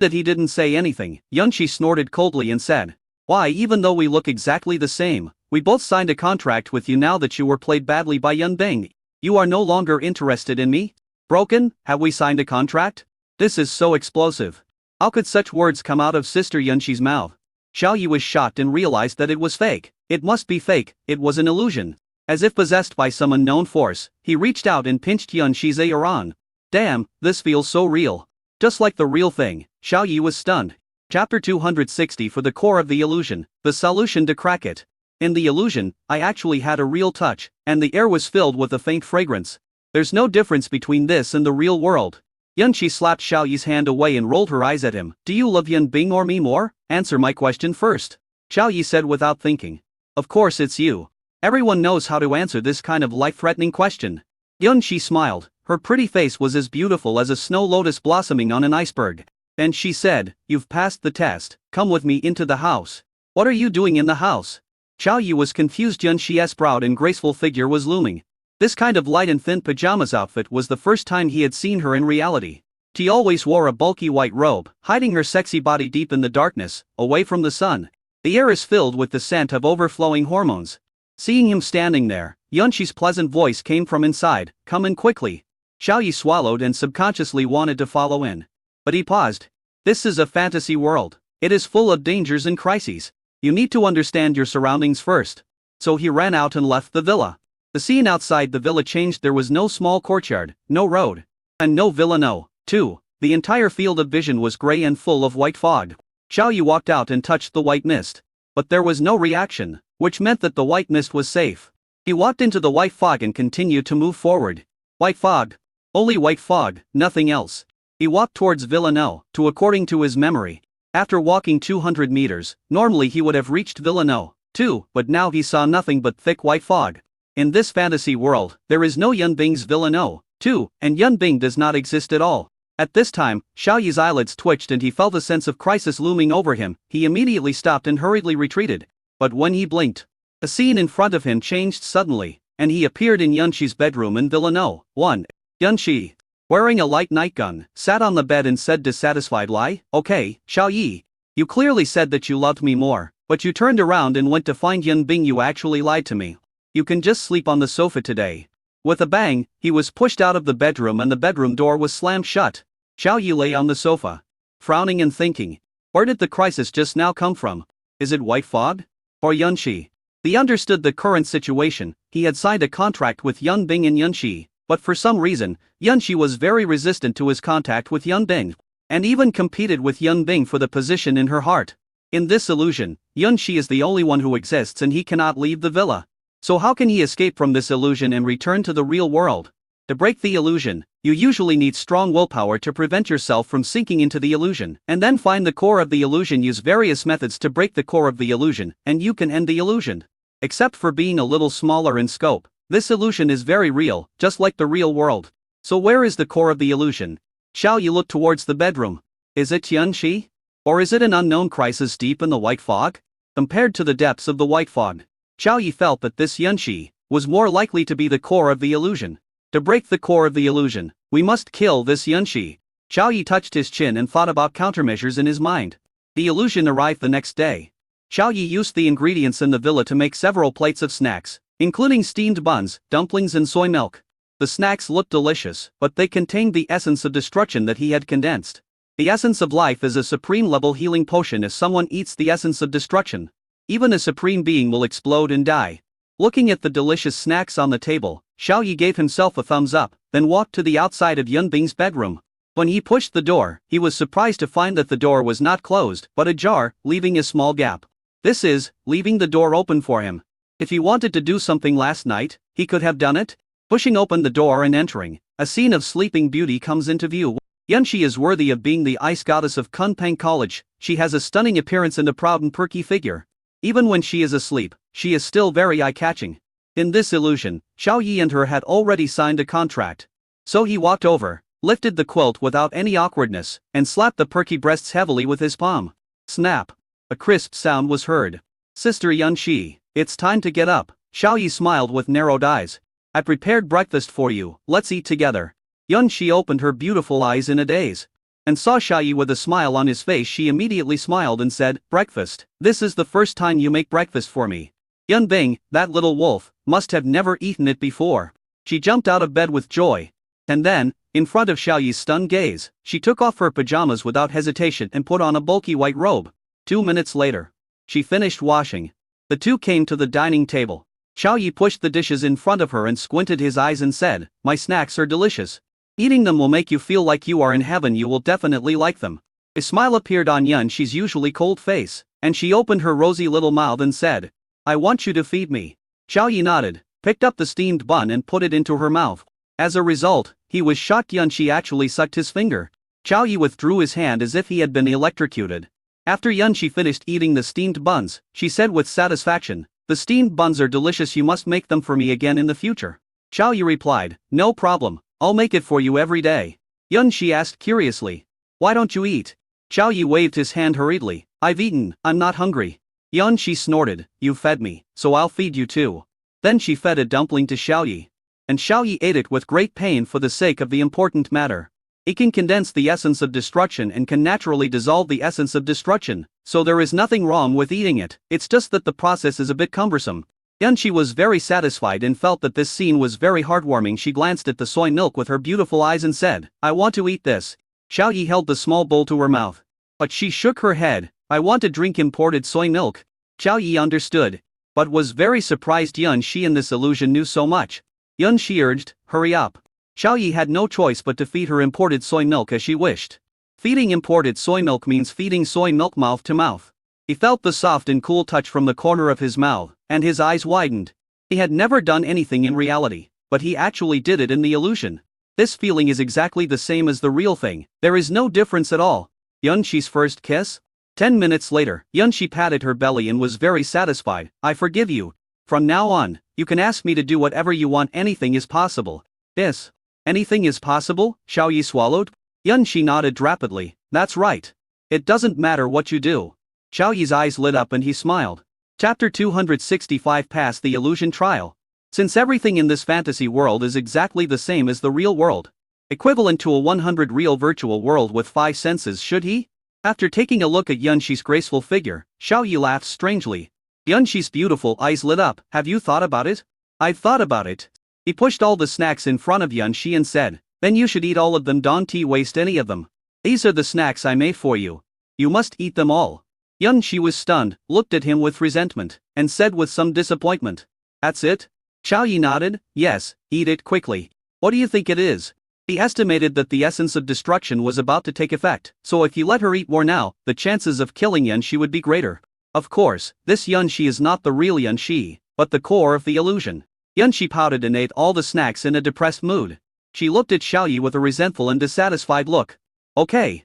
That he didn't say anything, Yunshi snorted coldly and said, "Why, even though we look exactly the same, we both signed a contract with you now that you were played badly by Yunbing. You are no longer interested in me? Broken, have we signed a contract? This is so explosive. How could such words come out of Sister Yunshi's mouth?" Xiao Yi was shocked and realized that it was fake. It must be fake, it was an illusion. As if possessed by some unknown force, he reached out and pinched Yunshi's ear on. Damn, this feels so real. Just like the real thing, Xiao Yi was stunned. Chapter 260 For the core of the illusion, the solution to crack it. In the illusion, I actually had a real touch, and the air was filled with a faint fragrance. There's no difference between this and the real world. Yunshi slapped Xiao Yi's hand away and rolled her eyes at him. Do you love Yunbing or me more? Answer my question first. Xiao Yi said without thinking. Of course it's you. Everyone knows how to answer this kind of life-threatening question. Yunshi smiled. Her pretty face was as beautiful as a snow lotus blossoming on an iceberg. And she said, "You've passed the test, come with me into the house." "What are you doing in the house?" Xiao Yi was confused. Yunshi's proud and graceful figure was looming. This kind of light and thin pajamas outfit was the first time he had seen her in reality. She always wore a bulky white robe, hiding her sexy body deep in the darkness, away from the sun. The air is filled with the scent of overflowing hormones. Seeing him standing there, Yunshi's pleasant voice came from inside, "Come in quickly." Xiao Yi swallowed and subconsciously wanted to follow in. But he paused. This is a fantasy world. It is full of dangers and crises. You need to understand your surroundings first. So he ran out and left the villa. The scene outside the villa changed. There was no small courtyard, no road, and no villa. No, too. The entire field of vision was gray and full of white fog. Xiao Yi walked out and touched the white mist. But there was no reaction, which meant that the white mist was safe. He walked into the white fog and continued to move forward. White fog. Only white fog, nothing else. He walked towards Villa No. 2 according to his memory. After walking 200 meters, normally he would have reached Villa No. 2, but now he saw nothing but thick white fog. In this fantasy world, there is no Yunbing's Villa No. 2, and Yunbing does not exist at all. At this time, Xiao Yi's eyelids twitched and he felt a sense of crisis looming over him. He immediately stopped and hurriedly retreated. But when he blinked, the scene in front of him changed suddenly, and he appeared in Yunshi's bedroom in Villa No. 1. Yunshi, wearing a light nightgown, sat on the bed and said dissatisfied, "Lie? Okay, Xiao Yi. You clearly said that you loved me more, but you turned around and went to find Yunbing. You actually lied to me. You can just sleep on the sofa today." With a bang, he was pushed out of the bedroom and the bedroom door was slammed shut. Xiao Yi lay on the sofa, frowning and thinking. Where did the crisis just now come from? Is it white fog? Or Yunshi? He understood the current situation. He had signed a contract with Yunbing and Yunshi, but for some reason, Yunshi was very resistant to his contact with Yunbing, and even competed with Yunbing for the position in her heart. In this illusion, Yunshi is the only one who exists and he cannot leave the villa. So how can he escape from this illusion and return to the real world? To break the illusion, you usually need strong willpower to prevent yourself from sinking into the illusion, and then find the core of the illusion. Use various methods to break the core of the illusion, and you can end the illusion. Except for being a little smaller in scope, this illusion is very real, just like the real world. So where is the core of the illusion? Xiao Yi looked towards the bedroom. Is it Yunshi? Or is it an unknown crisis deep in the white fog? Compared to the depths of the white fog, Xiao Yi felt that this Yunshi was more likely to be the core of the illusion. To break the core of the illusion, we must kill this Yunshi. Xiao Yi touched his chin and thought about countermeasures in his mind. The illusion arrived the next day. Xiao Yi used the ingredients in the villa to make several plates of snacks, including steamed buns, dumplings and soy milk. The snacks looked delicious, but they contained the essence of destruction that he had condensed. The essence of life is a supreme-level healing potion. If someone eats the essence of destruction, even a supreme being will explode and die. Looking at the delicious snacks on the table, Xiao Yi gave himself a thumbs up, then walked to the outside of Yunbing's bedroom. When he pushed the door, he was surprised to find that the door was not closed, but ajar, leaving a small gap. This is, leaving the door open for him. If he wanted to do something last night, he could have done it. Pushing open the door and entering, a scene of sleeping beauty comes into view. Yunshi is worthy of being the ice goddess of Kunpeng College. She has a stunning appearance and a proud and perky figure. Even when she is asleep, she is still very eye-catching. In this illusion, Xiao Yi and her had already signed a contract. So he walked over, lifted the quilt without any awkwardness, and slapped the perky breasts heavily with his palm. Snap! A crisp sound was heard. Sister Yunshi, it's time to get up. Xiao Yi smiled with narrowed eyes. I prepared breakfast for you, let's eat together. Yunshi opened her beautiful eyes in a daze. and saw Xiaoyi with a smile on his face. She immediately smiled and said, "Breakfast. This is the first time you make breakfast for me." Yan Bing, that little wolf, must have never eaten it before. She jumped out of bed with joy. And then, in front of Xiaoyi's stunned gaze, she took off her pajamas without hesitation and put on a bulky white robe. 2 minutes later, she finished washing. The two came to the dining table. Xiaoyi pushed the dishes in front of her and squinted his eyes and said, "My snacks are delicious. Eating them will make you feel like you are in heaven. You will definitely like them." A smile appeared on Yunshi's usually cold face, and she opened her rosy little mouth and said, "I want you to feed me." Xiaoyi nodded, picked up the steamed bun and put it into her mouth. As a result, he was shocked Yunshi actually sucked his finger. Xiaoyi withdrew his hand as if he had been electrocuted. After Yunshi finished eating the steamed buns, she said with satisfaction, "The steamed buns are delicious. You must make them for me again in the future." Xiaoyi replied, "No problem, I'll make it for you every day." Yunshi asked curiously, "Why don't you eat?" Xiaoyi waved his hand hurriedly, "I've eaten, I'm not hungry." Yunshi snorted, "You fed me, so I'll feed you too." Then she fed a dumpling to Xiaoyi. And Xiaoyi ate it with great pain for the sake of the important matter. It can condense the essence of destruction and can naturally dissolve the essence of destruction, so there is nothing wrong with eating it, it's just that the process is a bit cumbersome. Yunshi was very satisfied and felt that this scene was very heartwarming. She glanced at the soy milk with her beautiful eyes and said, "I want to eat this." Xiaoyi held the small bowl to her mouth. But she shook her head, "I want to drink imported soy milk." Xiaoyi understood, but was very surprised Yunshi in this illusion knew so much. Yunshi urged, "Hurry up." Xiaoyi had no choice but to feed her imported soy milk as she wished. Feeding imported soy milk means feeding soy milk mouth to mouth. He felt the soft and cool touch from the corner of his mouth, and his eyes widened. He had never done anything in reality, but he actually did it in the illusion. This feeling is exactly the same as the real thing, there is no difference at all. Yunshi's first kiss? 10 minutes later, Yunshi patted her belly and was very satisfied. "I forgive you. From now on, you can ask me to do whatever you want. Anything is possible." "Yes. Anything is possible?" Xiaoyi swallowed. Yunshi nodded rapidly, "That's right. It doesn't matter what you do." Xiaoyi's eyes lit up and he smiled. Chapter 265 Pass the Illusion Trial. Since everything in this fantasy world is exactly the same as the real world, equivalent to a 100 real virtual world with 5 senses, should he? After taking a look at Yunshi's graceful figure, Xiaoyi laughed strangely. Yunshi's beautiful eyes lit up. "Have you thought about it?" "I've thought about it." He pushed all the snacks in front of Yunshi and said, "Then you should eat all of them. Don't waste any of them. These are the snacks I made for you. You must eat them all." Yunshi was stunned, looked at him with resentment, and said with some disappointment, "That's it?" Xiaoyi nodded, "Yes, eat it quickly. What do you think it is?" He estimated that the essence of destruction was about to take effect, so if he let her eat more now, the chances of killing Yunshi would be greater. Of course, this Yunshi is not the real Yunshi, but the core of the illusion. Yunshi pouted and ate all the snacks in a depressed mood. She looked at Xiaoyi with a resentful and dissatisfied look. Okay,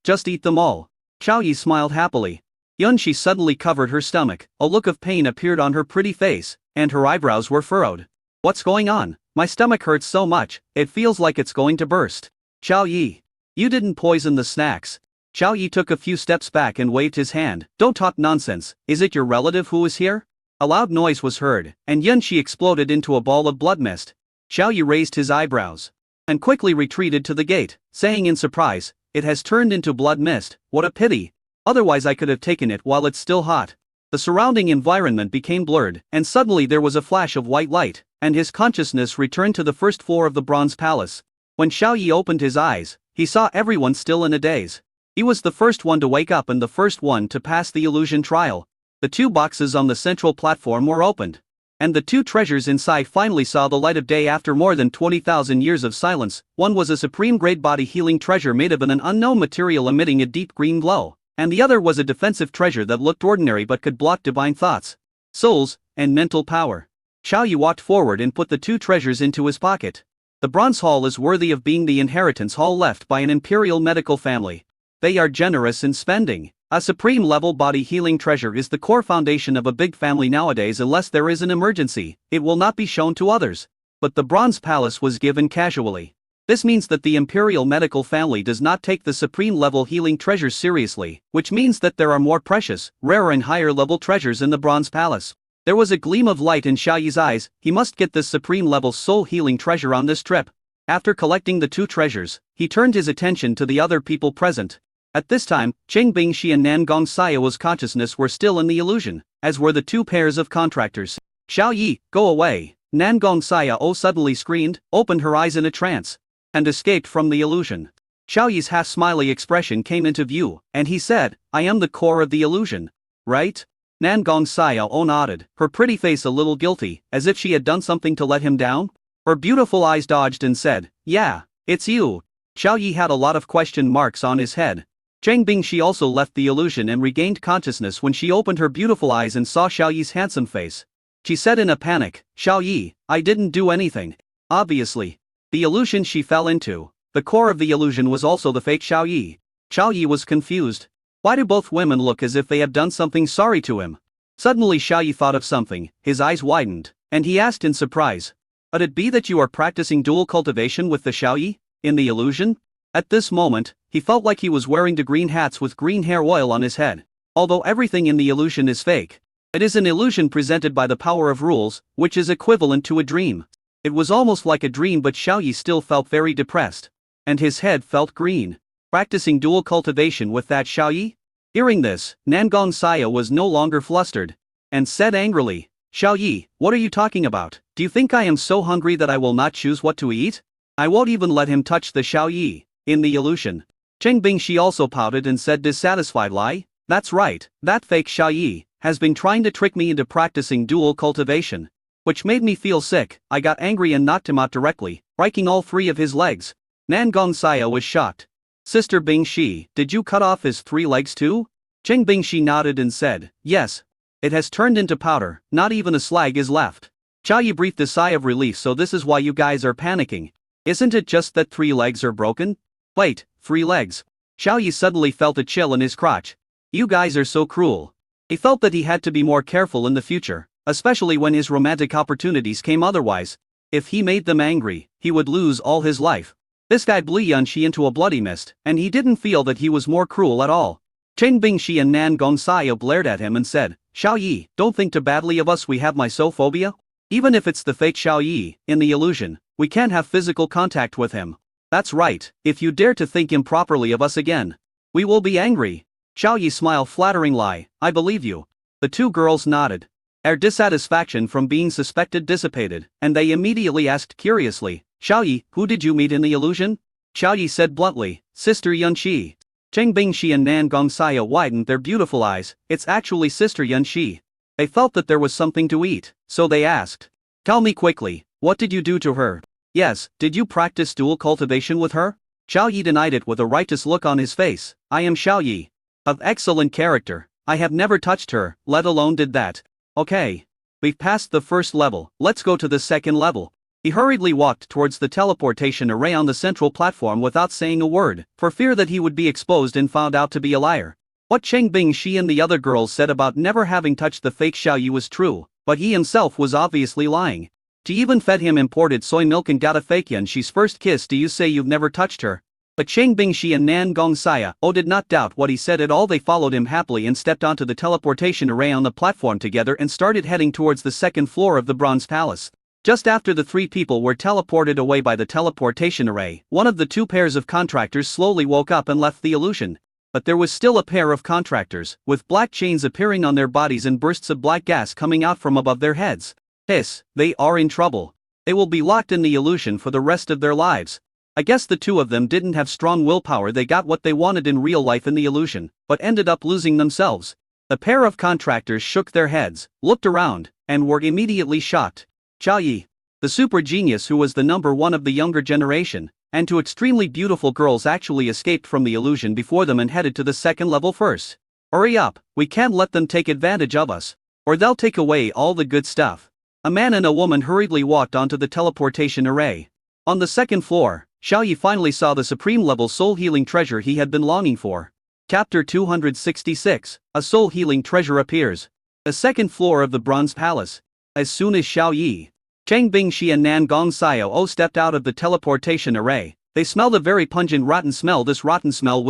just eat them all." Xiaoyi smiled happily. Yunshi suddenly covered her stomach, a look of pain appeared on her pretty face, and her eyebrows were furrowed. "What's going on? My stomach hurts so much, it feels like it's going to burst." "Xiaoyi, you didn't poison the snacks." Xiaoyi took a few steps back and waved his hand. "Don't talk nonsense, is it your relative who is here?" A loud noise was heard, and Yunshi exploded into a ball of blood mist. Xiaoyi raised his eyebrows and quickly retreated to the gate, saying in surprise, "It has turned into blood mist, what a pity. Otherwise I could have taken it while it's still hot." The surrounding environment became blurred, and suddenly there was a flash of white light, and his consciousness returned to the first floor of the Bronze Palace. When Xiaoyi opened his eyes, he saw everyone still in a daze. He was the first one to wake up and the first one to pass the illusion trial. The 2 boxes on the central platform were opened, and the 2 treasures inside finally saw the light of day after more than 20,000 years of silence. One was a supreme-grade body healing treasure made of an unknown material emitting a deep green glow, and the other was a defensive treasure that looked ordinary but could block divine thoughts, souls, and mental power. Xiaoyi walked forward and put the 2 treasures into his pocket. The Bronze Hall is worthy of being the inheritance hall left by an imperial medical family. They are generous in spending. A supreme-level body healing treasure is the core foundation of a big family nowadays. Unless there is an emergency, it will not be shown to others. But the Bronze Palace was given casually. This means that the imperial medical family does not take the supreme-level healing treasures seriously, which means that there are more precious, rarer and higher-level treasures in the Bronze Palace. There was a gleam of light in Xiaoyi's eyes. He must get this supreme-level soul healing treasure on this trip. After collecting the two treasures, he turned his attention to the other people present. At this time, Cheng Bingxi and Nan Gongxiao's consciousness were still in the illusion, as were the two pairs of contractors. Xiao Yi, go away! Nan Gongxiao suddenly screamed, opened her eyes in a trance, and escaped from the illusion. Xiao Yi's half-smiley expression came into view, and he said, I am the core of the illusion. Right? Nan Gongxiao nodded, her pretty face a little guilty, as if she had done something to let him down. Her beautiful eyes dodged and said, yeah, it's you. Xiao Yi had a lot of question marks on his head. Cheng Bingxi also left the illusion and regained consciousness when she opened her beautiful eyes and saw Xiao Yi's handsome face. She said in a panic, Xiao Yi, I didn't do anything. Obviously. The illusion she fell into, the core of the illusion was also the fake Xiao Yi. Xiao Yi was confused. Why do both women look as if they have done something sorry to him? Suddenly Xiao Yi thought of something, his eyes widened, and he asked in surprise, could it be that you are practicing dual cultivation with the Xiao Yi, in the illusion? At this moment, he felt like he was wearing the green hats with green hair oil on his head. Although everything in the illusion is fake, it is an illusion presented by the power of rules, which is equivalent to a dream. It was almost like a dream, but Xiao Yi still felt very depressed. And his head felt green. Practicing dual cultivation with that Xiao Yi? Hearing this, Nan Gongxiao was no longer flustered, and said angrily, Xiao Yi, what are you talking about? Do you think I am so hungry that I will not choose what to eat? I won't even let him touch the Xiao Yi, in the illusion. Cheng Bingxi also pouted and said dissatisfied lie, that's right, that fake Xiao Yi has been trying to trick me into practicing dual cultivation. Which made me feel sick. I got angry and knocked him out directly, breaking all three of his legs. Nan Gongxiao was shocked. Sister Bingxi, did you cut off his 3 legs too? Cheng Bingxi nodded and said, yes. It has turned into powder, not even a slag is left. Xiao Yi breathed a sigh of relief. So this is why you guys are panicking. Isn't it just that 3 legs are broken? Wait, 3 legs. Xiao Yi suddenly felt a chill in his crotch. You guys are so cruel. He felt that he had to be more careful in the future, especially when his romantic opportunities came. Otherwise, if he made them angry, he would lose all his life. This guy blew Yunxi into a bloody mist, and he didn't feel that he was more cruel at all. Cheng Bingxi and Nan Gongxiao glared at him and said, Xiao Yi, don't think too badly of us, we have mysophobia. Even if it's the fake Xiao Yi, in the illusion, we can't have physical contact with him. That's right, if you dare to think improperly of us again, we will be angry. Xiao Yi smiled flattering lie, I believe you. The two girls nodded. Their dissatisfaction from being suspected dissipated, and they immediately asked curiously, Xiao Yi, who did you meet in the illusion? Xiao Yi said bluntly, Sister Yunxi. Cheng Bingxi and Nan Gongxiao widened their beautiful eyes, it's actually Sister Yunxi. They felt that there was something to eat, so they asked, tell me quickly, what did you do to her? Yes, did you practice dual cultivation with her? Xiao Yi denied it with a righteous look on his face, I am Xiao Yi. Of excellent character, I have never touched her, let alone did that. Okay. We've passed the first level, let's go to the second level. He hurriedly walked towards the teleportation array on the central platform without saying a word, for fear that he would be exposed and found out to be a liar. What Cheng Bingxi and the other girls said about never having touched the fake Xiao Yi was true, but he himself was obviously lying. She even fed him imported soy milk and got a fake Yunxi's first kiss. Do you say you've never touched her? But Cheng Bingxi and Nan Gongxiao did not doubt what he said at all. They followed him happily and stepped onto the teleportation array on the platform together and started heading towards the second floor of the Bronze Palace. Just after the 3 people were teleported away by the teleportation array, one of the 2 pairs of contractors slowly woke up and left the illusion. But there was still a pair of contractors, with black chains appearing on their bodies and bursts of black gas coming out from above their heads. Hiss, they are in trouble. They will be locked in the illusion for the rest of their lives. I guess the 2 of them didn't have strong willpower. They got what they wanted in real life in the illusion, but ended up losing themselves. The pair of contractors shook their heads, looked around, and were immediately shocked. Xiao Yi, the super genius who was the number 1 of the younger generation, and 2 extremely beautiful girls actually escaped from the illusion before them and headed to the second level first. Hurry up, we can't let them take advantage of us, or they'll take away all the good stuff. A man and a woman hurriedly walked onto the teleportation array. On the second floor, Xiao Yi finally saw the supreme level soul healing treasure he had been longing for. Chapter 266, a soul healing treasure appears. The second floor of the Bronze Palace. As soon as Xiao Yi, Cheng Bingxi and Nan Gongxiao stepped out of the teleportation array, they smelled a very pungent rotten smell. This rotten smell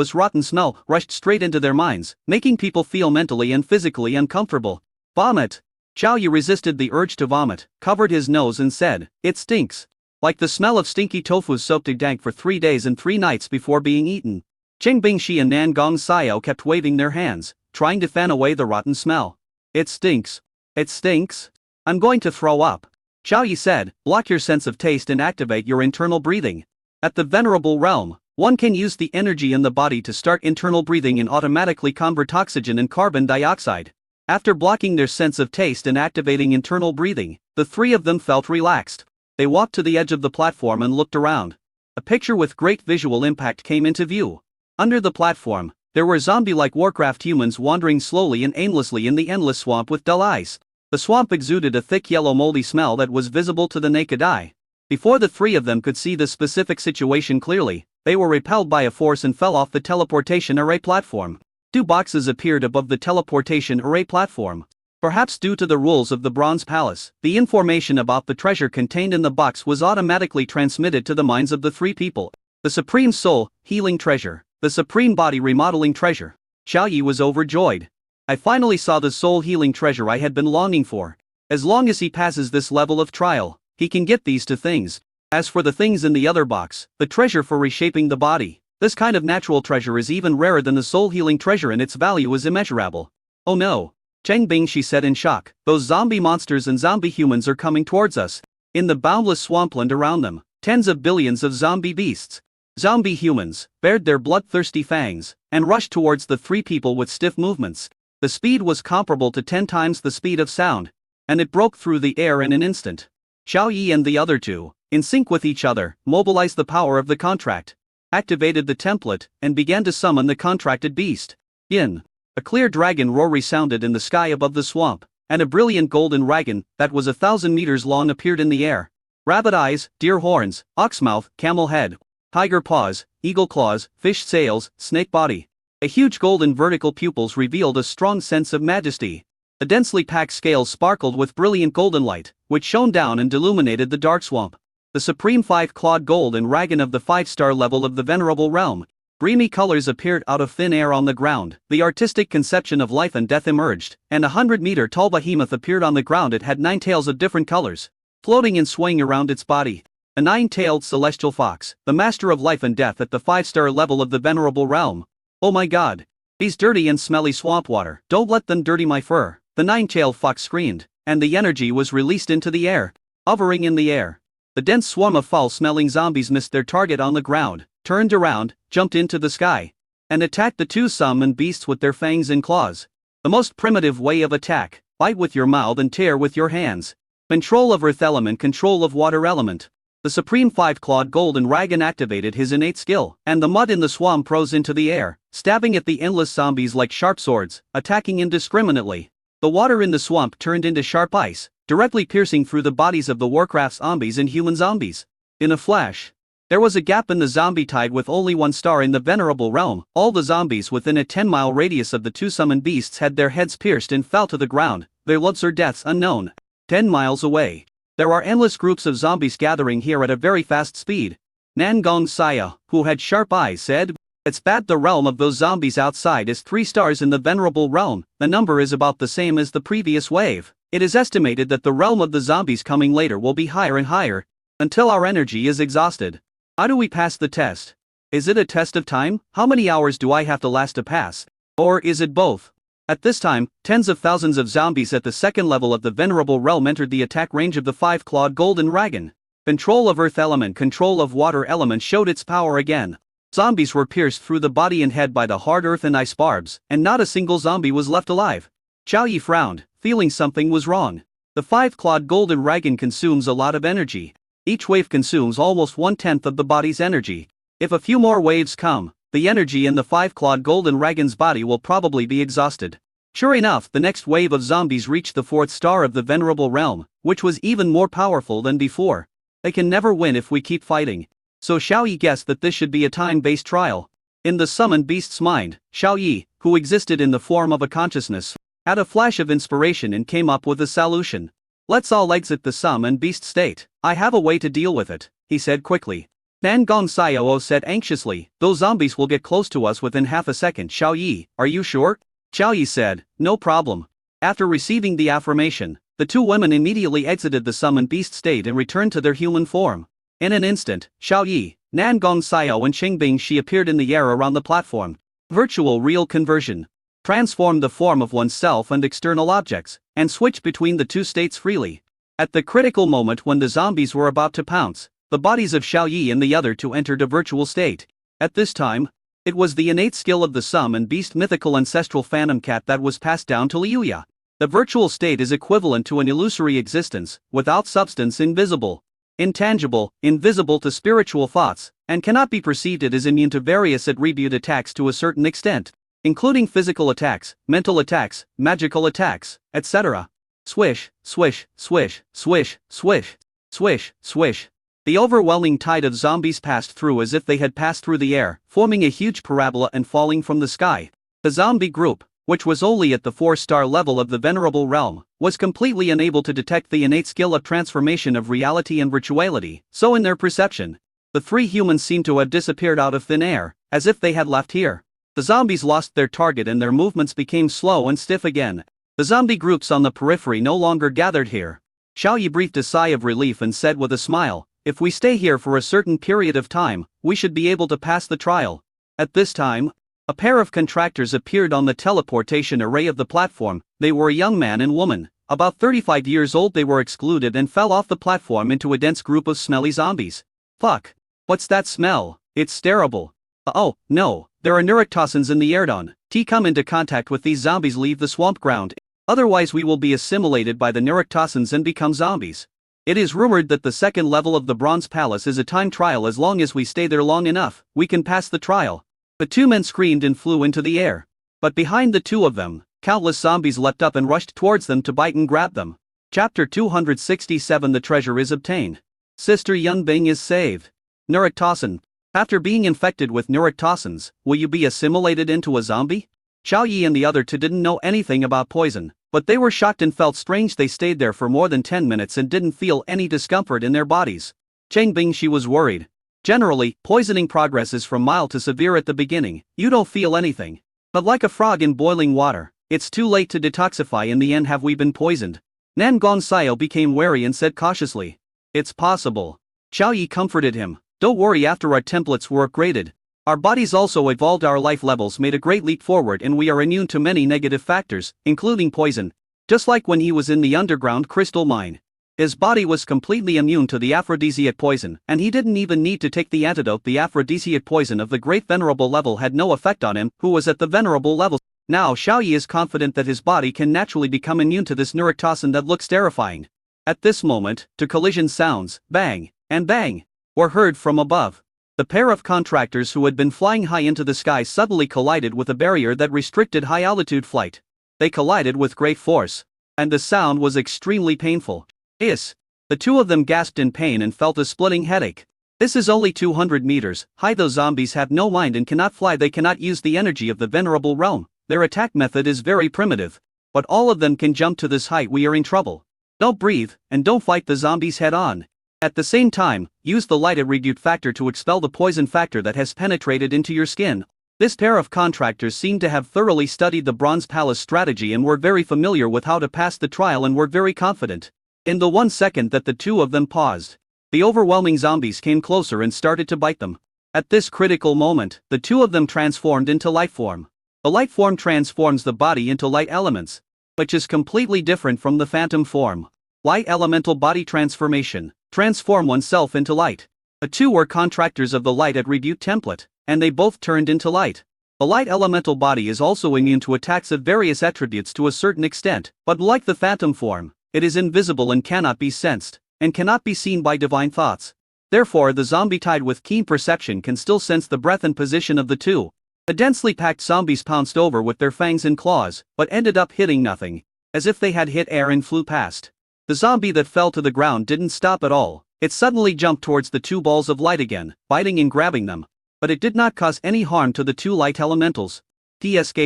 rushed straight into their minds, making people feel mentally and physically uncomfortable. Vomit! Xiao Yi resisted the urge to vomit, covered his nose and said, it stinks. Like the smell of stinky tofu soaked dank for 3 days and 3 nights before being eaten. Cheng Bingxi and Nan Gong Xiao kept waving their hands, trying to fan away the rotten smell. It stinks. It stinks. I'm going to throw up. Xiao Yi said, block your sense of taste and activate your internal breathing. At the Venerable Realm, one can use the energy in the body to start internal breathing and automatically convert oxygen and carbon dioxide. After blocking their sense of taste and activating internal breathing, the three of them felt relaxed. They walked to the edge of the platform and looked around. A picture with great visual impact came into view. Under the platform, there were zombie-like Warcraft humans wandering slowly and aimlessly in the endless swamp with dull eyes. The swamp exuded a thick yellow moldy smell that was visible to the naked eye. Before the three of them could see the specific situation clearly, they were repelled by a force and fell off the teleportation array platform. 2 boxes appeared above the teleportation array platform. Perhaps due to the rules of the Bronze Palace, the information about the treasure contained in the box was automatically transmitted to the minds of the 3 people. The Supreme Soul Healing Treasure. The Supreme Body Remodeling Treasure. Xiao Yi was overjoyed. I finally saw the soul healing treasure I had been longing for. As long as he passes this level of trial, he can get these 2 things. As for the things in the other box, the treasure for reshaping the body, this kind of natural treasure is even rarer than the soul healing treasure and its value is immeasurable. Oh no. Cheng Bingxi said in shock, those zombie monsters and zombie humans are coming towards us. In the boundless swampland around them, tens of billions of zombie beasts. Zombie humans bared their bloodthirsty fangs and rushed towards the 3 people with stiff movements. The speed was comparable to 10 times the speed of sound, and it broke through the air in an instant. Xiao Yi and the other 2, in sync with each other, mobilized the power of the contract, activated the template, and began to summon the contracted beast. Yin. A clear dragon roar resounded in the sky above the swamp, and a brilliant golden dragon that was 1,000 meters long appeared in the air. Rabbit eyes, deer horns, ox mouth, camel head, tiger paws, eagle claws, fish sails, snake body. A huge golden vertical pupils revealed a strong sense of majesty. The densely packed scales sparkled with brilliant golden light, which shone down and illuminated the dark swamp. The supreme 5-clawed golden dragon of the 5-star level of the Venerable Realm. Dreamy colors appeared out of thin air on the ground. The artistic conception of life and death emerged, and a 100-meter-tall behemoth appeared on the ground. It had 9 tails of different colors, floating and swaying around its body. A 9-tailed celestial fox, the master of life and death at the 5-star level of the Venerable Realm. Oh my god. These dirty and smelly swamp water, don't let them dirty my fur, the 9-tailed fox screamed, and the energy was released into the air. Hovering in the air, the dense swarm of foul-smelling zombies missed their target on the ground, turned around, jumped into the sky, and attacked the 2 summoned beasts with their fangs and claws. The most primitive way of attack, bite with your mouth and tear with your hands. Control of earth element, control of water element. The supreme 5-clawed golden dragon activated his innate skill, and the mud in the swamp rose into the air, stabbing at the endless zombies like sharp swords, attacking indiscriminately. The water in the swamp turned into sharp ice, directly piercing through the bodies of the Warcraft zombies and human zombies. In a flash, there was a gap in the zombie tide with only 1 star in the Venerable Realm. All the zombies within a 10-mile radius of the 2 summoned beasts had their heads pierced and fell to the ground, their lives or deaths unknown. 10 miles away, there are endless groups of zombies gathering here at a very fast speed. Nan Gong Xiao, who had sharp eyes, said, it's bad the realm of those zombies outside is 3 stars in the Venerable Realm. The number is about the same as the previous wave. It is estimated that the realm of the zombies coming later will be higher and higher, until our energy is exhausted. How do we pass the test? Is it a test of time? How many hours do I have to last to pass? Or is it both? At this time, tens of thousands of zombies at the 2nd level of the Venerable Realm entered the attack range of the 5-clawed golden dragon. Control of earth element, control of water element showed its power again. Zombies were pierced through the body and head by the hard earth and ice barbs, and not a single zombie was left alive. Xiao Yi frowned, feeling something was wrong. The 5-clawed golden dragon consumes a lot of energy. Each wave consumes almost 1/10 of the body's energy. If a few more waves come, the energy in the 5-clawed golden dragon's body will probably be exhausted. Sure enough, the next wave of zombies reached the 4th star of the Venerable Realm, which was even more powerful than before. They can never win if we keep fighting. So Xiao Yi guessed that this should be a time-based trial. In the summoned beast's mind, Xiao Yi, who existed in the form of a consciousness, had a flash of inspiration and came up with a solution. Let's all exit the summoned beast state. I have a way to deal with it, he said quickly. Nan Gong Xiao said anxiously, those zombies will get close to us within half a second. Xiao Yi, are you sure? Xiao Yi said, no problem. After receiving the affirmation, the 2 women immediately exited the summoned beast state and returned to their human form. In an instant, Xiao Yi, Nan Gong Xiao and Qing Bingxi appeared in the air around the platform. Virtual real conversion. Transform the form of oneself and external objects, and switch between the two states freely. At the critical moment when the zombies were about to pounce, the bodies of Xiao Yi and the other two entered a virtual state. At this time, it was the innate skill of the Sum and Beast mythical ancestral phantom cat that was passed down to Liuya. The virtual state is equivalent to an illusory existence, without substance, invisible, intangible, invisible to spiritual thoughts, and cannot be perceived. It is immune to various attribute attacks to a certain extent, including physical attacks, mental attacks, magical attacks, etc. Swish, swish, swish, swish, swish, swish, swish. The overwhelming tide of zombies passed through as if they had passed through the air, forming a huge parabola and falling from the sky. The zombie group, which was only at the 4-star level of the Venerable Realm, was completely unable to detect the innate skill of transformation of reality and virtuality, so in their perception, the three humans seemed to have disappeared out of thin air, as if they had left here. The zombies lost their target and their movements became slow and stiff again. The zombie groups on the periphery no longer gathered here. Xiao Yi breathed a sigh of relief and said with a smile, "If we stay here for a certain period of time, we should be able to pass the trial." At this time, a pair of contractors appeared on the teleportation array of the platform. They were a young man and woman, about 35 years old. They were excluded and fell off the platform into a dense group of smelly zombies. Fuck. What's that smell? It's terrible. Oh, no, there are neurotoxins in the air. Don't come into contact with these zombies, leave the swamp ground. Otherwise we will be assimilated by the neurotoxins and become zombies. It is rumored that the second level of the Bronze Palace is a time trial. As long as we stay there long enough, we can pass the trial. The two men screamed and flew into the air. But behind the two of them, countless zombies leapt up and rushed towards them to bite and grab them. Chapter 267. The treasure is obtained. Sister Yunbing is saved. Neurotoxin. After being infected with neurotoxins, will you be assimilated into a zombie? Xiao Yi and the other two didn't know anything about poison, but they were shocked and felt strange. They stayed there for more than 10 minutes and didn't feel any discomfort in their bodies. Qing Bingxi was worried. Generally, poisoning progresses from mild to severe at the beginning. You don't feel anything. But like a frog in boiling water, it's too late to detoxify. In the end, have we been poisoned? Nan Gong Xiao became wary and said cautiously, "It's possible." Xiao Yi comforted him. "Don't worry, after our templates were upgraded, our bodies also evolved, our life levels made a great leap forward, and we are immune to many negative factors, including poison. Just like when he was in the underground crystal mine. His body was completely immune to the aphrodisiac poison, and he didn't even need to take the antidote. The aphrodisiac poison of the great venerable level had no effect on him, who was at the venerable level. Now Xiao Yi is confident that his body can naturally become immune to this neurotoxin that looks terrifying." At this moment, two collision sounds, bang, and bang, were heard from above. The pair of contractors who had been flying high into the sky suddenly collided with a barrier that restricted high-altitude flight. They collided with great force, and the sound was extremely painful. Hiss! The two of them gasped in pain and felt a splitting headache. This is only 200 meters high. Those zombies have no mind and cannot fly. They cannot use the energy of the venerable realm. Their attack method is very primitive. But all of them can jump to this height. We are in trouble. Don't breathe, and don't fight the zombies head on. At the same time, use the light attribute factor to expel the poison factor that has penetrated into your skin. This pair of contractors seemed to have thoroughly studied the Bronze Palace strategy and were very familiar with how to pass the trial and were very confident. In the 1 second that the two of them paused, the overwhelming zombies came closer and started to bite them. At this critical moment, the two of them transformed into light form. The light form transforms the body into light elements, which is completely different from the phantom form. Light elemental body transformation. Transform oneself into light. The two were contractors of the light attribute template, and they both turned into light. The light elemental body is also immune to attacks of various attributes to a certain extent, but like the phantom form, it is invisible and cannot be sensed, and cannot be seen by divine thoughts. Therefore, the zombie tied with keen perception can still sense the breath and position of the two. The densely packed zombies pounced over with their fangs and claws, but ended up hitting nothing, as if they had hit air and flew past. The zombie that fell to the ground didn't stop at all. It suddenly jumped towards the two balls of light again, biting and grabbing them. But it did not cause any harm to the two light elementals. TSK.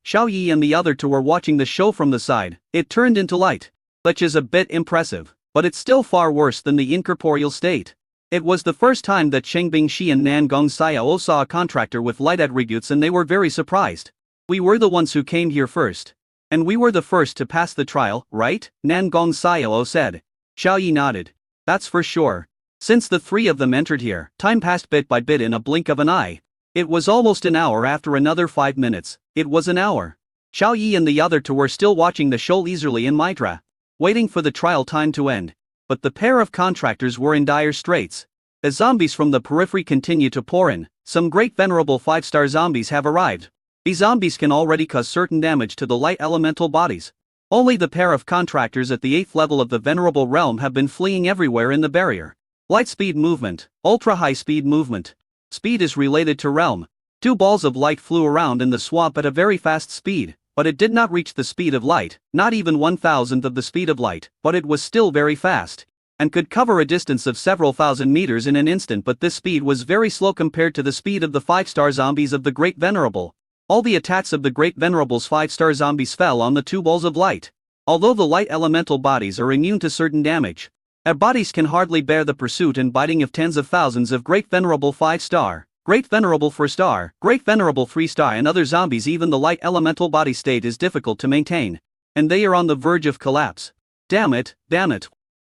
Xiao Yi and the other two were watching the show from the side. It turned into light, which is a bit impressive, but it's still far worse than the incorporeal state. It was the first time that Qing Bingxi and Nan Gong Xiao saw a contractor with light attributes, and they were very surprised. "We were the ones who came here first. And we were the first to pass the trial, right?" Nan Gong Xiao said. Xiao Yi nodded. "That's for sure. Since the three of them entered here, time passed bit by bit in a blink of an eye. It was almost an hour. After another 5 minutes, it was an hour. Xiao Yi and the other two were still watching the show easily in Mitra, waiting for the trial time to end. But the pair of contractors were in dire straits. As zombies from the periphery continue to pour in, some great venerable 5-star zombies have arrived. These zombies can already cause certain damage to the light elemental bodies. Only the pair of contractors at the 8th level of the venerable realm have been fleeing everywhere in the barrier. Light speed movement, ultra high speed movement. Speed is related to realm. 2 balls of light flew around in the swamp at a very fast speed, but it did not reach the speed of light, not even 1,000th of the speed of light, but it was still very fast, and could cover a distance of several thousand meters in an instant. But this speed was very slow compared to the speed of the 5-star zombies of the Great Venerable. All the attacks of the Great Venerable's 5-star zombies fell on the 2 balls of light. Although the light elemental bodies are immune to certain damage, their bodies can hardly bear the pursuit and biting of tens of thousands of Great Venerable 5-star, Great Venerable 4-star, Great Venerable 3-star and other zombies. Even the light elemental body state is difficult to maintain, and they are on the verge of collapse. Damn it,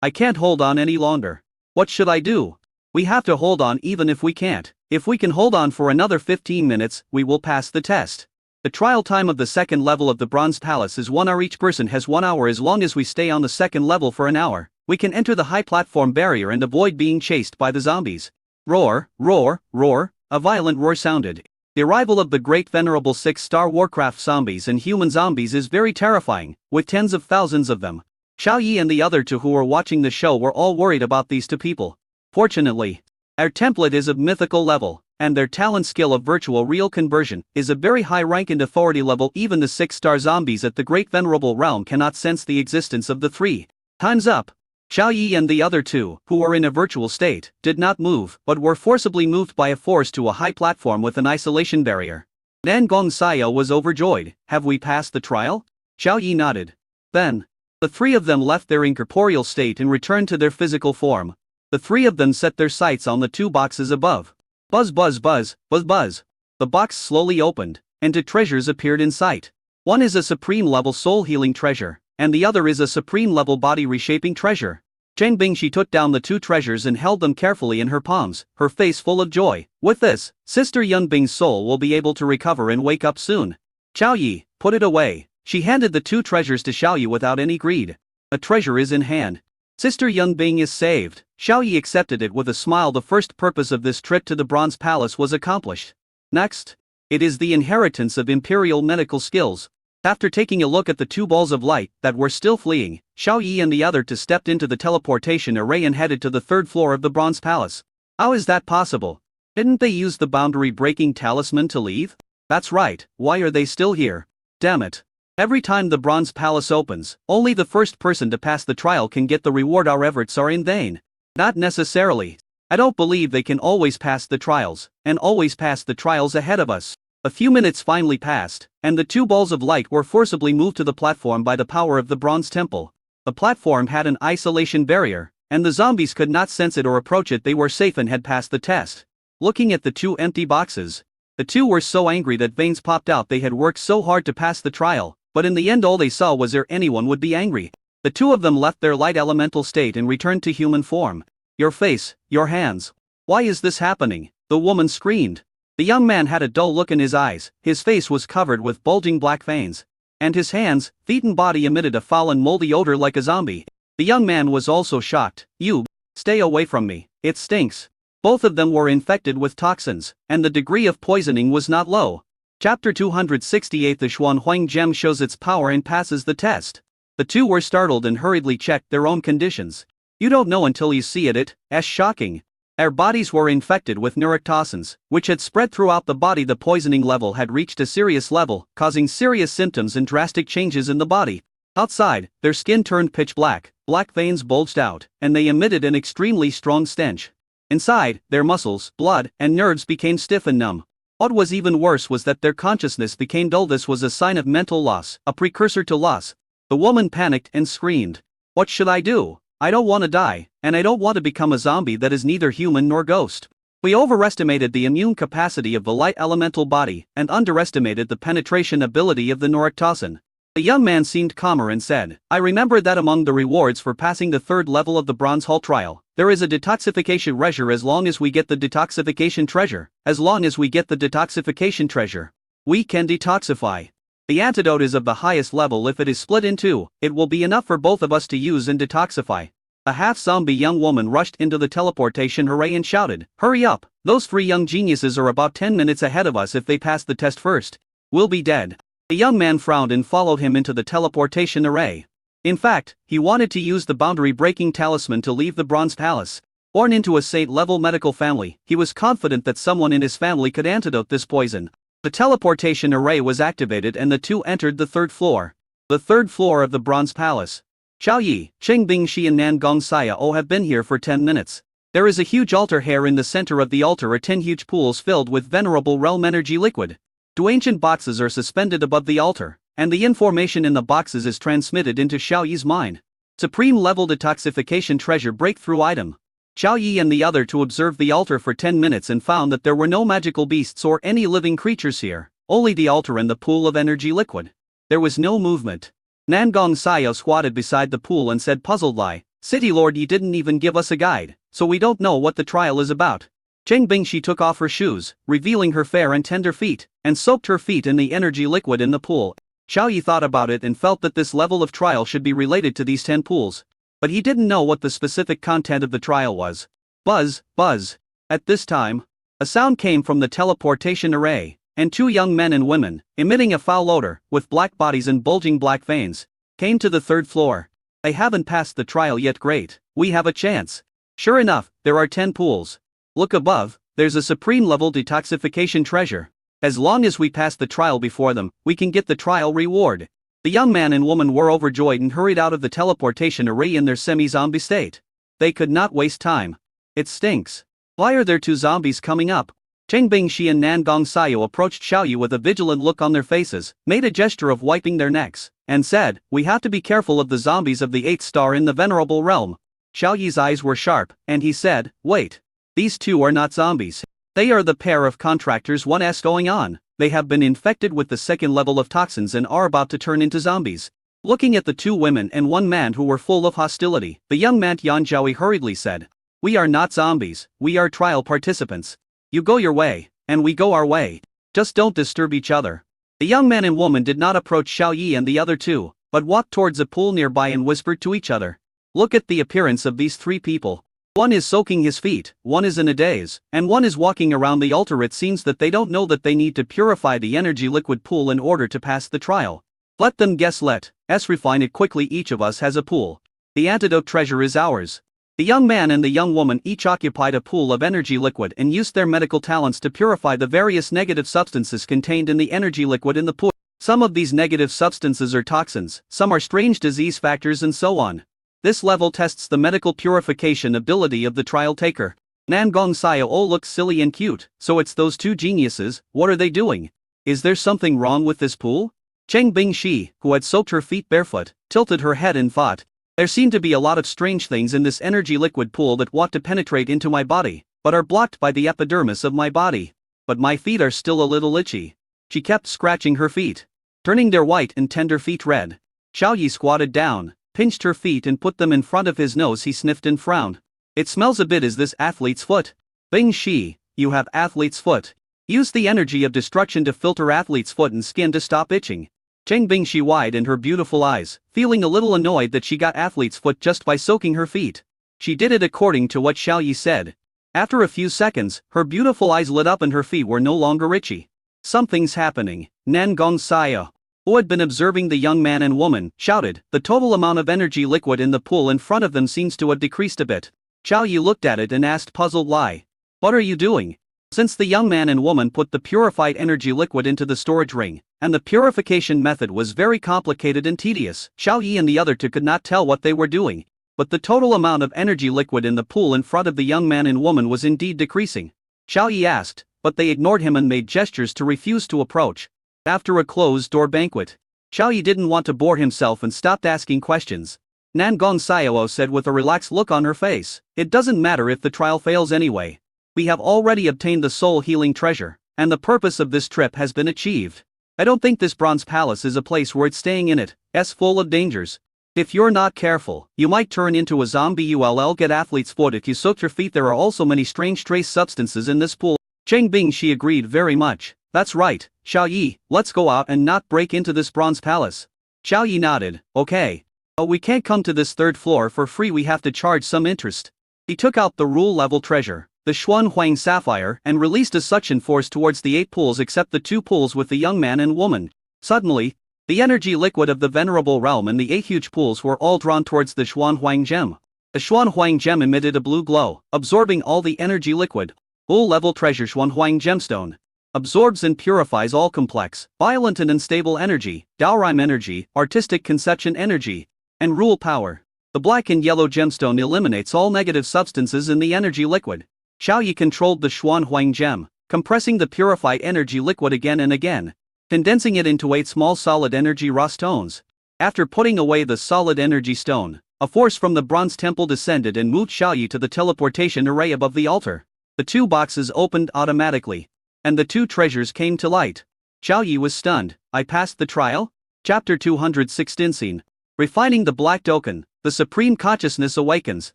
I can't hold on any longer. What should I do? We have to hold on even if we can't. If we can hold on for another 15 minutes, we will pass the test. The trial time of the 2nd level of the Bronze Palace is 1 hour. Each person has 1 hour. As long as we stay on the 2nd level for an hour, we can enter the high platform barrier and avoid being chased by the zombies. Roar, roar, roar, a violent roar sounded. The arrival of the Great Venerable 6-star Warcraft zombies and human zombies is very terrifying, with tens of thousands of them. Xiao Yi and the other two who were watching the show were all worried about these 2 people. Fortunately, our template is of mythical level, and their talent skill of virtual real conversion is a very high rank and authority level. Even the 6-star zombies at the Great Venerable realm cannot sense the existence of the 3. Time's up. Xiao Yi and the other two, who were in a virtual state, did not move, but were forcibly moved by a force to a high platform with an isolation barrier. Nan Gong Xiao was overjoyed. Have we passed the trial? Xiao Yi nodded. Then, the 3 of them left their incorporeal state and returned to their physical form. The 3 of them set their sights on the 2 boxes above. Buzz buzz buzz, buzz buzz. The box slowly opened, and 2 treasures appeared in sight. One is a supreme level soul healing treasure, and the other is a supreme level body reshaping treasure. Zheng Bingshi took down the 2 treasures and held them carefully in her palms, her face full of joy. With this, Sister Yunbing's soul will be able to recover and wake up soon. Xiao Yi, put it away. She handed the 2 treasures to Xiao Yi without any greed. A treasure is in hand. Sister Yunbing is saved. Xiao Yi accepted it with a smile. The first purpose of this trip to the Bronze Palace was accomplished. Next, it is the inheritance of imperial medical skills. After taking a look at the 2 balls of light that were still fleeing, Xiao Yi and the other two stepped into the teleportation array and headed to the 3rd floor of the Bronze Palace. How is that possible? Didn't they use the boundary-breaking talisman to leave? That's right, why are they still here? Damn it. Every time the Bronze Palace opens, only the first person to pass the trial can get the reward. Our efforts are in vain. Not necessarily. I don't believe they can always pass the trials, and always pass the trials ahead of us. A few minutes finally passed, and the 2 balls of light were forcibly moved to the platform by the power of the Bronze Temple. The platform had an isolation barrier, and the zombies could not sense it or approach it. They were safe and had passed the test. Looking at the 2 empty boxes, the 2 were so angry that veins popped out. They had worked so hard to pass the trial, but in the end all they saw was there anyone would be angry. The 2 of them left their light elemental state and returned to human form. Your face, your hands. Why is this happening? The woman screamed. The young man had a dull look in his eyes. His face was covered with bulging black veins, and his hands, feet and body emitted a foul and moldy odor like a zombie. The young man was also shocked. You, stay away from me, it stinks. Both of them were infected with toxins, and the degree of poisoning was not low. Chapter 268. The Xuan Huang gem shows its power and passes the test. The 2 were startled and hurriedly checked their own conditions. You don't know until you see it. It's shocking. Our bodies were infected with neurotoxins, which had spread throughout the body. The poisoning level had reached a serious level, causing serious symptoms and drastic changes in the body. Outside, their skin turned pitch black, black veins bulged out, and they emitted an extremely strong stench. Inside, their muscles, blood, and nerves became stiff and numb. What was even worse was that their consciousness became dull. This was a sign of mental loss, a precursor to loss. The woman panicked and screamed. What should I do? I don't want to die, and I don't want to become a zombie that is neither human nor ghost. We overestimated the immune capacity of the light elemental body, and underestimated the penetration ability of the neurotoxin. The young man seemed calmer and said, I remember that among the rewards for passing the 3rd level of the Bronze Hall trial, There is a detoxification treasure as long as we get the detoxification treasure. As long as we get the detoxification treasure, we can detoxify. The antidote is of the highest level. If it is split in two, it will be enough for both of us to use and detoxify. A half-zombie young woman rushed into the teleportation array and shouted, "Hurry up! Those 3 young geniuses are about 10 minutes ahead of us. If they pass the test first, we'll be dead." The young man frowned and followed him into the teleportation array. In fact, he wanted to use the boundary-breaking talisman to leave the Bronze Palace. Born into a saint-level medical family, he was confident that someone in his family could antidote this poison. The teleportation array was activated and the two entered the 3rd floor. The 3rd floor of the Bronze Palace. Xiao Yi, Cheng Bingxi and Nan Gongxiao have been here for 10 minutes. There is a huge altar here. In the center of the altar are 10 huge pools filled with venerable realm energy liquid. 2 ancient boxes are suspended above the altar, and the information in the boxes is transmitted into Xiao Yi's mind. Supreme level detoxification treasure breakthrough item. Xiao Yi and the other two observed the altar for 10 minutes and found that there were no magical beasts or any living creatures here, only the altar and the pool of energy liquid. There was no movement. Nan Gongxiao squatted beside the pool and said puzzledly, "City Lord, you didn't even give us a guide, so we don't know what the trial is about." Cheng Bingxi took off her shoes, revealing her fair and tender feet, and soaked her feet in the energy liquid in the pool. Xiao Yi thought about it and felt that this level of trial should be related to these 10 pools. But he didn't know what the specific content of the trial was. Buzz, buzz. At this time, a sound came from the teleportation array, and 2 young men and women, emitting a foul odor, with black bodies and bulging black veins, came to the 3rd floor. They haven't passed the trial yet. Great, we have a chance. Sure enough, there are 10 pools. Look above, there's a supreme level detoxification treasure. As long as we pass the trial before them, we can get the trial reward. The young man and woman were overjoyed and hurried out of the teleportation array in their semi-zombie state. They could not waste time. It stinks. Why are there 2 zombies coming up? Cheng Bingxi and Nan Gongxiao approached Xiao Yi with a vigilant look on their faces, made a gesture of wiping their necks, and said, "We have to be careful of the zombies of the 8th star in the venerable realm." Xiao Yi's eyes were sharp, and he said, "Wait. These 2 are not zombies. They are the pair of contractors. What's going on? They have been infected with the 2nd level of toxins and are about to turn into zombies." Looking at the 2 women and 1 man who were full of hostility, the young man Yan Zhaoyi hurriedly said, "We are not zombies, we are trial participants. You go your way, and we go our way. Just don't disturb each other." The young man and woman did not approach Xiao Yi and the other 2, but walked towards a pool nearby and whispered to each other. Look at the appearance of these 3 people. One is soaking his feet, one is in a daze, and one is walking around the altar. It seems that they don't know that they need to purify the energy liquid pool in order to pass the trial. Let them guess. Let us refine it quickly. Each of us has a pool. The antidote treasure is ours. The young man and the young woman each occupied a pool of energy liquid and used their medical talents to purify the various negative substances contained in the energy liquid in the pool. Some of these negative substances are toxins, some are strange disease factors, and so on. This level tests the medical purification ability of the trial taker. Nan Gongxiao looks silly and cute, so it's those 2 geniuses. What are they doing? Is there something wrong with this pool? Cheng Bingxi, who had soaked her feet barefoot, tilted her head and thought, there seem to be a lot of strange things in this energy liquid pool that want to penetrate into my body, but are blocked by the epidermis of my body. But my feet are still a little itchy. She kept scratching her feet, turning their white and tender feet red. Xiao Yi squatted down, pinched her feet and put them in front of his nose. He sniffed and frowned. It smells a bit. Is this athlete's foot? Bingxi, you have athlete's foot. Use the energy of destruction to filter athlete's foot and skin to stop itching. Cheng Bingxi widened her beautiful eyes, feeling a little annoyed that she got athlete's foot just by soaking her feet. She did it according to what Xiao Yi said. After a few seconds, her beautiful eyes lit up and her feet were no longer itchy. Something's happening. Nan Gongxiao, who had been observing the young man and woman, shouted, the total amount of energy liquid in the pool in front of them seems to have decreased a bit. Xiao Yi looked at it and asked puzzledly, "What are you doing?" Since the young man and woman put the purified energy liquid into the storage ring, and the purification method was very complicated and tedious, Xiao Yi and the other two could not tell what they were doing. But the total amount of energy liquid in the pool in front of the young man and woman was indeed decreasing. Xiao Yi asked, but they ignored him and made gestures to refuse to approach. After a closed-door banquet, Xiao Yi didn't want to bore himself and stopped asking questions. Nan Gongxiao said with a relaxed look on her face, "It doesn't matter if the trial fails anyway. We have already obtained the soul-healing treasure, and the purpose of this trip has been achieved. I don't think this bronze palace is a place worth staying in. It's full of dangers. If you're not careful, you might turn into a zombie. You'll get athlete's foot if you soak your feet. There are also many strange trace substances in this pool. Cheng Bingshi agreed very much. That's right, Xiao Yi, let's go out and not break into this bronze palace. Xiao Yi nodded, okay. But we can't come to this third floor for free, we have to charge some interest. He took out the rule level treasure, the Xuan Huang Sapphire, and released a suction force towards the 8 pools except the 2 pools with the young man and woman. Suddenly, the energy liquid of the venerable realm and the 8 huge pools were all drawn towards the Xuan Huang gem. The Xuan Huang gem emitted a blue glow, absorbing all the energy liquid. Full level treasure Xuan Huang gemstone. Absorbs and purifies all complex, violent and unstable energy, Daorime energy, artistic conception energy, and rule power. The black and yellow gemstone eliminates all negative substances in the energy liquid. Xiao Yi controlled the Xuan Huang gem, compressing the purified energy liquid again and again, condensing it into 8 small solid energy raw stones. After putting away the solid energy stone, a force from the bronze temple descended and moved Xiao Yi to the teleportation array above the altar. The 2 boxes opened automatically, and the 2 treasures came to light. Xiao Yi was stunned. I passed the trial? Chapter 216. Refining the Black Token, the Supreme Consciousness awakens.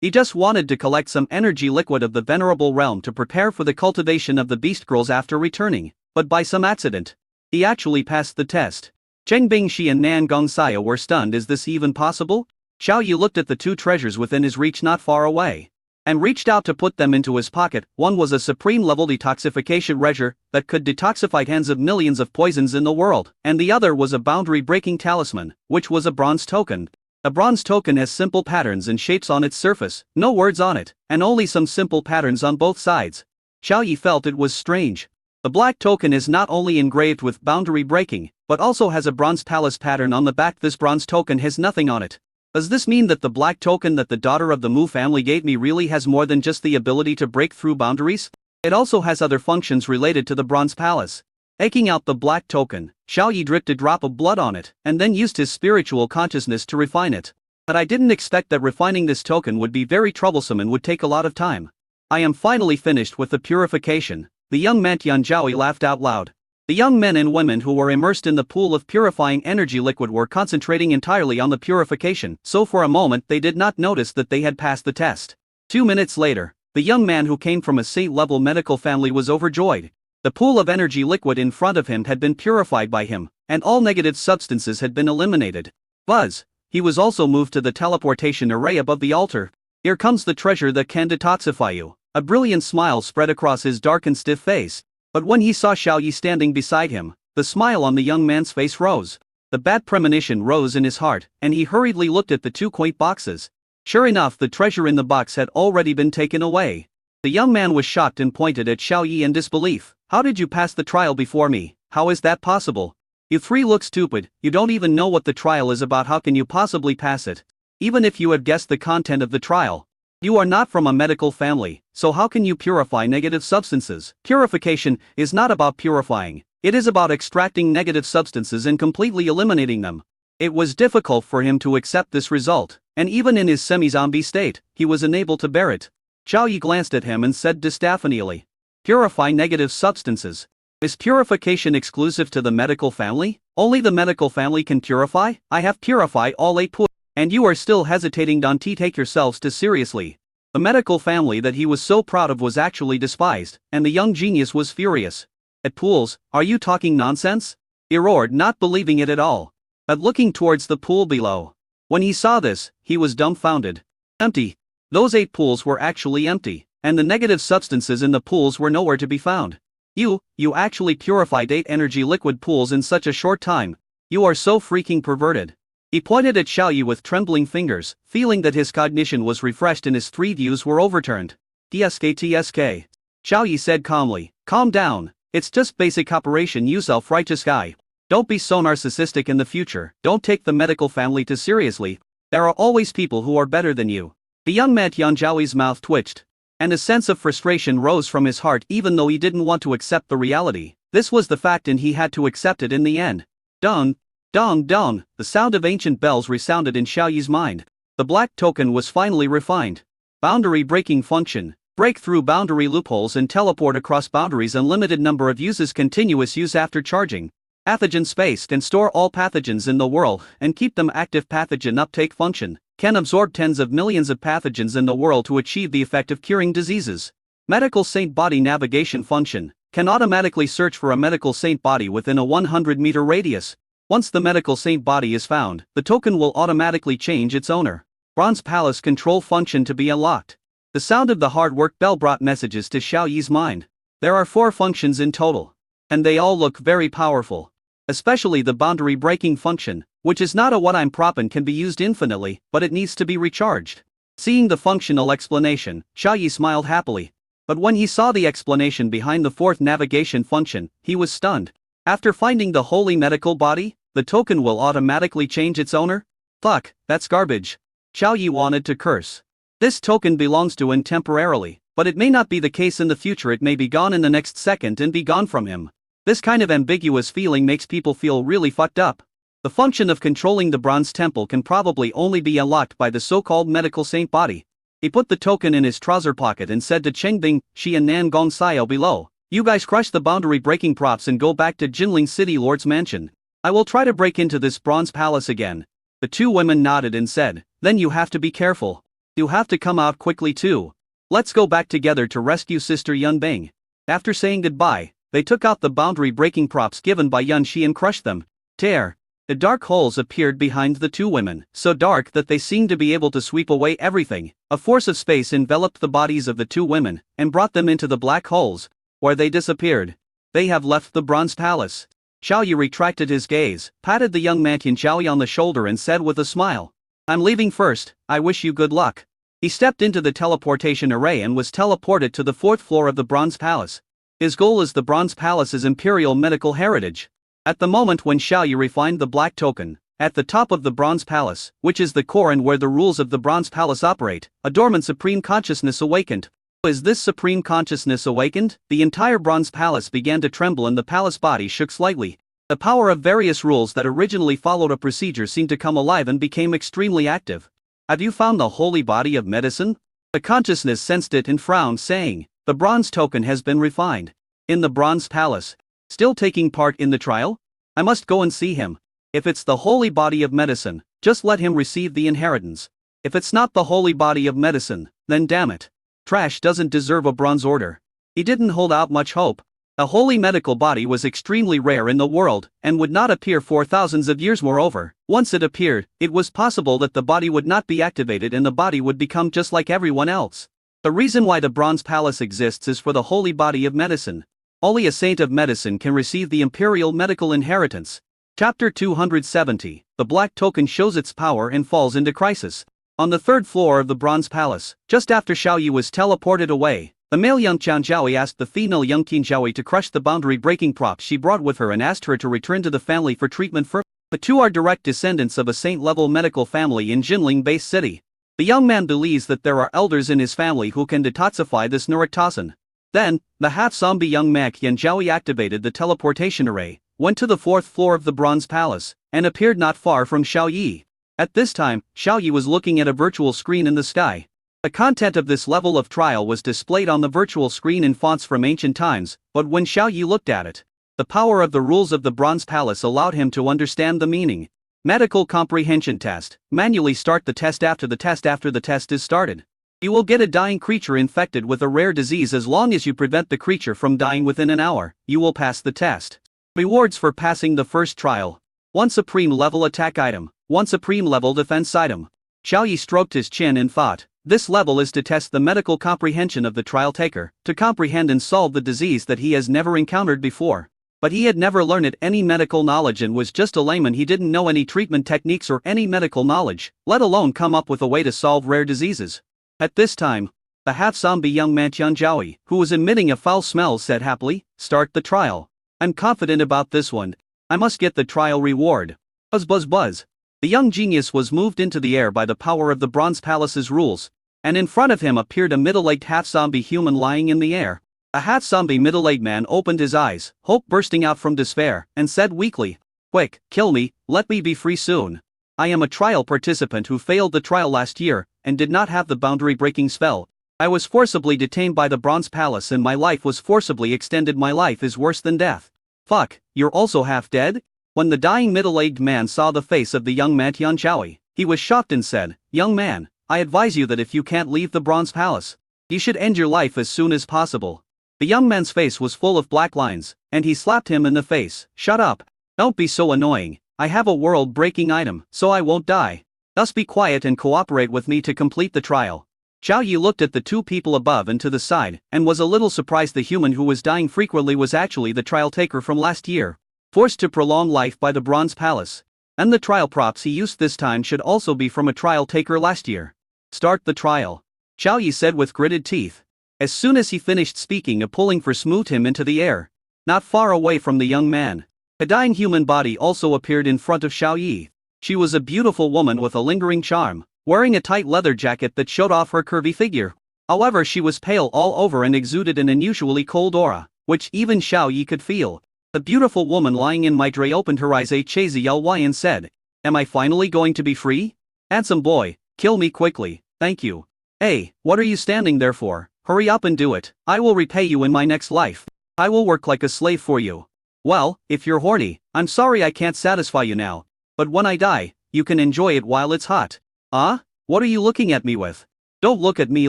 He just wanted to collect some energy liquid of the venerable realm to prepare for the cultivation of the beast girls after returning, but by some accident, he actually passed the test. Cheng Bingshi and Nan Gongsaya were stunned. Is this even possible? Xiao Yi looked at the 2 treasures within his reach not far away, and reached out to put them into his pocket. One was a supreme level detoxification treasure that could detoxify tens of millions of poisons in the world, and the other was a boundary breaking talisman, which was a bronze token. A bronze token has simple patterns and shapes on its surface, no words on it, and only some simple patterns on both sides. Xiao Yi felt it was strange. The black token is not only engraved with boundary breaking, but also has a bronze palace pattern on the back. This bronze token has nothing on it. Does this mean that the black token that the daughter of the Mu family gave me really has more than just the ability to break through boundaries? It also has other functions related to the bronze palace. Taking out the black token, Xiao Yi dripped a drop of blood on it, and then used his spiritual consciousness to refine it. But I didn't expect that refining this token would be very troublesome and would take a lot of time. I am finally finished with the purification. The young man Tian Zhaoi laughed out loud. The young men and women who were immersed in the pool of purifying energy liquid were concentrating entirely on the purification, so for a moment they did not notice that they had passed the test. 2 minutes later, the young man who came from a C-level medical family was overjoyed. The pool of energy liquid in front of him had been purified by him, and all negative substances had been eliminated. Buzz! He was also moved to the teleportation array above the altar. Here comes the treasure that can detoxify you. A brilliant smile spread across his dark and stiff face. But when he saw Xiao Yi standing beside him, the smile on the young man's face rose. The bad premonition rose in his heart, and he hurriedly looked at the 2 quaint boxes. Sure enough, the treasure in the box had already been taken away. The young man was shocked and pointed at Xiao Yi in disbelief. How did you pass the trial before me? How is that possible? You 3 look stupid, you don't even know what the trial is about. How can you possibly pass it? Even if you had guessed the content of the trial. You are not from a medical family, so how can you purify negative substances? Purification is not about purifying, it is about extracting negative substances and completely eliminating them. It was difficult for him to accept this result, and even in his semi-zombie state, he was unable to bear it. Xiao Yi glanced at him and said distaphonially, "Purify negative substances. Is purification exclusive to the medical family? Only the medical family can purify? I have purified all 8 pools. And you are still hesitating? Don't take yourselves too seriously." The medical family that he was so proud of was actually despised, and the young genius was furious. "At pools, are you talking nonsense?" he roared, not believing it at all, but looking towards the pool below. When he saw this, he was dumbfounded. Empty. Those 8 pools were actually empty, and the negative substances in the pools were nowhere to be found. You actually purified 8 energy liquid pools in such a short time. You are so freaking perverted." He pointed at Xiao Yi with trembling fingers, feeling that his cognition was refreshed and his 3 views were overturned. TSK. Xiao Yi said calmly, "Calm down, it's just basic operation, you self-righteous guy. Don't be so narcissistic in the future, don't take the medical family too seriously. There are always people who are better than you." The young man Tian Zhaoi's mouth twitched, and a sense of frustration rose from his heart. Even though he didn't want to accept the reality, this was the fact and he had to accept it in the end. Dong! Dong dong, the sound of ancient bells resounded in Xiao Yi's mind. The black token was finally refined. Boundary breaking function. Break through boundary loopholes and teleport across boundaries. Unlimited number of uses. Continuous use after charging. Pathogen space can store all pathogens in the world and keep them active. Pathogen uptake function can absorb tens of millions of pathogens in the world to achieve the effect of curing diseases. Medical saint body navigation function can automatically search for a medical saint body within a 100-meter radius. Once the medical saint body is found, the token will automatically change its owner. Bronze Palace control function to be unlocked. The sound of the hard work bell brought messages to Xiao Yi's mind. There are 4 functions in total, and they all look very powerful. Especially the boundary breaking function, which is not a what-I'm prop and can be used infinitely, but it needs to be recharged. Seeing the functional explanation, Xiao Yi smiled happily. But when he saw the explanation behind the 4th navigation function, he was stunned. After finding the holy medical body, the token will automatically change its owner? Fuck, that's garbage. Xiao Yi wanted to curse. This token belongs to him temporarily, but it may not be the case in the future. It may be gone in the next second and be gone from him. This kind of ambiguous feeling makes people feel really fucked up. The function of controlling the bronze temple can probably only be unlocked by the so-called medical saint body. He put the token in his trouser pocket and said to Cheng Bing, Shi and Nan Gong Xiao below, "You guys crush the boundary breaking props and go back to Jinling City Lord's mansion. I will try to break into this bronze palace again." The 2 women nodded and said, "Then you have to be careful. You have to come out quickly too. Let's go back together to rescue Sister Yun Bing." After saying goodbye, they took out the boundary breaking props given by Yun Shi and crushed them. Tear. The dark holes appeared behind the 2 women, so dark that they seemed to be able to sweep away everything. A force of space enveloped the bodies of the 2 women and brought them into the black holes, where they disappeared. They have left the bronze palace. Xiao Yi retracted his gaze, patted the young man Tian Xiao Yi on the shoulder and said with a smile, "I'm leaving first, I wish you good luck." He stepped into the teleportation array and was teleported to the 4th floor of the bronze palace. His goal is the bronze palace's imperial medical heritage. At the moment when Xiao Yi refined the black token, at the top of the bronze palace, which is the core and where the rules of the bronze palace operate, a dormant supreme consciousness awakened. As this supreme consciousness awakened, the entire bronze palace began to tremble and the palace body shook slightly. The power of various rules that originally followed a procedure seemed to come alive and became extremely active. "Have you found the holy body of medicine?" The consciousness sensed it and frowned, saying, "The bronze token has been refined. In the bronze palace. Still taking part in the trial? I must go and see him. If it's the holy body of medicine, just let him receive the inheritance. If it's not the holy body of medicine, then damn it. Trash doesn't deserve a bronze order." He didn't hold out much hope. A holy medical body was extremely rare in the world, and would not appear for thousands of years. Moreover, once it appeared, it was possible that the body would not be activated and the body would become just like everyone else. The reason why the bronze palace exists is for the holy body of medicine. Only a saint of medicine can receive the imperial medical inheritance. Chapter 270, The Black Token shows its power and falls into crisis. On the 3rd floor of the bronze palace, just after Xiao Yi was teleported away, the male young Qian Zhaoyi asked the female young Qin Zhaoyi to crush the boundary breaking prop she brought with her and asked her to return to the family for treatment. The 2 are direct descendants of a saint-level medical family in Jinling Base City. The young man believes that there are elders in his family who can detoxify this neurotoxin. Then, the half-zombie young man Qian Zhaoyi activated the teleportation array, went to the 4th floor of the bronze palace, and appeared not far from Xiao Yi. At this time, Xiao Yi was looking at a virtual screen in the sky. The content of this level of trial was displayed on the virtual screen in fonts from ancient times, but when Xiao Yi looked at it, the power of the rules of the bronze palace allowed him to understand the meaning. Medical comprehension test. Manually start the test after the test is started. You will get a dying creature infected with a rare disease. As long as you prevent the creature from dying within an hour, you will pass the test. Rewards for passing the first trial. 1 supreme level attack item, 1 supreme level defense item. Xiao Yi stroked his chin and thought, this level is to test the medical comprehension of the trial taker, to comprehend and solve the disease that he has never encountered before. But he had never learned any medical knowledge and was just a layman. He didn't know any treatment techniques or any medical knowledge, let alone come up with a way to solve rare diseases. At this time, the half-zombie young man Qian Zhaoyi, who was emitting a foul smell, said happily, "Start the trial. I'm confident about this one. I must get the trial reward." Buzz buzz buzz. The young genius was moved into the air by the power of the Bronze Palace's rules, and in front of him appeared a middle-aged half-zombie human lying in the air. A half-zombie middle-aged man opened his eyes, hope bursting out from despair, and said weakly, "Quick, kill me, let me be free soon. I am a trial participant who failed the trial last year, and did not have the boundary-breaking spell. I was forcibly detained by the Bronze Palace and my life was forcibly extended. My life is worse than death. Fuck, you're also half dead? When the dying middle-aged man saw the face of the young man Tian Chaoyi, he was shocked and said, "Young man, I advise you that if you can't leave the Bronze Palace, you should end your life as soon as possible." The young man's face was full of black lines, and he slapped him in the face. "Shut up. Don't be so annoying. I have a world-breaking item, so I won't die. Thus be quiet and cooperate with me to complete the trial." Xiao Yi looked at the two people above and to the side, and was a little surprised the human who was dying frequently was actually the trial taker from last year, forced to prolong life by the Bronze Palace. And the trial props he used this time should also be from a trial taker last year. "Start the trial," Xiao Yi said with gritted teeth. As soon as he finished speaking, a pulling force moved him into the air, not far away from the young man. A dying human body also appeared in front of Xiao Yi. She was a beautiful woman with a lingering charm, wearing a tight leather jacket that showed off her curvy figure. However, she was pale all over and exuded an unusually cold aura, which even Xiao Yi could feel. The beautiful woman lying in my tray opened her eyes HAZLY and said, "Am I finally going to be free? Handsome boy, kill me quickly, thank you." "Hey, what are you standing there for? Hurry up and do it. I will repay you in my next life. I will work like a slave for you." "Well, if you're horny, I'm sorry I can't satisfy you now. But when I die, you can enjoy it while it's hot." "Ah? What are you looking at me with? Don't look at me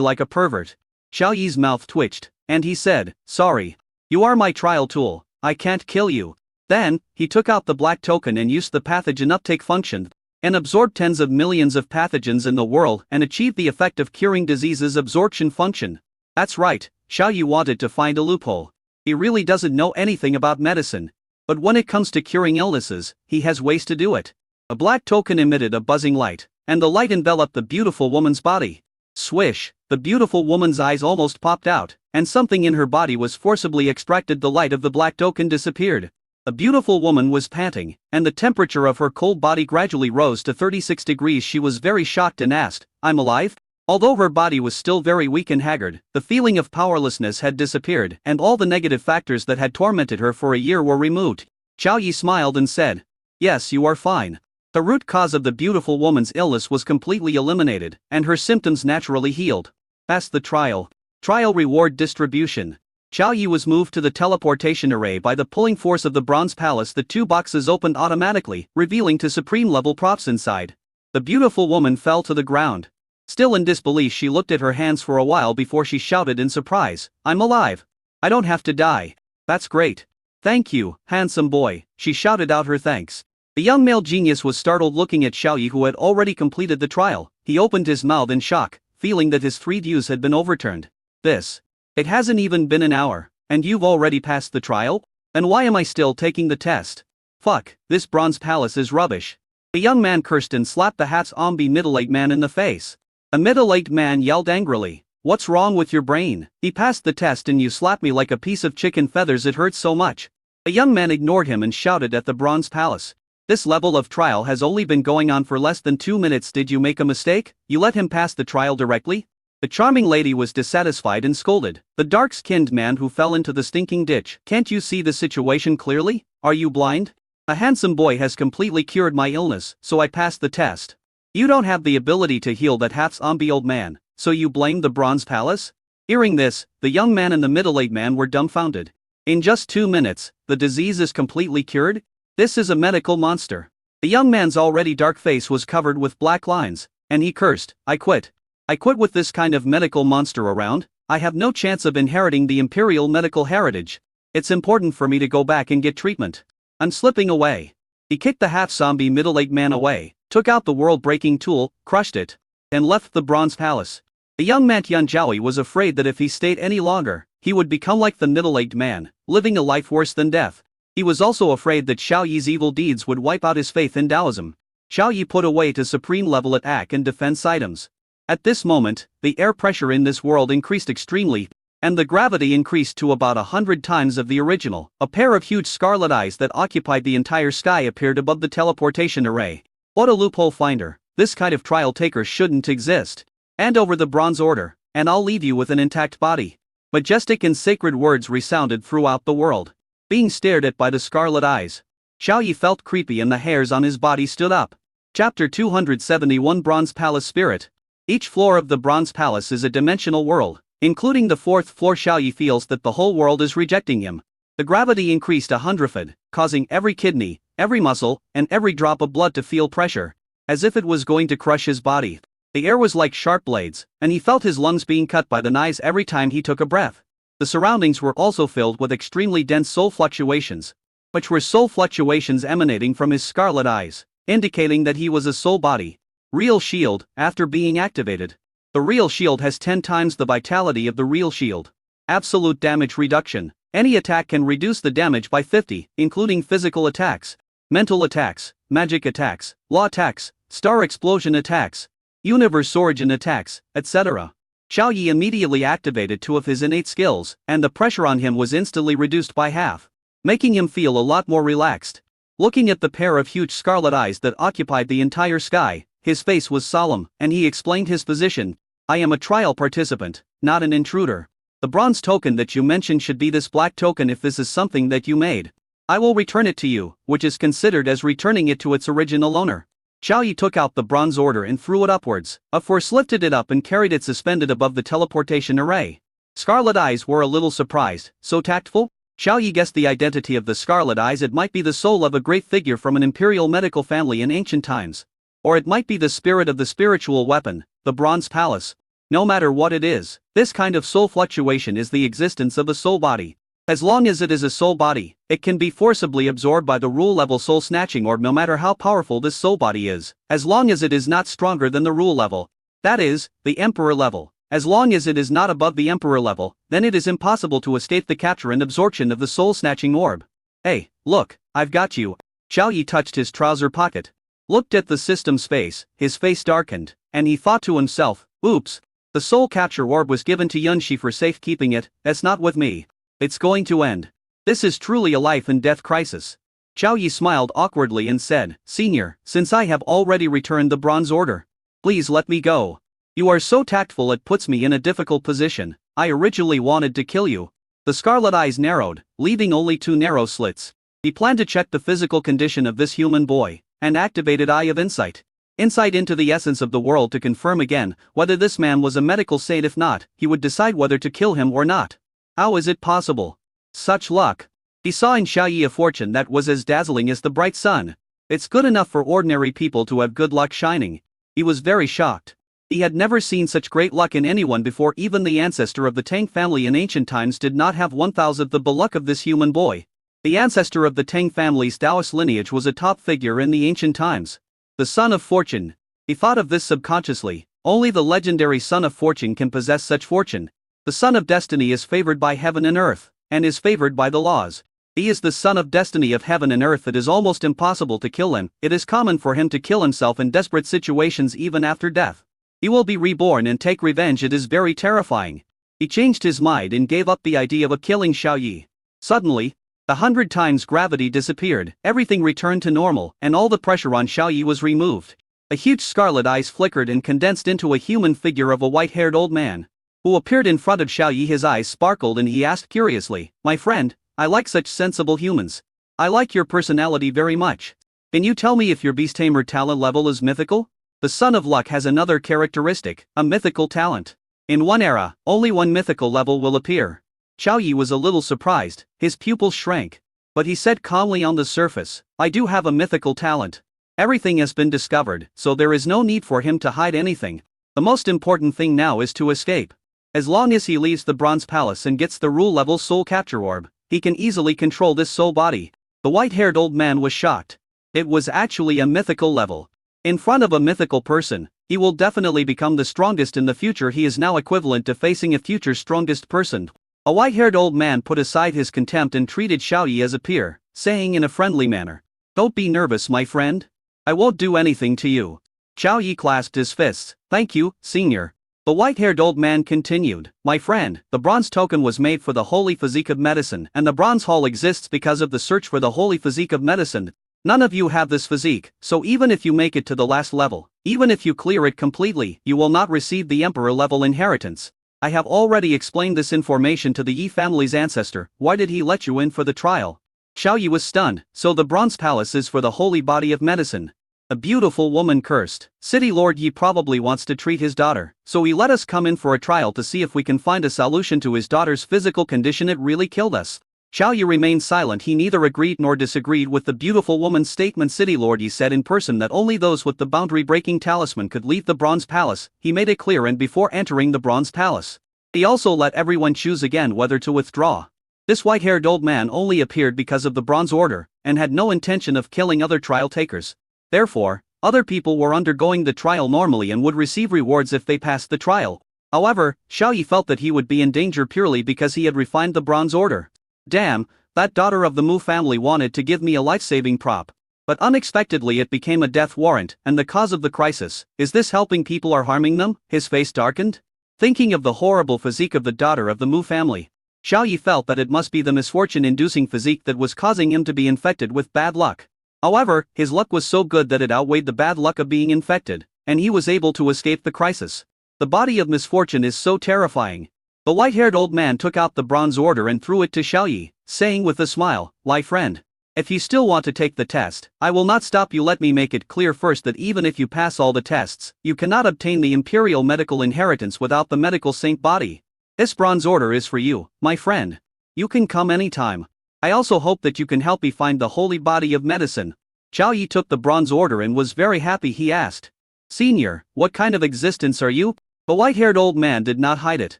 like a pervert." Xiao Yi's mouth twitched, and he said, "Sorry. You are my trial tool, I can't kill you." Then, he took out the black token and used the pathogen uptake function, and absorbed tens of millions of pathogens in the world and achieved the effect of curing diseases absorption function. That's right, Xiao Yi wanted to find a loophole. He really doesn't know anything about medicine, but when it comes to curing illnesses, he has ways to do it. A black token emitted a buzzing light, and the light enveloped the beautiful woman's body. Swish, the beautiful woman's eyes almost popped out, and something in her body was forcibly extracted. The light of the black token disappeared. The beautiful woman was panting, and the temperature of her cold body gradually rose to 36 degrees. She was very shocked and asked, "I'm alive?" Although her body was still very weak and haggard, the feeling of powerlessness had disappeared, and all the negative factors that had tormented her for a year were removed. Xiao Yi smiled and said, "Yes, you are fine." The root cause of the beautiful woman's illness was completely eliminated, and her symptoms naturally healed. Pass the trial. Trial reward distribution. Xiao Yi was moved to the teleportation array by the pulling force of the Bronze Palace. The two boxes opened automatically, revealing to supreme level props inside. The beautiful woman fell to the ground. Still in disbelief, she looked at her hands for a while before she shouted in surprise, "I'm alive. I don't have to die. That's great. Thank you, handsome boy." She shouted out her thanks. The young male genius was startled looking at Xiao Yi, who had already completed the trial. He opened his mouth in shock, feeling that his 3 views had been overturned. It hasn't even been an hour, and you've already passed the trial? Then why am I still taking the test? Fuck, this Bronze Palace is rubbish." The young man cursed and slapped the half-zombie middle-aged man in the face. A middle-aged man yelled angrily, "What's wrong with your brain? He passed the test and you slapped me like a piece of chicken feathers. It hurts so much." The young man ignored him and shouted at the Bronze Palace, "This level of trial has only been going on for less than 2 minutes. Did you make a mistake? You let him pass the trial directly?" The charming lady was dissatisfied and scolded, "The dark-skinned man who fell into the stinking ditch. Can't you see the situation clearly? Are you blind? A handsome boy has completely cured my illness, so I passed the test. You don't have the ability to heal that half-zombie old man, so you blame the Bronze Palace?" Hearing this, the young man and the middle-aged man were dumbfounded. In just 2 minutes, the disease is completely cured? This is a medical monster. The young man's already dark face was covered with black lines, and he cursed, "I quit. I quit with this kind of medical monster around. I have no chance of inheriting the imperial medical heritage. It's important for me to go back and get treatment. I'm slipping away." He kicked the half-zombie middle-aged man away, took out the world-breaking tool, crushed it, and left the Bronze Palace. The young man Tian Jiaoyi was afraid that if he stayed any longer, he would become like the middle-aged man, living a life worse than death. He was also afraid that Xiao Yi's evil deeds would wipe out his faith in Taoism. Xiao Yi put away to supreme level attack and defense items. At this moment, the air pressure in this world increased extremely, and the gravity increased to about 100 times of the original. A pair of huge scarlet eyes that occupied the entire sky appeared above the teleportation array. What a loophole finder. This kind of trial taker shouldn't exist. Hand over the bronze order, and I'll leave you with an intact body. Majestic and sacred words resounded throughout the world. Being stared at by the scarlet eyes, Xiao Yi felt creepy and the hairs on his body stood up. Chapter 271 Bronze Palace Spirit. Each floor of the Bronze Palace is a dimensional world, including the 4th floor. Xiao Yi feels that the whole world is rejecting him. The gravity increased 100-fold, causing every kidney, every muscle, and every drop of blood to feel pressure, as if it was going to crush his body. The air was like sharp blades, and he felt his lungs being cut by the knives every time he took a breath. The surroundings were also filled with extremely dense soul fluctuations, which were soul fluctuations emanating from his scarlet eyes, indicating that he was a soul body. Real shield, after being activated. The real shield has 10 times the vitality of the real shield. Absolute damage reduction. Any attack can reduce the damage by 50, including physical attacks, mental attacks, magic attacks, law attacks, star explosion attacks, universe origin attacks, etc. Xiao Yi immediately activated 2 of his innate skills, and the pressure on him was instantly reduced by half, making him feel a lot more relaxed. Looking at the pair of huge scarlet eyes that occupied the entire sky, his face was solemn, and he explained his position. I am a trial participant, not an intruder. The bronze token that you mentioned should be this black token if this is something that you made. I will return it to you, which is considered as returning it to its original owner. Xiao Yi took out the bronze order and threw it upwards. A force lifted it up and carried it suspended above the teleportation array. Scarlet eyes were a little surprised. So tactful? Xiao Yi guessed the identity of the scarlet eyes. It might be the soul of a great figure from an imperial medical family in ancient times. Or it might be the spirit of the spiritual weapon, the bronze palace. No matter what it is, this kind of soul fluctuation is the existence of a soul body. As long as it is a soul body, it can be forcibly absorbed by the rule level soul snatching orb no matter how powerful this soul body is, as long as it is not stronger than the rule level. That is, the emperor level. As long as it is not above the emperor level, then it is impossible to escape the capture and absorption of the soul snatching orb. Hey, look, I've got you. Xiao Yi touched his trouser pocket, looked at the system space, his face darkened, and he thought to himself, oops. The soul capture orb was given to Yunxi for safekeeping it, that's not with me. It's going to end. This is truly a life and death crisis. Xiao Yi smiled awkwardly and said, Senior, since I have already returned the bronze order, please let me go. You are so tactful it puts me in a difficult position. I originally wanted to kill you. The scarlet eyes narrowed, leaving only 2 narrow slits. He planned to check the physical condition of this human boy, and activated Eye of Insight. Insight into the essence of the world to confirm again whether this man was a medical saint. If not, he would decide whether to kill him or not. How is it possible? Such luck. He saw in Xiao Yi a fortune that was as dazzling as the bright sun. It's good enough for ordinary people to have good luck shining. He was very shocked. He had never seen such great luck in anyone before. Even the ancestor of the Tang family in ancient times did not have 1,000th of the luck of this human boy. The ancestor of the Tang family's Taoist lineage was a top figure in the ancient times. The Son of Fortune. He thought of this subconsciously. Only the legendary Son of Fortune can possess such fortune. The Son of Destiny is favored by heaven and earth, and is favored by the laws. He is the Son of Destiny of heaven and earth. It is almost impossible to kill him. It is common for him to kill himself in desperate situations even after death. He will be reborn and take revenge. It is very terrifying. He changed his mind and gave up the idea of killing Xiao Yi. Suddenly, 100 times gravity disappeared, everything returned to normal, and all the pressure on Xiao Yi was removed. A huge scarlet eyes flickered and condensed into a human figure of a white-haired old man, who appeared in front of Xiao Yi. His eyes sparkled and he asked curiously, My friend, I like such sensible humans. I like your personality very much. Can you tell me if your beast tamer talent level is mythical? The Son of Luck has another characteristic, a mythical talent. In one era, only one mythical level will appear. Xiao Yi was a little surprised, his pupils shrank. But he said calmly, on the surface, I do have a mythical talent. Everything has been discovered, so there is no need for him to hide anything. The most important thing now is to escape. As long as he leaves the Bronze Palace and gets the rule level soul capture orb, he can easily control this soul body. The white-haired old man was shocked. It was actually a mythical level. In front of a mythical person, he will definitely become the strongest in the future. He is now equivalent to facing a future strongest person. A white-haired old man put aside his contempt and treated Xiao Yi as a peer, saying in a friendly manner, Don't be nervous, my friend. I won't do anything to you. Xiao Yi clasped his fists. Thank you, senior. The white-haired old man continued, My friend, the bronze token was made for the holy physique of medicine, and the bronze hall exists because of the search for the holy physique of medicine. None of you have this physique, so even if you make it to the last level, even if you clear it completely, you will not receive the emperor level inheritance. I have already explained this information to the Yi family's ancestor. Why did he let you in for the trial? Xiao Yi was stunned. So the Bronze Palace is for the holy body of medicine. A beautiful woman cursed. City Lord Yi probably wants to treat his daughter, so he let us come in for a trial to see if we can find a solution to his daughter's physical condition. It really killed us. Xiao Yi remained silent. He neither agreed nor disagreed with the beautiful woman's statement. City Lord Yi said in person that only those with the boundary-breaking talisman could leave the Bronze Palace. He made it clear, and before entering the Bronze Palace, he also let everyone choose again whether to withdraw. This white-haired old man only appeared because of the Bronze Order, and had no intention of killing other trial takers. Therefore, other people were undergoing the trial normally and would receive rewards if they passed the trial. However, Xiao Yi felt that he would be in danger purely because he had refined the Bronze Order. Damn, that daughter of the Mu family wanted to give me a life-saving prop. But unexpectedly it became a death warrant, and the cause of the crisis. Is this helping people or harming them? His face darkened. Thinking of the horrible physique of the daughter of the Mu family, Xiao Yi felt that it must be the misfortune-inducing physique that was causing him to be infected with bad luck. However, his luck was so good that it outweighed the bad luck of being infected, and he was able to escape the crisis. The body of misfortune is so terrifying. The white-haired old man took out the Bronze Order and threw it to Xiao Yi, saying with a smile, "My friend, if you still want to take the test, I will not stop you. Let me make it clear first that even if you pass all the tests, you cannot obtain the imperial medical inheritance without the medical saint body. This Bronze Order is for you, my friend. You can come anytime. I also hope that you can help me find the holy body of medicine." Xiao Yi took the Bronze Order and was very happy. He asked, "Senior, what kind of existence are you?" The white-haired old man did not hide it.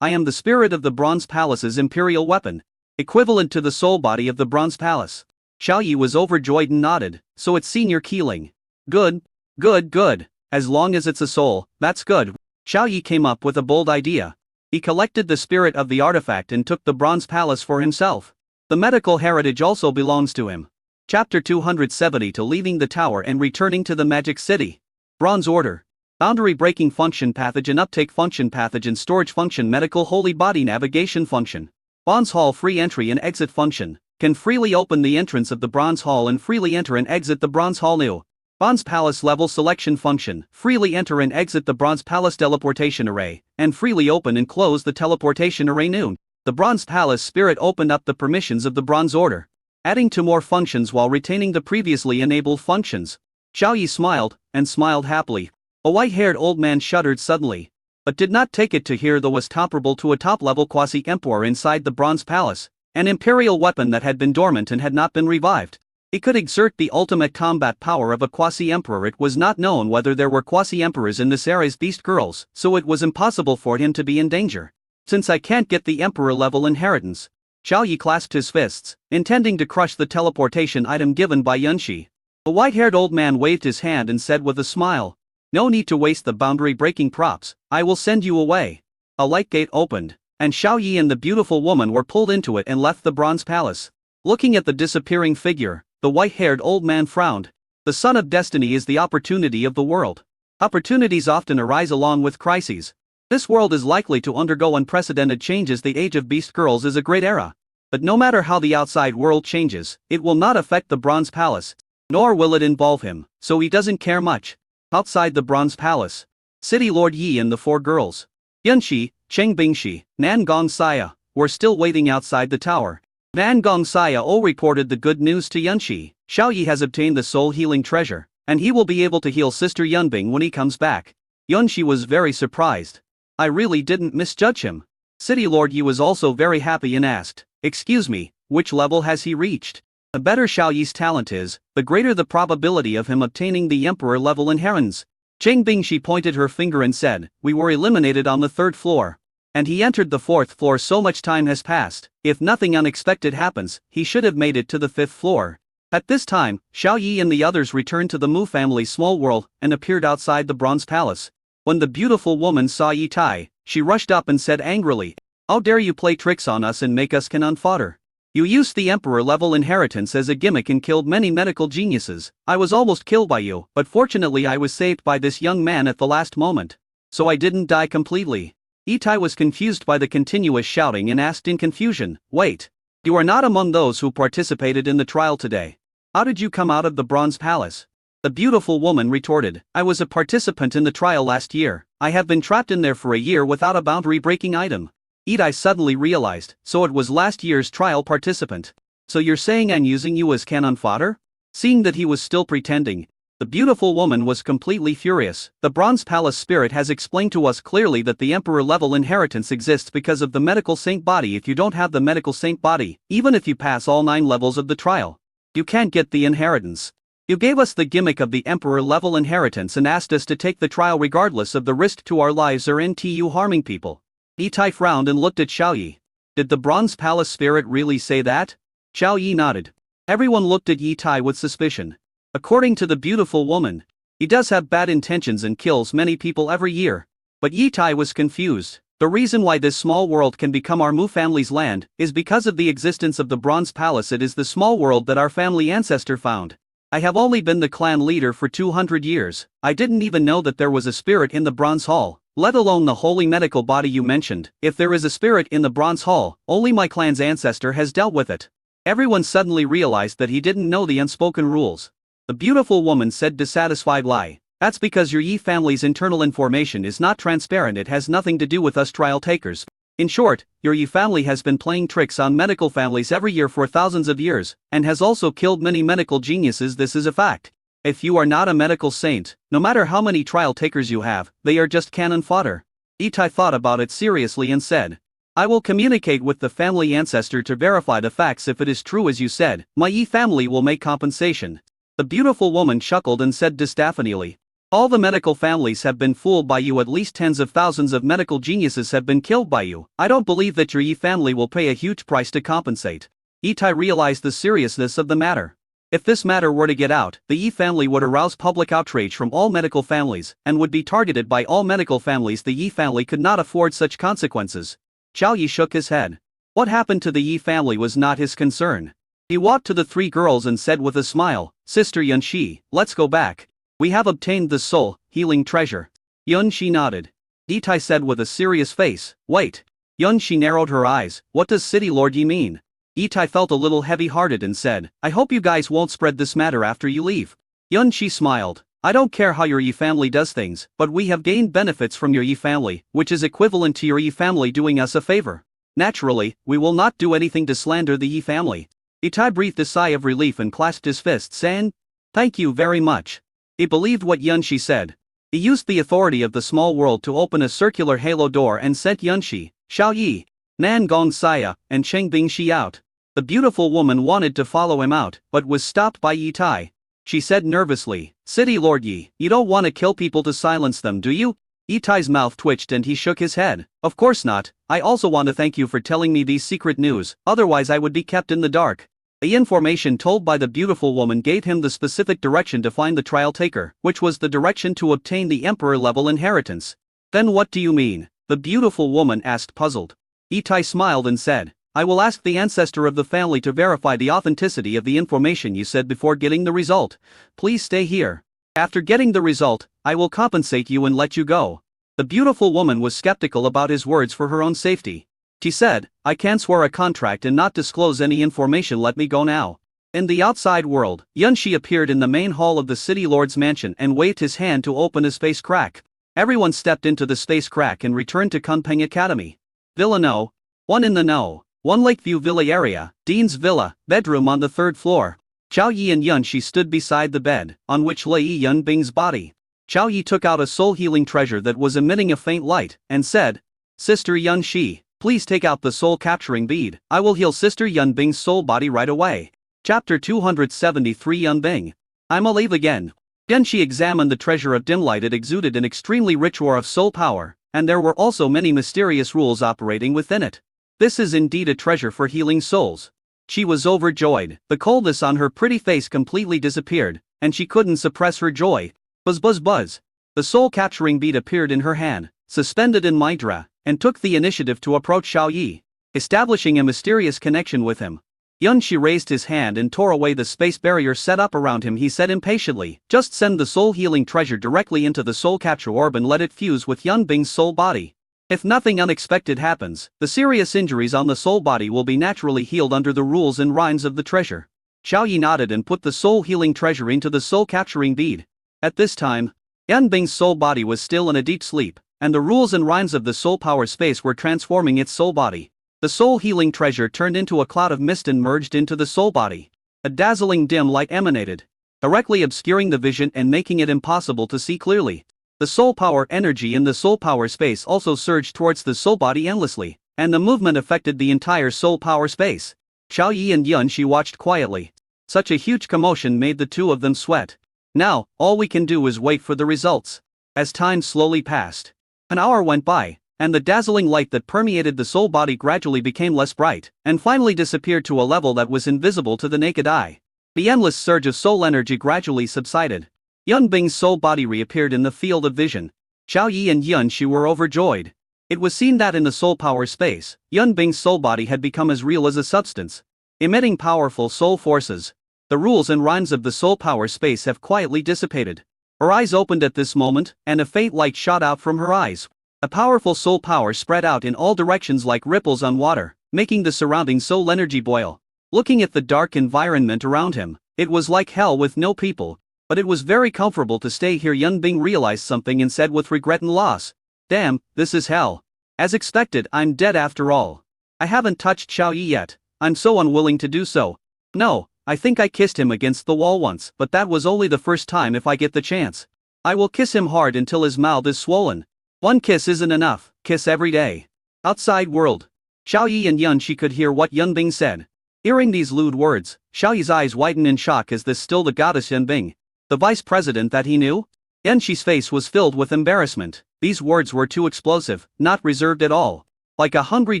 "I am the spirit of the Bronze Palace's imperial weapon, equivalent to the soul body of the Bronze Palace." Xiao Yi was overjoyed and nodded. "So it's Senior Keeling. Good, good, good. As long as it's a soul, that's good." Xiao Yi came up with a bold idea. He collected the spirit of the artifact and took the Bronze Palace for himself. The medical heritage also belongs to him. Chapter 270 To Leaving the Tower and Returning to the Magic City. Bronze Order. Boundary breaking function, pathogen uptake function, pathogen storage function, medical holy body navigation function. Bronze Hall free entry and exit function. Can freely open the entrance of the Bronze Hall and freely enter and exit the Bronze Hall. New Bronze Palace level selection function. Freely enter and exit the Bronze Palace teleportation array, and freely open and close the teleportation array. New The Bronze Palace spirit opened up the permissions of the Bronze Order, adding two more functions while retaining the previously enabled functions. Xiao Yi smiled, and smiled happily. A white-haired old man shuddered suddenly, but did not take it to hear that was comparable to a top-level quasi-emperor inside the Bronze Palace, an imperial weapon that had been dormant and had not been revived. It could exert the ultimate combat power of a quasi-emperor. It was not known whether there were quasi-emperors in this era's beast girls, so it was impossible for him to be in danger. Since I can't get the emperor-level inheritance, Xiao Yi clasped his fists, intending to crush the teleportation item given by Yunxi. The white-haired old man waved his hand and said with a smile, "No need to waste the boundary-breaking props, I will send you away." A light gate opened, and Xiao Yi and the beautiful woman were pulled into it and left the Bronze Palace. Looking at the disappearing figure, the white-haired old man frowned. The Sun of Destiny is the opportunity of the world. Opportunities often arise along with crises. This world is likely to undergo unprecedented changes. The age of beast girls is a great era. But no matter how the outside world changes, it will not affect the Bronze Palace, nor will it involve him, so he doesn't care much. Outside the Bronze Palace, City Lord Yi and the four girls, Yunxi, Cheng Bingxi, Nan Gongxia, were still waiting outside the tower. Nan Gongxia reported the good news to Yunxi. Xiao Yi has obtained the soul healing treasure, and he will be able to heal Sister Yunbing when he comes back. Yunxi was very surprised. I really didn't misjudge him. City Lord Yi was also very happy and asked, "Excuse me, which level has he reached?" The better Xiao Yi's talent is, the greater the probability of him obtaining the emperor-level inheritance. Cheng Bingxi pointed her finger and said, "We were eliminated on the 3rd floor. And he entered the 4th floor. So much time has passed. If nothing unexpected happens, he should have made it to the 5th floor." At this time, Xiao Yi and the others returned to the Mu family's small world and appeared outside the Bronze Palace. When the beautiful woman saw Yi Tai, she rushed up and said angrily, "How dare you play tricks on us and make us cannon fodder? You used the emperor-level inheritance as a gimmick and killed many medical geniuses. I was almost killed by you, but fortunately I was saved by this young man at the last moment. So I didn't die completely." Yi Tai was confused by the continuous shouting and asked in confusion, "Wait. You are not among those who participated in the trial today. How did you come out of the Bronze Palace?" The beautiful woman retorted, "I was a participant in the trial last year. I have been trapped in there for a year without a boundary-breaking item." Yi Tai suddenly realized, so it was last year's trial participant. "So you're saying I'm using you as cannon fodder?" Seeing that he was still pretending, The beautiful woman was completely furious. The Bronze Palace spirit has explained to us clearly that the emperor-level inheritance exists because of the medical saint body. If you don't have the medical saint body, even if you pass all 9 levels of the trial, you can't get the inheritance. You gave us the gimmick of the emperor-level inheritance and asked us to take the trial regardless of the risk to our lives or into harming people. Yitai frowned and looked at Xiaoyi. Did the Bronze Palace spirit really say that? Xiaoyi nodded. Everyone looked at Yitai with suspicion. According to the beautiful woman, he does have bad intentions and kills many people every year. But Yitai was confused. The reason why this small world can become our Mu family's land is because of the existence of the Bronze Palace. It is the small world that our family ancestor found. I have only been the clan leader for 200 years. I didn't even know that there was a spirit in the Bronze Hall, let alone the holy medical body you mentioned. If there is a spirit in the Bronze Hall, only my clan's ancestor has dealt with it. Everyone suddenly realized that he didn't know the unspoken rules. The beautiful woman said dissatisfied lie. That's because your Yi family's internal information is not transparent. It has nothing to do with us trial takers. In short, your Yi family has been playing tricks on medical families every year for thousands of years, and has also killed many medical geniuses. This is a fact. If you are not a medical saint, no matter how many trial takers you have, they are just cannon fodder. Yitai thought about it seriously and said, I will communicate with the family ancestor to verify the facts. If it is true as you said, my Yi family will make compensation. The beautiful woman chuckled and said disapprovingly, all the medical families have been fooled by you. At least tens of thousands of medical geniuses have been killed by you. I don't believe that your Yi family will pay a huge price to compensate. Yitai realized the seriousness of the matter. If this matter were to get out, the Yi family would arouse public outrage from all medical families, and would be targeted by all medical families. The Yi family could not afford such consequences. Xiao Yi shook his head. What happened to the Yi family was not his concern. He walked to the 3 girls and said with a smile, Sister Yunxi, let's go back. We have obtained the soul healing treasure. Yunxi nodded. Yitai said with a serious face, wait. Yunxi narrowed her eyes. What does City Lord Yi mean? Yitai felt a little heavy-hearted and said, I hope you guys won't spread this matter after you leave. Yunxi smiled. I don't care how your Yi family does things, but we have gained benefits from your Yi family, which is equivalent to your Yi family doing us a favor. Naturally, we will not do anything to slander the Yi family. Yitai breathed a sigh of relief and clasped his fists, saying, thank you very much. He believed what Yunxi said. He used the authority of the small world to open a circular halo door and sent Yunxi, Xiao Yi, Nan Gong Saya, and Cheng Bingxi out. The beautiful woman wanted to follow him out, but was stopped by Yitai. She said nervously, City Lord Yi, you don't want to kill people to silence them, do you? Yitai's mouth twitched and he shook his head. Of course not. I also want to thank you for telling me these secret news, otherwise I would be kept in the dark. The information told by the beautiful woman gave him the specific direction to find the trial taker, which was the direction to obtain the emperor-level inheritance. Then what do you mean? The beautiful woman asked, puzzled. Yitai smiled and said, I will ask the ancestor of the family to verify the authenticity of the information you said before getting the result. Please stay here. After getting the result, I will compensate you and let you go. The beautiful woman was skeptical about his words for her own safety. She said, I can swear a contract and not disclose any information. Let me go now. In the outside world, Yunxi appeared in the main hall of the city lord's mansion and waved his hand to open a space crack. Everyone stepped into the space crack and returned to Kunpeng Academy. Villa No. 1 in the know. 1 Lakeview Villa area, Dean's Villa, bedroom on the 3rd floor. Xiao Yi and Yunxi stood beside the bed, on which lay Yi Yunbing's body. Xiao Yi took out a soul-healing treasure that was emitting a faint light, and said, Sister Yunxi, please take out the soul-capturing bead. I will heal Sister Yunbing's soul body right away. Chapter 273 Yunbing. I'm alive again. Yunxi examined the treasure of dim light. It exuded an extremely rich aura of soul power, and there were also many mysterious rules operating within it. This is indeed a treasure for healing souls. She was overjoyed. The coldness on her pretty face completely disappeared, and she couldn't suppress her joy. Buzz buzz buzz. The soul-capturing bead appeared in her hand, suspended in Mydra, and took the initiative to approach Xiao Yi, establishing a mysterious connection with him. Yunxi raised his hand and tore away the space barrier set up around him. He said impatiently, just send the soul-healing treasure directly into the soul-capture orb and let it fuse with Yunbing's soul body. If nothing unexpected happens, the serious injuries on the soul body will be naturally healed under the rules and rhymes of the treasure. Xiao Yi nodded and put the soul-healing treasure into the soul-capturing bead. At this time, Yunbing's soul body was still in a deep sleep, and the rules and rhymes of the soul power space were transforming its soul body. The soul-healing treasure turned into a cloud of mist and merged into the soul body. A dazzling dim light emanated. directly obscuring the vision and making it impossible to see clearly. The soul power energy in the soul power space also surged towards the soul body endlessly, and the movement affected the entire soul power space. Xiao Yi and Yun Shi watched quietly. Such a huge commotion made the two of them sweat. Now, all we can do is wait for the results. As time slowly passed, an hour went by, and the dazzling light that permeated the soul body gradually became less bright, and finally disappeared to a level that was invisible to the naked eye. The endless surge of soul energy gradually subsided. Yun Bing's soul body reappeared in the field of vision. Xiao Yi and Yun Shi were overjoyed. It was seen that in the soul power space, Yun Bing's soul body had become as real as a substance, emitting powerful soul forces. The rules and rhymes of the soul power space have quietly dissipated. Her eyes opened at this moment, and a faint light shot out from her eyes. A powerful soul power spread out in all directions like ripples on water, making the surrounding soul energy boil. Looking at the dark environment around him, it was like hell with no people. But it was very comfortable to stay here. Yun Bing realized something and said with regret and loss, "Damn, this is hell. As expected, I'm dead after all. I haven't touched Xiao Yi yet. I'm so unwilling to do so. No, I think I kissed him against the wall once, but that was only the first time. If I get the chance, I will kiss him hard until his mouth is swollen. One kiss isn't enough, kiss every day." Outside world. Xiao Yi and Yun Shi could hear what Yun Bing said. Hearing these lewd words, Xiao Yi's eyes widened in shock. Is this still the goddess Yun Bing? The vice president that he knew? Yun Shi's face was filled with embarrassment. These words were too explosive, not reserved at all. Like a hungry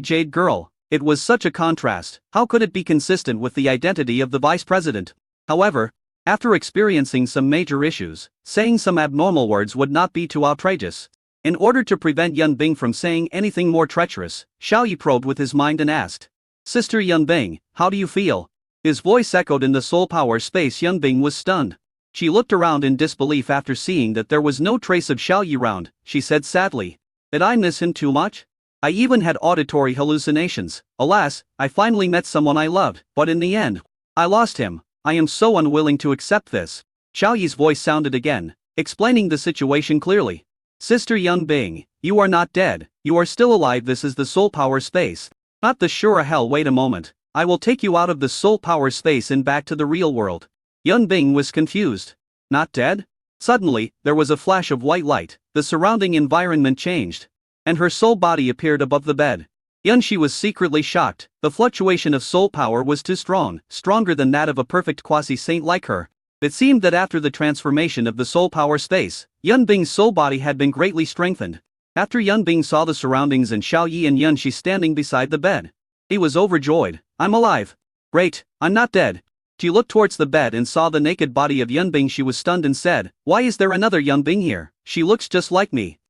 jade girl, it was such a contrast. How could it be consistent with the identity of the vice president? However, after experiencing some major issues, saying some abnormal words would not be too outrageous. In order to prevent Yun Bing from saying anything more treacherous, Xiao Yi probed with his mind and asked, "Sister Yun Bing, how do you feel?" His voice echoed in the soul power space. Yun Bing was stunned. She looked around in disbelief after seeing that there was no trace of Xiao Yi round. She said sadly, "Did I miss him too much? I even had auditory hallucinations. Alas, I finally met someone I loved, but in the end, I lost him. I am so unwilling to accept this." Xiao Yi's voice sounded again, explaining the situation clearly. "Sister Yun Bing, you are not dead, you are still alive. This is the soul power space, not the Shura hell. Wait a moment, I will take you out of the soul power space and back to the real world." Yun Bing was confused. Not dead? Suddenly, there was a flash of white light, the surrounding environment changed, and her soul body appeared above the bed. Yun Shi was secretly shocked. The fluctuation of soul power was too strong, stronger than that of a perfect quasi-saint like her. It seemed that after the transformation of the soul power space, Yun Bing's soul body had been greatly strengthened. After Yun Bing saw the surroundings and Xiao Yi and Yun Shi standing beside the bed, he was overjoyed. "I'm alive. Great, I'm not dead." She looked towards the bed and saw the naked body of Yun Bing. She was stunned and said, "Why is there another Yun Bing here? She looks just like me."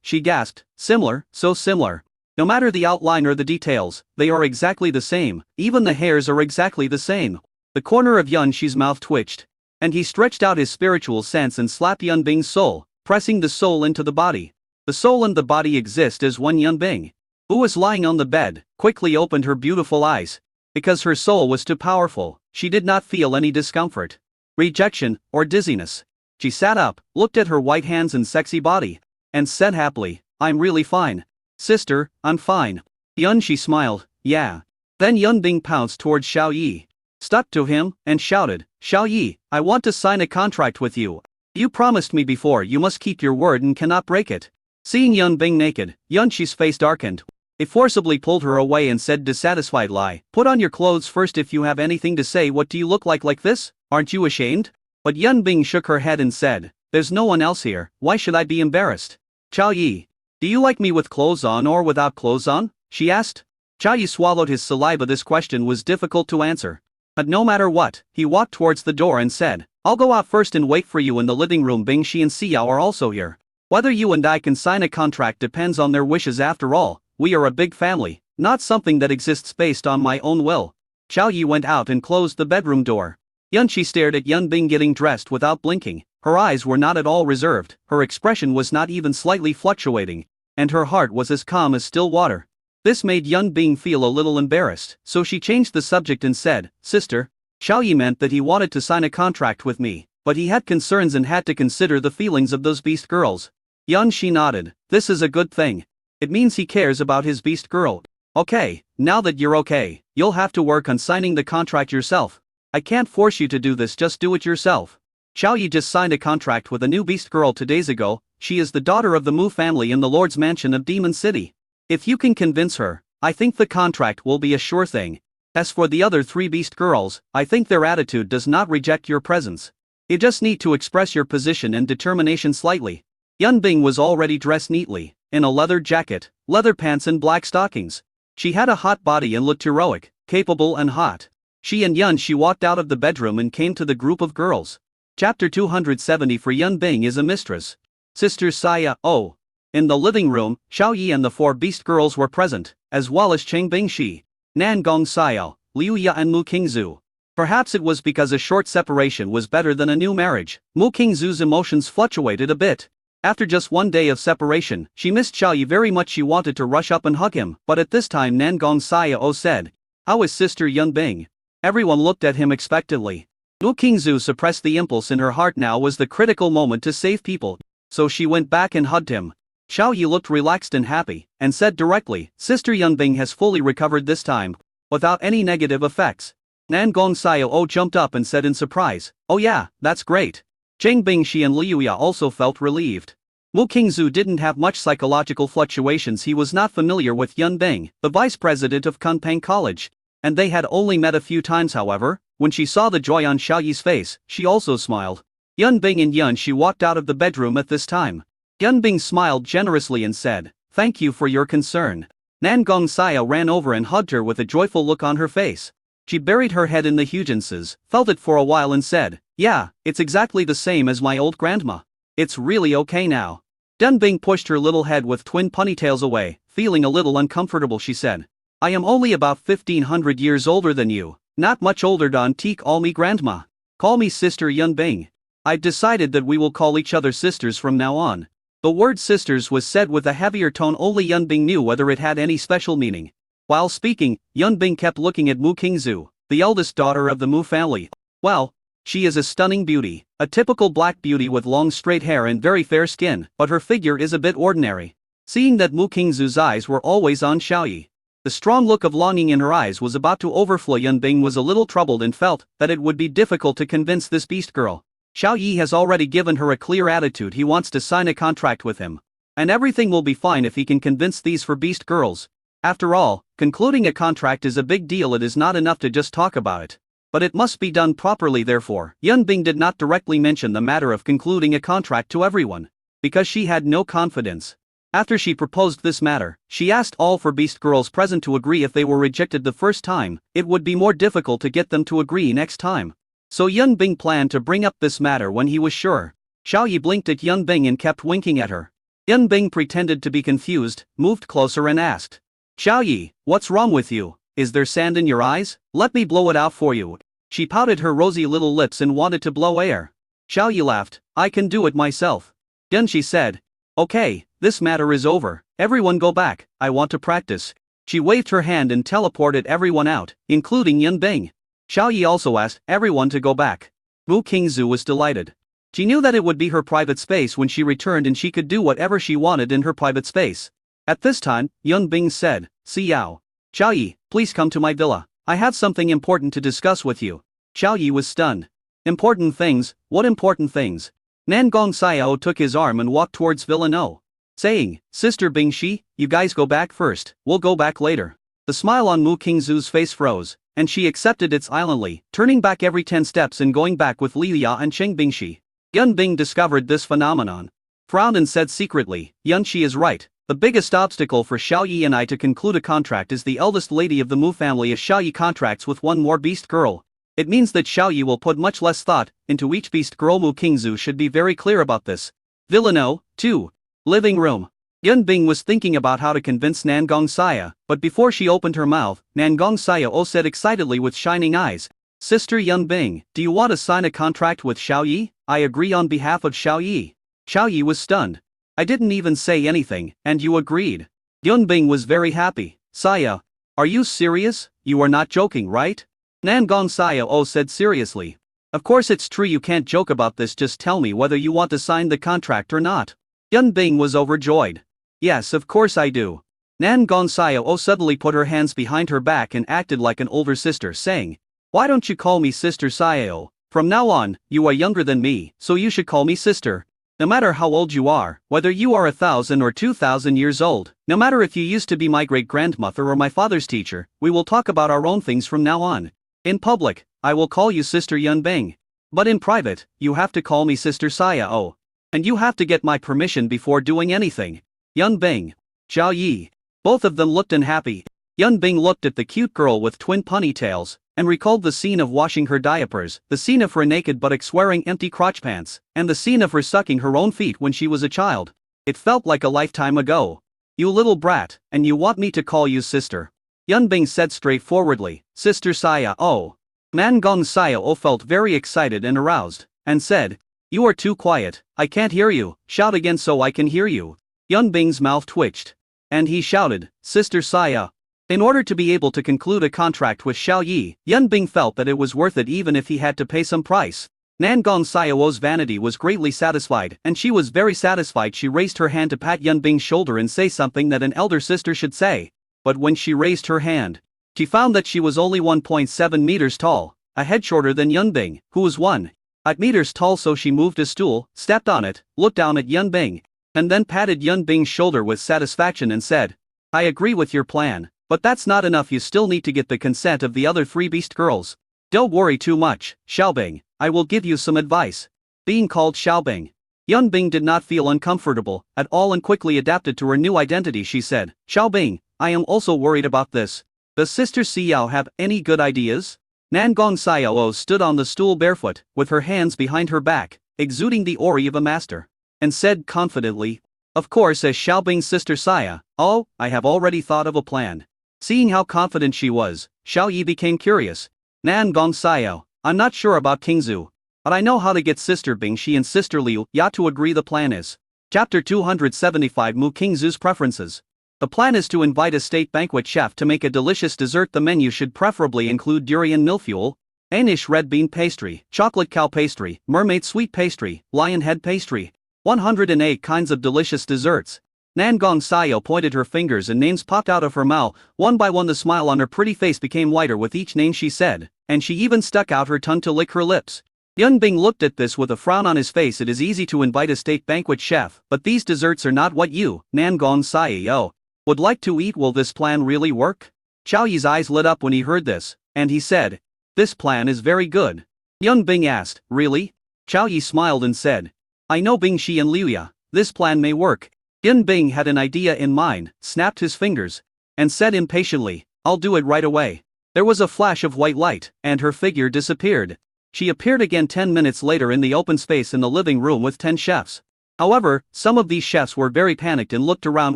She gasped. "Similar, so similar. No matter the outline or the details, they are exactly the same. Even the hairs are exactly the same." The corner of Yun Shi's mouth twitched, and he stretched out his spiritual sense and slapped Yun Bing's soul, pressing the soul into the body. The soul and the body exist as one. Yun Bing, who was lying on the bed, quickly opened her beautiful eyes. Because her soul was too powerful, she did not feel any discomfort, rejection, or dizziness. She sat up, looked at her white hands and sexy body, and said happily, "I'm really fine. Sister, I'm fine." Yun Shi smiled, "Yeah." Then Yun Bing pounced towards Xiao Yi, stuck to him, and shouted, "Xiao Yi, I want to sign a contract with you. You promised me before. You must keep your word and cannot break it." Seeing Yun Bing naked, Yun Shi's face darkened. He forcibly pulled her away and said dissatisfied, "Lie. Put on your clothes first if you have anything to say. What do you look like this? Aren't you ashamed?" But Yun Bing shook her head and said, "There's no one else here, why should I be embarrassed?" "Xiao Yi, do you like me with clothes on or without clothes on?" she asked. Xiao Yi swallowed his saliva. This question was difficult to answer. But no matter what, he walked towards the door and said, "I'll go out first and wait for you in the living room. Bing Shi and Xiao are also here. Whether you and I can sign a contract depends on their wishes. After all, we are a big family, not something that exists based on my own will." Xiao Yi went out and closed the bedroom door. Yun Shi stared at Yun Bing getting dressed without blinking. Her eyes were not at all reserved, her expression was not even slightly fluctuating, and her heart was as calm as still water. This made Yun Bing feel a little embarrassed, so she changed the subject and said, "Sister, Xiao Yi meant that he wanted to sign a contract with me, but he had concerns and had to consider the feelings of those beast girls." Yun Shi nodded. "This is a good thing. It means he cares about his beast girl. Okay, now that you're okay, you'll have to work on signing the contract yourself." I can't force you to do this, just do it yourself. Xiao Yi just signed a contract with a new beast girl 2 days ago. She is the daughter of the Mu family in the Lord's Mansion of Demon City. If you can convince her, I think the contract will be a sure thing. As for the other 3 beast girls, I think their attitude does not reject your presence. You just need to express your position and determination slightly. Yun Bing was already dressed neatly, in a leather jacket, leather pants and black stockings. She had a hot body and looked heroic, capable and hot. She walked out of the bedroom and came to the group of girls. Chapter 270 for Yun Bing is a mistress. Sister Saya, oh. In the living room, Xiao Yi and the 4 beast girls were present, as well as Cheng Bingxi, Nan Gong Xiao, Liu Ya and Mu Qingzu. Perhaps it was because a short separation was better than a new marriage. Mu Qingzu's emotions fluctuated a bit. After just 1 day of separation, she missed Xiao Yi very much. She wanted to rush up and hug him, but at this time Nan Gong Xiao said, "How is Sister Yun Bing?" Everyone looked at him expectantly. Mu Qingzu suppressed the impulse in her heart. Now was the critical moment to save people, so she went back and hugged him. Xiao Yi looked relaxed and happy, and said directly, "Sister Yun Bing has fully recovered this time, without any negative effects." Nan Gong Xiao jumped up and said in surprise, "Oh yeah, that's great." Cheng Bingxi and Liu Ya also felt relieved. Mu Qingzu didn't have much psychological fluctuations. He was not familiar with Yun Bing, the vice president of Kunpeng College, and they had only met a few times. However, when she saw the joy on Xiao Yi's face, she also smiled. Yun Bing and Yun-Shi walked out of the bedroom at this time. Yun Bing smiled generously and said, "Thank you for your concern." Nan Gong Xiao ran over and hugged her with a joyful look on her face. She buried her head in the Hugenses, felt it for a while and said, "Yeah, it's exactly the same as my old grandma. It's really okay now." Yun Bing pushed her little head with twin ponytails away, feeling a little uncomfortable. She said, "I am only about 1500 years older than you, not much older. Don't call me grandma. Call me Sister Yun Bing. I've decided that we will call each other sisters from now on." The word sisters was said with a heavier tone. Only Yun Bing knew whether it had any special meaning. While speaking, Yun Bing kept looking at Mu Qingzu, the eldest daughter of the Mu family. Well, she is a stunning beauty, a typical black beauty with long straight hair and very fair skin, but her figure is a bit ordinary. Seeing that Mu Qingzu's eyes were always on Xiao Yi, the strong look of longing in her eyes was about to overflow. Yun Bing was a little troubled and felt that it would be difficult to convince this beast girl. Xiao Yi has already given her a clear attitude. He wants to sign a contract with him, and everything will be fine if he can convince these 4 beast girls. After all, concluding a contract is a big deal. It is not enough to just talk about it, but it must be done properly. Therefore, Yun Bing did not directly mention the matter of concluding a contract to everyone, because she had no confidence. After she proposed this matter, she asked all 4 beast girls present to agree. If they were rejected the first time, it would be more difficult to get them to agree next time. So Yun Bing planned to bring up this matter when he was sure. Xiao Yi blinked at Yun Bing and kept winking at her. Yun Bing pretended to be confused, moved closer and asked, "Xiao Yi, what's wrong with you? Is there sand in your eyes? Let me blow it out for you." She pouted her rosy little lips and wanted to blow air. Xiao Yi laughed, "I can do it myself." Then she said, "Okay, this matter is over. Everyone go back, I want to practice." She waved her hand and teleported everyone out, including Yun Bing. Xiao Yi also asked everyone to go back. Mu Qingzu was delighted. She knew that it would be her private space when she returned, and she could do whatever she wanted in her private space. At this time, Yun Bing said, "Xiao Yi, please come to my villa. I have something important to discuss with you." Xiao Yi was stunned. "Important things? What important things?" Nan Gong Xiao took his arm and walked towards Villa No, saying, "Sister Bingxi, you guys go back first, we'll go back later." The smile on Mu Qingzu's face froze, and she accepted it silently, turning back every 10 steps and going back with Liu Ya and Cheng Bingxi. Yun Bing discovered this phenomenon, frowned and said secretly, "Yun-Shi is right. The biggest obstacle for Xiao Yi and I to conclude a contract is the eldest lady of the Mu family. If Xiao Yi contracts with 1 more beast girl, it means that Xiao Yi will put much less thought into each beast girl. Mu Qingzu should be very clear about this." Villa No. 2. Living room. Yun Bing was thinking about how to convince Nan Gong Xiao, but before she opened her mouth, Nan Gong Xiao said excitedly with shining eyes, "Sister Yun Bing, do you want to sign a contract with Xiao Yi?" "I agree on behalf of Xiao Yi." Xiao Yi was stunned. "I didn't even say anything, and you agreed." Yun Bing was very happy. "Xiao, are you serious? You are not joking, right?" Nan Gong Xiao said seriously. "Of course it's true. You can't joke about this. Just tell me whether you want to sign the contract or not." Yun Bing was overjoyed. "Yes, of course I do." Nan Gong Xiao suddenly put her hands behind her back and acted like an older sister, saying, Why don't you call me Sister Sayo? From now on, you are younger than me, so you should call me sister. No matter how old you are, whether you are 1,000 or 2,000 years old, no matter if you used to be my great-grandmother or my father's teacher, we will talk about our own things from now on. In public, I will call you Sister Yunbing. But in private, you have to call me Sister Sayo. And you have to get my permission before doing anything. Yunbing. Zhao Yi. Both of them looked unhappy. Yunbing looked at the cute girl with twin ponytails, and recalled the scene of washing her diapers, the scene of her naked buttocks wearing empty crotch pants, and the scene of her sucking her own feet when she was a child. It felt like a lifetime ago. You little brat, and you want me to call you sister? Yunbing said straightforwardly, Sister Sayo. Nangong Sayo felt very excited and aroused, and said, You are too quiet, I can't hear you, shout again so I can hear you. Yunbing's mouth twitched. And he shouted, Sister Sayo. In order to be able to conclude a contract with Xiao Yi, Yunbing felt that it was worth it even if he had to pay some price. Nangong Sayo's vanity was greatly satisfied, and she was very satisfied. She raised her hand to pat Yunbing's shoulder and say something that an elder sister should say. But when she raised her hand, she found that she was only 1.7 meters tall, a head shorter than Yunbing, who was 1.8 meters tall. So she moved a stool, stepped on it, looked down at Yunbing, and then patted Yunbing's shoulder with satisfaction and said, I agree with your plan. But that's not enough, you still need to get the consent of the other 3 beast girls. Don't worry too much, Xiaobing, I will give you some advice. Being called Xiaobing, Yunbing did not feel uncomfortable at all and quickly adapted to her new identity. She said, Xiaobing, I am also worried about this. Does Sister Xiao have any good ideas? Nangong Sayo stood on the stool barefoot, with her hands behind her back, exuding the aura of a master, and said confidently, Of course, as Xiaobing's sister Xia, I have already thought of a plan. Seeing how confident she was, Xiao Yi became curious. Nangong Sayo, I'm not sure about Kingzu, but I know how to get Sister Bingxi and Sister Liu Ya to agree. The plan is. Chapter 275 Mu Kingzu's preferences. The plan is to invite a state banquet chef to make a delicious dessert. The menu should preferably include durian millfuel, Danish red bean pastry, chocolate cow pastry, mermaid sweet pastry, lion head pastry. 108 kinds of delicious desserts. Nangong Sayo pointed her fingers and names popped out of her mouth. One by one the smile on her pretty face became wider with each name she said, and she even stuck out her tongue to lick her lips. Yunbing looked at this with a frown on his face. It is easy to invite a state banquet chef, but these desserts are not what you, Nangong Sayo, would like to eat. Will this plan really work? Xiao Yi's eyes lit up when he heard this, and he said, This plan is very good. Yunbing asked, Really? Xiao Yi smiled and said, I know Bingxi and Liu Ya, this plan may work. Yunbing had an idea in mind, snapped his fingers, and said impatiently, I'll do it right away. There was a flash of white light, and her figure disappeared. She appeared again 10 minutes later in the open space in the living room with 10 chefs. However, some of these chefs were very panicked and looked around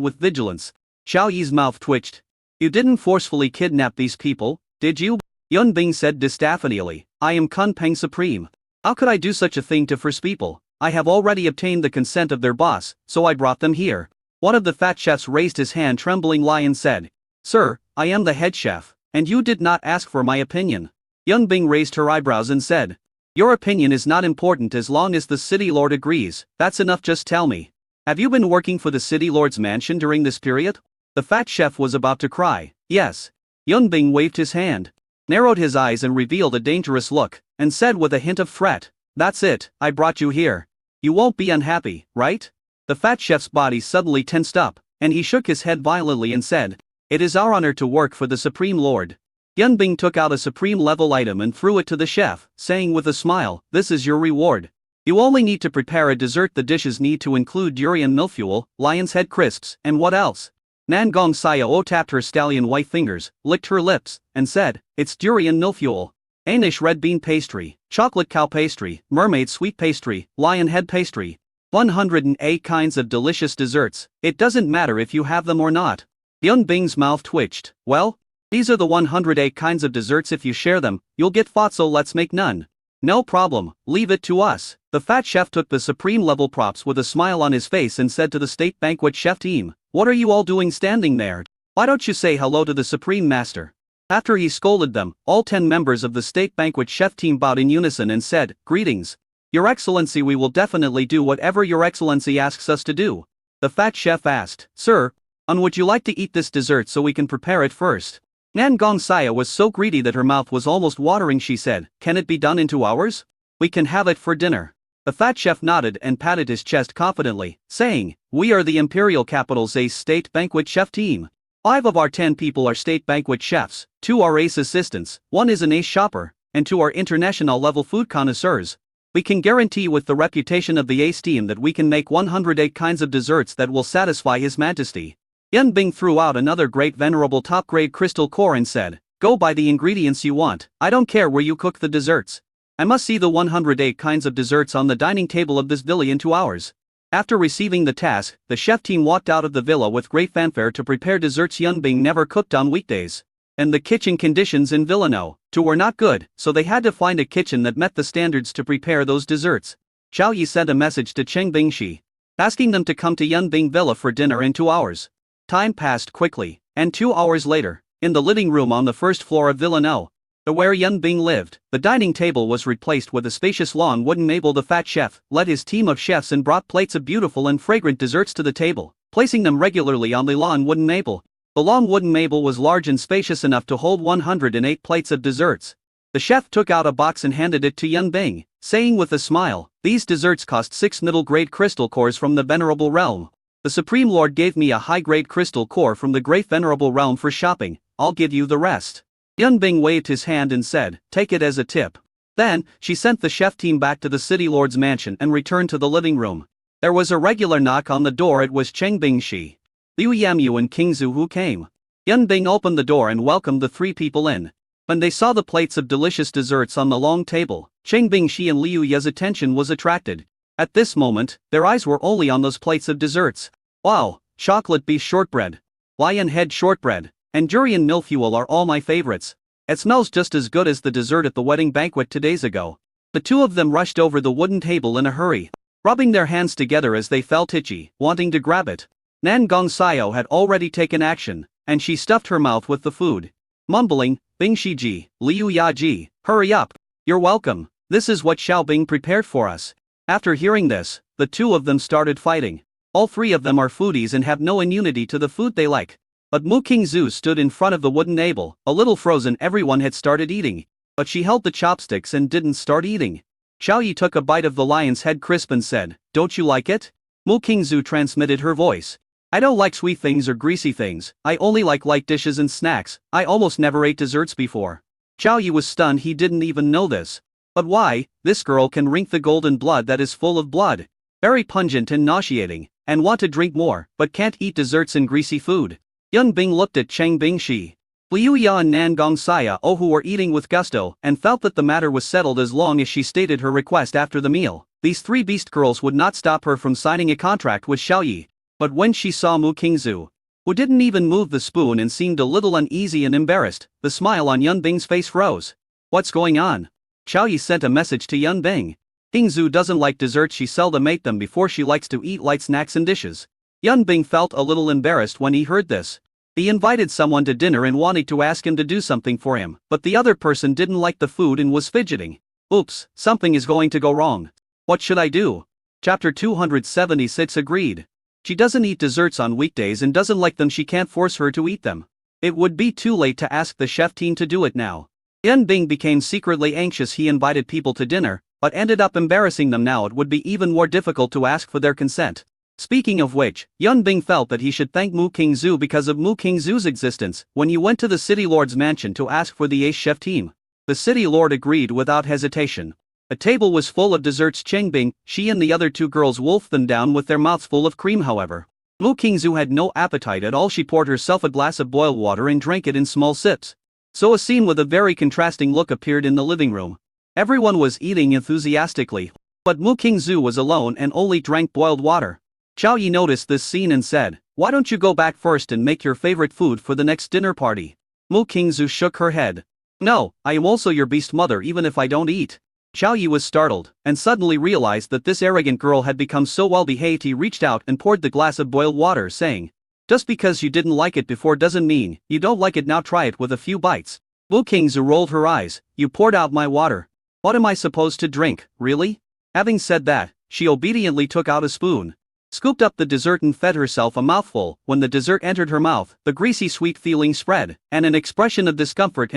with vigilance. Xiao Yi's mouth twitched. You didn't forcefully kidnap these people, did you? Yunbing said distaffanially, I am Kunpeng Supreme. How could I do such a thing to first people? I have already obtained the consent of their boss, so I brought them here. One of the fat chefs raised his hand trembling and said, Sir, I am the head chef, and you did not ask for my opinion. Yunbing raised her eyebrows and said, Your opinion is not important as long as the city lord agrees. That's enough, just tell me. Have you been working for the city lord's mansion during this period? The fat chef was about to cry. Yes. Yunbing waved his hand, narrowed his eyes and revealed a dangerous look, and said with a hint of threat, That's it, I brought you here. You won't be unhappy, right? The fat chef's body suddenly tensed up, and he shook his head violently and said, It is our honor to work for the Supreme Lord. Yunbing took out a supreme level item and threw it to the chef, saying with a smile, This is your reward. You only need to prepare a dessert. The dishes need to include durian millfuel, lion's head crisps, and what else? Nangong Sayo tapped her stallion white fingers, licked her lips, and said, It's durian millfuel, Danish red bean pastry, chocolate cow pastry, mermaid sweet pastry, lion head pastry. 108 kinds of delicious desserts. It doesn't matter if you have them or not. Yunbing's mouth twitched. Well, these are the 108 kinds of desserts. If you share them, you'll get fat, so let's make none. No problem, leave it to us. The fat chef took the supreme level props with a smile on his face and said to the state banquet chef team, What are you all doing standing there? Why don't you say hello to the supreme master? After he scolded them, all 10 members of the state banquet chef team bowed in unison and said, Greetings. Your Excellency, we will definitely do whatever Your Excellency asks us to do. The fat chef asked, Sir, would you like to eat this dessert so we can prepare it first? Nan Gongxia was so greedy that her mouth was almost watering. She said, "Can it be done in 2 hours? We can have it for dinner." The fat chef nodded and patted his chest confidently, saying, "We are the Imperial Capital's Ace State Banquet Chef team. 5 of our 10 people are state banquet chefs, 2 are ace assistants, 1 is an ace shopper, and 2 are international level food connoisseurs. We can guarantee with the reputation of the ace team that we can make 108 kinds of desserts that will satisfy His Majesty." Yan Bing threw out another great venerable top-grade crystal core and said, "Go buy the ingredients you want, I don't care where you cook the desserts. I must see the 108 kinds of desserts on the dining table of this villa in 2 hours." After receiving the task, the chef team walked out of the villa with great fanfare to prepare desserts Yan Bing never cooked on weekdays. And the kitchen conditions in Villa No. 2 were not good, so they had to find a kitchen that met the standards to prepare those desserts. Xiao Yi sent a message to Cheng Bingxi, asking them to come to Yan Bing Villa for dinner in 2 hours. Time passed quickly, and 2 hours later, in the living room on the first floor of Villa No. Where Yan Bing lived, the dining table was replaced with a spacious long wooden table. The fat chef led his team of chefs and brought plates of beautiful and fragrant desserts to the table, placing them regularly on the long wooden table. The long wooden table was large and spacious enough to hold 108 plates of desserts. The chef took out a box and handed it to Yan Bing, saying with a smile, "These desserts cost 6 middle-grade crystal cores from the Venerable Realm. The Supreme Lord gave me a high-grade crystal core from the Great Venerable Realm for shopping, I'll give you the rest." Yan Bing waved his hand and said, "Take it as a tip." Then, she sent the chef team back to the city lord's mansion and returned to the living room. There was a regular knock on the door. It was Cheng Bingxi, Liu Yamyu and King Zhu who came. Yan Bing opened the door and welcomed the 3 people in. When they saw the plates of delicious desserts on the long table, Cheng Bingxi and Liu Ya's attention was attracted. At this moment, their eyes were only on those plates of desserts. Wow, chocolate beef shortbread, lion head shortbread, and durian millefeuille are all my favorites. It smells just as good as the dessert at the wedding banquet 2 days ago. The 2 of them rushed over the wooden table in a hurry, rubbing their hands together as they felt itchy, wanting to grab it. Nan Gongxia had already taken action, and she stuffed her mouth with the food, mumbling, "Bingxi ji, Liu Ya ji, hurry up. You're welcome, this is what Xiao Bing prepared for us." After hearing this, the 2 of them started fighting. All 3 of them are foodies and have no immunity to the food they like. But Mu Qingzu stood in front of the wooden table, a little frozen. Everyone had started eating, but she held the chopsticks and didn't start eating. Xiao Yi took a bite of the lion's head crisp and said, "Don't you like it?" Mu Qingzu transmitted her voice, "I don't like sweet things or greasy things, I only like light dishes and snacks, I almost never ate desserts before." Xiao Yi was stunned. He didn't even know this. But why? This girl can drink the golden blood that is full of blood, very pungent and nauseating, and want to drink more, but can't eat desserts and greasy food. Yan Bing looked at Cheng Bingxi, Liu Ya and Nan Gongxia who were eating with gusto, and felt that the matter was settled as long as she stated her request after the meal. These 3 beast girls would not stop her from signing a contract with Xiao Yi. But when she saw Mu Qingzu, who didn't even move the spoon and seemed a little uneasy and embarrassed, the smile on Yan Bing's face froze. "What's going on?" Xiao Yi sent a message to Yan Bing. "Qingzu doesn't like desserts, she seldom ate them before, she likes to eat light snacks and dishes." Yan Bing felt a little embarrassed when he heard this. He invited someone to dinner and wanted to ask him to do something for him, but the other person didn't like the food and was fidgeting. Oops, something is going to go wrong. What should I do? Chapter 276. Agreed. She doesn't eat desserts on weekdays and doesn't like them. She can't force her to eat them. It would be too late to ask the chef team to do it now. Yan Bing became secretly anxious. He invited people to dinner, but ended up embarrassing them. Now it would be even more difficult to ask for their consent. Speaking of which, Yan Bing felt that he should thank Mu Qingzu because of Mu Qingzu's existence. When he went to the city lord's mansion to ask for the ace chef team, the city lord agreed without hesitation. A table was full of desserts. Cheng Bing, she and the other 2 girls wolfed them down with their mouths full of cream. However, Mu Qingzu had no appetite at all. She poured herself a glass of boiled water and drank it in small sips. So a scene with a very contrasting look appeared in the living room. Everyone was eating enthusiastically, but Mu Qingzu was alone and only drank boiled water. Xiao Yi noticed this scene and said, "Why don't you go back first and make your favorite food for the next dinner party?" Mu Qingzu shook her head. "No, I am also your beast mother even if I don't eat." Xiao Yi was startled, and suddenly realized that this arrogant girl had become so well behaved. He reached out and poured the glass of boiled water, saying, "Just because you didn't like it before doesn't mean you don't like it now. Try it with a few bites." Mu Qingzu rolled her eyes. "You poured out my water. What am I supposed to drink, really?" Having said that, she obediently took out a spoon. scooped up the dessert and fed herself a mouthful. When the dessert entered her mouth, the greasy sweet feeling spread, and an expression of discomfort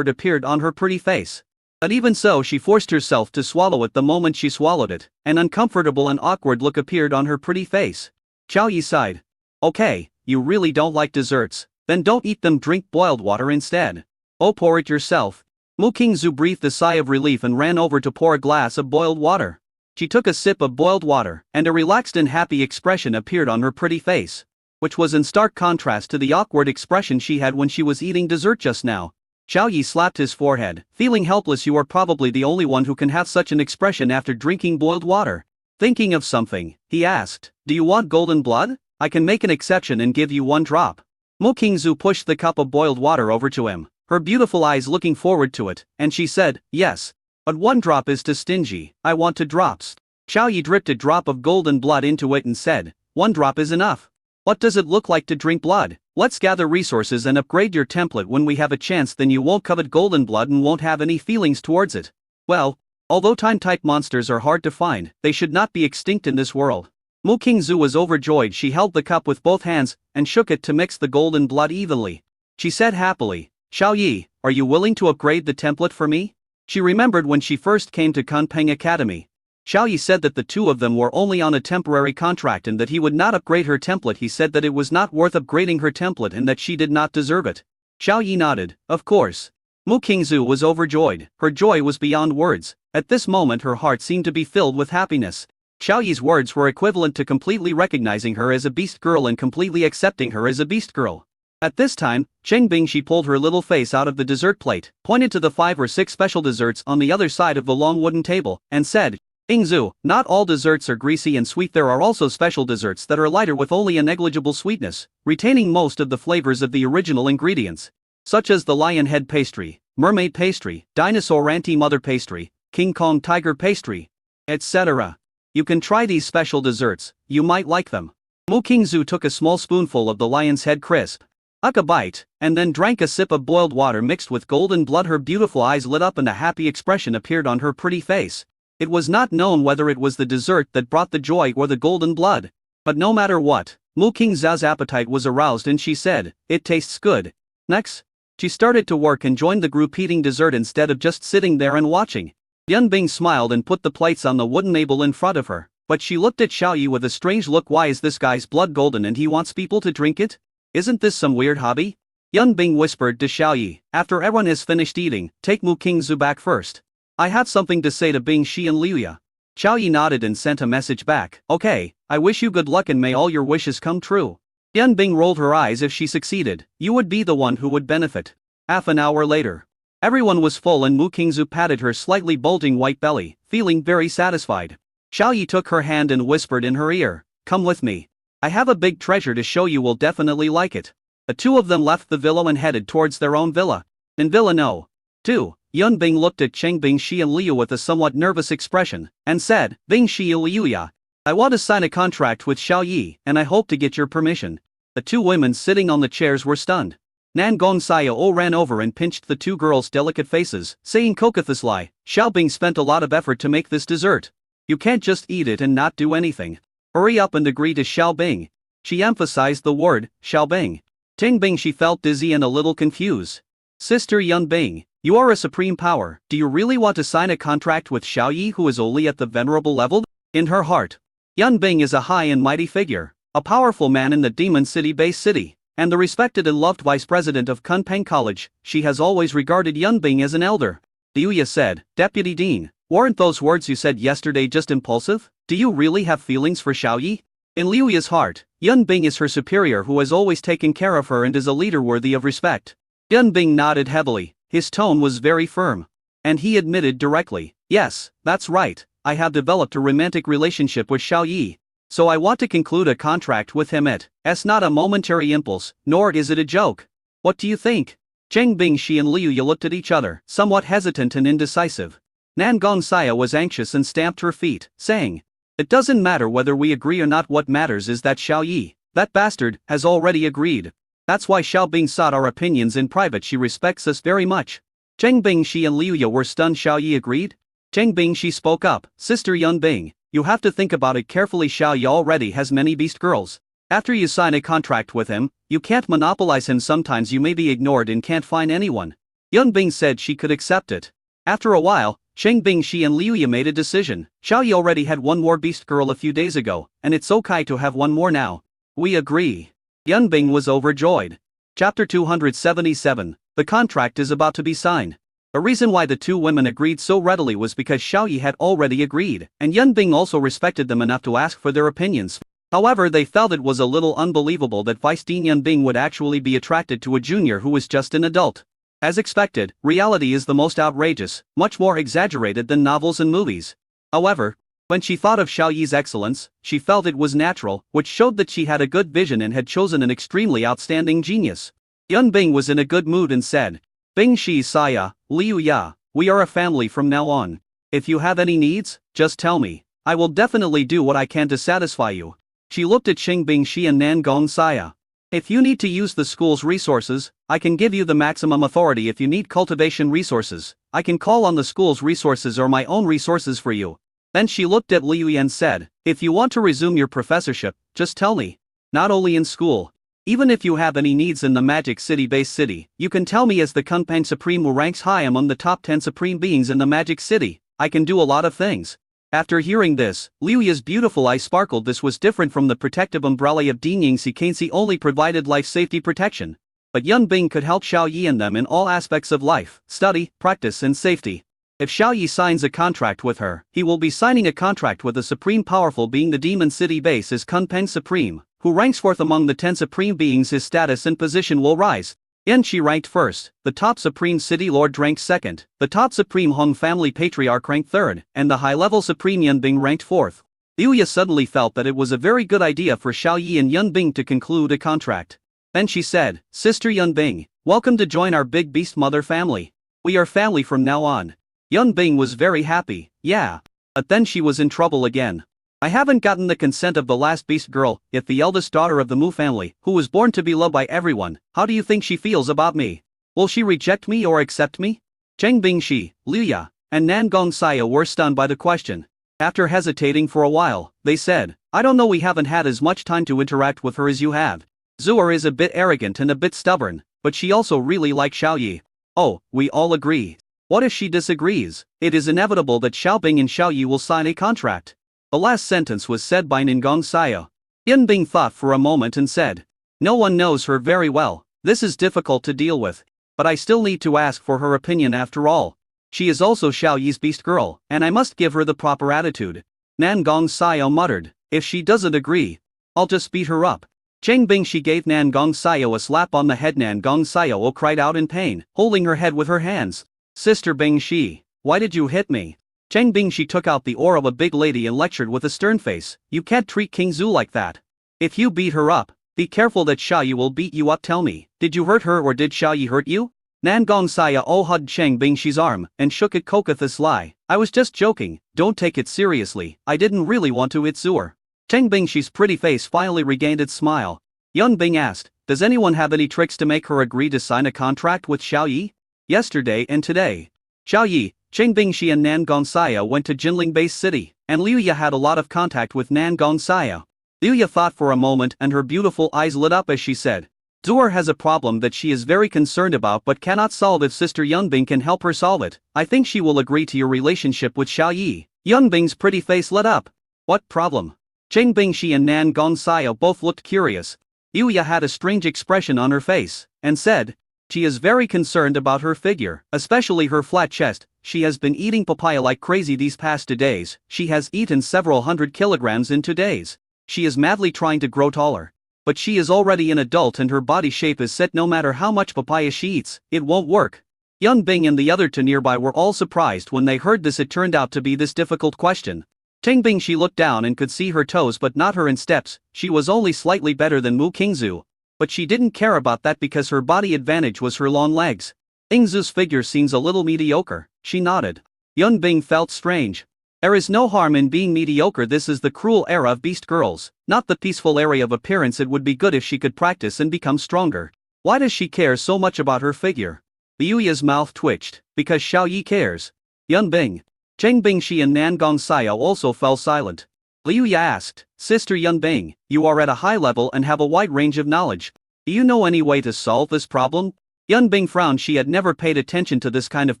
appeared on her pretty face. But even so, she forced herself to swallow it. The moment she swallowed it, an uncomfortable and awkward look appeared on her pretty face. Xiao Yi sighed. Okay, you really don't like desserts, then don't eat them, drink boiled water instead. Oh, pour it yourself. Mu Qingzu breathed a sigh of relief and ran over to pour a glass of boiled water. She took a sip of boiled water, and a relaxed and happy expression appeared on her pretty face, which was in stark contrast to the awkward expression she had when she was eating dessert just now. Xiao Yi slapped his forehead, feeling helpless. You are probably the only one who can have such an expression after drinking boiled water. Thinking of something, he asked, do you want golden blood? I can make an exception and give you 1 drop. Mu Qingzu pushed the cup of boiled water over to him, her beautiful eyes looking forward to it, and she said, yes. But 1 drop is too stingy, I want 2 drops. Xiao Yi dripped a drop of golden blood into it and said, 1 drop is enough. What does it look like to drink blood? Let's gather resources and upgrade your template when we have a chance, then you won't covet golden blood and won't have any feelings towards it. Well, although time-type monsters are hard to find, they should not be extinct in this world. Mu Qingzu was overjoyed. She held the cup with both hands and shook it to mix the golden blood evenly. She said happily, Xiao Yi, are you willing to upgrade the template for me? She remembered when she first came to Kunpeng Academy. Xiao Yi said that the two of them were only on a temporary contract and that he would not upgrade her template. He said that it was not worth upgrading her template and that she did not deserve it. Xiao Yi nodded, of course. Mu Qingzu was overjoyed. Her joy was beyond words. At this moment her heart seemed to be filled with happiness. Xiao Yi's words were equivalent to completely recognizing her as a beast girl and completely accepting her as a beast girl. At this time, Cheng Bingshi pulled her little face out of the dessert plate, pointed to the 5 or 6 special desserts on the other side of the long wooden table, and said, Ingzu, not all desserts are greasy and sweet. There are also special desserts that are lighter with only a negligible sweetness, retaining most of the flavors of the original ingredients, such as the lion head pastry, mermaid pastry, dinosaur anti-mother pastry, King Kong tiger pastry, etc. You can try these special desserts, you might like them. Mu Qingzu took a small spoonful of the lion's head crisp, took a bite, and then drank a sip of boiled water mixed with golden blood. Her beautiful eyes lit up and a happy expression appeared on her pretty face. It was not known whether it was the dessert that brought the joy or the golden blood. But no matter what, Mu Qingzu's appetite was aroused and she said, it tastes good. Next, she started to work and joined the group eating dessert instead of just sitting there and watching. Yun Bing smiled and put the plates on the wooden table in front of her, but she looked at Xiao Yi with a strange look. Why is this guy's blood golden and he wants people to drink it? Isn't this some weird hobby? Yun Bing whispered to Xiao Yi, after everyone has finished eating, take Mu Qingzu back first. I have something to say to Bing Shi and Liuya. Xiao Yi nodded and sent a message back, okay, I wish you good luck and may all your wishes come true. Yun Bing rolled her eyes. If she succeeded, you would be the one who would benefit. Half an hour later. Everyone was full and Mu Qingzu patted her slightly bulging white belly, feeling very satisfied. Xiao Yi took her hand and whispered in her ear, come with me. I have a big treasure to show you, will definitely like it. The two of them left the villa and headed towards their own villa. In Villa No. 2, Yun Bing looked at Cheng Bing Shi and Liu with a somewhat nervous expression, and said, Bing Shi and Liuya, I want to sign a contract with Xiao Yi, and I hope to get your permission. The two women sitting on the chairs were stunned. Nan Gongxiao ran over and pinched the two girls' delicate faces, saying cockathiously, Xiao Bing spent a lot of effort to make this dessert. You can't just eat it and not do anything. Hurry up and agree to Xiao Bing. She emphasized the word, Xiao Bing. Cheng Bing Shi felt dizzy and a little confused. Sister Yun Bing, you are a supreme power, do you really want to sign a contract with Xiao Yi who is only at the venerable level? In her heart, Yun Bing is a high and mighty figure, a powerful man in the Demon City-based city, and the respected and loved vice president of Kunpeng College. She has always regarded Yun Bing as an elder. Liuya said, Deputy Dean, weren't those words you said yesterday just impulsive? Do you really have feelings for Xiao Yi? In Liuya's heart, Yun Bing is her superior who has always taken care of her and is a leader worthy of respect. Yun Bing nodded heavily, his tone was very firm. And he admitted directly, yes, that's right, I have developed a romantic relationship with Xiao Yi. So I want to conclude a contract with him. It's not a momentary impulse, nor is it a joke. What do you think? Cheng Bing Shi and Liuya looked at each other, somewhat hesitant and indecisive. Nan Gongxiao was anxious and stamped her feet, saying, it doesn't matter whether we agree or not, what matters is that Xiao Yi, that bastard, has already agreed. That's why Xiao Bing sought our opinions in private. She respects us very much. Cheng Bing Shi and Liuya were stunned. Xiao Yi agreed? Cheng Bing Shi spoke up, Sister Yun Bing, You have to think about it carefully. Xiao Yi already has many beast girls. After you sign a contract with him, you can't monopolize him. Sometimes you may be ignored and can't find anyone. Yun Bing said she could accept it. After a while, Cheng Bingxi and Liu Ye made a decision. Xiao Yi already had one more beast girl a few days ago, and it's okay to have one more now. We agree. Yun Bing was overjoyed. Chapter 277. The contract is about to be signed. A reason why the two women agreed so readily was because Xiao Yi had already agreed, and Yun Bing also respected them enough to ask for their opinions. However, they felt it was a little unbelievable that Vice Dean Yun Bing would actually be attracted to a junior who was just an adult. As expected, reality is the most outrageous, much more exaggerated than novels and movies. However, when she thought of Xiao Yi's excellence, she felt it was natural, which showed that she had a good vision and had chosen an extremely outstanding genius. Yun Bing was in a good mood and said, Bing Shi Saya, Liu Ya, we are a family from now on. If you have any needs, just tell me. I will definitely do what I can to satisfy you. She looked at Xing Bingxi and Nan Gong Saya. If you need to use the school's resources, I can give you the maximum authority. If you need cultivation resources, I can call on the school's resources or my own resources for you. Then she looked at Liu Yi and said, if you want to resume your professorship, just tell me. Not only in school. Even if you have any needs in the Magic City-based city, you can tell me. As the Kunpeng Supreme who ranks high among the top 10 supreme beings in the Magic City, I can do a lot of things. After hearing this, Liu Yi's beautiful eyes sparkled. This was different from the protective umbrella of Dean Yingxi. Kainsi only provided life safety protection. But Yun Bing could help Xiao Yi and them in all aspects of life, study, practice and safety. If Xiao Yi signs a contract with her, he will be signing a contract with a supreme powerful being. The Demon City base is Kunpeng Supreme, who ranks fourth among the 10 supreme beings. His status and position will rise. Yan Qi ranked first, the top supreme city lord ranked second, the top supreme Hong family patriarch ranked third, and the high-level supreme Yun Bing ranked fourth. Liu Ye suddenly felt that it was a very good idea for Xiao Yi and Yun Bing to conclude a contract. Then she said, Sister Yun Bing, welcome to join our big beast mother family. We are family from now on. Yun Bing was very happy, yeah. But then she was in trouble again. I haven't gotten the consent of the last beast girl, yet the eldest daughter of the Mu family, who was born to be loved by everyone. How do you think she feels about me? Will she reject me or accept me? Cheng Bingxi, Liu Ya, and Nan Gong Saya were stunned by the question. After hesitating for a while, they said, I don't know, we haven't had as much time to interact with her as you have. Zuer is a bit arrogant and a bit stubborn, but she also really likes Xiao Yi. Oh, we all agree. What if she disagrees? It is inevitable that Xiao Bing and Xiao Yi will sign a contract. The last sentence was said by Ningong Saya. Yun Bing thought for a moment and said, no one knows her very well. This is difficult to deal with. But I still need to ask for her opinion after all. She is also Xiao Yi's beast girl, and I must give her the proper attitude. Nan Gong Saya muttered, if she doesn't agree, I'll just beat her up. Cheng Bingxi gave Nan Gong Saya a slap on the head. Nan Gong Saya cried out in pain, holding her head with her hands. Sister Bingxi, why did you hit me? Cheng Bingxi took out the aura of a big lady and lectured with a stern face, you can't treat King Zhu like that. If you beat her up, be careful that Xiao Yi will beat you up. Tell me, did you hurt her or did Xiao Yi hurt you? Nan Gong Saya hugged Cheng Bingxi's arm and shook it. Kokathis lie, I was just joking, don't take it seriously, I didn't really want to hit Zuer. Cheng Bingxi's pretty face finally regained its smile. Yun Bing asked, does anyone have any tricks to make her agree to sign a contract with Xiao Yi? Yesterday and today, Xiao Yi, Cheng Bingxi and Nan Gong Saya went to Jinling Base City, and Liu Ye had a lot of contact with Nan Gong Saya. Liu Ye thought for a moment and her beautiful eyes lit up as she said, Zuer has a problem that she is very concerned about but cannot solve. If Sister Yun Bing can help her solve it, I think she will agree to your relationship with Xiao Yi. Yun Bing's pretty face lit up. What problem? Cheng Bingxi and Nan Gong Saya both looked curious. Liu Ye had a strange expression on her face, and said, she is very concerned about her figure, especially her flat chest. She has been eating papaya like crazy these past 2 days. She has eaten several hundred kilograms in 2 days. She is madly trying to grow taller. But she is already an adult and her body shape is set. No matter how much papaya she eats, it won't work. Yun Bing and the other two nearby were all surprised when they heard this. It turned out to be this difficult question. Cheng Bingxi looked down and could see her toes but not her insteps. She was only slightly better than Mu Qingzu. But she didn't care about that because her body advantage was her long legs. Ingzu's figure seems a little mediocre, she nodded. Yun Bing felt strange. There is no harm in being mediocre. This is the cruel era of beast girls, not the peaceful area of appearance. It would be good if she could practice and become stronger. Why does she care so much about her figure? Liu Ye's mouth twitched, because Xiao Yi cares. Yun Bing. Zheng Bingshi and Nan Gongxiao also fell silent. Liu Ya asked, Sister Yunbing, you are at a high level and have a wide range of knowledge. Do you know any way to solve this problem? Yunbing frowned. She had never paid attention to this kind of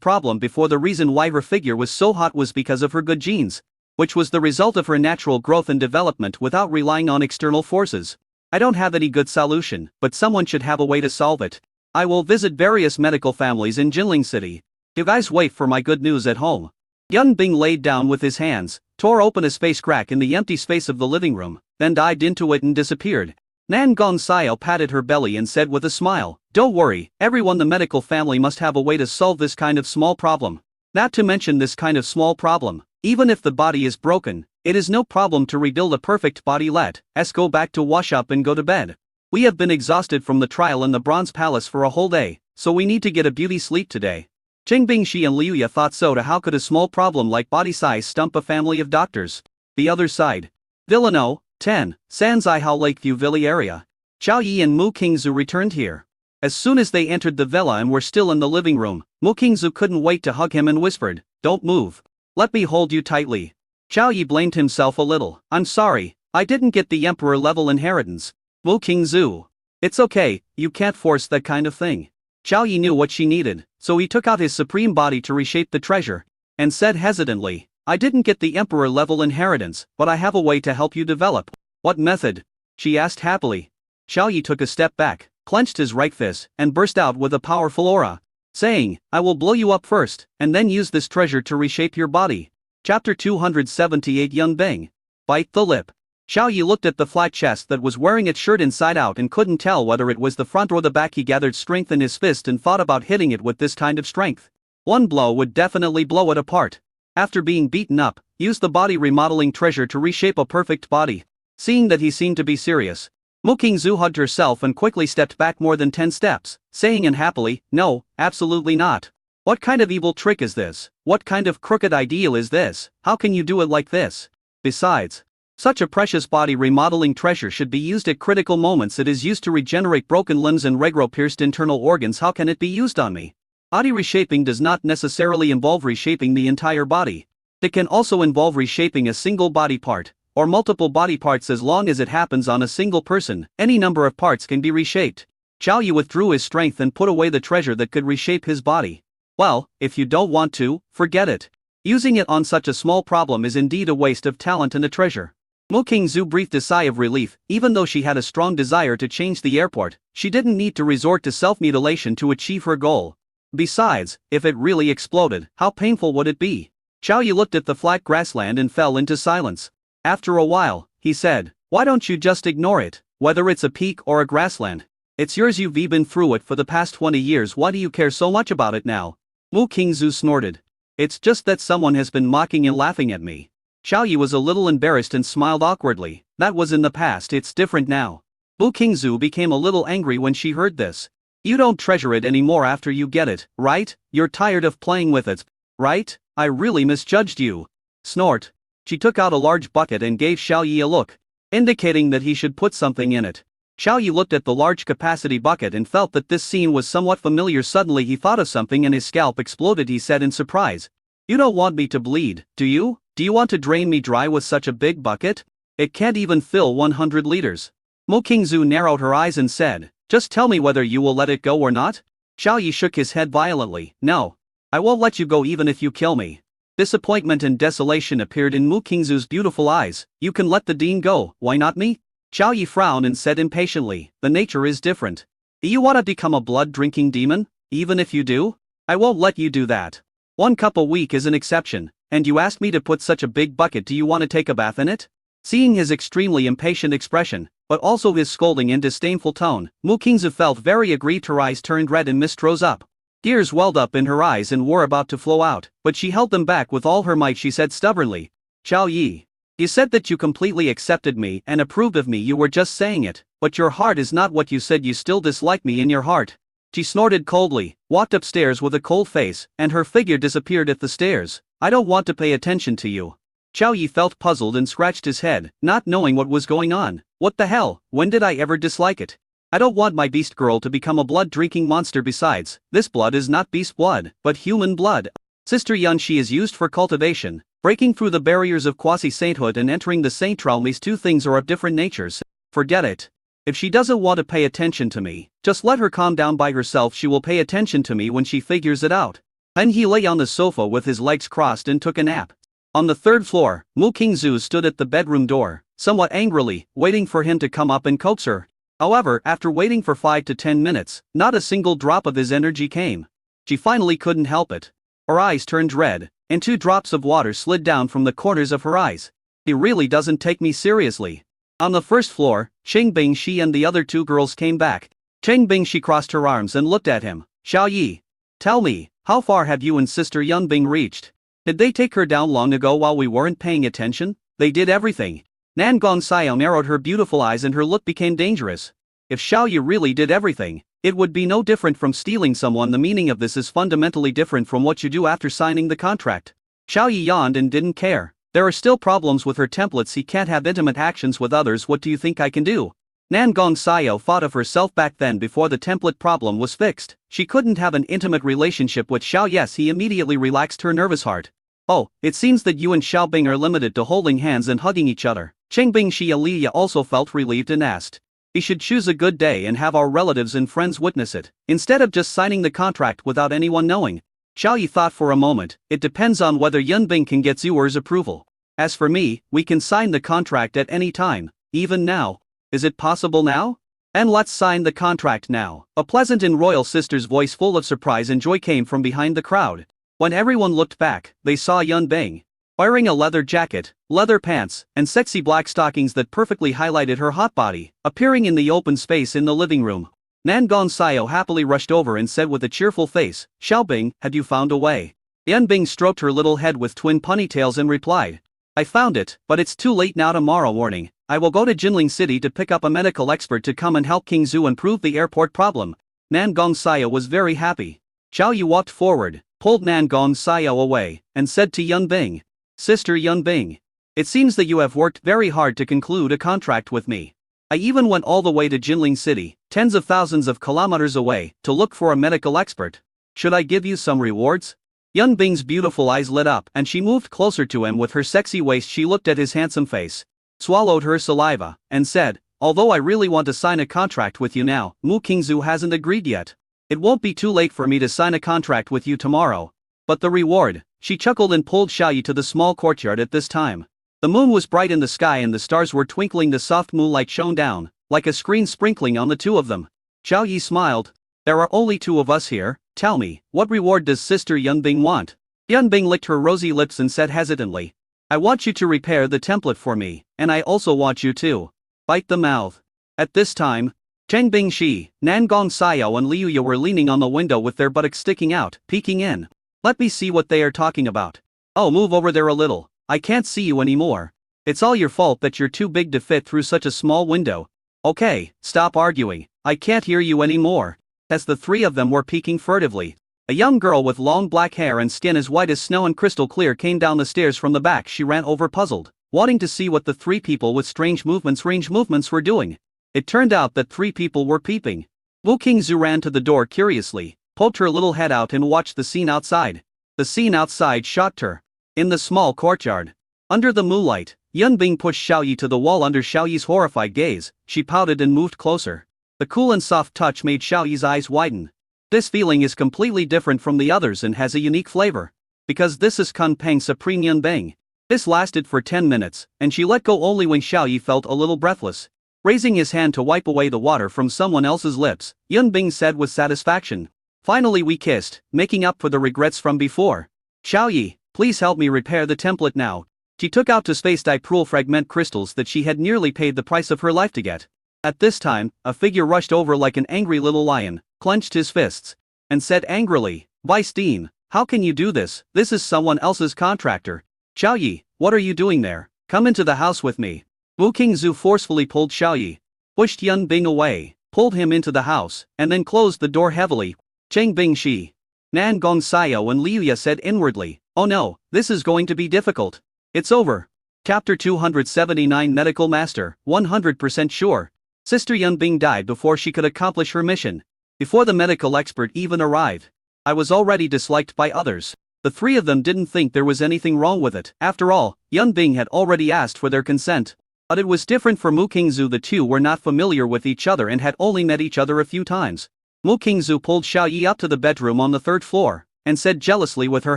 problem before. The reason why her figure was so hot was because of her good genes, which was the result of her natural growth and development without relying on external forces. I don't have any good solution, but someone should have a way to solve it. I will visit various medical families in Jinling City. You guys wait for my good news at home. Yunbing laid down with his hands, tore open a space crack in the empty space of the living room, then dived into it and disappeared. Nan Gongxiao patted her belly and said with a smile, Don't worry, everyone, the medical family must have a way to solve this kind of small problem. Not to mention this kind of small problem, even if the body is broken, it is no problem to rebuild a perfect body. Let's go back to wash up and go to bed. We have been exhausted from the trial in the Bronze Palace for a whole day, so we need to get a beauty sleep today. Zheng Bingshi and Liu Ya thought so. How could a small problem like body size stump a family of doctors? The other side. Villano, 10, Sanzai Lakeview Villa area. Zhao Yi and Mu Qingzu returned here. As soon as they entered the villa and were still in the living room, Mu Qingzu couldn't wait to hug him and whispered, Don't move. Let me hold you tightly. Zhao Yi blamed himself a little. I'm sorry, I didn't get the emperor level inheritance. Mu Qingzu. It's okay, you can't force that kind of thing. Zhao Yi knew what she needed, so he took out his supreme body to reshape the treasure, and said hesitantly, I didn't get the emperor level inheritance, but I have a way to help you develop. What method? She asked happily. Zhao Yi took a step back, clenched his right fist, and burst out with a powerful aura, saying, I will blow you up first, and then use this treasure to reshape your body. Chapter 278 Yunbing. Bite the lip. Zhao Yi looked at the flat chest that was wearing its shirt inside out and couldn't tell whether it was the front or the back. He gathered strength in his fist and thought about hitting it with this kind of strength. One blow would definitely blow it apart. After being beaten up, use the body remodeling treasure to reshape a perfect body. Seeing that he seemed to be serious, Mu Qingzu hugged herself and quickly stepped back more than 10 steps, saying unhappily, No, absolutely not. What kind of evil trick is this? What kind of crooked ideal is this? How can you do it like this? Besides, such a precious body remodeling treasure should be used at critical moments. It is used to regenerate broken limbs and regrow pierced internal organs. How can it be used on me? Body reshaping does not necessarily involve reshaping the entire body. It can also involve reshaping a single body part, or multiple body parts. As long as it happens on a single person, any number of parts can be reshaped. Zhao Yi withdrew his strength and put away the treasure that could reshape his body. Well, if you don't want to, forget it. Using it on such a small problem is indeed a waste of talent and a treasure. Mu Qingzu breathed a sigh of relief. Even though she had a strong desire to change the airport, she didn't need to resort to self-mutilation to achieve her goal. Besides, if it really exploded, how painful would it be? Zhao Yi looked at the flat grassland and fell into silence. After a while, he said, Why don't you just ignore it, whether it's a peak or a grassland? It's yours. You've been through it for the past 20 years. Why do you care so much about it now? Mu Qingzu snorted. It's just that someone has been mocking and laughing at me. Zhao Yi was a little embarrassed and smiled awkwardly. That was in the past. It's different now. Mu Qingzu became a little angry when she heard this. You don't treasure it anymore after you get it, right? You're tired of playing with it, right? I really misjudged you. Snort. She took out a large bucket and gave Zhao Yi a look, indicating that he should put something in it. Zhao Yi looked at the large capacity bucket and felt that this scene was somewhat familiar. Suddenly he thought of something and his scalp exploded. He said in surprise, You don't want me to bleed, do you? Do you want to drain me dry with such a big bucket? It can't even fill 100 liters. Mu Qingzu narrowed her eyes and said, Just tell me whether you will let it go or not. Zhao Yi shook his head violently. No. I won't let you go even if you kill me. Disappointment and desolation appeared in Mu Qingzu's beautiful eyes. You can let the dean go, why not me? Zhao Yi frowned and said impatiently, The nature is different. Do you want to become a blood-drinking demon? Even if you do? I won't let you do that. 1 cup a week is an exception, and you asked me to put such a big bucket. Do you want to take a bath in it? Seeing his extremely impatient expression, but also his scolding and disdainful tone, Mu Qingzu felt very aggrieved. Her eyes turned red and mist rose up. Tears welled up in her eyes and were about to flow out, but she held them back with all her might. She said stubbornly, Zhao Yi, you said that you completely accepted me and approved of me. You were just saying it, but your heart is not what you said. You still dislike me in your heart. She snorted coldly, walked upstairs with a cold face, and her figure disappeared at the stairs. I don't want to pay attention to you. Zhao Yi felt puzzled and scratched his head, not knowing what was going on. What the hell, when did I ever dislike it? I don't want my beast girl to become a blood-drinking monster. Besides, this blood is not beast blood, but human blood. Sister Yunxi is used for cultivation, breaking through the barriers of quasi-sainthood and entering the saint realm. These two things are of different natures. Forget it. If she doesn't want to pay attention to me, just let her calm down by herself. She will pay attention to me when she figures it out. Then he lay on the sofa with his legs crossed and took a nap. On the third floor, Mu Qingzu stood at the bedroom door, somewhat angrily, waiting for him to come up and coax her. However, after waiting for 5 to 10 minutes, not a single drop of his energy came. She finally couldn't help it. Her eyes turned red, and 2 drops of water slid down from the corners of her eyes. He really doesn't take me seriously. On the first floor, Cheng Bingxi and the other 2 girls came back. Cheng Bingxi crossed her arms and looked at him. Xiao Yi, tell me, how far have you and Sister Yunbing reached? Did they take her down long ago while we weren't paying attention? They did everything. Nan Gongxiao narrowed her beautiful eyes and her look became dangerous. If Xiao Yi really did everything, it would be no different from stealing someone. The meaning of this is fundamentally different from what you do after signing the contract. Xiao Yi yawned and didn't care. There are still problems with her templates. He can't have intimate actions with others. What do you think I can do? Nan Gongxiao thought of herself back then before the template problem was fixed. She couldn't have an intimate relationship with Xiao. Yes, he immediately relaxed her nervous heart. Oh, it seems that you and Xiaobing are limited to holding hands and hugging each other. Cheng Bingxi Aliya also felt relieved and asked. We should choose a good day and have our relatives and friends witness it, instead of just signing the contract without anyone knowing. Xiao Yi thought for a moment. It depends on whether Yunbing can get Zuer's approval. As for me, we can sign the contract at any time, even now. Is it possible now? And let's sign the contract now. A pleasant and royal sister's voice full of surprise and joy came from behind the crowd. When everyone looked back, they saw Yunbing wearing a leather jacket, leather pants, and sexy black stockings that perfectly highlighted her hot body, appearing in the open space in the living room. Nan Gongxiao happily rushed over and said with a cheerful face, Xiaobing, had you found a way? Yunbing stroked her little head with twin ponytails and replied, I found it, but it's too late now. Tomorrow morning, I will go to Jinling City to pick up a medical expert to come and help King Zhu improve the airport problem. Nan Gongxiao was very happy. Xiao Yi walked forward, pulled Nan Gongxiao away, and said to Yunbing, Sister Yunbing, it seems that you have worked very hard to conclude a contract with me. I even went all the way to Jinling City, tens of thousands of kilometers away, to look for a medical expert. Should I give you some rewards? Yunbing's beautiful eyes lit up and she moved closer to him with her sexy waist. She looked at his handsome face, swallowed her saliva, and said, although I really want to sign a contract with you now, Mu Qingzu hasn't agreed yet. It won't be too late for me to sign a contract with you tomorrow. But the reward, she chuckled and pulled Xiao Yi to the small courtyard at this time. The moon was bright in the sky and the stars were twinkling. The soft moonlight shone down, like a screen sprinkling on the 2 of them. Xiao Yi smiled. There are only 2 of us here. Tell me, what reward does Sister Yunbing want? Yunbing licked her rosy lips and said hesitantly, I want you to repair the template for me, and I also want you to bite the mouth. At this time, Cheng Bingxi, Nan Gongxiao and Liu Ye were leaning on the window with their buttocks sticking out, peeking in. Let me see what they are talking about. Oh, move over there a little. I can't see you anymore. It's all your fault that you're too big to fit through such a small window. Okay, stop arguing. I can't hear you anymore. As the 3 of them were peeking furtively, a young girl with long black hair and skin as white as snow and crystal clear came down the stairs from the back. She ran over puzzled, wanting to see what the 3 people with strange movements were doing. It turned out that 3 people were peeping. Mu Qingzu ran to the door curiously, poked her little head out and watched the scene outside. The scene outside shocked her. In the small courtyard, under the moonlight, Yunbing pushed Xiao Yi to the wall. Under Xiao Yi's horrified gaze, she pouted and moved closer. The cool and soft touch made Xiao Yi's eyes widen. This feeling is completely different from the others and has a unique flavor. Because this is Kunpeng Supreme Yunbing. This lasted for 10 minutes, and she let go only when Xiao Yi felt a little breathless. Raising his hand to wipe away the water from someone else's lips, Yunbing said with satisfaction, finally we kissed, making up for the regrets from before. Xiao Yi, please help me repair the template now. She took out to space dipole fragment crystals that she had nearly paid the price of her life to get. At this time, a figure rushed over like an angry little lion, clenched his fists, and said angrily, Vice Dean, how can you do this? This is someone else's contractor. Xiao Yi, what are you doing there? Come into the house with me. Mu Qingzu forcefully pulled Xiao Yi, pushed Yunbing away, pulled him into the house, and then closed the door heavily. Cheng Bingxi, Nan Gongxiao and Liu Ye said inwardly, oh no, this is going to be difficult. It's over. Chapter 279 Medical Master, 100% sure. Sister Yunbing died before she could accomplish her mission. Before the medical expert even arrived, I was already disliked by others. The three of them didn't think there was anything wrong with it. After all, Yun Bing had already asked for their consent. But it was different for Mu Qingzu. The two were not familiar with each other and had only met each other a few times. Mu Qingzu pulled Xiao Yi up to the bedroom on the third floor, and said jealously with her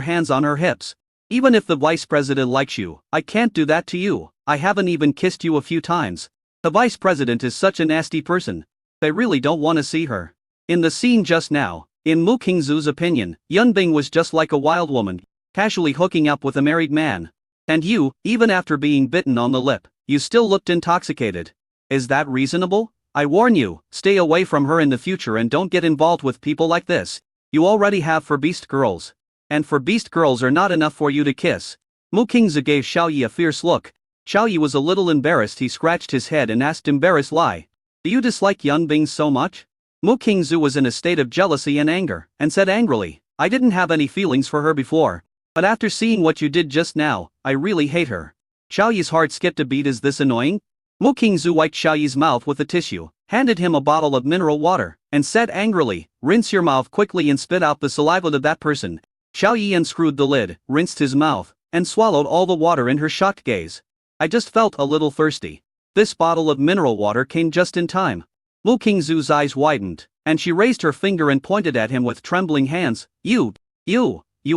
hands on her hips, "Even if the vice president likes you, I can't do that to you. I haven't even kissed you a few times. The vice president is such a nasty person. I really don't want to see her." In the scene just now, in Mu Qingzu's opinion, Yun Bing was just like a wild woman, casually hooking up with a married man. And you, even after being bitten on the lip, you still looked intoxicated. Is that reasonable? I warn you, stay away from her in the future and don't get involved with people like this. You already have for beast girls. And for beast girls are not enough for you to kiss. Mu Qingzu gave Xiao Yi a fierce look. Xiao Yi was a little embarrassed. He scratched his head and asked embarrassed, "Lie. Do you dislike Yun Bing so much?" Mu Qingzu was in a state of jealousy and anger, and said angrily, "I didn't have any feelings for her before. But after seeing what you did just now, I really hate her." Xiao Yi's heart skipped a beat. Is this annoying? Mu Qingzu wiped Xiao Yi's mouth with a tissue, handed him a bottle of mineral water, and said angrily, "Rinse your mouth quickly and spit out the saliva of that person." Xiao Yi unscrewed the lid, rinsed his mouth, and swallowed all the water in her shocked gaze. "I just felt a little thirsty." This bottle of mineral water came just in time. Mu Qingzu's eyes widened, and she raised her finger and pointed at him with trembling hands. You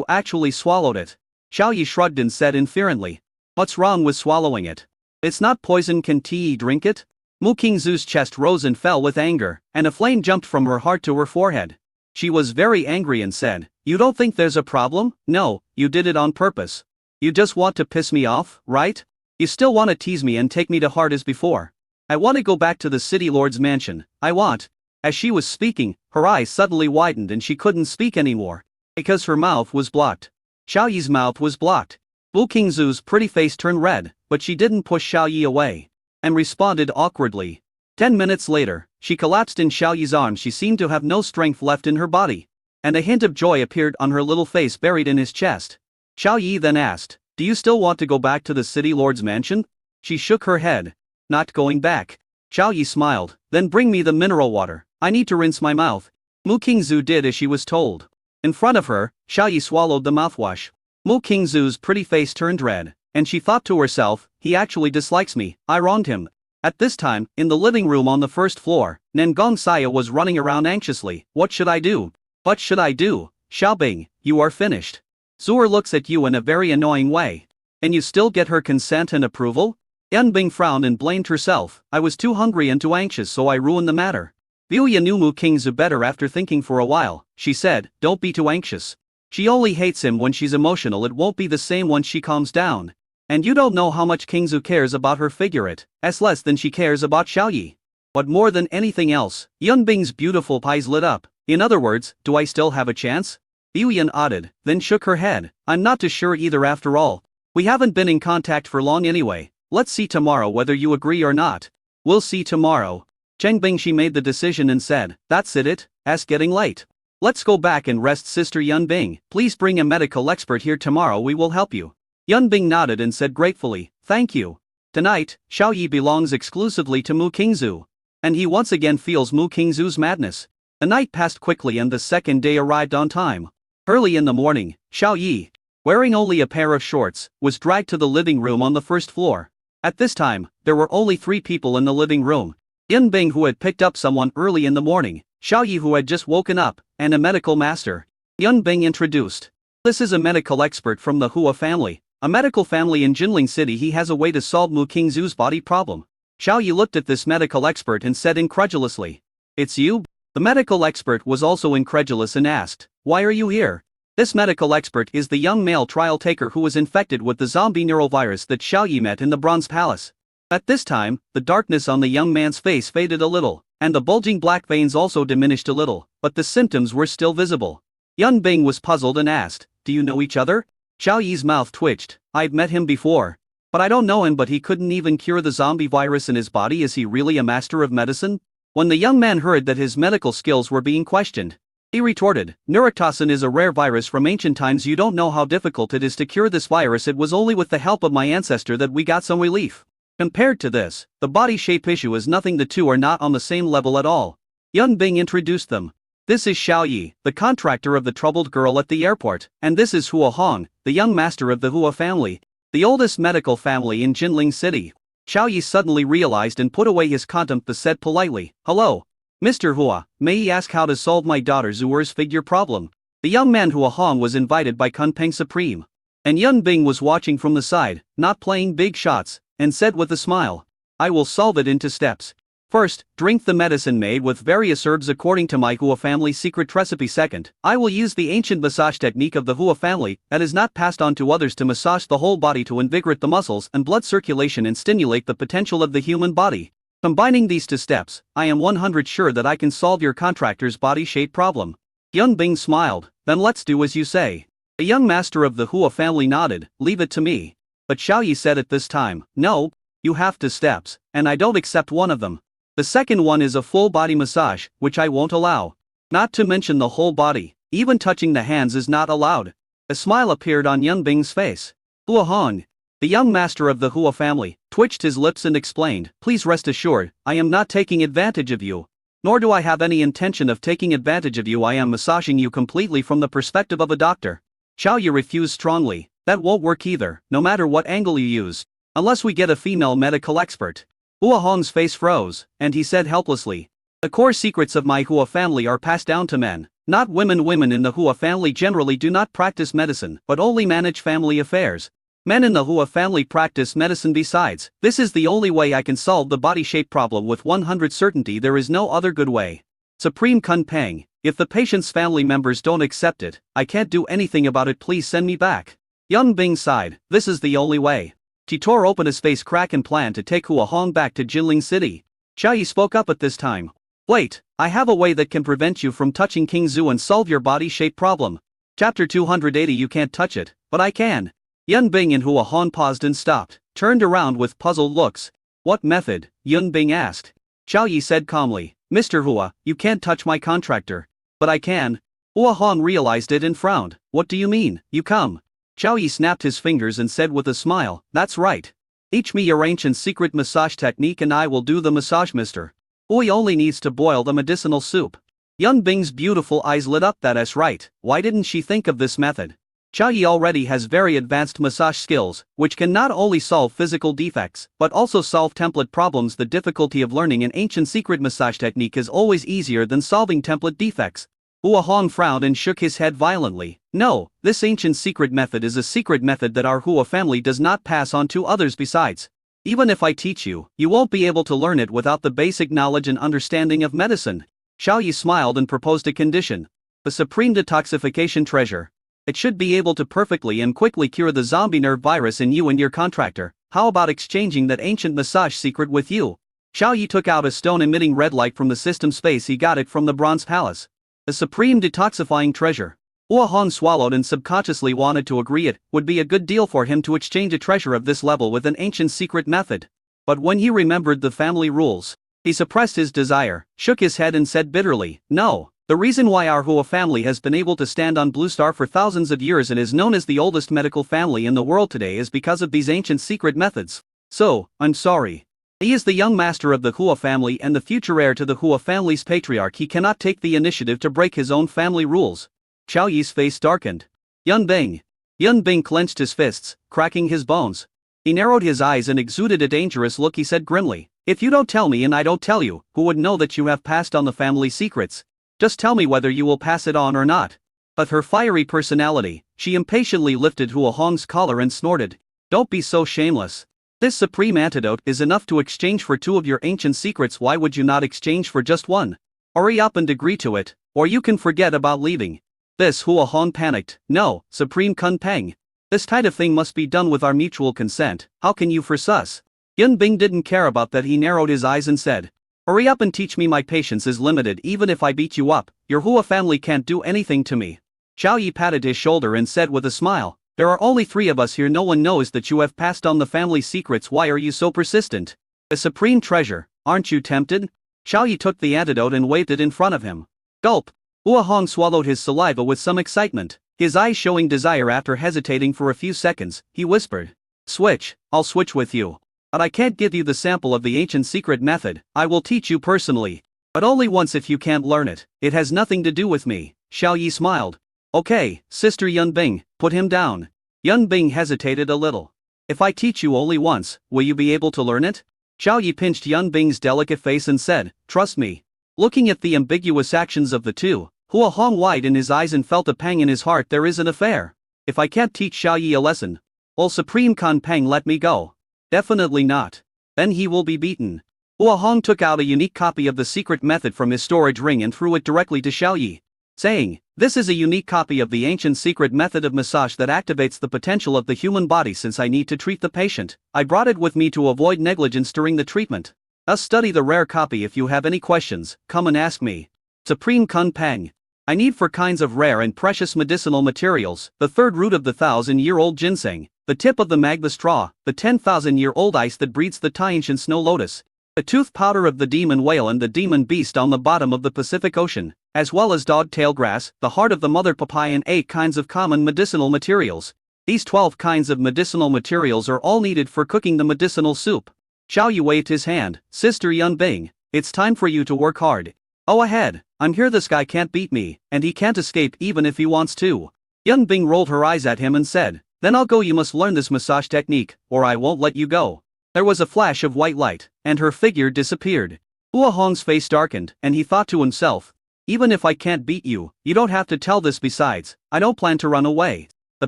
actually swallowed it." Xiao Yi shrugged and said inferently, "What's wrong with swallowing it? It's not poison. Can Ti drink it?" Mu Qingzu's chest rose and fell with anger, and a flame jumped from her heart to her forehead. She was very angry and said, "You don't think there's a problem? No, you did it on purpose. You just want to piss me off, right? You still want to tease me and take me to heart as before. I want to go back to the city lord's mansion. I want." As she was speaking, her eyes suddenly widened and she couldn't speak anymore, because her mouth was blocked. Xiao Yi's mouth was blocked. Mu Qingzu's pretty face turned red, but she didn't push Xiao Yi away, and responded awkwardly. 10 minutes later, she collapsed in Xiao Yi's arms. She seemed to have no strength left in her body, and a hint of joy appeared on her little face buried in his chest. Xiao Yi then asked, "Do you still want to go back to the city lord's mansion?" She shook her head. "Not going back." Xiao Yi smiled. "Then bring me the mineral water. I need to rinse my mouth." Mu Qingzu did as she was told. In front of her, Xiao Yi swallowed the mouthwash. Mu Qingzu's pretty face turned red, and she thought to herself, "He actually dislikes me. I wronged him." At this time, in the living room on the first floor, Nengong Saya was running around anxiously. "What should I do? What should I do? Xiaobing, you are finished." Zuer looks at you in a very annoying way. And you still get her consent and approval? Yun Bing frowned and blamed herself. "I was too hungry and too anxious, so I ruined the matter." Liuya knew Mu Qingzu better after thinking for a while. She said, "Don't be too anxious. She only hates him when she's emotional. It won't be the same once she calms down. And you don't know how much Qingzu cares about her. Figure it as less than she cares about Xiao Yi." But more than anything else, Yun Bing's beautiful eyes lit up. "In other words, do I still have a chance?" Liuya nodded, then shook her head. "I'm not too sure either. After all, we haven't been in contact for long anyway. Let's see tomorrow whether you agree or not." "We'll see tomorrow." Cheng Bing, she made the decision and said, "That's it's getting late. Let's go back and rest. Sister Yun Bing, please bring a medical expert here tomorrow. We will help you." Yun Bing nodded and said gratefully, "Thank you." Tonight, Xiao Yi belongs exclusively to Mu Qingzu, and he once again feels Mu Qingzu's madness. The night passed quickly and the second day arrived on time. Early in the morning, Xiao Yi, wearing only a pair of shorts, was dragged to the living room on the first floor. At this time, there were only 3 people in the living room. Yun Bing, who had picked up someone early in the morning, Xiao Yi, who had just woken up, and a medical master. Yun Bing introduced. "This is a medical expert from the Hua family, a medical family in Jinling City. He has a way to solve Mu Qingzu's body problem." Xiao Yi looked at this medical expert and said incredulously, "It's you?" The medical expert was also incredulous and asked, "Why are you here?" This medical expert is the young male trial taker who was infected with the zombie neurovirus that Xiao Yi met in the Bronze Palace. At this time, the darkness on the young man's face faded a little, and the bulging black veins also diminished a little, but the symptoms were still visible. Yun Bing was puzzled and asked, "Do you know each other?" Xiao Yi's mouth twitched. "I've met him before. But I don't know him. But he couldn't even cure the zombie virus in his body. Is he really a master of medicine?" When the young man heard that his medical skills were being questioned, he retorted, "Neurotoxin is a rare virus from ancient times. You don't know how difficult it is to cure this virus. It was only with the help of my ancestor that we got some relief. Compared to this, the body shape issue is nothing. The two are not on the same level at all." Yun Bing introduced them. This is Xiao Yi, the contractor of the troubled girl at the airport, and this is Hua Hong, the young master of the Hua family, the oldest medical family in Jinling City. Xiao Yi suddenly realized and put away his contempt but said politely, "Hello, Mr. Hua, may I ask how to solve my daughter Zuer's figure problem?" The young man Hua Hong was invited by Kunpeng Supreme. And Yun Bing was watching from the side, not playing big shots, and said with a smile, "I will solve it into steps. First, drink the medicine made with various herbs according to my Hua family secret recipe. Second, I will use the ancient massage technique of the Hua family that is not passed on to others to massage the whole body to invigorate the muscles and blood circulation and stimulate the potential of the human body. Combining these two steps, I am 100% sure that I can solve your contractor's body shape problem." Yun Bing smiled. "Then let's do as you say." The young master of the Hua family nodded, "Leave it to me." But Xiao Yi said at this time, "No, you have 2 steps, and I don't accept one of them. The second one is a full body massage, which I won't allow. Not to mention the whole body, even touching the hands is not allowed." A smile appeared on Yun Bing's face. Hua Hong, the young master of the Hua family, twitched his lips and explained, "Please rest assured, I am not taking advantage of you. Nor do I have any intention of taking advantage of you. I am massaging you completely from the perspective of a doctor." Xiao Yi refused strongly. "That won't work either, no matter what angle you use. Unless we get a female medical expert." Hua Hong's face froze, and he said helplessly, "The core secrets of my Hua family are passed down to men, not women. Women in the Hua family generally do not practice medicine, but only manage family affairs. Men in the Hua family practice medicine besides. This is the only way I can solve the body shape problem with 100% certainty. There is no other good way. Supreme Kunpeng, if the patient's family members don't accept it, I can't do anything about it. Please send me back." Yun Bing sighed, "This is the only way." Titor opened his face crack and planned to take Hua Hong back to Jinling City. Xiao Yi spoke up at this time. "Wait, I have a way that can prevent you from touching King Zhu and solve your body shape problem." Chapter 280. You can't touch it, but I can. Yun Bing and Hua Hong paused and stopped, turned around with puzzled looks. "What method?" Yun Bing asked. Xiao Yi said calmly, "Mr. Hua, you can't touch my contractor." "But I can." Hua Hong realized it and frowned. "What do you mean? You come." Xiao Yi snapped his fingers and said with a smile, "That's right. Teach me your ancient secret massage technique and I will do the massage, mister. Oi only needs to boil the medicinal soup." Yun Bing's beautiful eyes lit up. "That's right, why didn't she think of this method?" Xiao Yi already has very advanced massage skills, which can not only solve physical defects, but also solve template problems. The difficulty of learning an ancient secret massage technique is always easier than solving template defects. Hua Hong frowned and shook his head violently. "No, this ancient secret method is a secret method that our Hua family does not pass on to others. Besides, even if I teach you, you won't be able to learn it without the basic knowledge and understanding of medicine." Xiao Yi smiled and proposed a condition. "The supreme detoxification treasure. It should be able to perfectly and quickly cure the zombie nerve virus in you and your contractor. How about exchanging that ancient massage secret with you?" Xiao Yi took out a stone emitting red light from the system space. He got it from the Bronze Palace. The supreme detoxifying treasure. Hua Hong swallowed and subconsciously wanted to agree it would be a good deal for him to exchange a treasure of this level with an ancient secret method. But when he remembered the family rules, he suppressed his desire, shook his head and said bitterly, "No, the reason why our Hua family has been able to stand on Blue Star for thousands of years and is known as the oldest medical family in the world today is because of these ancient secret methods. So, I'm sorry. He is the young master of the Hua family and the future heir to the Hua family's patriarch. He cannot take the initiative to break his own family rules." Xiao Yi's face darkened. Yun Bing. Yun Bing clenched his fists, cracking his bones. He narrowed his eyes and exuded a dangerous look. He said grimly, "If you don't tell me and I don't tell you, who would know that you have passed on the family secrets? Just tell me whether you will pass it on or not." But her fiery personality, she impatiently lifted Hua Hong's collar and snorted, "Don't be so shameless. This supreme antidote is enough to exchange for 2 of your ancient secrets. Why would you not exchange for just 1? Hurry up and agree to it, or you can forget about leaving." This Hua Hong panicked. "No, Supreme Kunpeng. This kind of thing must be done with our mutual consent. How can you force us?" Yun Bing didn't care about that. He narrowed his eyes and said, "Hurry up and teach me. My patience is limited. Even if I beat you up, your Hua family can't do anything to me." Xiao Yi patted his shoulder and said with a smile, "There are only 3 of us here. No one knows that you have passed on the family secrets. Why are you so persistent? A supreme treasure, aren't you tempted?" Xiao Yi took the antidote and waved it in front of him. Gulp. Hua Hong swallowed his saliva with some excitement, his eyes showing desire. After hesitating for a few seconds, he whispered, "Switch, I'll switch with you. But I can't give you the sample of the ancient secret method. I will teach you personally." But only once if you can't learn it. It has nothing to do with me. Xiao Yi smiled. Okay, Sister Yunbing, put him down. Yunbing hesitated a little. If I teach you only once, will you be able to learn it? Xiao Yi pinched Yunbing's delicate face and said, trust me. Looking at the ambiguous actions of the two, Hua Hong widened in his eyes and felt a pang in his heart. There is an affair. If I can't teach Xiao Yi a lesson, will Supreme Kan Peng let me go? Definitely not. Then he will be beaten. Hua Hong took out a unique copy of the secret method from his storage ring and threw it directly to Xiao Yi, saying, this is a unique copy of the ancient secret method of massage that activates the potential of the human body. Since I need to treat the patient, I brought it with me to avoid negligence during the treatment. Thus study the rare copy. If you have any questions, come and ask me. Supreme Kun Peng. I need 4 kinds of rare and precious medicinal materials: the 3rd root of the 1,000-year-old ginseng, the tip of the magma straw, the 10,000-year-old ice that breeds the Tiantian snow lotus, the tooth powder of the demon whale and the demon beast on the bottom of the Pacific Ocean, as well as dog-tail grass, the heart of the mother papaya, and 8 kinds of common medicinal materials. These 12 kinds of medicinal materials are all needed for cooking the medicinal soup. Xiao Yi waved his hand. Sister Yunbing, it's time for you to work hard. Oh, ahead, I'm here. This guy can't beat me, and he can't escape even if he wants to. Yunbing rolled her eyes at him and said, then I'll go. You must learn this massage technique, or I won't let you go. There was a flash of white light, and her figure disappeared. Hua Hong's face darkened, and he thought to himself, even if I can't beat you, you don't have to tell this. Besides, I don't plan to run away. The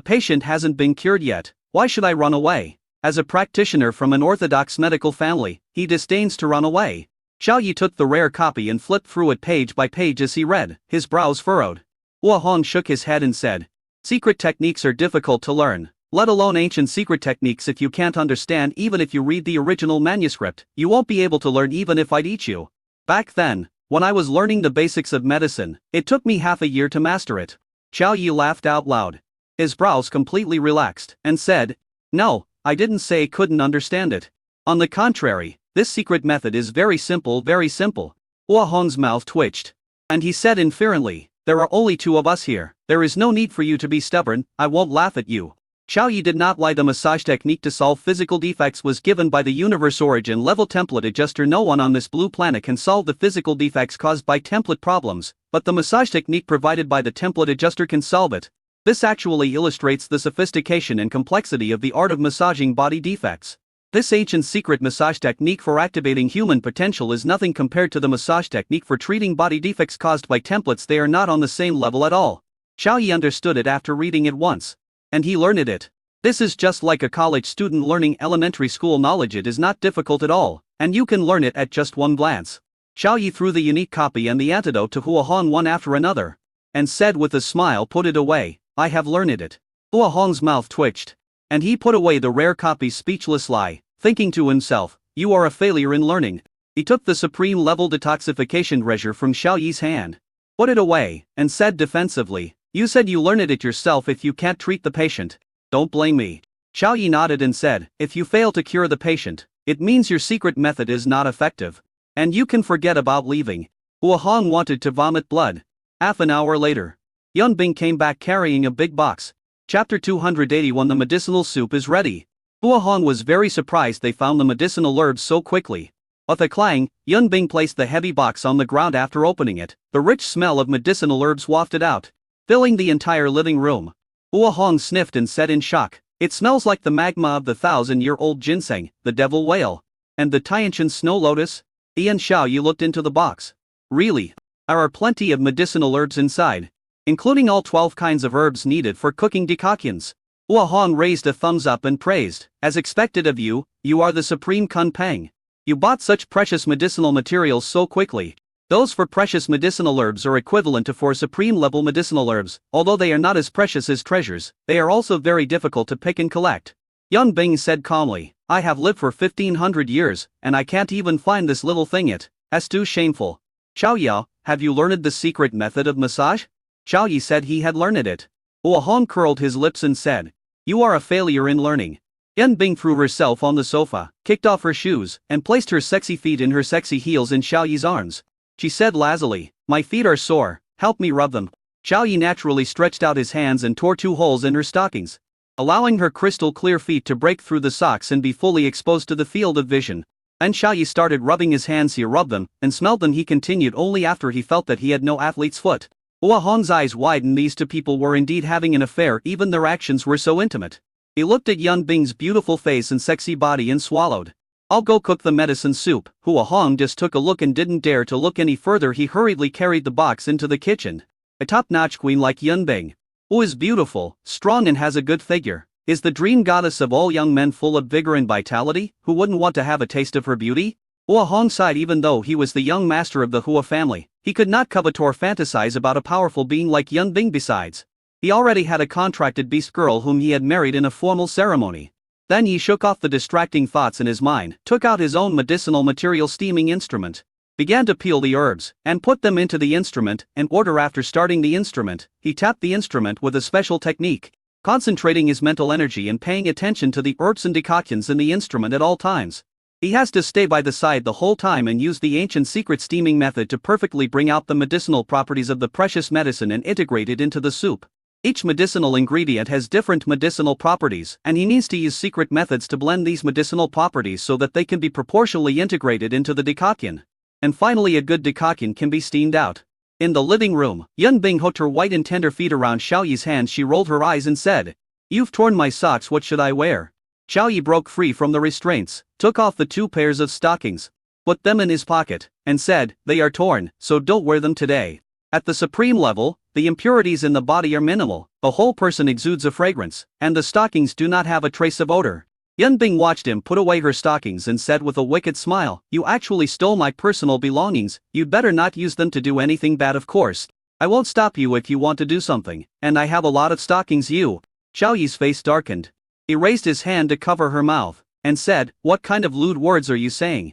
patient hasn't been cured yet. Why should I run away? As a practitioner from an orthodox medical family, he disdains to run away. Xiao Yi took the rare copy and flipped through it page by page as he read, his brows furrowed. Hua Hong shook his head and said, secret techniques are difficult to learn, let alone ancient secret techniques. If you can't understand even if you read the original manuscript, you won't be able to learn even if I'd eat you. Back then, when I was learning the basics of medicine, it took me half a year to master it. Xiao Yi laughed out loud. His brows completely relaxed, and said, no, I didn't say couldn't understand it. On the contrary, this secret method is very simple, very simple. Hua Hong's mouth twitched. And he said inferently, there are only 2 of us here. There is no need for you to be stubborn. I won't laugh at you. Xiao Yi did not lie. The massage technique to solve physical defects was given by the universe origin level template adjuster. No one on this blue planet can solve the physical defects caused by template problems, but the massage technique provided by the template adjuster can solve it. This actually illustrates the sophistication and complexity of the art of massaging body defects. This ancient secret massage technique for activating human potential is nothing compared to the massage technique for treating body defects caused by templates. They are not on the same level at all. Xiao Yi understood it after reading it once. And he learned it. This is just like a college student learning elementary school knowledge. It is not difficult at all, and you can learn it at just one glance. Xiao Yi threw the unique copy and the antidote to Hua Hong one after another, and said with a smile, put it away, I have learned it. Hua Hong's mouth twitched, and he put away the rare copy. Speechless lie, thinking to himself, you are a failure in learning. He took the supreme level detoxification treasure from Xiao Yi's hand, put it away, and said defensively, you said you learned it yourself. If you can't treat the patient, don't blame me. Xiao Yi nodded and said, if you fail to cure the patient, it means your secret method is not effective, and you can forget about leaving. Hua Hong wanted to vomit blood. Half an hour later, Yunbing came back carrying a big box. Chapter 281. The medicinal soup is ready. Hua Hong was very surprised they found the medicinal herbs so quickly. With a clang, Yunbing placed the heavy box on the ground. After opening it, the rich smell of medicinal herbs wafted out, filling the entire living room. Hua Hong sniffed and said in shock, it smells like the magma of the 1,000-year-old ginseng, the devil whale, and the Tiantian snow lotus. He and Xiao Yi looked into the box. Really? There are plenty of medicinal herbs inside, including all 12 kinds of herbs needed for cooking decoctions. Hua Hong raised a thumbs up and praised, as expected of you, you are the supreme Kun Peng. You bought such precious medicinal materials so quickly. Those 4 precious medicinal herbs are equivalent to 4 supreme level medicinal herbs. Although they are not as precious as treasures, they are also very difficult to pick and collect. Yunbing said calmly, I have lived for 1,500 years, and I can't even find this little thing. It's too shameful. Xiao Yi, have you learned the secret method of massage? Xiao Yi said he had learned it. Hua Hong curled his lips and said, you are a failure in learning. Yunbing threw herself on the sofa, kicked off her shoes, and placed her sexy feet in her sexy heels in Xiao Yi's arms. She said lazily, my feet are sore, help me rub them. Xiao Yi naturally stretched out his hands and tore 2 holes in her stockings, allowing her crystal clear feet to break through the socks and be fully exposed to the field of vision. And Xiaoyi started rubbing his hands. He rubbed them, and smelled them. He continued only after he felt that he had no athlete's foot. Hua Hong's eyes widened. These two people were indeed having an affair, even their actions were so intimate. He looked at Yun Bing's beautiful face and sexy body and swallowed. I'll go cook the medicine soup. Hua Hong just took a look and didn't dare to look any further. He hurriedly carried the box into the kitchen. A top-notch queen like Yun Bing, who is beautiful, strong and has a good figure, is the dream goddess of all young men, full of vigor and vitality. Who wouldn't want to have a taste of her beauty? Hua Hong sighed. Even though he was the young master of the Hua family, he could not covet or fantasize about a powerful being like Yun Bing. Besides, he already had a contracted beast girl whom he had married in a formal ceremony. Then he shook off the distracting thoughts in his mind, took out his own medicinal material steaming instrument, began to peel the herbs, and put them into the instrument, and order. After starting the instrument, he tapped the instrument with a special technique, concentrating his mental energy and paying attention to the herbs and decoctions in the instrument at all times. He has to stay by the side the whole time and use the ancient secret steaming method to perfectly bring out the medicinal properties of the precious medicine and integrate it into the soup. Each medicinal ingredient has different medicinal properties, and he needs to use secret methods to blend these medicinal properties so that they can be proportionally integrated into the decoction. And finally, a good decoction can be steamed out. In the living room, Yun Bing hooked her white and tender feet around Xiaoyi's hands. She rolled her eyes and said, "You've torn my socks. What should I wear?" Xiaoyi broke free from the restraints, took off the 2 pairs of stockings, put them in his pocket, and said, "They are torn, so don't wear them today." At the supreme level, the impurities in the body are minimal, the whole person exudes a fragrance, and the stockings do not have a trace of odor. Yun Bing watched him put away her stockings and said with a wicked smile, "You actually stole my personal belongings. You'd better not use them to do anything bad. Of course, I won't stop you if you want to do something, and I have a lot of stockings." Xiaoyi's face darkened. He raised his hand to cover her mouth, and said, "What kind of lewd words are you saying?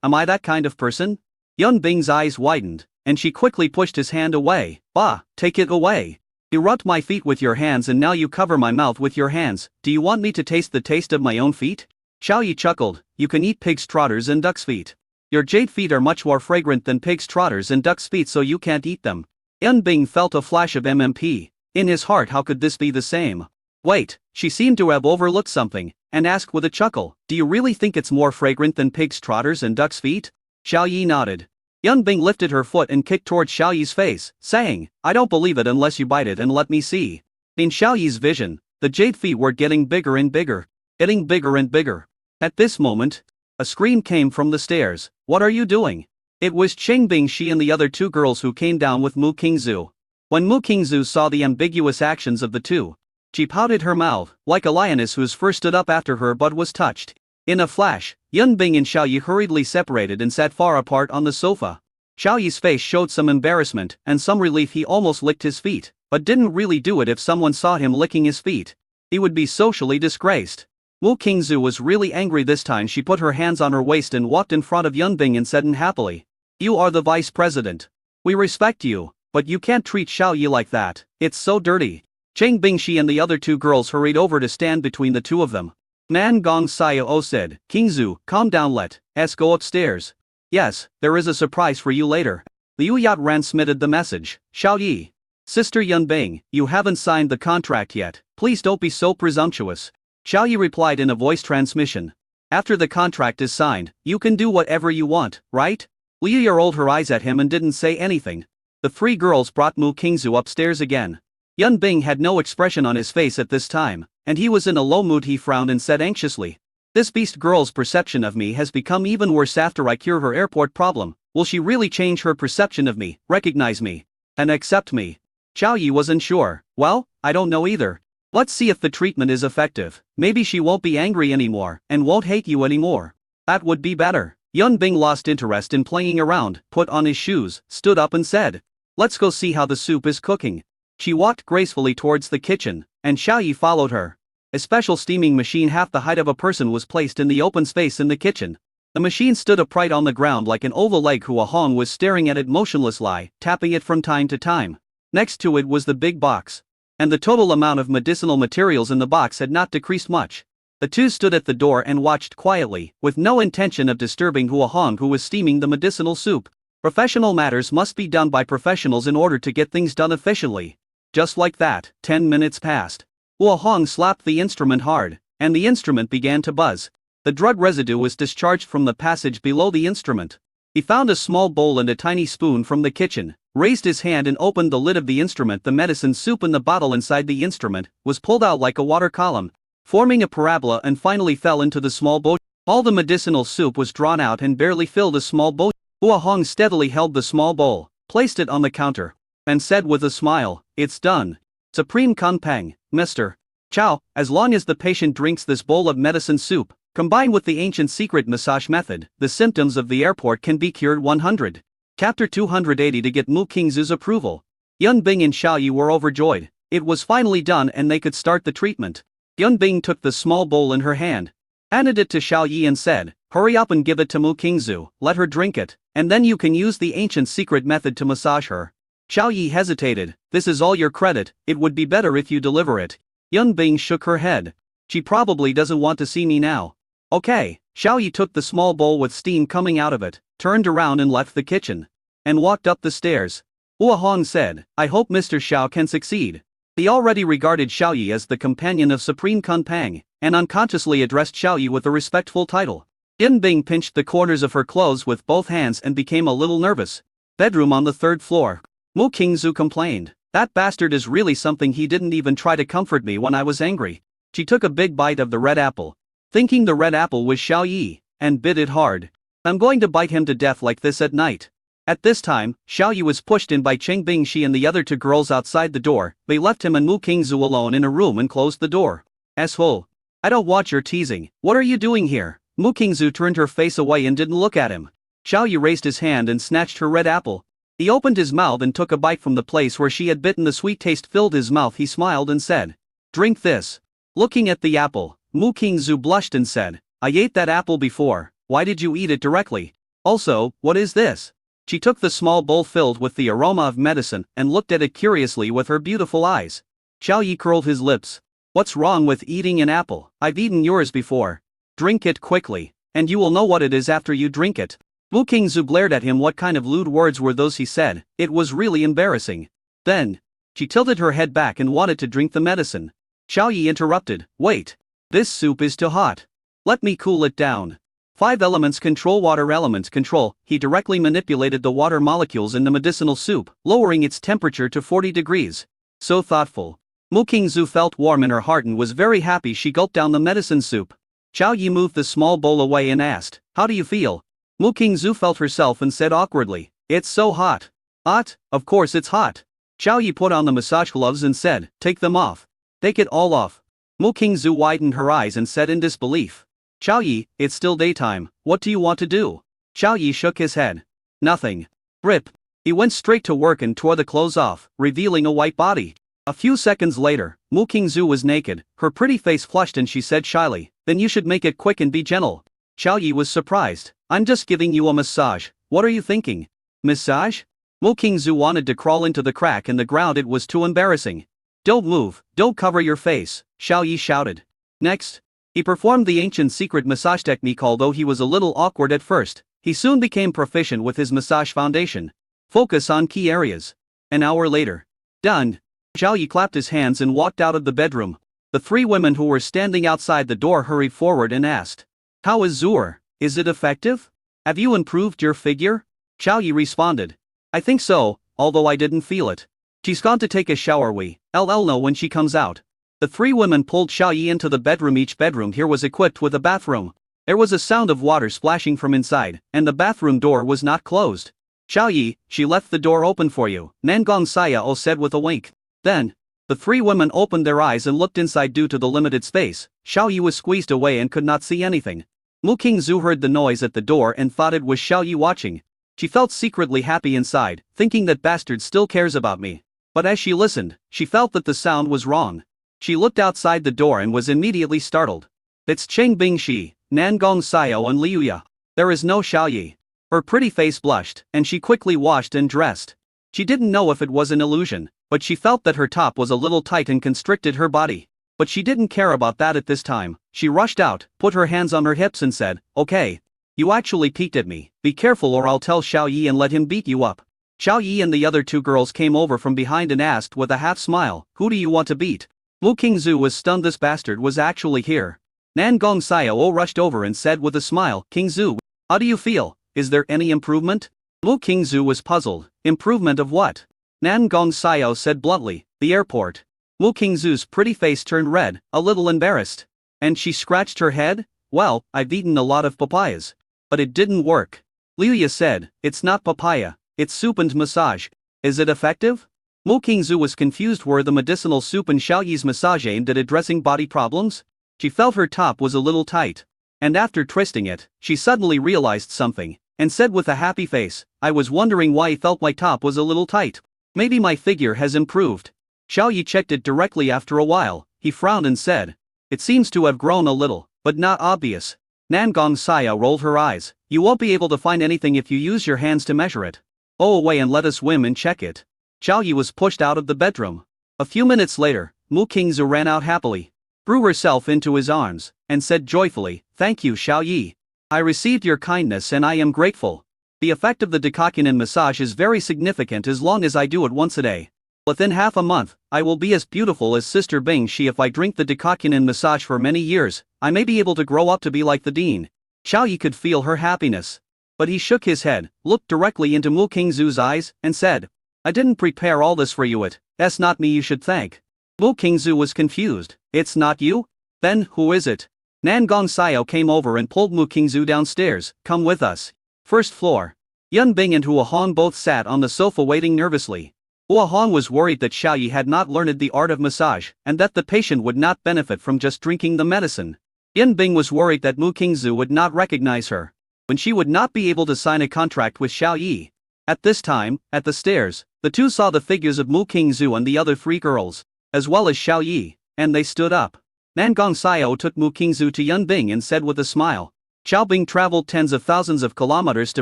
Am I that kind of person?" Yun Bing's eyes widened, and she quickly pushed his hand away. "Bah, take it away. You rubbed my feet with your hands and now you cover my mouth with your hands. Do you want me to taste the taste of my own feet?" Xiaoyi chuckled. "You can eat pig's trotters and duck's feet. Your jade feet are much more fragrant than pig's trotters and duck's feet, so you can't eat them." Yun Bing felt a flash of MMP. In his heart, how could this be the same? Wait, she seemed to have overlooked something, and asked with a chuckle, "Do you really think it's more fragrant than pig's trotters and duck's feet?" Xiaoyi nodded. Yun Bing lifted her foot and kicked towards Xiaoyi's face, saying, "I don't believe it unless you bite it and let me see." In Xiaoyi's vision, the jade feet were getting bigger and bigger. Getting bigger and bigger. At this moment, a scream came from the stairs. "What are you doing?" It was Qing Bingxi and the other 2 girls who came down with Mu Qingzu. When Mu Qingzu saw the ambiguous actions of the 2, she pouted her mouth, like a lioness whose fur stood up after her butt was touched. In a flash, Yun Bing and Xiaoyi hurriedly separated and sat far apart on the sofa. Xiaoyi's face showed some embarrassment and some relief. He almost licked his feet, but didn't really do it. If someone saw him licking his feet, he would be socially disgraced. Mu Qingzu was really angry this time. She put her hands on her waist and walked in front of Yun Bing and said unhappily, "You are the vice president. We respect you, but you can't treat Xiaoyi like that. It's so dirty." Qing Bingxi and the other 2 girls hurried over to stand between the 2 of them. Man Gong Xiao said, "Qingzu, calm down, let's go upstairs. Yes, there is a surprise for you later." Liu Yat transmitted the message. "Xiaoyi. Sister Yun Bing, you haven't signed the contract yet. Please don't be so presumptuous." Xiaoyi replied in a voice transmission. "After the contract is signed, you can do whatever you want, right?" Liu Yat rolled her eyes at him and didn't say anything. The 3 girls brought Mu Qingzu upstairs again. Yun Bing had no expression on his face at this time, and he was in a low mood. He frowned and said anxiously, "This beast girl's perception of me has become even worse after I cure her airport problem. Will she really change her perception of me, recognize me, and accept me?" Xiaoyi wasn't sure. "Well, I don't know either. Let's see if the treatment is effective. Maybe she won't be angry anymore, and won't hate you anymore. That would be better." Yun Bing lost interest in playing around, put on his shoes, stood up and said, "Let's go see how the soup is cooking." She walked gracefully towards the kitchen, and Xiaoyi followed her. A special steaming machine half the height of a person was placed in the open space in the kitchen. The machine stood upright on the ground like an oval leg. Hua Hong was staring at it motionlessly, tapping it from time to time. Next to it was the big box. And the total amount of medicinal materials in the box had not decreased much. The 2 stood at the door and watched quietly, with no intention of disturbing Hua Hong, who was steaming the medicinal soup. Professional matters must be done by professionals in order to get things done efficiently. Just like that, 10 minutes passed. Hua Hong slapped the instrument hard, and the instrument began to buzz. The drug residue was discharged from the passage below the instrument. He found a small bowl and a tiny spoon from the kitchen, raised his hand and opened the lid of the instrument. The medicine soup in the bottle inside the instrument was pulled out like a water column, forming a parabola, and finally fell into the small bowl. All the medicinal soup was drawn out and barely filled a small bowl. Hua Hong steadily held the small bowl, placed it on the counter, and said with a smile, "It's done. Supreme Kunpeng, Mr. Chow, as long as the patient drinks this bowl of medicine soup, combined with the ancient secret massage method, the symptoms of the airport can be cured 100. Chapter 280. To get Mu Qingzu's approval. Yun Bing and Xiao Yi were overjoyed. It was finally done and they could start the treatment. Yun Bing took the small bowl in her hand, handed it to Xiao Yi and said, "Hurry up and give it to Mu Qingzu, let her drink it, and then you can use the ancient secret method to massage her." Xiao Yi hesitated. "This is all your credit, it would be better if you deliver it." Yun Bing shook her head. "She probably doesn't want to see me now." "Okay." Xiao Yi took the small bowl with steam coming out of it, turned around and left the kitchen, and walked up the stairs. Hua Hong said, "I hope Mr. Xiao can succeed." He already regarded Xiao Yi as the companion of Supreme Kunpeng, and unconsciously addressed Xiao Yi with a respectful title. Yun Bing pinched the corners of her clothes with both hands and became a little nervous. Bedroom on the 3rd floor. Mu Qingzu complained, "That bastard is really something. He didn't even try to comfort me when I was angry." She took a big bite of the red apple, thinking the red apple was Xiao Yi, and bit it hard. "I'm going to bite him to death like this at night." At this time, Xiao Yi was pushed in by Cheng Bingxi and the other 2 girls outside the door. They left him and Mu Qingzu alone in a room and closed the door. "Asshole. I don't want your teasing. What are you doing here?" Mu Qingzu turned her face away and didn't look at him. Xiao Yi raised his hand and snatched her red apple. He opened his mouth and took a bite from the place where she had bitten. The sweet taste filled his mouth. He smiled and said, "Drink this." Looking at the apple, Mu Qingzu blushed and said, "I ate that apple before. Why did you eat it directly? Also, what is this?" She took the small bowl filled with the aroma of medicine and looked at it curiously with her beautiful eyes. Xiao Yi curled his lips. "What's wrong with eating an apple? I've eaten yours before. Drink it quickly, and you will know what it is after you drink it." Mu Qingzu glared at him. What kind of lewd words were those he said? It was really embarrassing. Then, she tilted her head back and wanted to drink the medicine. Xiao Yi interrupted, "Wait. This soup is too hot. Let me cool it down." 5 elements control. Water elements control. He directly manipulated the water molecules in the medicinal soup, lowering its temperature to 40 degrees. So thoughtful. Mu Qingzu felt warm in her heart and was very happy. She gulped down the medicine soup. Xiao Yi moved the small bowl away and asked, "How do you feel?" Mu Qingzu felt herself and said awkwardly, "It's so hot." "Hot? Of course it's hot." Xiao Yi put on the massage gloves and said, "Take them off." "Take it all off." Mu Qingzu widened her eyes and said in disbelief, "Xiao Yi, it's still daytime, what do you want to do?" Xiao Yi shook his head. "Nothing." Rip. He went straight to work and tore the clothes off, revealing a white body. A few seconds later, Mu Qingzu was naked, her pretty face flushed, and she said shyly, "Then you should make it quick and be gentle." Xiao Yi was surprised. "I'm just giving you a massage, what are you thinking? Massage?" Mu Qingzu wanted to crawl into the crack in the ground. It was too embarrassing. "Don't move, don't cover your face," Xiao Yi shouted. Next, he performed the ancient secret massage technique. Although he was a little awkward at first, he soon became proficient with his massage foundation. Focus on key areas. An hour later. Done. Xiao Yi clapped his hands and walked out of the bedroom. The 3 women who were standing outside the door hurried forward and asked, "How is Zur? Is it effective? Have you improved your figure?" Xiao Yi responded, "I think so, although I didn't feel it. She's gone to take a shower. I'll know when she comes out." The 3 women pulled Xiao Yi into the bedroom. Each bedroom here was equipped with a bathroom. There was a sound of water splashing from inside, and the bathroom door was not closed. "Xiao Yi, she left the door open for you," Nangong Sayao said with a wink. Then, the 3 women opened their eyes and looked inside. Due to the limited space, Xiao Yi was squeezed away and could not see anything. Mu Qingzu heard the noise at the door and thought it was Xiao Yi watching. She felt secretly happy inside, thinking that bastard still cares about me. But as she listened, she felt that the sound was wrong. She looked outside the door and was immediately startled. It's Cheng Bingxi, Nangong Sayao and Liuya. There is no Xiao Yi. Her pretty face blushed, and she quickly washed and dressed. She didn't know if it was an illusion, but she felt that her top was a little tight and constricted her body. But she didn't care about that at this time. She rushed out, put her hands on her hips and said, "Okay. You actually peeked at me. Be careful or I'll tell Xiao Yi and let him beat you up." Xiao Yi and the other 2 girls came over from behind and asked with a half smile, "Who do you want to beat?" Mu Qingzu was stunned. This bastard was actually here. Nan Gong Xiao rushed over and said with a smile, King Zhu, how do you feel? Is there any improvement? Mu Qingzu was puzzled. Improvement of what? Nan Gong Xiao said bluntly, the airport. Mu Qingzu's pretty face turned red, a little embarrassed. And she scratched her head? Well, I've eaten a lot of papayas. But it didn't work. Liuya said, it's not papaya, it's soup and massage. Is it effective? Mu Qingzu was confused. Were the medicinal soup and Xiaoyi's massage aimed at addressing body problems? She felt her top was a little tight. And after twisting it, she suddenly realized something, and said with a happy face, I was wondering why I felt my top was a little tight. Maybe my figure has improved. Xiaoyi checked it directly after a while. He frowned and said, it seems to have grown a little, but not obvious. Nan Gong Xiao rolled her eyes. You won't be able to find anything if you use your hands to measure it. Go away and let us swim and check it. Xiaoyi was pushed out of the bedroom. A few minutes later, Mu Qingzu ran out happily, threw herself into his arms, and said joyfully, thank you Xiaoyi. I received your kindness and I am grateful. The effect of the Dekakunin massage is very significant as long as I do it once a day. Within half a month, I will be as beautiful as Sister Bing Shi. If I drink the Dekakunin massage for many years, I may be able to grow up to be like the dean. Xiaoyi could feel her happiness. But he shook his head, looked directly into Mu Qingzu's eyes, and said, I didn't prepare all this for you. It's not me you should thank. Mu Qingzu was confused. It's not you? Then, who is it? Nan Gong Xiao came over and pulled Mu Qingzu downstairs. Come with us. First floor. Yun Bing and Hua Hong both sat on the sofa waiting nervously. Hua Hong was worried that Xiaoyi had not learned the art of massage, and that the patient would not benefit from just drinking the medicine. Yun Bing was worried that Mu Qingzu would not recognize her, when she would not be able to sign a contract with Xiaoyi. At this time, at the stairs, the two saw the figures of Mu Qingzu and the other three girls, as well as Xiaoyi, and they stood up. Nan Gong Xiao took Mu Qingzu to Yun Bing and said with a smile, Xiao Bing traveled tens of thousands of kilometers to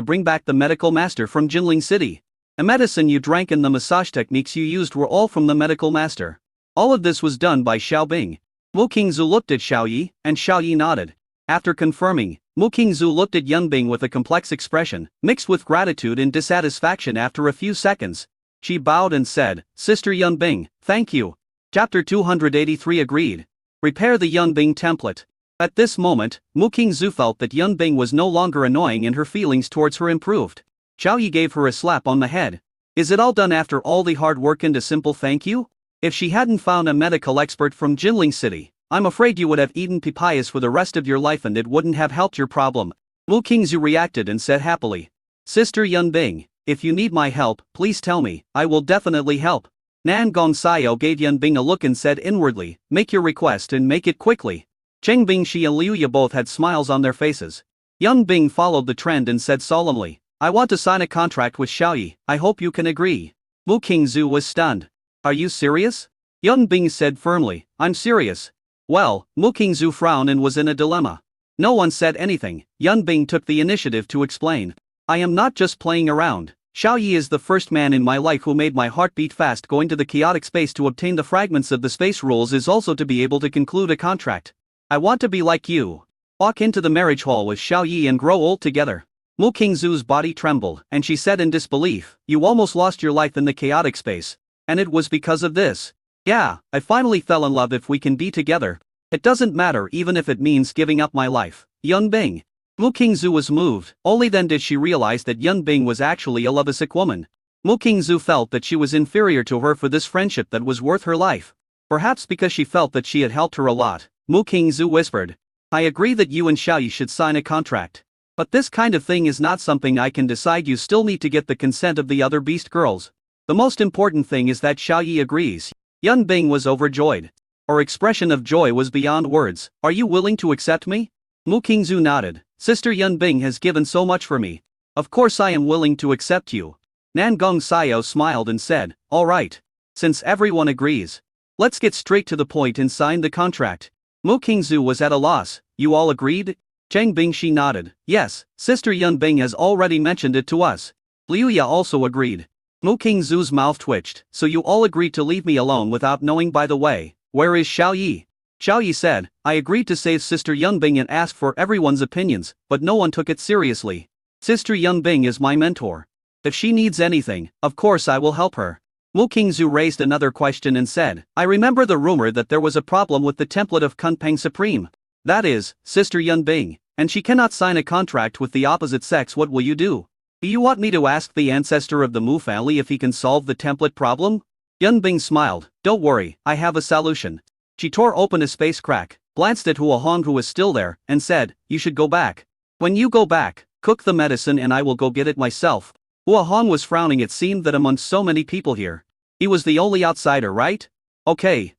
bring back the medical master from Jinling City. The medicine you drank and the massage techniques you used were all from the medical master. All of this was done by Xiao Bing. Mu Qingzu looked at Xiaoyi, and Xiaoyi nodded. After confirming, Mu Qingzu looked at Yun Bing with a complex expression, mixed with gratitude and dissatisfaction. After a few seconds, she bowed and said, Sister Yun Bing, thank you. Chapter 283 agreed. Repair the Yun Bing template. At this moment, Mu Qingzu felt that Yun Bing was no longer annoying and her feelings towards her improved. Xiaoyi gave her a slap on the head. Is it all done after all the hard work and a simple thank you? If she hadn't found a medical expert from Jinling City, I'm afraid you would have eaten papayas for the rest of your life and it wouldn't have helped your problem. Mu Qingzu reacted and said happily, Sister Yun Bing, if you need my help, please tell me, I will definitely help. Nan Gong Xiao gave Yun Bing a look and said inwardly, make your request and make it quickly. Cheng Bingshi and Liuya both had smiles on their faces. Yun Bing followed the trend and said solemnly, I want to sign a contract with Xiaoyi, I hope you can agree. Mu Qingzu was stunned. Are you serious? Yun Bing said firmly, I'm serious. Well, Mu Qingzu frowned and was in a dilemma. No one said anything. Yun Bing took the initiative to explain. I am not just playing around. Xiaoyi is the first man in my life who made my heart beat fast. Going to the chaotic space to obtain the fragments of the space rules is also to be able to conclude a contract. I want to be like you. Walk into the marriage hall with Xiaoyi and grow old together. Mu Qingzu's body trembled, and she said in disbelief, you almost lost your life in the chaotic space. And it was because of this. Yeah, I finally fell in love. If we can be together, it doesn't matter even if it means giving up my life. Yun Bing. Mu Qingzu was moved. Only then did she realize that Yun Bing was actually a lovesick woman. Mu Qingzu felt that she was inferior to her for this friendship that was worth her life. Perhaps because she felt that she had helped her a lot, Mu Qingzu whispered, I agree that you and Xiaoyi should sign a contract. But this kind of thing is not something I can decide. You still need to get the consent of the other beast girls. The most important thing is that Xiaoyi agrees. Yun Bing was overjoyed. Her expression of joy was beyond words. Are you willing to accept me? Mu Qingzu nodded. Sister Yun Bing has given so much for me. Of course I am willing to accept you. Nan Gong Xiao smiled and said, all right. Since everyone agrees, let's get straight to the point and sign the contract. Mu Qingzu was at a loss. You all agreed? Cheng Bingshi nodded. Yes, Sister Yun Bing has already mentioned it to us. Liuya also agreed. Mu Qingzu's mouth twitched. So you all agreed to leave me alone without knowing. By the way, where is Xiaoyi? Xiaoyi said, I agreed to save Sister Yun Bing and ask for everyone's opinions, but no one took it seriously. Sister Yun Bing is my mentor. If she needs anything, of course I will help her. Mu Qingzu raised another question and said, I remember the rumor that there was a problem with the template of Kunpeng Supreme. That is, Sister Yunbing, and she cannot sign a contract with the opposite sex. What will you do? Do you want me to ask the ancestor of the Mu family if he can solve the template problem? Yunbing smiled. Don't worry, I have a solution. She tore open a space crack, glanced at Hua Hong who was still there, and said, you should go back. When you go back, cook the medicine and I will go get it myself. Hua Hong was frowning. It seemed that among so many people here, he was the only outsider, right? Okay.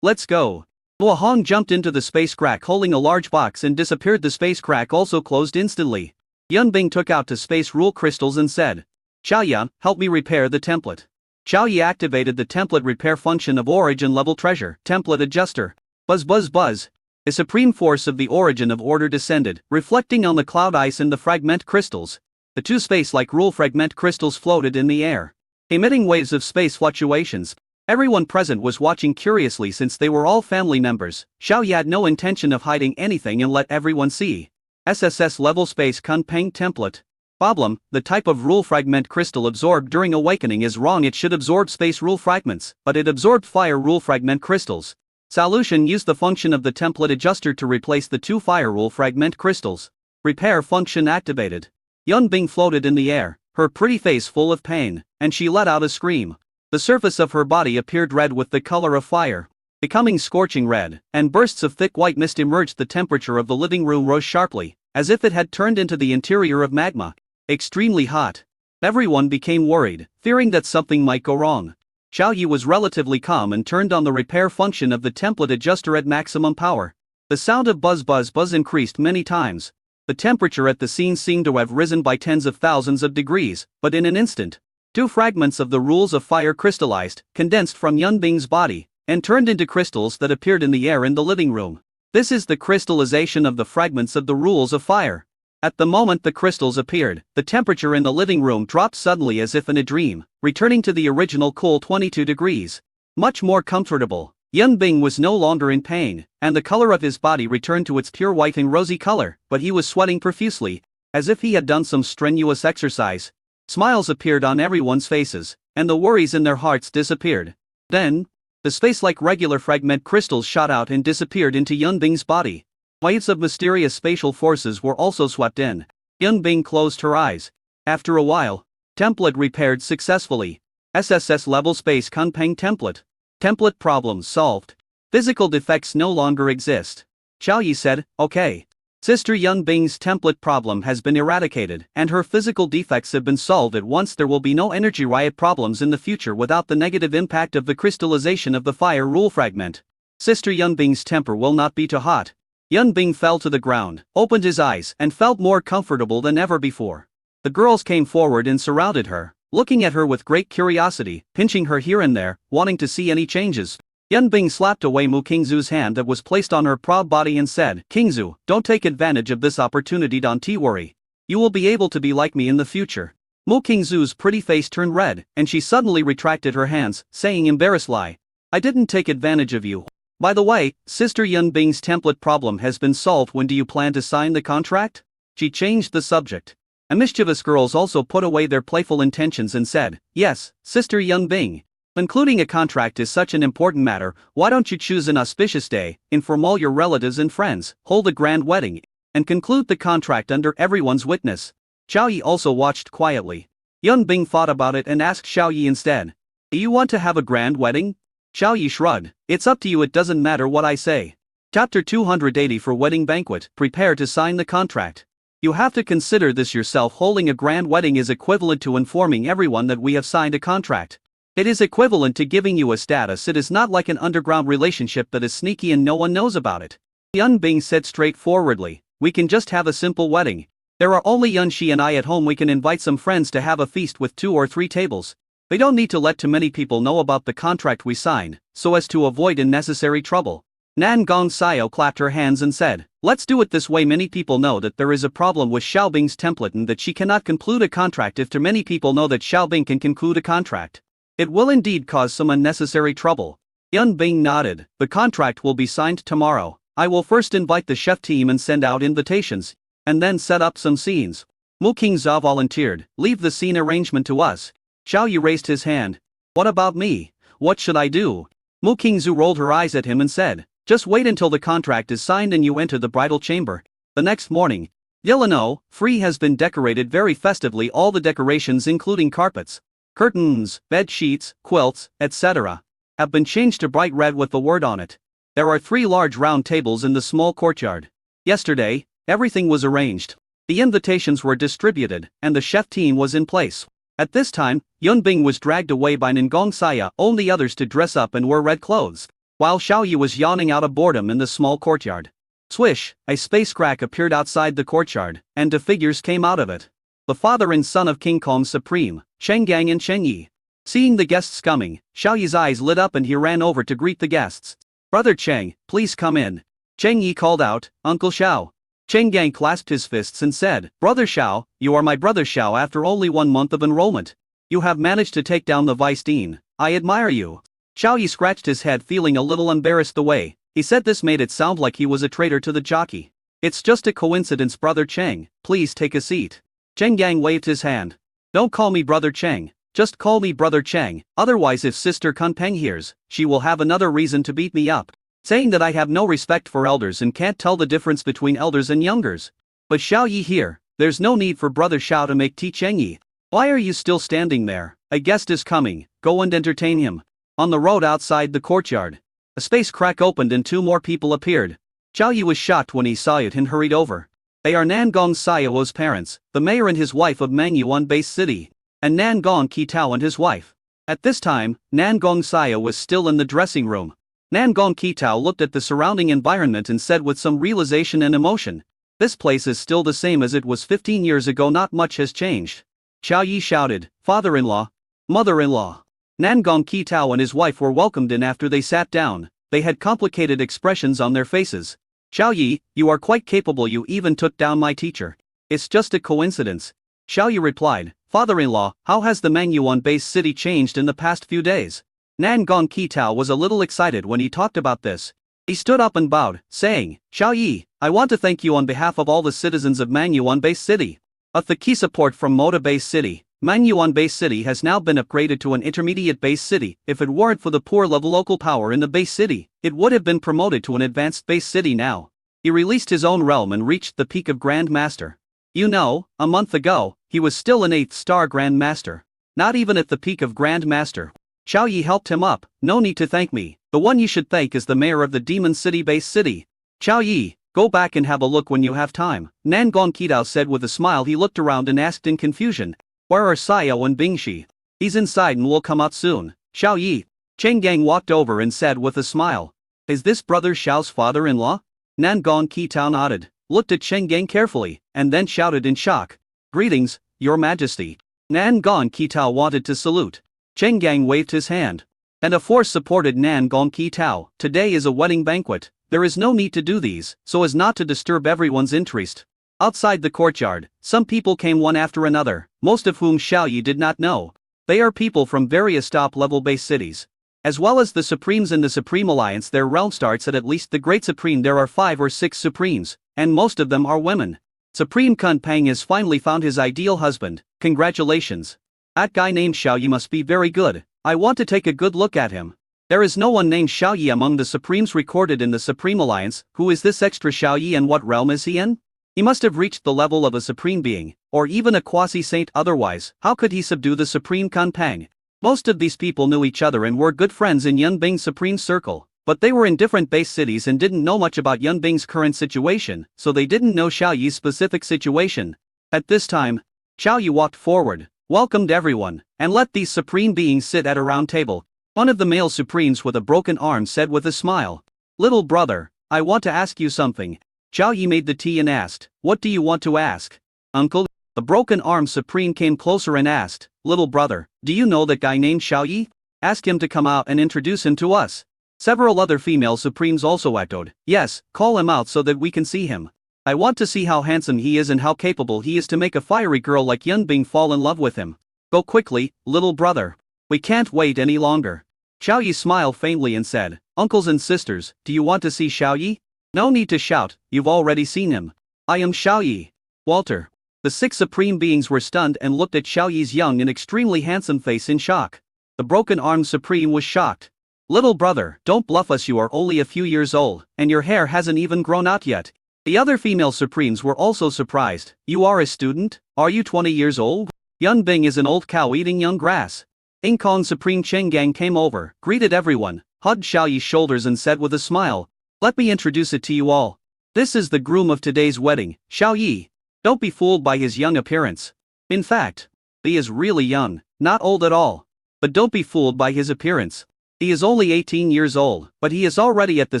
Let's go. Hua Hong jumped into the space crack holding a large box and disappeared. The space crack also closed instantly. Yunbing took out two space rule crystals and said, Xiaoyan, help me repair the template. Xiaoyi activated the template repair function of origin level treasure, template adjuster. Buzz buzz buzz. A supreme force of the origin of order descended, reflecting on the cloud ice and the fragment crystals. The two space-like rule fragment crystals floated in the air, emitting waves of space fluctuations. Everyone present was watching curiously since they were all family members. Xiaoyi had no intention of hiding anything and let everyone see. SSS level space Kunpeng template. Problem, the type of rule fragment crystal absorbed during awakening is wrong. It should absorb space rule fragments, but it absorbed fire rule fragment crystals. Solution, use the function of the template adjuster to replace the two fire rule fragment crystals. Repair function activated. Yunbing floated in the air, her pretty face full of pain, and she let out a scream. The surface of her body appeared red with the color of fire, becoming scorching red, and bursts of thick white mist emerged. The temperature of the living room rose sharply, as if it had turned into the interior of magma. Extremely hot. Everyone became worried, fearing that something might go wrong. Xiaoyi was relatively calm and turned on the repair function of the template adjuster at maximum power. The sound of buzz buzz buzz increased many times. The temperature at the scene seemed to have risen by tens of thousands of degrees, but in an instant, two fragments of the rules of fire crystallized, condensed from Yunbing's body, and turned into crystals that appeared in the air in the living room. This is the crystallization of the fragments of the rules of fire. At the moment the crystals appeared, the temperature in the living room dropped suddenly as if in a dream, returning to the original cool 22 degrees. Much more comfortable. Yunbing was no longer in pain, and the color of his body returned to its pure white and rosy color, but he was sweating profusely, as if he had done some strenuous exercise. Smiles appeared on everyone's faces, and the worries in their hearts disappeared. Then, the space-like regular fragment crystals shot out and disappeared into Yunbing's body. Waves of mysterious spatial forces were also swept in. Yunbing closed her eyes. After a while, template repaired successfully. SSS level space Kunpeng template. Template problems solved. Physical defects no longer exist. Xiaoyi said, okay. Sister Yunbing's template problem has been eradicated, and her physical defects have been solved at once. There will be no energy riot problems in the future without the negative impact of the crystallization of the fire rule fragment. Sister Yunbing's temper will not be too hot. Yunbing fell to the ground, opened his eyes, and felt more comfortable than ever before. The girls came forward and surrounded her, looking at her with great curiosity, pinching her here and there, wanting to see any changes. Yunbing slapped away Mu Qingzu's hand that was placed on her proud body and said, Qingzu, don't take advantage of this opportunity. Don't worry. You will be able to be like me in the future. Mu Qingzu's pretty face turned red, and she suddenly retracted her hands, saying embarrassedly, I didn't take advantage of you. By the way, Sister Yunbing's template problem has been solved. When do you plan to sign the contract? She changed the subject. The mischievous girls also put away their playful intentions and said, yes, Sister Yunbing. Concluding a contract is such an important matter. Why don't you choose an auspicious day, inform all your relatives and friends, hold a grand wedding, and conclude the contract under everyone's witness? Xiaoyi also watched quietly. Yunbing thought about it and asked Xiaoyi instead, do you want to have a grand wedding? Xiaoyi shrugged. It's up to you. It doesn't matter what I say. Chapter 280 for wedding banquet. Prepare to sign the contract. You have to consider this yourself. Holding a grand wedding is equivalent to informing everyone that we have signed a contract. It is equivalent to giving you a status. It is not like an underground relationship that is sneaky and no one knows about it. Yunbing said straightforwardly, we can just have a simple wedding. There are only Yunxi and I at home. We can invite some friends to have a feast with 2 or 3 tables. They don't need to let too many people know about the contract we signed, so as to avoid unnecessary trouble. Nan Gong Xiao clapped her hands and said, let's do it this way. Many people know that there is a problem with Xiaobing's template and that she cannot conclude a contract. If too many people know that Xiaobing can conclude a contract, it will indeed cause some unnecessary trouble. Yunbing nodded. The contract will be signed tomorrow. I will first invite the chef team and send out invitations, and then set up some scenes. Mu Qingzu volunteered, leave the scene arrangement to us. Xiaoyi raised his hand. What about me? What should I do? Mu Qingzu rolled her eyes at him and said, Just wait until the contract is signed and you enter the bridal chamber. The next morning, Yeleno, Free has been decorated very festively. All the decorations including carpets, curtains, bed sheets, quilts, etc. have been changed to bright red with the word on it. There are 3 large round tables in the small courtyard. Yesterday, everything was arranged. The invitations were distributed, and the chef team was in place. At this time, Yunbing was dragged away by Ningong Saya, only others to dress up and wear red clothes, while Xiaoyi was yawning out of boredom in the small courtyard. Swish, a space crack appeared outside the courtyard, and 2 figures came out of it. The father and son of King Kong Supreme, Chenggang and Chengyi. Seeing the guests coming, Xiaoyi's eyes lit up and he ran over to greet the guests. "Brother Cheng, please come in." Chengyi called out, "Uncle Xiao." Chenggang clasped his fists and said, "Brother Xiao, you are my brother Xiao after only 1 month of enrollment. You have managed to take down the vice dean. I admire you." Xiaoyi scratched his head, feeling a little embarrassed the way he said this made it sound like he was a traitor to the jockey. "It's just a coincidence, Brother Cheng, please take a seat." Chenggang waved his hand. "Don't call me Brother Cheng, just call me Brother Cheng, otherwise if Sister Kunpeng hears, she will have another reason to beat me up, saying that I have no respect for elders and can't tell the difference between elders and youngers." But Xiaoyi here, there's no need for Brother Xiao to make tea. Chengyi, why are you still standing there? A guest is coming, go and entertain him. On the road outside the courtyard, a space crack opened and 2 more people appeared. Xiaoyi was shocked when he saw it and hurried over. They are Nangong Sayao's parents, the mayor and his wife of Mangyuan Base City, and Nangong Qitao and his wife. At this time, Nangong Saya was still in the dressing room. Nangong Qitao looked at the surrounding environment and said with some realization and emotion, "This place is still the same as it was 15 years ago, not much has changed." Xiaoyi shouted, "Father-in-law, mother-in-law." Nangong Qitao and his wife were welcomed in. After they sat down, they had complicated expressions on their faces. "Xiaoyi, you are quite capable, you even took down my teacher." "It's just a coincidence." Xiaoyi replied, "Father-in-law, how has the Mangyuan Base City changed in the past few days?" Nangong Qitao was a little excited when he talked about this. He stood up and bowed, saying, "Xiaoyi, I want to thank you on behalf of all the citizens of Mangyuan Base City. With the key support from Moda Base City, Mangyuan Base City has now been upgraded to an intermediate base city. If it weren't for the poor level local power in the base city, it would have been promoted to an advanced base city now." He released his own realm and reached the peak of Grand Master. You know, a month ago, he was still an 8th star Grand Master. Not even at the peak of Grand Master. Xiaoyi helped him up. "No need to thank me, the one you should thank is the mayor of the Demon City Base City. Xiaoyi, go back and have a look when you have time." Nangong Qitao said with a smile. He looked around and asked in confusion, "Where are Xiao and Bingxi?" "He's inside and will come out soon." "Xiaoyi." Chenggang walked over and said with a smile, "Is this Brother Xiao's father-in-law?" Nangong Qitao nodded, looked at Chenggang carefully, and then shouted in shock, "Greetings, Your Majesty." Nangong Qitao wanted to salute. Chenggang waved his hand, and a force supported Nangong Qitao. "Today is a wedding banquet. There is no need to do these, so as not to disturb everyone's interest." Outside the courtyard, some people came one after another, most of whom Xiaoyi did not know. They are people from various top-level base cities. As well as the Supremes in the Supreme Alliance, their realm starts at least the Great Supreme. There are 5 or 6 Supremes, and most of them are women. Supreme Kunpeng has finally found his ideal husband. Congratulations. That guy named Xiaoyi must be very good. I want to take a good look at him. There is no one named Xiaoyi among the Supremes recorded in the Supreme Alliance. Who is this extra Xiaoyi and what realm is he in? He must have reached the level of a Supreme Being, or even a quasi-saint. Otherwise, how could he subdue the Supreme Kunpeng? Most of these people knew each other and were good friends in Yunbing's Supreme Circle, but they were in different base cities and didn't know much about Yunbing's current situation, so they didn't know Xiaoyi's specific situation. At this time, Xiaoyi walked forward, welcomed everyone, and let these Supreme Beings sit at a round table. One of the male Supremes with a broken arm said with a smile, "Little brother, I want to ask you something." Xiaoyi made the tea and asked, "What do you want to ask?" "Uncle." The broken arm Supreme came closer and asked, "Little brother, do you know that guy named Xiaoyi? Ask him to come out and introduce him to us." Several other female Supremes also echoed, "Yes, call him out so that we can see him. I want to see how handsome he is and how capable he is to make a fiery girl like Yunbing fall in love with him. Go quickly, little brother. We can't wait any longer." Xiaoyi smiled faintly and said, "Uncles and sisters, do you want to see Xiaoyi? No need to shout, you've already seen him. I am Xiaoyi. Walter." The 6 Supreme Beings were stunned and looked at Xiaoyi's young and extremely handsome face in shock. The broken armed Supreme was shocked. Little brother, don't bluff us, you are only a few years old, and your hair hasn't even grown out yet. The other female Supremes were also surprised. You are a student? Are you 20 years old? Yun Bing is an old cow eating young grass. Ing Kong Supreme Cheng Gang came over, greeted everyone, hugged Xiao Yi's shoulders and said with a smile, "Let me introduce it to you all. This is the groom of today's wedding, Xiao Yi. Don't be fooled by his young appearance. In fact, he is really young, not old at all. But don't be fooled by his appearance. He is only 18 years old, but he is already at the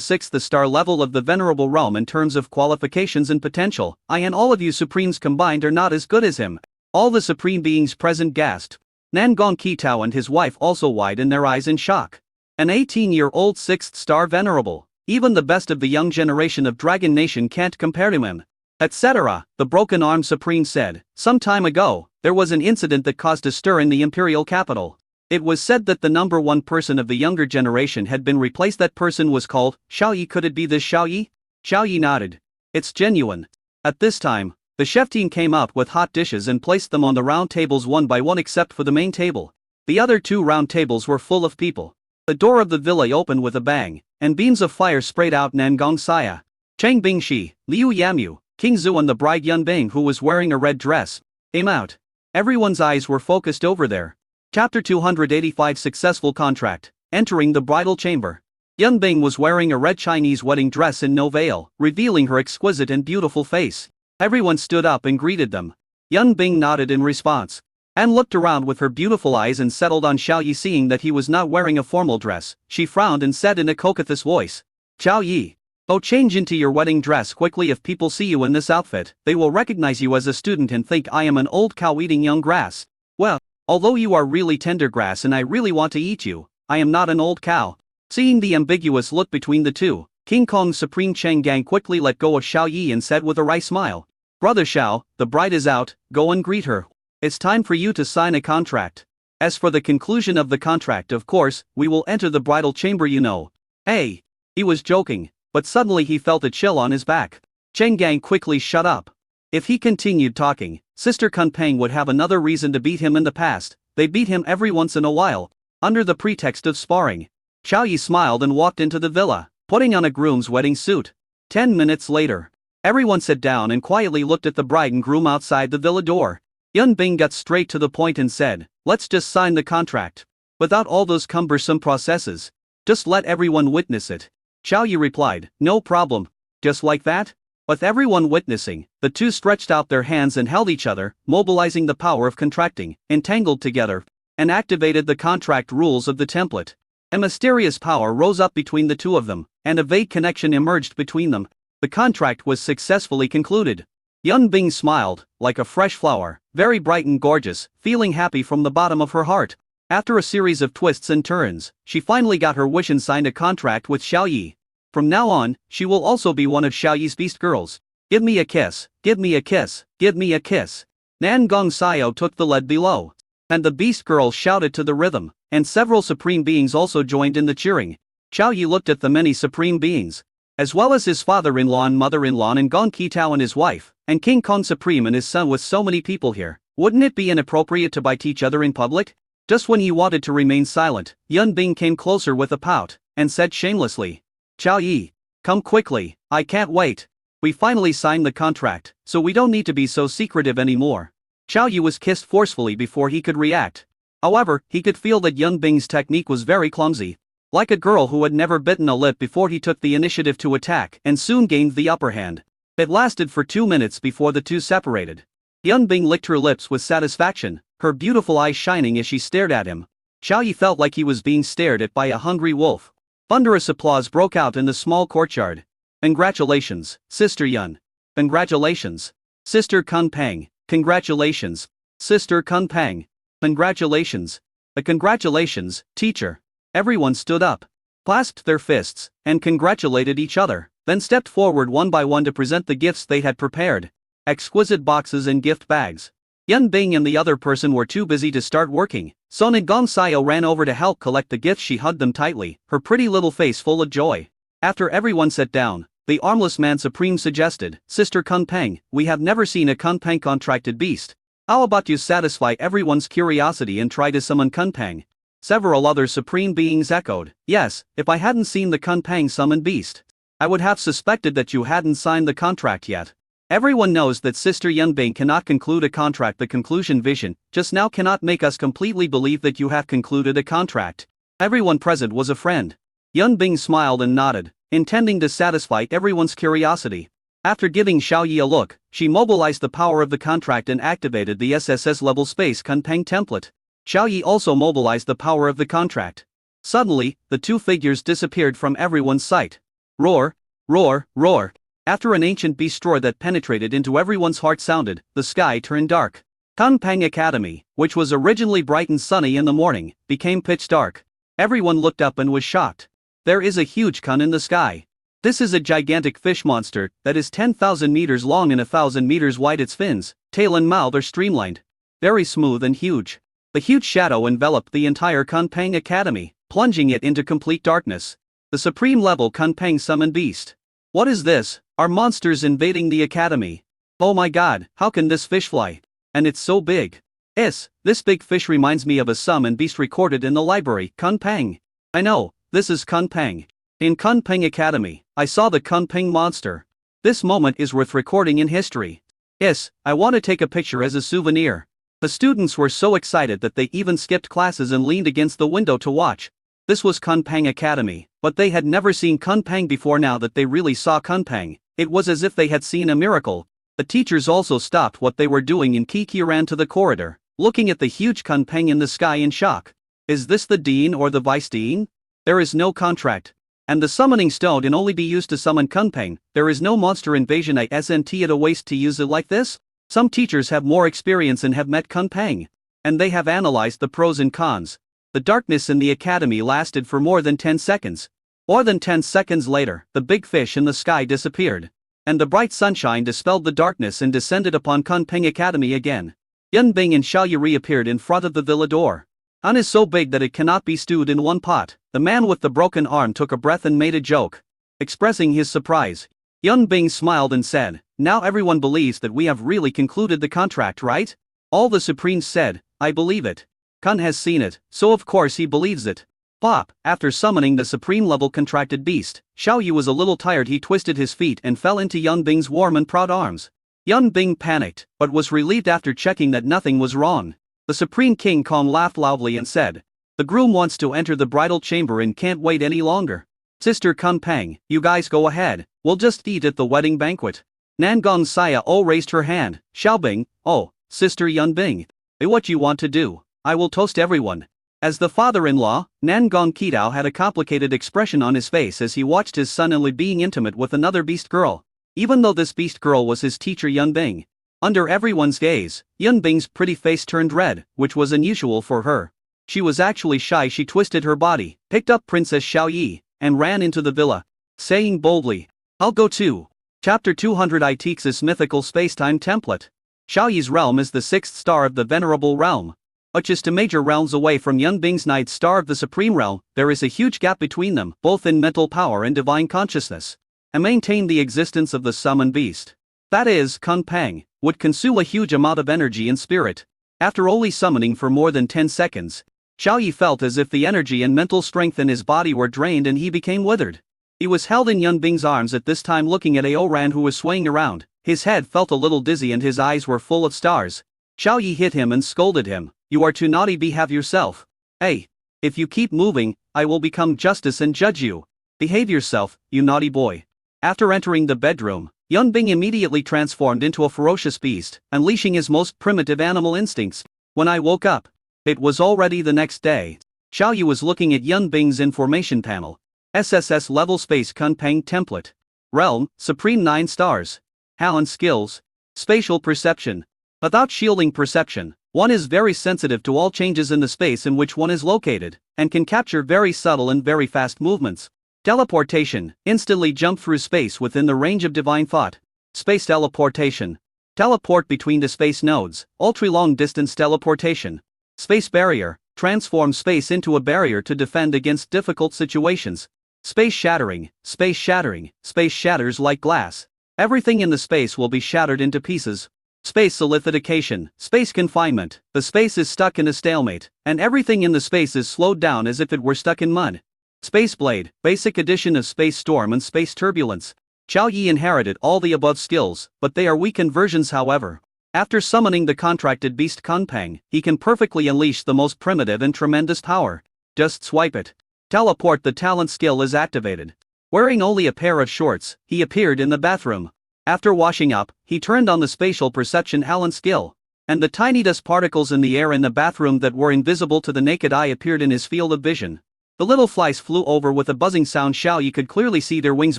6th star level of the Venerable Realm in terms of qualifications and potential. I and all of you Supremes combined are not as good as him." All the Supreme Beings present gasped. Nangong Qitao and his wife also widened their eyes in shock. An 18-year-old 6th star Venerable. Even the best of the young generation of Dragon Nation can't compare to him. Etc. The Broken Arm Supreme said, "Some time ago, there was an incident that caused a stir in the imperial capital. It was said that the number one person of the younger generation had been replaced. That person was called Xiao Yi. Could it be this Xiao Yi?" Xiao Yi nodded. "It's genuine." At this time, the chef team came up with hot dishes and placed them on the round tables one by one except for the main table. The other two round tables were full of people. The door of the villa opened with a bang, and beams of fire sprayed out. Nangong Saya, Cheng Bingshi, Liu Yamu, King Zhu and the bride Yun Bing, who was wearing a red dress, came out. Everyone's eyes were focused over there. Chapter 285 Successful Contract. Entering the bridal chamber. Yun Bing was wearing a red Chinese wedding dress and no veil, revealing her exquisite and beautiful face. Everyone stood up and greeted them. Yun Bing nodded in response, and looked around with her beautiful eyes and settled on Xiao Yi. Seeing that he was not wearing a formal dress, she frowned and said in a coquettish voice, "Xiao Yi, oh, change into your wedding dress quickly. If people see you in this outfit, they will recognize you as a student and think I am an old cow eating young grass. Well, although you are really tender grass and I really want to eat you, I am not an old cow." Seeing the ambiguous look between the two, King Kong Supreme Cheng Gang quickly let go of Xiao Yi and said with a wry smile, "Brother Xiao, the bride is out, go and greet her. It's time for you to sign a contract. As for the conclusion of the contract, of course, we will enter the bridal chamber, you know." Hey! He was joking, but suddenly he felt a chill on his back. Cheng Gang quickly shut up. If he continued talking, Sister Kun Peng would have another reason to beat him. In the past, they beat him every once in a while, under the pretext of sparring. Xiao Yi smiled and walked into the villa, putting on a groom's wedding suit. 10 minutes later, everyone sat down and quietly looked at the bride and groom outside the villa door. Yun Bing got straight to the point and said, "Let's just sign the contract. Without all those cumbersome processes. Just let everyone witness it." Xiao Yi replied, "No problem." Just like that? With everyone witnessing, the two stretched out their hands and held each other, mobilizing the power of contracting, entangled together, and activated the contract rules of the template. A mysterious power rose up between the two of them, and a vague connection emerged between them. The contract was successfully concluded. Yun Bing smiled, like a fresh flower, very bright and gorgeous, feeling happy from the bottom of her heart. After a series of twists and turns, she finally got her wish and signed a contract with Xiao Yi. From now on, she will also be one of Xiao Yi's beast girls. "Give me a kiss, give me a kiss, give me a kiss." Nangong Sao took the lead below, and the beast girl shouted to the rhythm, and several Supreme Beings also joined in the cheering. Xiao Yi looked at the many Supreme Beings, as well as his father-in-law and mother-in-law and Gong Qitao and his wife, and King Kong Supreme and his son. With so many people here, wouldn't it be inappropriate to bite each other in public? Just when he wanted to remain silent, Yun Bing came closer with a pout, and said shamelessly, "Xiao Yi, come quickly, I can't wait. We finally signed the contract, so we don't need to be so secretive anymore." Xiao Yi was kissed forcefully before he could react. However, he could feel that Yun Bing's technique was very clumsy. Like a girl who had never bitten a lip before, he took the initiative to attack and soon gained the upper hand. It lasted for 2 minutes before the two separated. Yun Bing licked her lips with satisfaction, her beautiful eyes shining as she stared at him. Xiao Yi felt like he was being stared at by a hungry wolf. Thunderous applause broke out in the small courtyard. "Congratulations, Sister Yun. Congratulations, Sister Kun Peng. Congratulations, Sister Kun Peng. Congratulations. Congratulations, teacher." Everyone stood up, clasped their fists, and congratulated each other, then stepped forward one by one to present the gifts they had prepared. Exquisite boxes and gift bags. Yun Bing and the other person were too busy to start working, so Nangong Sao ran over to help collect the gifts. She hugged them tightly, her pretty little face full of joy. After everyone sat down, the armless man Supreme suggested, "Sister Kun Peng, we have never seen a Kun Peng contracted beast. How about you satisfy everyone's curiosity and try to summon Kun Peng?" Several other supreme beings echoed, yes, if I hadn't seen the Kunpeng summoned beast, I would have suspected that you hadn't signed the contract yet. Everyone knows that Sister Yunbing cannot conclude a contract. The conclusion vision just now cannot make us completely believe that you have concluded a contract. Everyone present was a friend. Yunbing smiled and nodded, intending to satisfy everyone's curiosity. After giving Xiaoyi a look, she mobilized the power of the contract and activated the SSS level space Kunpeng template. Xiaoyi also mobilized the power of the contract. Suddenly, the two figures disappeared from everyone's sight. Roar, roar, roar. After an ancient beast roar that penetrated into everyone's heart sounded, the sky turned dark. Kunpeng Academy, which was originally bright and sunny in the morning, became pitch dark. Everyone looked up and was shocked. There is a huge kun in the sky. This is a gigantic fish monster that is 10,000 meters long and 1,000 meters wide. Its fins, tail and mouth are streamlined. Very smooth and huge. The huge shadow enveloped the entire Kunpeng Academy, plunging it into complete darkness. The supreme level Kunpeng summoned beast. What is this? Are monsters invading the academy? Oh my god, how can this fish fly? And it's so big. This big fish reminds me of a summoned beast recorded in the library, Kunpeng. I know, this is Kunpeng. In Kunpeng Academy, I saw the Kunpeng monster. This moment is worth recording in history. I want to take a picture as a souvenir. The students were so excited that they even skipped classes and leaned against the window to watch. This was Kunpeng Academy, but they had never seen Kunpeng before. Now that they really saw Kunpeng, it was as if they had seen a miracle. The teachers also stopped what they were doing and Kiki ran to the corridor, looking at the huge Kunpeng in the sky in shock. Is this the dean or the vice dean? There is no contract. And the summoning stone can only be used to summon Kunpeng. There is no monster invasion. Isn't it a waste to use it like this? Some teachers have more experience and have met Kunpeng. And they have analyzed the pros and cons. The darkness in the academy lasted for more than 10 seconds. More than 10 seconds later, the big fish in the sky disappeared. And the bright sunshine dispelled the darkness and descended upon Kunpeng Academy again. Yunbing and Xiaoyi reappeared in front of the villa door. An is so big that it cannot be stewed in one pot. The man with the broken arm took a breath and made a joke. Expressing his surprise, Yunbing smiled and said, now everyone believes that we have really concluded the contract, right? All the Supremes said, I believe it. Kun has seen it, so of course he believes it. Pop, after summoning the supreme level contracted beast, Xiaoyi was a little tired. He twisted his feet and fell into Yunbing's warm and proud arms. Yunbing panicked, but was relieved after checking that nothing was wrong. The Supreme King Kong laughed loudly and said, the groom wants to enter the bridal chamber and can't wait any longer. Sister Kunpeng, you guys go ahead, we'll just eat at the wedding banquet. Nangong Xiao raised her hand. Xiaobing, oh, Sister Yunbing. What you want to do? I will toast everyone. As the father-in-law, Nangong Qitao had a complicated expression on his face as he watched his son-in-law being intimate with another beast girl. Even though this beast girl was his teacher Yunbing. Under everyone's gaze, Yunbing's pretty face turned red, which was unusual for her. She was actually shy. She twisted her body, picked up Princess Xiaoyi, and ran into the villa, saying boldly, I'll go too. Chapter 200 Itex's mythical spacetime template. Xiaoyi's realm is the sixth star of the Venerable Realm. Which is 2 major realms away from Yunbing's ninth star of the Supreme Realm. There is a huge gap between them, both in mental power and divine consciousness. And maintain the existence of the summoned beast. That is, Kunpeng, would consume a huge amount of energy and spirit. After only summoning for more than 10 seconds, Xiaoyi felt as if the energy and mental strength in his body were drained and he became withered. He was held in Yunbing's arms at this time looking at Aoran who was swaying around. His head felt a little dizzy and his eyes were full of stars. Xiaoyi hit him and scolded him. You are too naughty. Behave yourself. Hey! If you keep moving, I will become justice and judge you. Behave yourself, you naughty boy. After entering the bedroom, Yunbing immediately transformed into a ferocious beast, unleashing his most primitive animal instincts. When I woke up, it was already the next day. Xiaoyi was looking at Yunbing's information panel. SSS level space Kunpeng template. Realm, Supreme 9 stars. Talent skills. Spatial perception. Without shielding perception, one is very sensitive to all changes in the space in which one is located, and can capture very subtle and very fast movements. Teleportation, instantly jump through space within the range of divine thought. Space teleportation. Teleport between the space nodes, ultra-long distance teleportation. Space barrier, transform space into a barrier to defend against difficult situations. Space shattering, space shattering, space shatters like glass. Everything in the space will be shattered into pieces. Space solidification, space confinement. The space is stuck in a stalemate, and everything in the space is slowed down as if it were stuck in mud. Space Blade, basic edition of Space Storm and Space Turbulence. Xiao Yi inherited all the above skills, but they are weakened versions however. After summoning the contracted beast Kunpeng, he can perfectly unleash the most primitive and tremendous power. Just swipe it. Teleport. The talent skill is activated. Wearing only a pair of shorts, he appeared in the bathroom. After washing up, he turned on the spatial perception talent skill, and the tiny dust particles in the air in the bathroom that were invisible to the naked eye appeared in his field of vision. The little flies flew over with a buzzing sound. Xiao Yi could clearly see their wings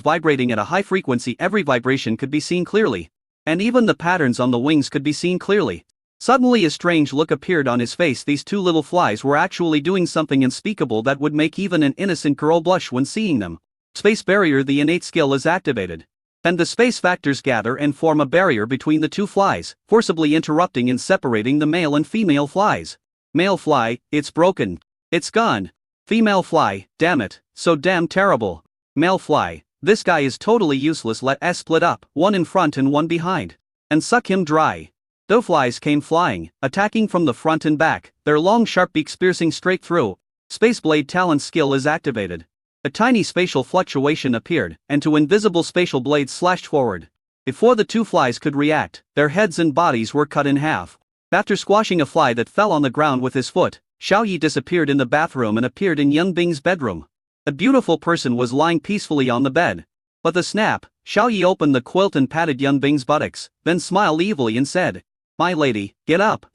vibrating at a high frequency. Every vibration could be seen clearly, and even the patterns on the wings could be seen clearly. Suddenly a strange look appeared on his face. These two little flies were actually doing something unspeakable that would make even an innocent girl blush when seeing them. Space barrier. The innate skill is activated, and the space factors gather and form a barrier between the two flies, forcibly interrupting and separating the male and female flies. Male fly, it's broken. It's gone. Female fly, damn it, so damn terrible. Male fly, this guy is totally useless. Let us split up, one in front and one behind, and suck him dry. The flies came flying, attacking from the front and back, their long sharp beaks piercing straight through. Space Blade talent skill is activated. A tiny spatial fluctuation appeared, and two invisible spatial blades slashed forward. Before the two flies could react, their heads and bodies were cut in half. After squashing a fly that fell on the ground with his foot, Xiao Yi disappeared in the bathroom and appeared in Yun Bing's bedroom. A beautiful person was lying peacefully on the bed. With a snap, Xiao Yi opened the quilt and patted Yun Bing's buttocks, then smiled evilly and said, "My lady, get up."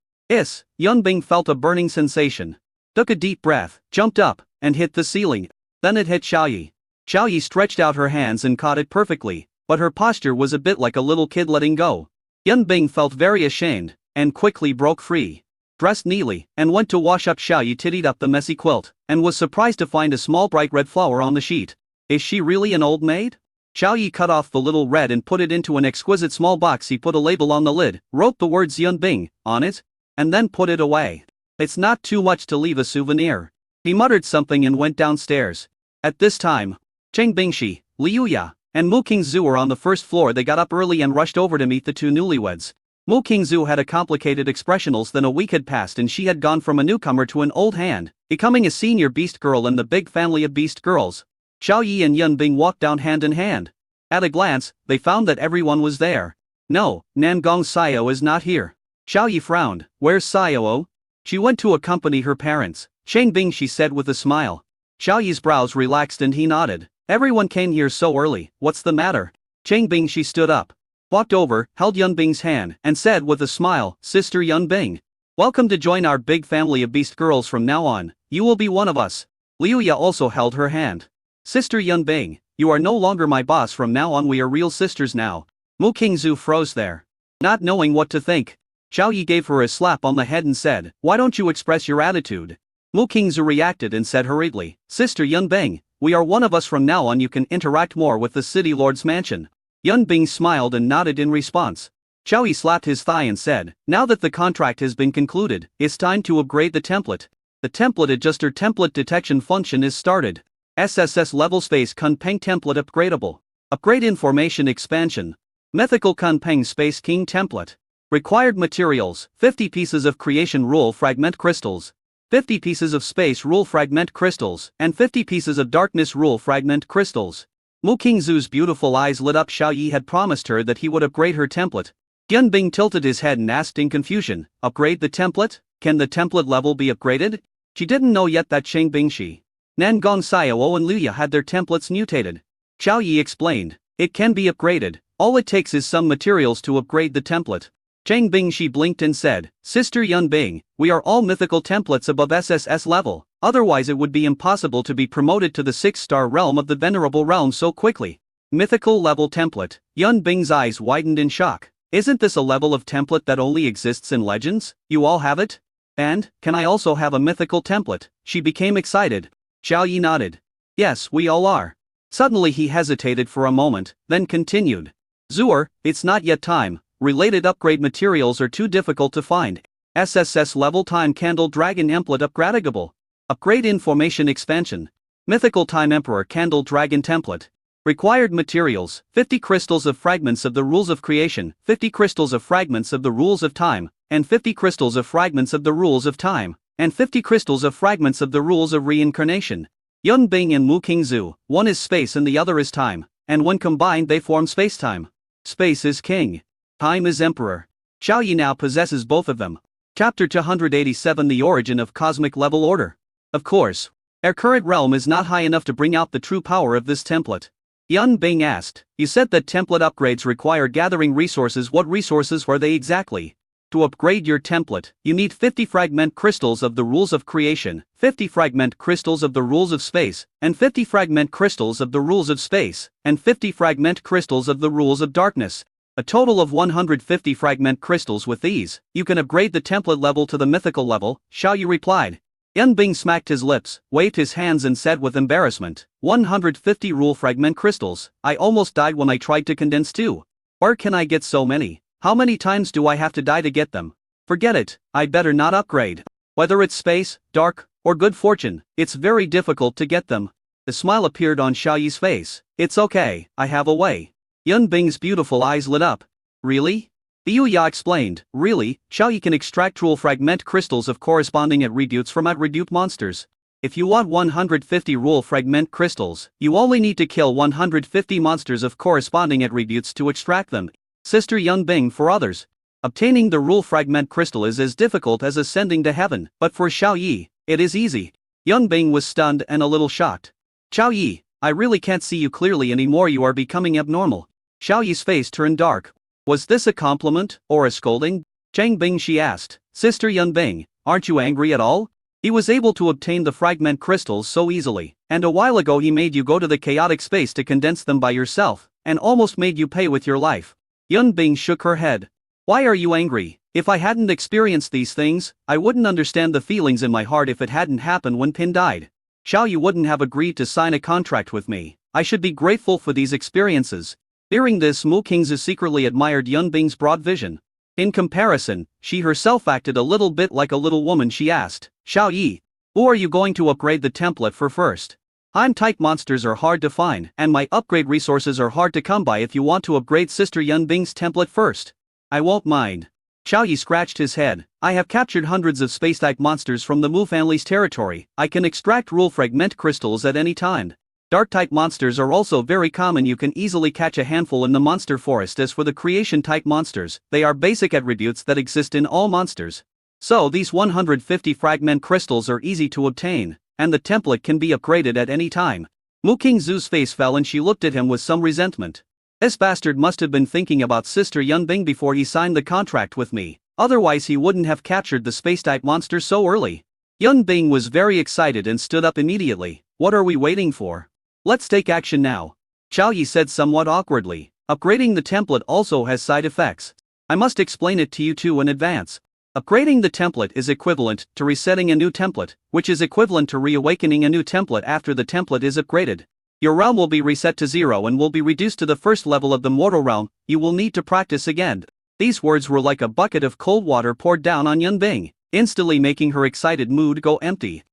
Yun Bing felt a burning sensation, took a deep breath, jumped up, and hit the ceiling. Then it hit Xiao Yi. Xiao Yi stretched out her hands and caught it perfectly, but her posture was a bit like a little kid letting go. Yun Bing felt very ashamed, and quickly broke free, dressed neatly, and went to wash up. Xiao Yi tidied up the messy quilt, and was surprised to find a small bright red flower on the sheet. Is she really an old maid? Xiao Yi cut off the little red and put it into an exquisite small box. He put a label on the lid, wrote the words Yun Bing on it, and then put it away. It's not too much to leave a souvenir. He muttered something and went downstairs. At this time, Cheng Bingxi, Liu Ya, and Mu Qingzhu were on the first floor. They got up early and rushed over to meet the two newlyweds. Mu Qingzhu had a complicated expressionals. Then a week had passed and she had gone from a newcomer to an old hand, becoming a senior beast girl in the big family of beast girls. Xiao Yi and Yun Bing walked down hand in hand. At a glance, they found that everyone was there. No, Nangong Xiao is not here. Xiao Yi frowned. Where's Xiao? She went to accompany her parents. Cheng Bingxi said with a smile. Xiao Yi's brows relaxed and he nodded. Everyone came here so early, what's the matter? Cheng Bingxi stood up, walked over, held Yun Bing's hand, and said with a smile, Sister Yun Bing, welcome to join our big family of beast girls. From now on, you will be one of us. Liu Ya also held her hand. Sister Yun Bing, you are no longer my boss. From now on we are real sisters now. Mu Qingzhu froze there, not knowing what to think. Xiao Yi gave her a slap on the head and said, why don't you express your attitude? Mu Qingzhu reacted and said hurriedly, Sister Yun Bing, we are one of us. From now on you can interact more with the city lord's mansion. Yun Bing smiled and nodded in response. Xiao Yi slapped his thigh and said, now that the contract has been concluded, it's time to upgrade the template. The template adjuster template detection function is started. SSS level space Kunpeng template upgradable. Upgrade information expansion. Mythical Kunpeng Space King template. Required materials, 50 pieces of creation rule fragment crystals, 50 pieces of space rule fragment crystals, and 50 pieces of darkness rule fragment crystals. Mu Qingzhu's beautiful eyes lit up. Xiao Yi had promised her that he would upgrade her template. Yun Bing tilted his head and asked in confusion, upgrade the template? Can the template level be upgraded? She didn't know yet that Cheng Bingxi, Nangong Xiao and Liu Ya had their templates mutated. Xiao Yi explained, it can be upgraded, all it takes is some materials to upgrade the template. Cheng Bingxi blinked and said, Sister Yun Bing, we are all mythical templates above SSS level, otherwise it would be impossible to be promoted to the 6-star realm of the venerable realm so quickly. Mythical level template. Yun Bing's eyes widened in shock. Isn't this a level of template that only exists in legends? You all have it? And, can I also have a mythical template? She became excited. Xiao Yi nodded. Yes, we all are. Suddenly he hesitated for a moment, then continued. Zuer, it's not yet time. Related upgrade materials are too difficult to find. SSS level time candle dragon template upgradable. Upgrade information expansion. Mythical time emperor candle dragon template. Required materials: 50 crystals of fragments of the rules of creation, 50 crystals of fragments of the rules of time, and 50 crystals of fragments of the rules of time, and 50 crystals of fragments of the rules of reincarnation. Yun Bing and Wu Qingzu, one is space and the other is time, and when combined they form space-time. Space is king. Time is emperor. Xiao Yi now possesses both of them. Chapter 287: The Origin of Cosmic Level Order. Of course, our current realm is not high enough to bring out the true power of this template. Yun Bing asked, "You said that template upgrades require gathering resources. What resources were they exactly?" To upgrade your template, you need 50 fragment crystals of the rules of creation, 50 fragment crystals of the rules of space, and 50 fragment crystals of the rules of space, and 50 fragment crystals of the rules of darkness. A total of 150 fragment crystals. With these, you can upgrade the template level to the mythical level, Xiao Yi replied. Yun Bing smacked his lips, waved his hands and said with embarrassment, 150 rule fragment crystals, I almost died when I tried to condense 2. Where can I get so many? How many times do I have to die to get them? Forget it, I'd better not upgrade. Whether it's space, dark, or good fortune, it's very difficult to get them. The smile appeared on Xiao Yi's face. It's okay, I have a way. Yun Bing's beautiful eyes lit up. Really? The Yuya explained, really, Xiao Yi can extract rule fragment crystals of corresponding attributes from attribute monsters. If you want 150 rule fragment crystals, you only need to kill 150 monsters of corresponding attributes to extract them. Sister Yun Bing, for others, obtaining the rule fragment crystal is as difficult as ascending to heaven, but for Xiao Yi, it is easy. Yun Bing was stunned and a little shocked. Xiao Yi, I really can't see you clearly anymore, you are becoming abnormal. Xiao Yi's face turned dark. Was this a compliment, or a scolding? Chang Bing, she asked. Sister Yun Bing, aren't you angry at all? He was able to obtain the fragment crystals so easily, and a while ago he made you go to the chaotic space to condense them by yourself, and almost made you pay with your life. Yun Bing shook her head. Why are you angry? If I hadn't experienced these things, I wouldn't understand the feelings in my heart. If it hadn't happened when Pin died, Xiao Yi wouldn't have agreed to sign a contract with me. I should be grateful for these experiences. Hearing this, Wu Qingzu secretly admired Yun Bing's broad vision. In comparison, she herself acted a little bit like a little woman. She asked, Xiao Yi, who are you going to upgrade the template for first? Time-type monsters are hard to find, and my upgrade resources are hard to come by. If you want to upgrade Sister Yun Bing's template first, I won't mind. Xiao Yi scratched his head. I have captured hundreds of space-type monsters from the Mu family's territory. I can extract rule fragment crystals at any time. Dark-type monsters are also very common. You can easily catch a handful in the monster forest. As for the creation-type monsters, they are basic attributes that exist in all monsters. So these 150 fragment crystals are easy to obtain, and the template can be upgraded at any time. Wu Qingzu's face fell and she looked at him with some resentment. This bastard must have been thinking about Sister Yun Bing before he signed the contract with me, otherwise he wouldn't have captured the space-type monster so early. Yun Bing was very excited and stood up immediately. What are we waiting for? Let's take action now. Xiao Yi said somewhat awkwardly. Upgrading the template also has side effects. I must explain it to you two in advance. Upgrading the template is equivalent to resetting a new template, which is equivalent to reawakening a new template after the template is upgraded. Your realm will be reset to 0 and will be reduced to the first level of the mortal realm. You will need to practice again. These words were like a bucket of cold water poured down on Yun Bing, instantly making her excited mood go empty.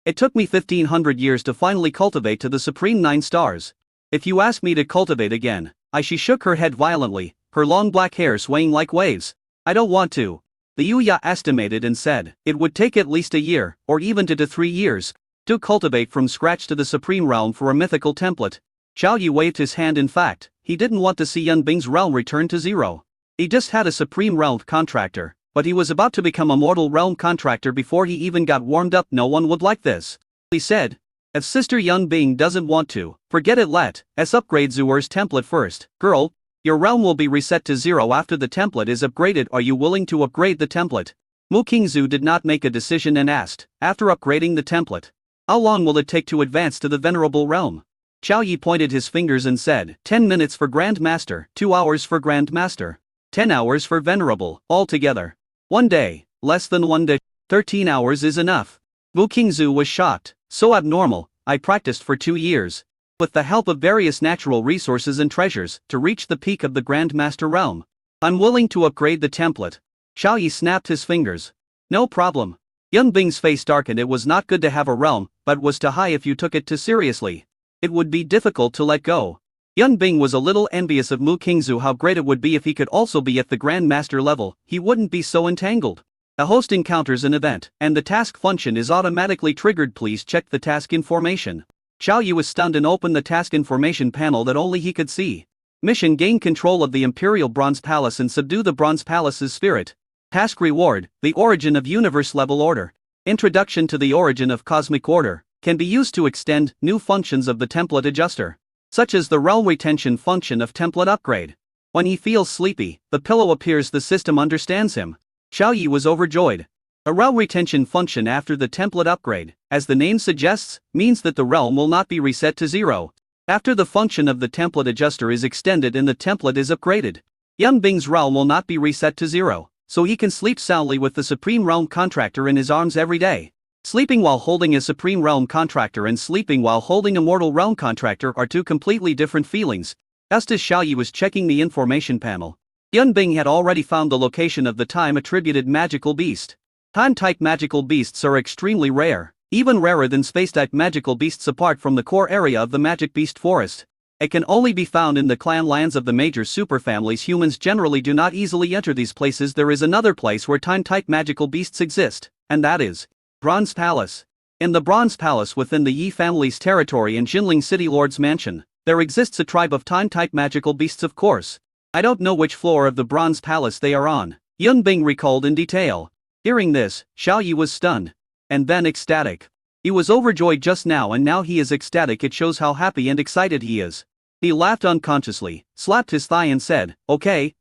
It took me 1500 years to finally cultivate to the supreme 9 stars. If you ask me to cultivate again, she shook her head violently, her long black hair swaying like waves. I don't want to. The Yuya estimated and said, it would take at least a year, or even 2 to 3 years, to cultivate from scratch to the supreme realm for a mythical template. Xiao Yi waved his hand. In fact, he didn't want to see Yun Bing's realm return to 0. He just had a supreme realm contractor, but he was about to become a mortal realm contractor before he even got warmed up. No one would like this. He said, if Sister Yun Bing doesn't want to, forget it. Let's upgrade Zuer's template first. Girl, your realm will be reset to 0 after the template is upgraded. Are you willing to upgrade the template? Wu Qingzu did not make a decision and asked, after upgrading the template, how long will it take to advance to the venerable realm? Xiao Yi pointed his fingers and said, 10 minutes for Grand Master, 2 hours for Grand Master, 10 hours for venerable, altogether. 1 day, less than 1 day, 13 hours is enough. Wu Qingzu was shocked. So abnormal. I practiced for 2 years, with the help of various natural resources and treasures, to reach the peak of the Grand Master realm. I'm willing to upgrade the template. Xiao Yi snapped his fingers. No problem. Yun Bing's face darkened. It was not good to have a realm, but was too high if you took it too seriously. it would be difficult to let go. Yun Bing was a little envious of Mu Qingzu how great it would be if he could also be at the Grand Master level, he wouldn't be so entangled. A host encounters an event, and the task function is automatically triggered. Please check the task information. Xiao Yu was stunned and opened the task information panel that only he could see. Mission: gain control of the Imperial Bronze Palace and subdue the Bronze Palace's spirit. Task reward: the origin of universe-level order. Introduction to the origin of cosmic order can be used to extend new functions of the template adjuster, such as the realm retention function of template upgrade. When he feels sleepy, the pillow appears. The system understands him. Xiao Yi was overjoyed. A realm retention function after the template upgrade, as the name suggests, means that the realm will not be reset to 0 after the function of the template adjuster is extended and the template is upgraded. Yun Bing's realm will not be reset to 0, so he can sleep soundly with the Supreme Realm Contractor in his arms every day. Sleeping while holding a Supreme Realm Contractor and sleeping while holding a Mortal Realm Contractor are two completely different feelings. Just as Xiao Yi was checking the information panel, Yun Bing had already found the location of the time-attributed magical beast. Time-type magical beasts are extremely rare, even rarer than space-type magical beasts apart from the core area of the Magic Beast Forest. It can only be found in the clan lands of the major superfamilies. Humans generally do not easily enter these places. There is another place where time-type magical beasts exist, and that is Bronze Palace. In the Bronze Palace within the Yi family's territory in Jinling City Lord's Mansion, there exists a tribe of time-type magical beasts. Of course, I don't know which floor of the Bronze Palace they are on, Yun Bing recalled in detail. Hearing this, Xiao Yi was stunned, and then ecstatic. He was overjoyed just now and now he is ecstatic. It shows how happy and excited he is. He laughed unconsciously, slapped his thigh and said, okay,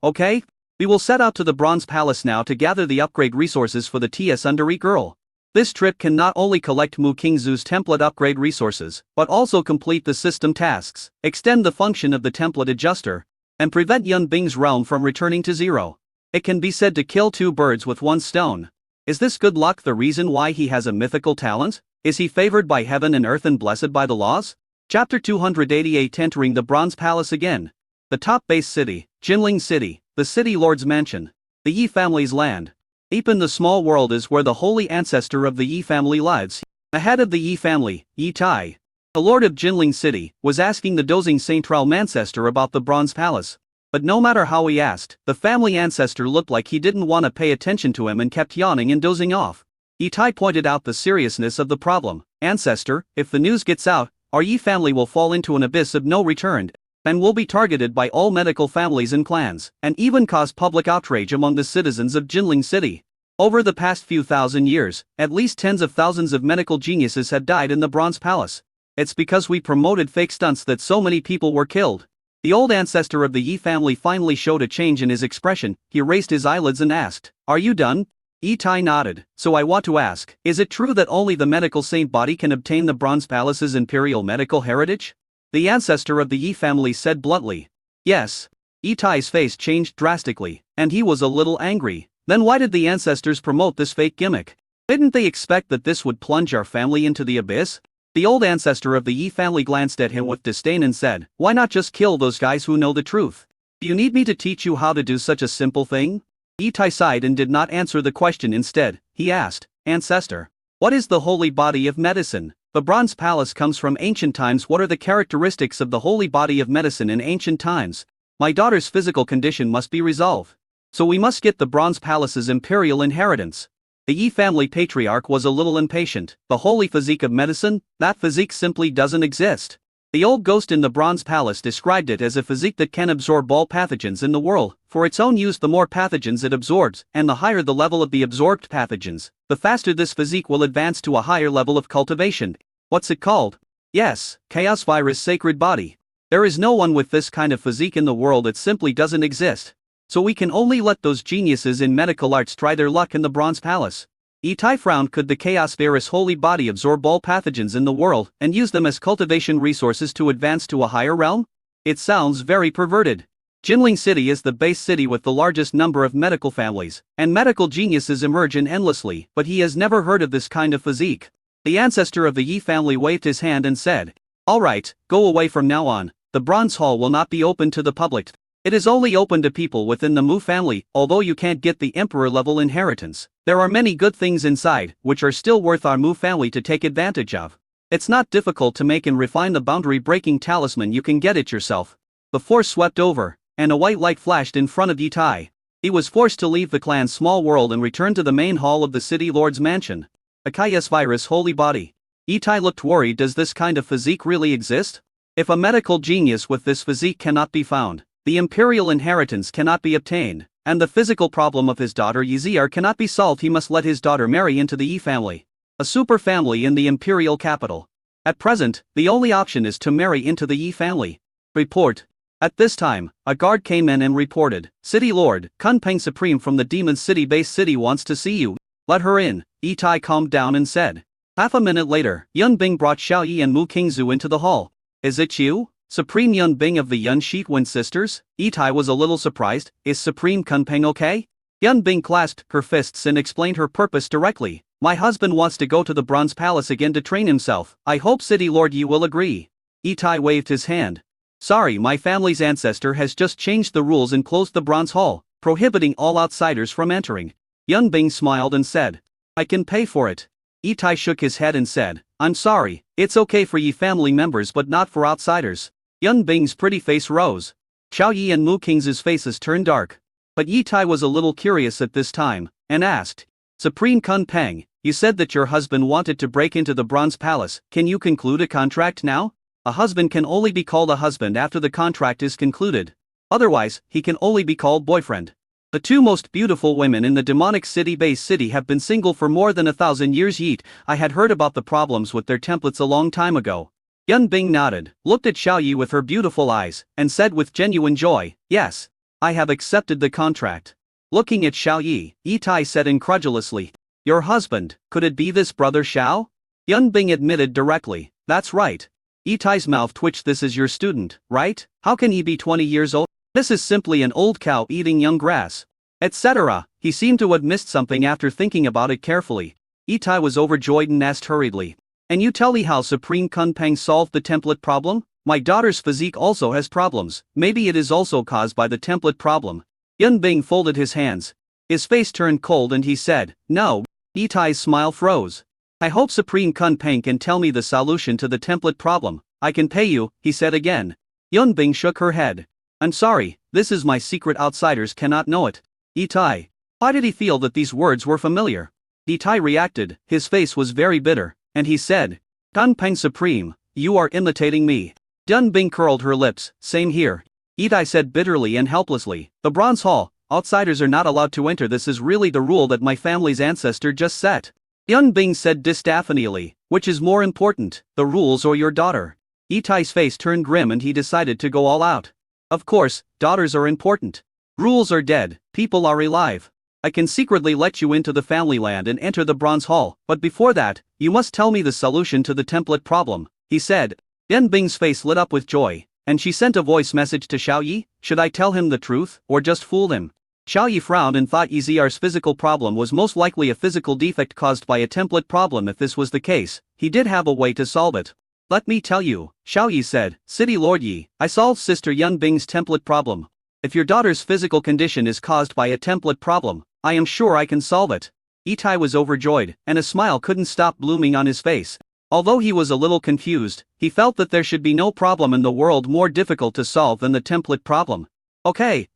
we will set out to the Bronze Palace now to gather the upgrade resources for the TS Undere girl. This trip can not only collect Mu Qingzu's template upgrade resources, but also complete the system tasks, extend the function of the template adjuster, and prevent Yun Bing's realm from returning to 0. It can be said to kill two birds with one stone. Is this good luck the reason why he has a mythical talent? Is he favored by heaven and earth and blessed by the laws? Chapter 288. Entering the Bronze Palace again. The top base city, Jinling City, the City Lord's Mansion, the Yi family's land. Deep in the small world is where the holy ancestor of the Yi family lives. The head of the Yi family, Yi Tai, the lord of Jinling City, was asking the dozing Saint Realm ancestor about the Bronze Palace. But no matter how he asked, the family ancestor looked like he didn't want to pay attention to him and kept yawning and dozing off. Yi Tai pointed out the seriousness of the problem. Ancestor, if the news gets out, our Yi family will fall into an abyss of no return, and will be targeted by all medical families and clans, and even cause public outrage among the citizens of Jinling City. Over the past few thousand years, at least tens of thousands of medical geniuses had died in the Bronze Palace. It's because we promoted fake stunts that so many people were killed. The old ancestor of the Yi family finally showed a change in his expression. He raised his eyelids and asked, "Are you done?" Yi Tai nodded. "So I want to ask, is it true that only the medical saint body can obtain the Bronze Palace's imperial medical heritage?" The ancestor of the Yi family said bluntly. "Yes." Yi Tai's face changed drastically, and he was a little angry. Then why did the ancestors promote this fake gimmick? Didn't they expect that this would plunge our family into the abyss? The old ancestor of the Yi family glanced at him with disdain and said, "Why not just kill those guys who know the truth? Do you need me to teach you how to do such a simple thing?" Yi Tai sighed and did not answer the question. Instead, he asked, "Ancestor, what is the holy body of medicine? The Bronze Palace comes from ancient times. What are the characteristics of the holy body of medicine in ancient times? My daughter's physical condition must be resolved. So we must get the Bronze Palace's imperial inheritance." The Yi family patriarch was a little impatient. The holy physique of medicine? That physique simply doesn't exist. The old ghost in the Bronze Palace described it as a physique that can absorb all pathogens in the world. For its own use, the more pathogens it absorbs, and the higher the level of the absorbed pathogens, the faster this physique will advance to a higher level of cultivation. What's it called? Yes, Chaos Virus Sacred Body. There is no one with this kind of physique in the world. It simply doesn't exist. So we can only let those geniuses in medical arts try their luck in the Bronze Palace. Yi Tai frowned. Could the Chaos Virus holy body absorb all pathogens in the world and use them as cultivation resources to advance to a higher realm? It sounds very perverted. Jinling City is the base city with the largest number of medical families, and medical geniuses emerge endlessly, but he has never heard of this kind of physique. The ancestor of the Yi family waved his hand and said, "All right, go away from now on. The Bronze Hall will not be open to the public. It is only open to people within the Mu family. Although you can't get the emperor-level inheritance, there are many good things inside, which are still worth our Mu family to take advantage of. It's not difficult to make and refine the boundary-breaking talisman. You can get it yourself. The force swept over, and a white light flashed in front of Yi Tai. He was forced to leave the clan's small world and return to the main hall of the city lord's mansion. Akai's virus holy body. Yi Tai looked worried. Does this kind of physique really exist? If a medical genius with this physique cannot be found, the imperial inheritance cannot be obtained, and the physical problem of his daughter Yizier cannot be solved, he must let his daughter marry into the Yi family, a super family in the imperial capital. At present, the only option is to marry into the Yi family. Report. At this time, a guard came in and reported, City Lord, Kunpeng Supreme from the Demon City base city wants to see you. Let her in, Yi Tai calmed down and said. Half a minute later, Yun Bing brought Xiao Yi and Mu Qingzu into the hall. Is it you, Supreme Yun Bing of the Yun Shitwen sisters? Yi Tai was a little surprised. Is Supreme Kunpeng okay? Yun Bing clasped her fists and explained her purpose directly. My husband wants to go to the Bronze Palace again to train himself. I hope City Lord Yi will agree. Yi Tai waved his hand. Sorry, my family's ancestor has just changed the rules and closed the Bronze Hall, prohibiting all outsiders from entering. Yun Bing smiled and said, I can pay for it. Yi Tai shook his head and said, I'm sorry, it's okay for Yi family members but not for outsiders. Yun Bing's pretty face rose. Xiao Yi and Mu Qing's faces turned dark. But Yi Tai was a little curious at this time, and asked, Supreme Kunpeng, you said that your husband wanted to break into the Bronze Palace. Can you conclude a contract now? A husband can only be called a husband after the contract is concluded. Otherwise, he can only be called boyfriend. The two most beautiful women in the demonic city base city have been single for more than 1,000 years. Yeet, I had heard about the problems with their templates a long time ago. Yun Bing nodded, looked at Xiao Yi with her beautiful eyes, and said with genuine joy, yes, I have accepted the contract. Looking at Xiao Yi, Yi Tai said incredulously, your husband, could it be this brother Xiao? Yun Bing admitted directly, that's right. Yi Tai's mouth twitched. This is your student, right? How can he be 20 years old? This is simply an old cow eating young grass. Etc. He seemed to have missed something after thinking about it carefully. Yi Tai was overjoyed and asked hurriedly, and you tell me how Supreme Kunpeng solved the template problem? My daughter's physique also has problems. Maybe it is also caused by the template problem. Yun Bing folded his hands. His face turned cold and he said, no. Yi Tai's smile froze. I hope Supreme Kunpeng can tell me the solution to the template problem. I can pay you, he said again. Yun Bing shook her head. I'm sorry, this is my secret, outsiders cannot know it. Yi Tai. Why did he feel that these words were familiar? Yi Tai reacted, his face was very bitter, and he said, Kunpeng Supreme, you are imitating me. Yun Bing curled her lips, same here. Yi Tai said bitterly and helplessly, the Bronze Hall, outsiders are not allowed to enter. This is really the rule that my family's ancestor just set. Yun Bing said disaffectedly, which is more important, the rules or your daughter? Yi Tai's face turned grim and he decided to go all out. Of course, daughters are important. Rules are dead, people are alive. I can secretly let you into the family land and enter the Bronze Hall, but before that, you must tell me the solution to the template problem, he said. Yun Bing's face lit up with joy, and she sent a voice message to Xiao Yi, should I tell him the truth, or just fool him? Xiao Yi frowned and thought Yizier's physical problem was most likely a physical defect caused by a template problem. If this was the case, he did have a way to solve it. Let me tell you, Xiao Yi said, City Lord Yi, I solved Sister Yun Bing's template problem. If your daughter's physical condition is caused by a template problem, I am sure I can solve it. Yi Tai was overjoyed, and a smile couldn't stop blooming on his face. Although he was a little confused, he felt that there should be no problem in the world more difficult to solve than the template problem. Okay,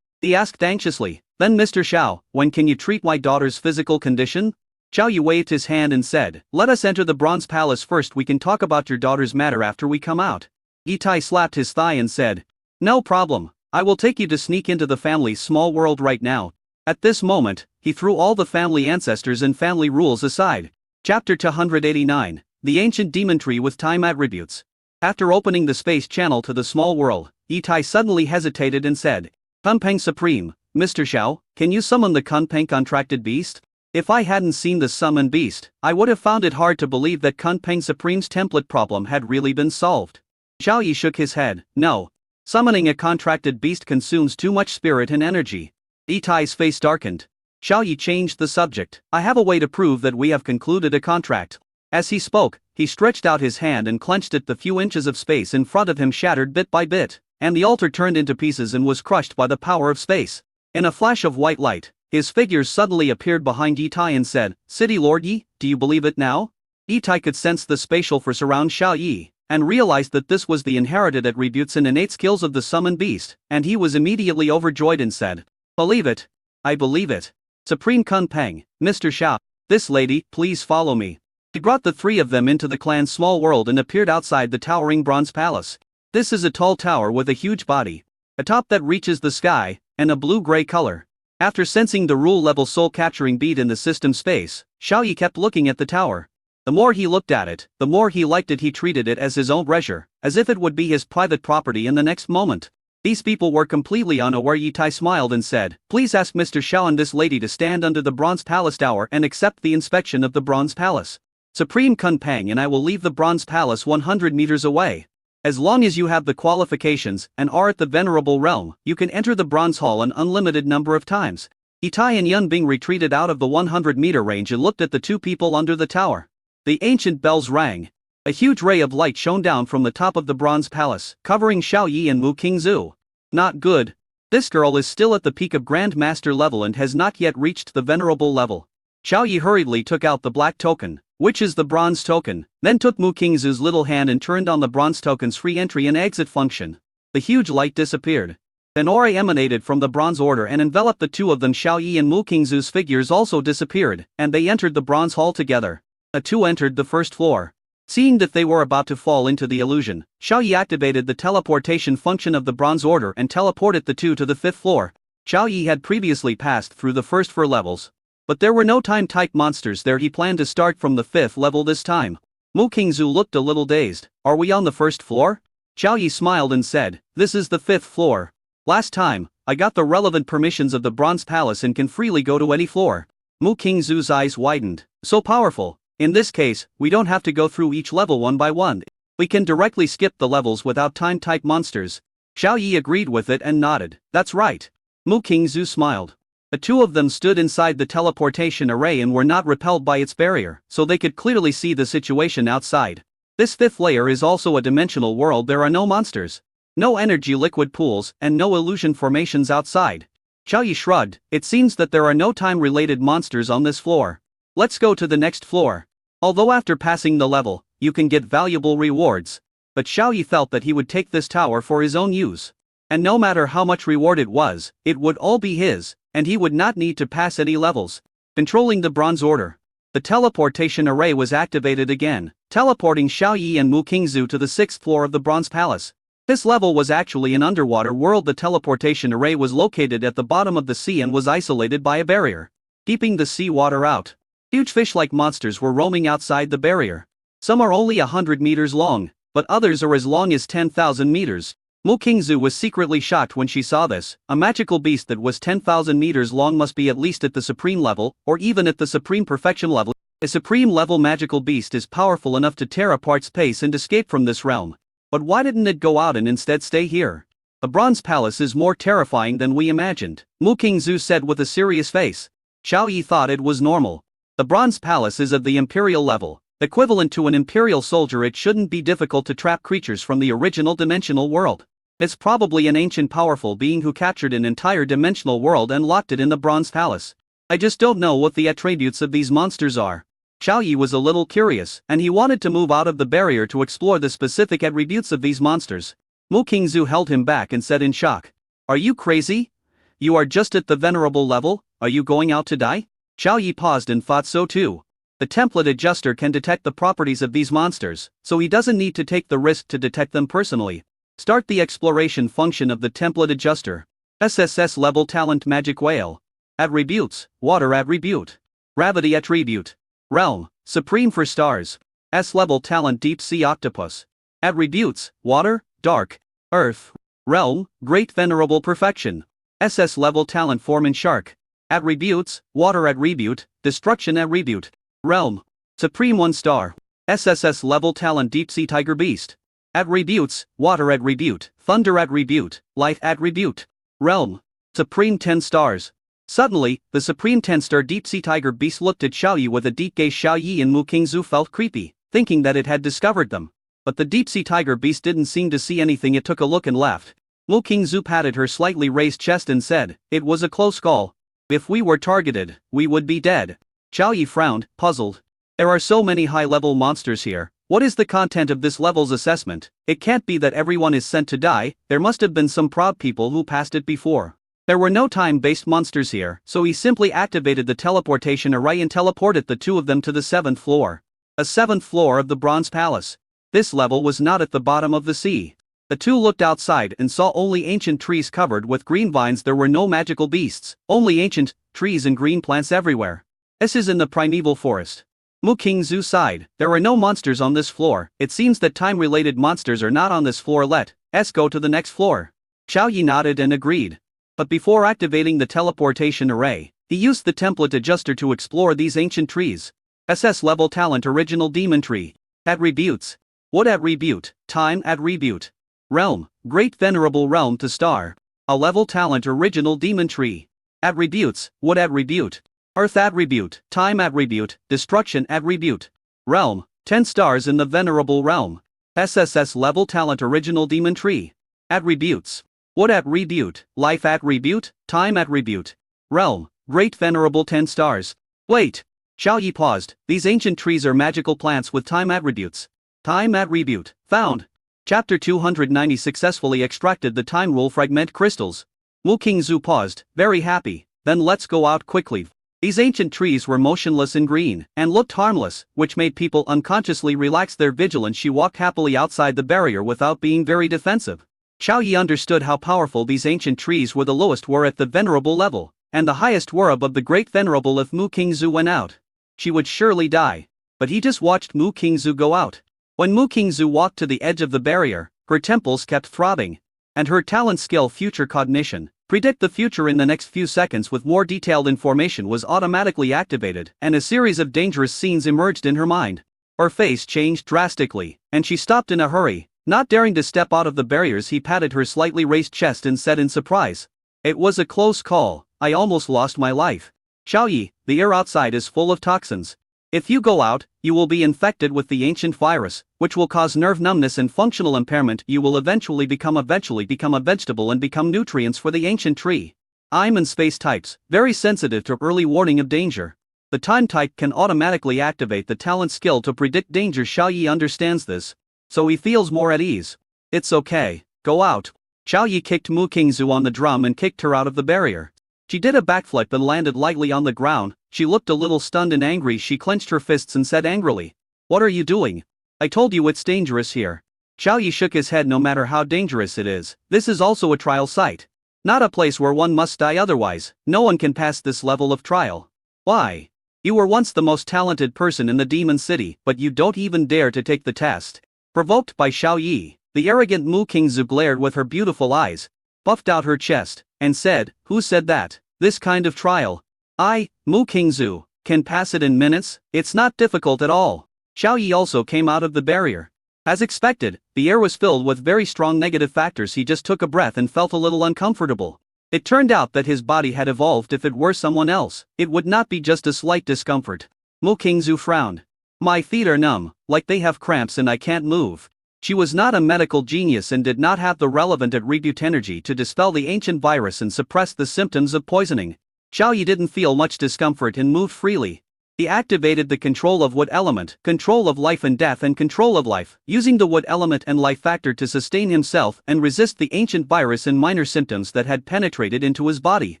he asked anxiously, then Mr. Xiao, when can you treat my daughter's physical condition? Xiao Yi waved his hand and said, let us enter the Bronze Palace first. We can talk about your daughter's matter after we come out. Yi Tai slapped his thigh and said, no problem, I will take you to sneak into the family's small world right now. At this moment, he threw all the family ancestors and family rules aside. Chapter 289, The Ancient Demon Tree with Time Attributes. After opening the space channel to the small world, Yi Tai suddenly hesitated and said, Kunpeng Supreme, Mr. Xiao, can you summon the Kunpeng contracted beast? If I hadn't seen the summoned beast, I would have found it hard to believe that Kunpeng Supreme's template problem had really been solved. Xiao Yi shook his head, no. Summoning a contracted beast consumes too much spirit and energy. Yi Tai's face darkened. Xiao Yi changed the subject. I have a way to prove that we have concluded a contract. As he spoke, he stretched out his hand and clenched it. The few inches of space in front of him shattered bit by bit, and the altar turned into pieces and was crushed by the power of space. In a flash of white light, his figure suddenly appeared behind Yi Tai and said, City Lord Yi, do you believe it now? Yitai could sense the spatial force around Xiao Yi, and realized that this was the inherited attributes and innate skills of the summoned beast, and he was immediately overjoyed and said, "Believe it. I believe it. Supreme Kun Peng, Mr. Xiao, this lady, please follow me." He brought the three of them into the clan's small world and appeared outside the towering bronze palace. This is a tall tower with a huge body, a top that reaches the sky, and a blue-gray color. After sensing the rule-level soul-capturing bead in the system space, Xiao Yi kept looking at the tower. The more he looked at it, the more he liked it. He treated it as his own treasure, as if it would be his private property in the next moment. These people were completely unaware. Yitai smiled and said, "Please ask Mr. Xiao and this lady to stand under the Bronze Palace Tower and accept the inspection of the Bronze Palace. Supreme Kun Peng and I will leave the Bronze Palace 100 meters away. As long as you have the qualifications and are at the Venerable Realm, you can enter the Bronze Hall an unlimited number of times." Yitai and Yun Bing retreated out of the 100-meter range and looked at the two people under the tower. The ancient bells rang. A huge ray of light shone down from the top of the Bronze Palace, covering Xiao Yi and Mu Qingzu. Not good. This girl is still at the peak of Grand Master level and has not yet reached the Venerable level. Xiao Yi hurriedly took out the black token, which is the bronze token, then took Mu Qingzu's little hand and turned on the bronze token's free entry and exit function. The huge light disappeared. An aura emanated from the bronze order and enveloped the two of them. Xiao Yi and Mu Qingzu's figures also disappeared, and they entered the bronze hall together. The two entered the first floor. Seeing that they were about to fall into the illusion, Xiao Yi activated the teleportation function of the bronze order and teleported the two to the fifth floor. Xiao Yi had previously passed through the first four levels, but there were no time-type monsters there. He planned to start from the fifth level this time. Mu Qingzu looked a little dazed. "Are we on the first floor?" Xiao Yi smiled and said, "This is the fifth floor. Last time, I got the relevant permissions of the Bronze Palace and can freely go to any floor." Mu Qingzu's eyes widened. "So powerful. In this case, we don't have to go through each level one by one. We can directly skip the levels without time-type monsters." Xiao Yi agreed with it and nodded. "That's right." Mu Qingzu smiled. The two of them stood inside the teleportation array and were not repelled by its barrier, so they could clearly see the situation outside. This fifth layer is also a dimensional world. There are no monsters, no energy liquid pools, and no illusion formations outside. Xiao Yi shrugged. "It seems that there are no time-related monsters on this floor. Let's go to the next floor. Although after passing the level, you can get valuable rewards." But Xiao Yi felt that he would take this tower for his own use. And no matter how much reward it was, it would all be his, and he would not need to pass any levels. Controlling the bronze order, the teleportation array was activated again, teleporting Xiao Yi and Mu Qingzu to the sixth floor of the Bronze Palace. This level was actually an underwater world. The teleportation array was located at the bottom of the sea and was isolated by a barrier, keeping the sea water out. Huge fish-like monsters were roaming outside the barrier. Some are only 100 meters long, but others are as long as 10,000 meters. Mu Qingzu was secretly shocked when she saw this. A magical beast that was 10,000 meters long must be at least at the supreme level, or even at the supreme perfection level. A supreme level magical beast is powerful enough to tear apart space and escape from this realm. But why didn't it go out and instead stay here? The Bronze Palace is more terrifying than we imagined, Mu Qingzu said with a serious face. Xiao Yi thought it was normal. The Bronze Palace is of the Imperial level, equivalent to an Imperial soldier. It shouldn't be difficult to trap creatures from the original dimensional world. It's probably an ancient powerful being who captured an entire dimensional world and locked it in the Bronze Palace. I just don't know what the attributes of these monsters are. Xiao Yi was a little curious, and he wanted to move out of the barrier to explore the specific attributes of these monsters. Mu Qingzu held him back and said in shock, "Are you crazy? You are just at the Venerable level. Are you going out to die?" Xiao Yi paused and thought so too. The template adjuster can detect the properties of these monsters, so he doesn't need to take the risk to detect them personally. Start the exploration function of the template adjuster. SSS level talent magic whale. Attributes: water attribute, gravity attribute, realm, supreme for stars. S level talent deep sea octopus. Attributes: water, dark, earth, realm, great venerable perfection. SS level talent form and shark. Attributes: water attribute, destruction attribute, realm, supreme 1 star. SSS level talent deep sea tiger beast. Attributes: water attribute, thunder attribute, life attribute, realm, supreme 10 stars. Suddenly, the supreme 10-star deep sea tiger beast looked at Xiao Yi with a deep gaze. Xiao Yi and Mu Qingzu felt creepy, thinking that it had discovered them. But the deep sea tiger beast didn't seem to see anything. It took a look and left. Mu Qingzu patted her slightly raised chest and said, "It was a close call. If we were targeted, we would be dead." Xiao Yi frowned, puzzled. There are so many high-level monsters here. What is the content of this level's assessment? It can't be that everyone is sent to die, there must have been some proud people who passed it before. There were no time-based monsters here, so he simply activated the teleportation array and teleported the two of them to the 7th floor. A 7th floor of the Bronze Palace. This level was not at the bottom of the sea. The two looked outside and saw only ancient trees covered with green vines. There were no magical beasts, only ancient trees and green plants everywhere. This is in the primeval forest. Mu Qingzu sighed. There are no monsters on this floor. It seems that time-related monsters are not on this floor. Let's go to the next floor. Xiao Yi nodded and agreed. But before activating the teleportation array, he used the template adjuster to explore these ancient trees. SS level talent original demon tree. Attributes. What attribute? Time attribute. Realm, great venerable realm to star. A level talent original demon tree. Attributes. What attribute? Earth attribute, time attribute, destruction attribute. Realm, 10 stars in the venerable realm. SSS level talent original demon tree. Attributes. What attribute? Life attribute, time attribute. Realm, great venerable 10 stars. Wait. Xiao Yi paused. These ancient trees are magical plants with time attributes. Time attribute, found. Chapter 290 successfully extracted the time rule fragment crystals. Mu Qingzu paused, very happy. Then let's go out quickly. These ancient trees were motionless and green, and looked harmless, which made people unconsciously relax their vigilance. She walked happily outside the barrier without being very defensive. Xiao Yi understood how powerful these ancient trees were. The lowest were at the venerable level, and the highest were above the great venerable. If Mu Qingzu went out, she would surely die. But he just watched Mu Qingzu go out. When Mu Qingzu walked to the edge of the barrier, her temples kept throbbing. And her talent skill future cognition, predict the future in the next few seconds with more detailed information, was automatically activated, and a series of dangerous scenes emerged in her mind. Her face changed drastically, and she stopped in a hurry, not daring to step out of the barriers. He patted her slightly raised chest and said in surprise, "It was a close call, I almost lost my life. Xiao Yi, the air outside is full of toxins. If you go out, you will be infected with the ancient virus, which will cause nerve numbness and functional impairment. You will eventually become a vegetable and become nutrients for the ancient tree. I'm and space types, very sensitive to early warning of danger. The time type can automatically activate the talent skill to predict danger." Xiao Yi understands this, so he feels more at ease. "It's okay, go out." Xiao Yi kicked Mu Qingzu on the drum and kicked her out of the barrier. She did a backflip and landed lightly on the ground. She looked a little stunned and angry. She clenched her fists and said angrily, "What are you doing? I told you it's dangerous here." Xiao Yi shook his head. "No matter how dangerous it is, this is also a trial site. Not a place where one must die, otherwise, no one can pass this level of trial. Why? You were once the most talented person in the Demon City, but you don't even dare to take the test." Provoked by Xiao Yi, the arrogant Mu Qingzu glared with her beautiful eyes, puffed out her chest, and said, "Who said that? This kind of trial? I, Mu Qingzu, can pass it in minutes. It's not difficult at all." Xiao Yi also came out of the barrier. As expected, the air was filled with very strong negative factors. He just took a breath and felt a little uncomfortable. It turned out that his body had evolved. If it were someone else, it would not be just a slight discomfort. Mu Qingzu frowned. "My feet are numb, like they have cramps and I can't move." She was not a medical genius and did not have the relevant attribute energy to dispel the ancient virus and suppress the symptoms of poisoning. Xiao Yi didn't feel much discomfort and moved freely. He activated the control of wood element, control of life and death, and control of life, using the wood element and life factor to sustain himself and resist the ancient virus and minor symptoms that had penetrated into his body.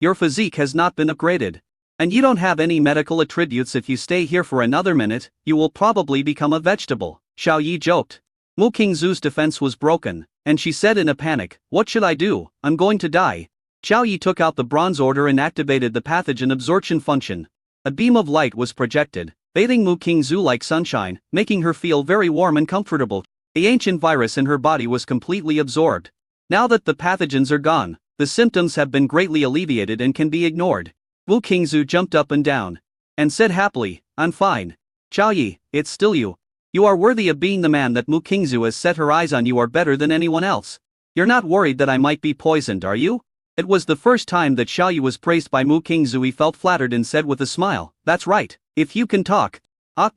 "Your physique has not been upgraded. And you don't have any medical attributes. If you stay here for another minute, you will probably become a vegetable," Xiao Yi joked. Mu Qingzu's defense was broken, and she said in a panic, "What should I do? I'm going to die." Xiao Yi took out the bronze order and activated the pathogen absorption function. A beam of light was projected, bathing Mu Qingzu like sunshine, making her feel very warm and comfortable. The ancient virus in her body was completely absorbed. Now that the pathogens are gone, the symptoms have been greatly alleviated and can be ignored. Mu Qingzu jumped up and down, and said happily, "I'm fine. Xiao Yi, it's still you. You are worthy of being the man that Mu Qingzu has set her eyes on. You are better than anyone else. You're not worried that I might be poisoned, are you?" It was the first time that Xiao Yi was praised by Mu Qingzu. He felt flattered and said with a smile, "That's right, if you can talk.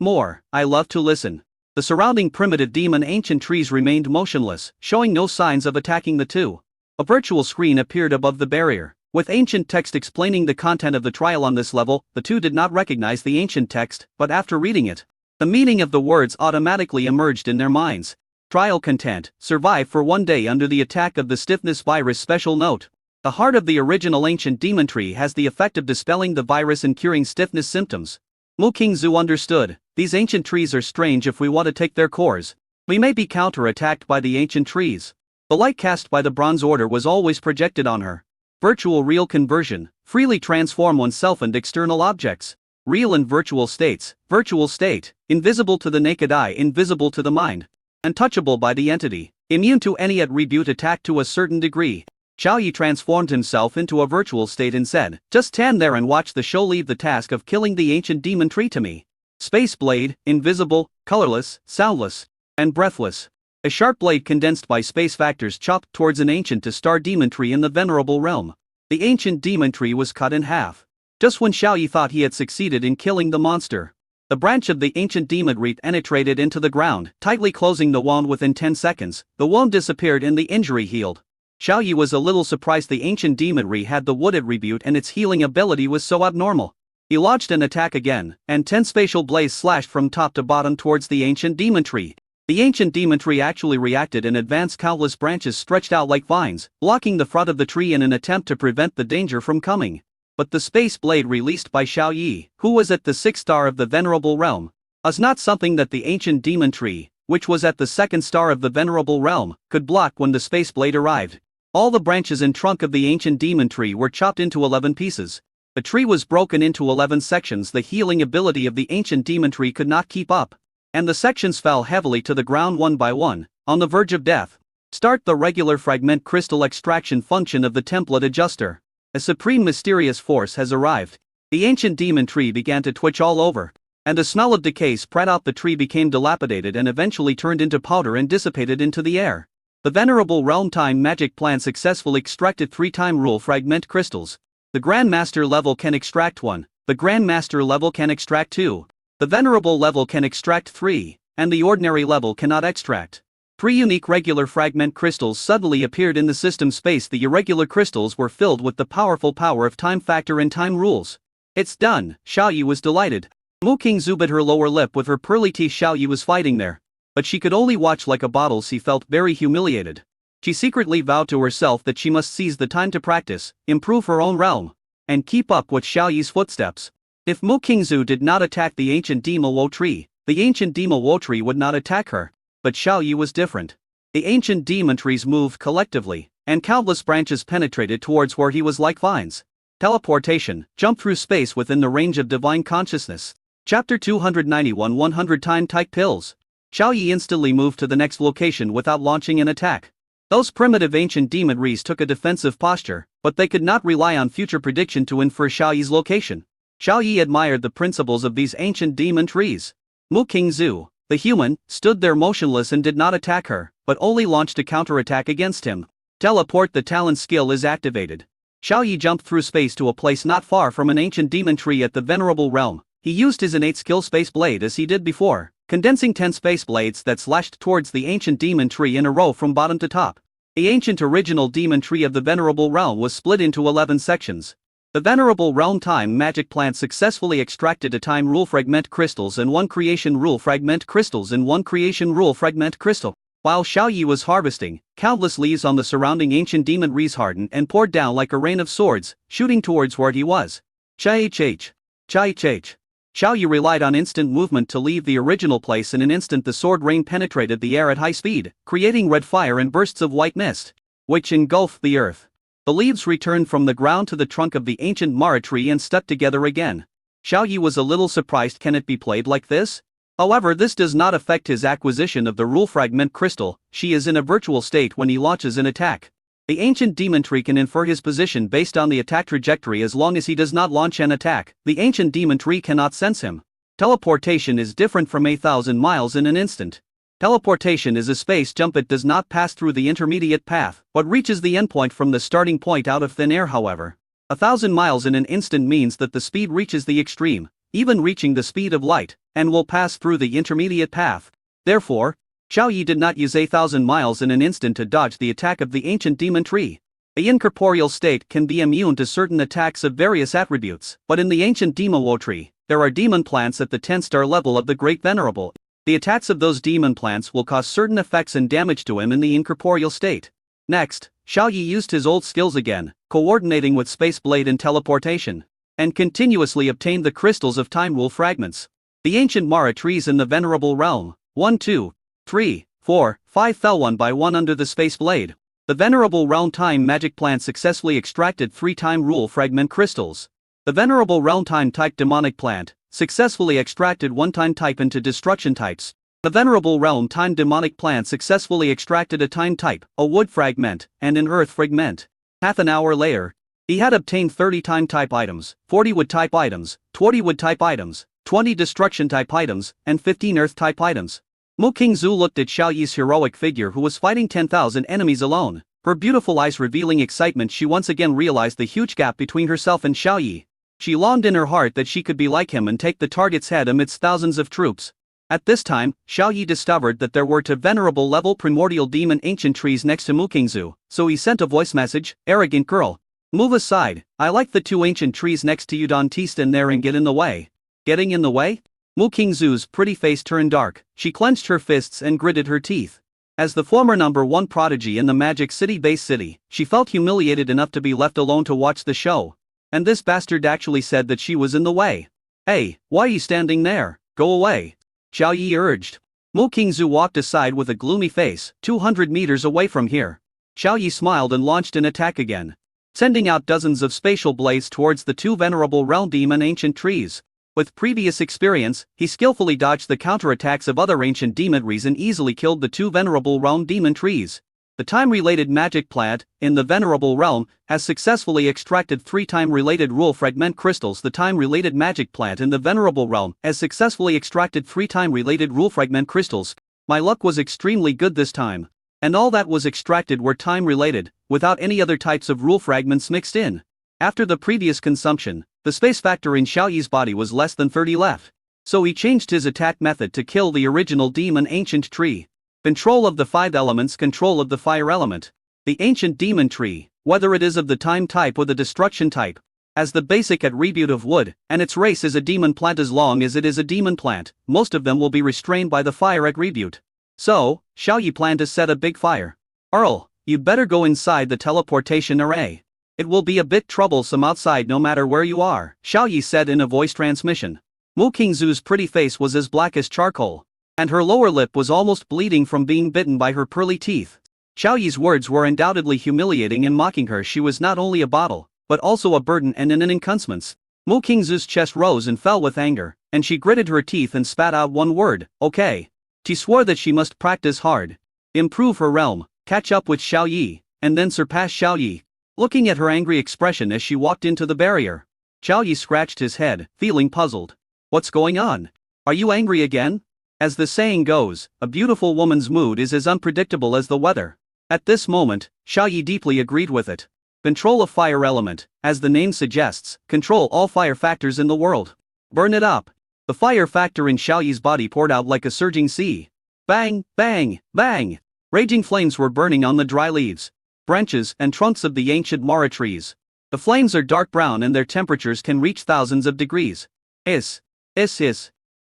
More, I love to listen." The surrounding primitive demon ancient trees remained motionless, showing no signs of attacking the two. A virtual screen appeared above the barrier. With ancient text explaining the content of the trial on this level, the two did not recognize the ancient text, but after reading it, the meaning of the words automatically emerged in their minds. Trial content: survive for 1 day under the attack of the stiffness virus. Special note: the heart of the original ancient demon tree has the effect of dispelling the virus and curing stiffness symptoms. Mu Qingzu understood, these ancient trees are strange. If we want to take their cores, we may be counter-attacked by the ancient trees. The light cast by the Bronze Order was always projected on her. Virtual real conversion: freely transform oneself and external objects. Real and virtual states: virtual state, invisible to the naked eye, invisible to the mind, untouchable by the entity, immune to any attribute attack to a certain degree. Xiao Yi transformed himself into a virtual state and said, just stand there and watch the show. Leave the task of killing the ancient demon tree to me. Space blade: invisible, colorless, soundless, and breathless. A sharp blade condensed by space factors chopped towards an ancient star demon tree in the venerable realm. The ancient demon tree was cut in half. Just when Xiao Yi thought he had succeeded in killing the monster, the branch of the ancient demon tree penetrated into the ground, tightly closing the wound. Within 10 seconds, the wound disappeared and the injury healed. Xiao Yi was a little surprised the ancient demon tree had the wood attribute and its healing ability was so abnormal. He launched an attack again, and 10 spatial blades slashed from top to bottom towards the ancient demon tree. The ancient demon tree actually reacted and advanced. Countless branches stretched out like vines, blocking the front of the tree in an attempt to prevent the danger from coming. But the space blade released by Xiao Yi, who was at the 6th star of the venerable realm, was not something that the ancient demon tree, which was at the 2nd star of the venerable realm, could block. When the space blade arrived, all the branches and trunk of the ancient demon tree were chopped into 11 pieces. The tree was broken into 11 sections. The healing ability of the ancient demon tree could not keep up, and the sections fell heavily to the ground one by one, on the verge of death. Start the regular fragment crystal extraction function of the template adjuster. A supreme mysterious force has arrived. The ancient demon tree began to twitch all over, and a smell of decay spread out. The tree became dilapidated and eventually turned into powder and dissipated into the air. The venerable realm time magic plan successfully extracted 3 time rule fragment crystals. The Grandmaster level can extract 1, the Grandmaster level can extract 2. The venerable level can extract 3, and the ordinary level cannot extract. 3 unique regular fragment crystals suddenly appeared in the system space. The irregular crystals were filled with the powerful power of time factor and time rules. It's done, Xiao Yi was delighted. Mu Qingzu bit her lower lip with her pearly teeth. Xiao Yi was fighting there, but she could only watch like a bottle. She felt very humiliated. She secretly vowed to herself that she must seize the time to practice, improve her own realm, and keep up with Xiao Yi's footsteps. If Mu Qingzu did not attack the ancient Dima Wo tree, the ancient Dima Wo tree would not attack her. But Xiao Yi was different. The ancient demon trees moved collectively, and countless branches penetrated towards where he was like vines. Teleportation: jump through space within the range of divine consciousness. Chapter 291 100 time type pills. Xiao Yi instantly moved to the next location without launching an attack. Those primitive ancient demon trees took a defensive posture, but they could not rely on future prediction to infer Xiao Yi's location. Xiao Yi admired the principles of these ancient demon trees. Mu Qingzu, the human, stood there motionless and did not attack her, but only launched a counterattack against him. Teleport: the talent skill is activated. Xiao Yi jumped through space to a place not far from an ancient demon tree at the venerable realm. He used his innate skill space blade as he did before, condensing 10 space blades that slashed towards the ancient demon tree in a row from bottom to top. The ancient original demon tree of the venerable realm was split into 11 sections. The venerable realm time magic plant successfully extracted a time rule fragment crystals and 1 creation rule fragment crystals and 1 creation rule fragment crystal. While Xiao Yi was harvesting, countless leaves on the surrounding ancient demon trees hardened and poured down like a rain of swords, shooting towards where he was. Chai-chach. Chai-chach. Xiao Yi relied on instant movement to leave the original place. In an instant the sword rain penetrated the air at high speed, creating red fire and bursts of white mist, which engulfed the earth. The leaves returned from the ground to the trunk of the ancient Mara tree and stuck together again. Xiao Yi was a little surprised. Can it be played like this? However, this does not affect his acquisition of the rule fragment crystal. She is in a virtual state when he launches an attack. The ancient demon tree can infer his position based on the attack trajectory as long as he does not launch an attack. The ancient demon tree cannot sense him. Teleportation is different from 1,000 miles in an instant. Teleportation is a space jump. It does not pass through the intermediate path, but reaches the endpoint from the starting point out of thin air. However, 1,000 miles in an instant means that the speed reaches the extreme, even reaching the speed of light, and will pass through the intermediate path. Therefore, Xiao Yi did not use 1,000 miles in an instant to dodge the attack of the ancient demon tree. The incorporeal state can be immune to certain attacks of various attributes, but in the ancient Demon tree, there are demon plants at the 10-star level of the Great Venerable. The attacks of those demon plants will cause certain effects and damage to him in the incorporeal state. Next, Xiaoyi used his old skills again, coordinating with Space Blade and teleportation, and continuously obtained the crystals of Time Rule fragments. The ancient Mara trees in the Venerable Realm, 1, 2, 3, 4, 5 fell one by one under the Space Blade. The Venerable Realm Time Magic Plant successfully extracted 3 Time Rule fragment crystals. The Venerable Realm Time Type Demonic Plant successfully extracted 1 Time Type into Destruction types. The Venerable Realm Time Demonic Plant successfully extracted a Time Type, a Wood Fragment, and an Earth Fragment. Half an hour later, he had obtained 30 Time Type items, 40 Wood Type items, 20 Wood Type items, 20 Destruction Type items, and 15 Earth Type items. Mu Qingzu looked at Xiaoyi's heroic figure who was fighting 10,000 enemies alone. Her beautiful eyes revealing excitement, she once again realized the huge gap between herself and Xiaoyi. She longed in her heart that she could be like him and take the target's head amidst thousands of troops. At this time, Xiaoyi discovered that there were 2 venerable level primordial demon ancient trees next to Mu Qingzu, so he sent a voice message, "Arrogant girl. Move aside, I like the 2 ancient trees next to you, don't stand there and get in the way." Getting in the way? Mu Qingzu's pretty face turned dark, she clenched her fists and gritted her teeth. As the former #1 prodigy in the Magic City base city, she felt humiliated enough to be left alone to watch the show. And this bastard actually said that she was in the way. "Hey, why are you standing there? Go away," Xiaoyi urged. Mu Qingzu walked aside with a gloomy face, 200 meters away from here. Xiaoyi smiled and launched an attack again, sending out dozens of spatial blades towards the 2 venerable realm demon ancient trees. With previous experience, he skillfully dodged the counterattacks of other ancient demon trees and easily killed the 2 venerable realm demon trees. The time-related magic plant, in the Venerable Realm, has successfully extracted 3 time-related rule fragment crystals. The time-related magic plant in the Venerable Realm has successfully extracted 3 time-related rule fragment crystals. My luck was extremely good this time. And all that was extracted were time-related, without any other types of rule fragments mixed in. After the previous consumption, the space factor in Xiaoyi's body was less than 30 left. So he changed his attack method to kill the original demon ancient tree. Control of the 5 elements, control of the fire element. The ancient demon tree, whether it is of the time type or the destruction type, has the basic attribute of wood, and its race is a demon plant. As long as it is a demon plant, most of them will be restrained by the fire attribute. So, Xiaoyi planned to set a big fire. "Earl, you'd better go inside the teleportation array. It will be a bit troublesome outside no matter where you are," Xiaoyi said in a voice transmission. Mu Qingzu's pretty face was as black as charcoal, and her lower lip was almost bleeding from being bitten by her pearly teeth. Xiaoyi's words were undoubtedly humiliating and mocking her. She was not only a bottle, but also a burden and an inconsequence. Mu Qingzu's chest rose and fell with anger, and she gritted her teeth and spat out one word, "Okay." She swore that she must practice hard, improve her realm, catch up with Xiaoyi, and then surpass Xiaoyi. Looking at her angry expression as she walked into the barrier, Xiaoyi scratched his head, feeling puzzled. "What's going on? Are you angry again?" As the saying goes, a beautiful woman's mood is as unpredictable as the weather. At this moment, Xiaoyi deeply agreed with it. Control of fire element, as the name suggests, control all fire factors in the world. Burn it up. The fire factor in Xiaoyi's body poured out like a surging sea. Bang, bang, bang! Raging flames were burning on the dry leaves, branches, and trunks of the ancient Mara trees. The flames are dark brown and their temperatures can reach thousands of degrees. Hiss.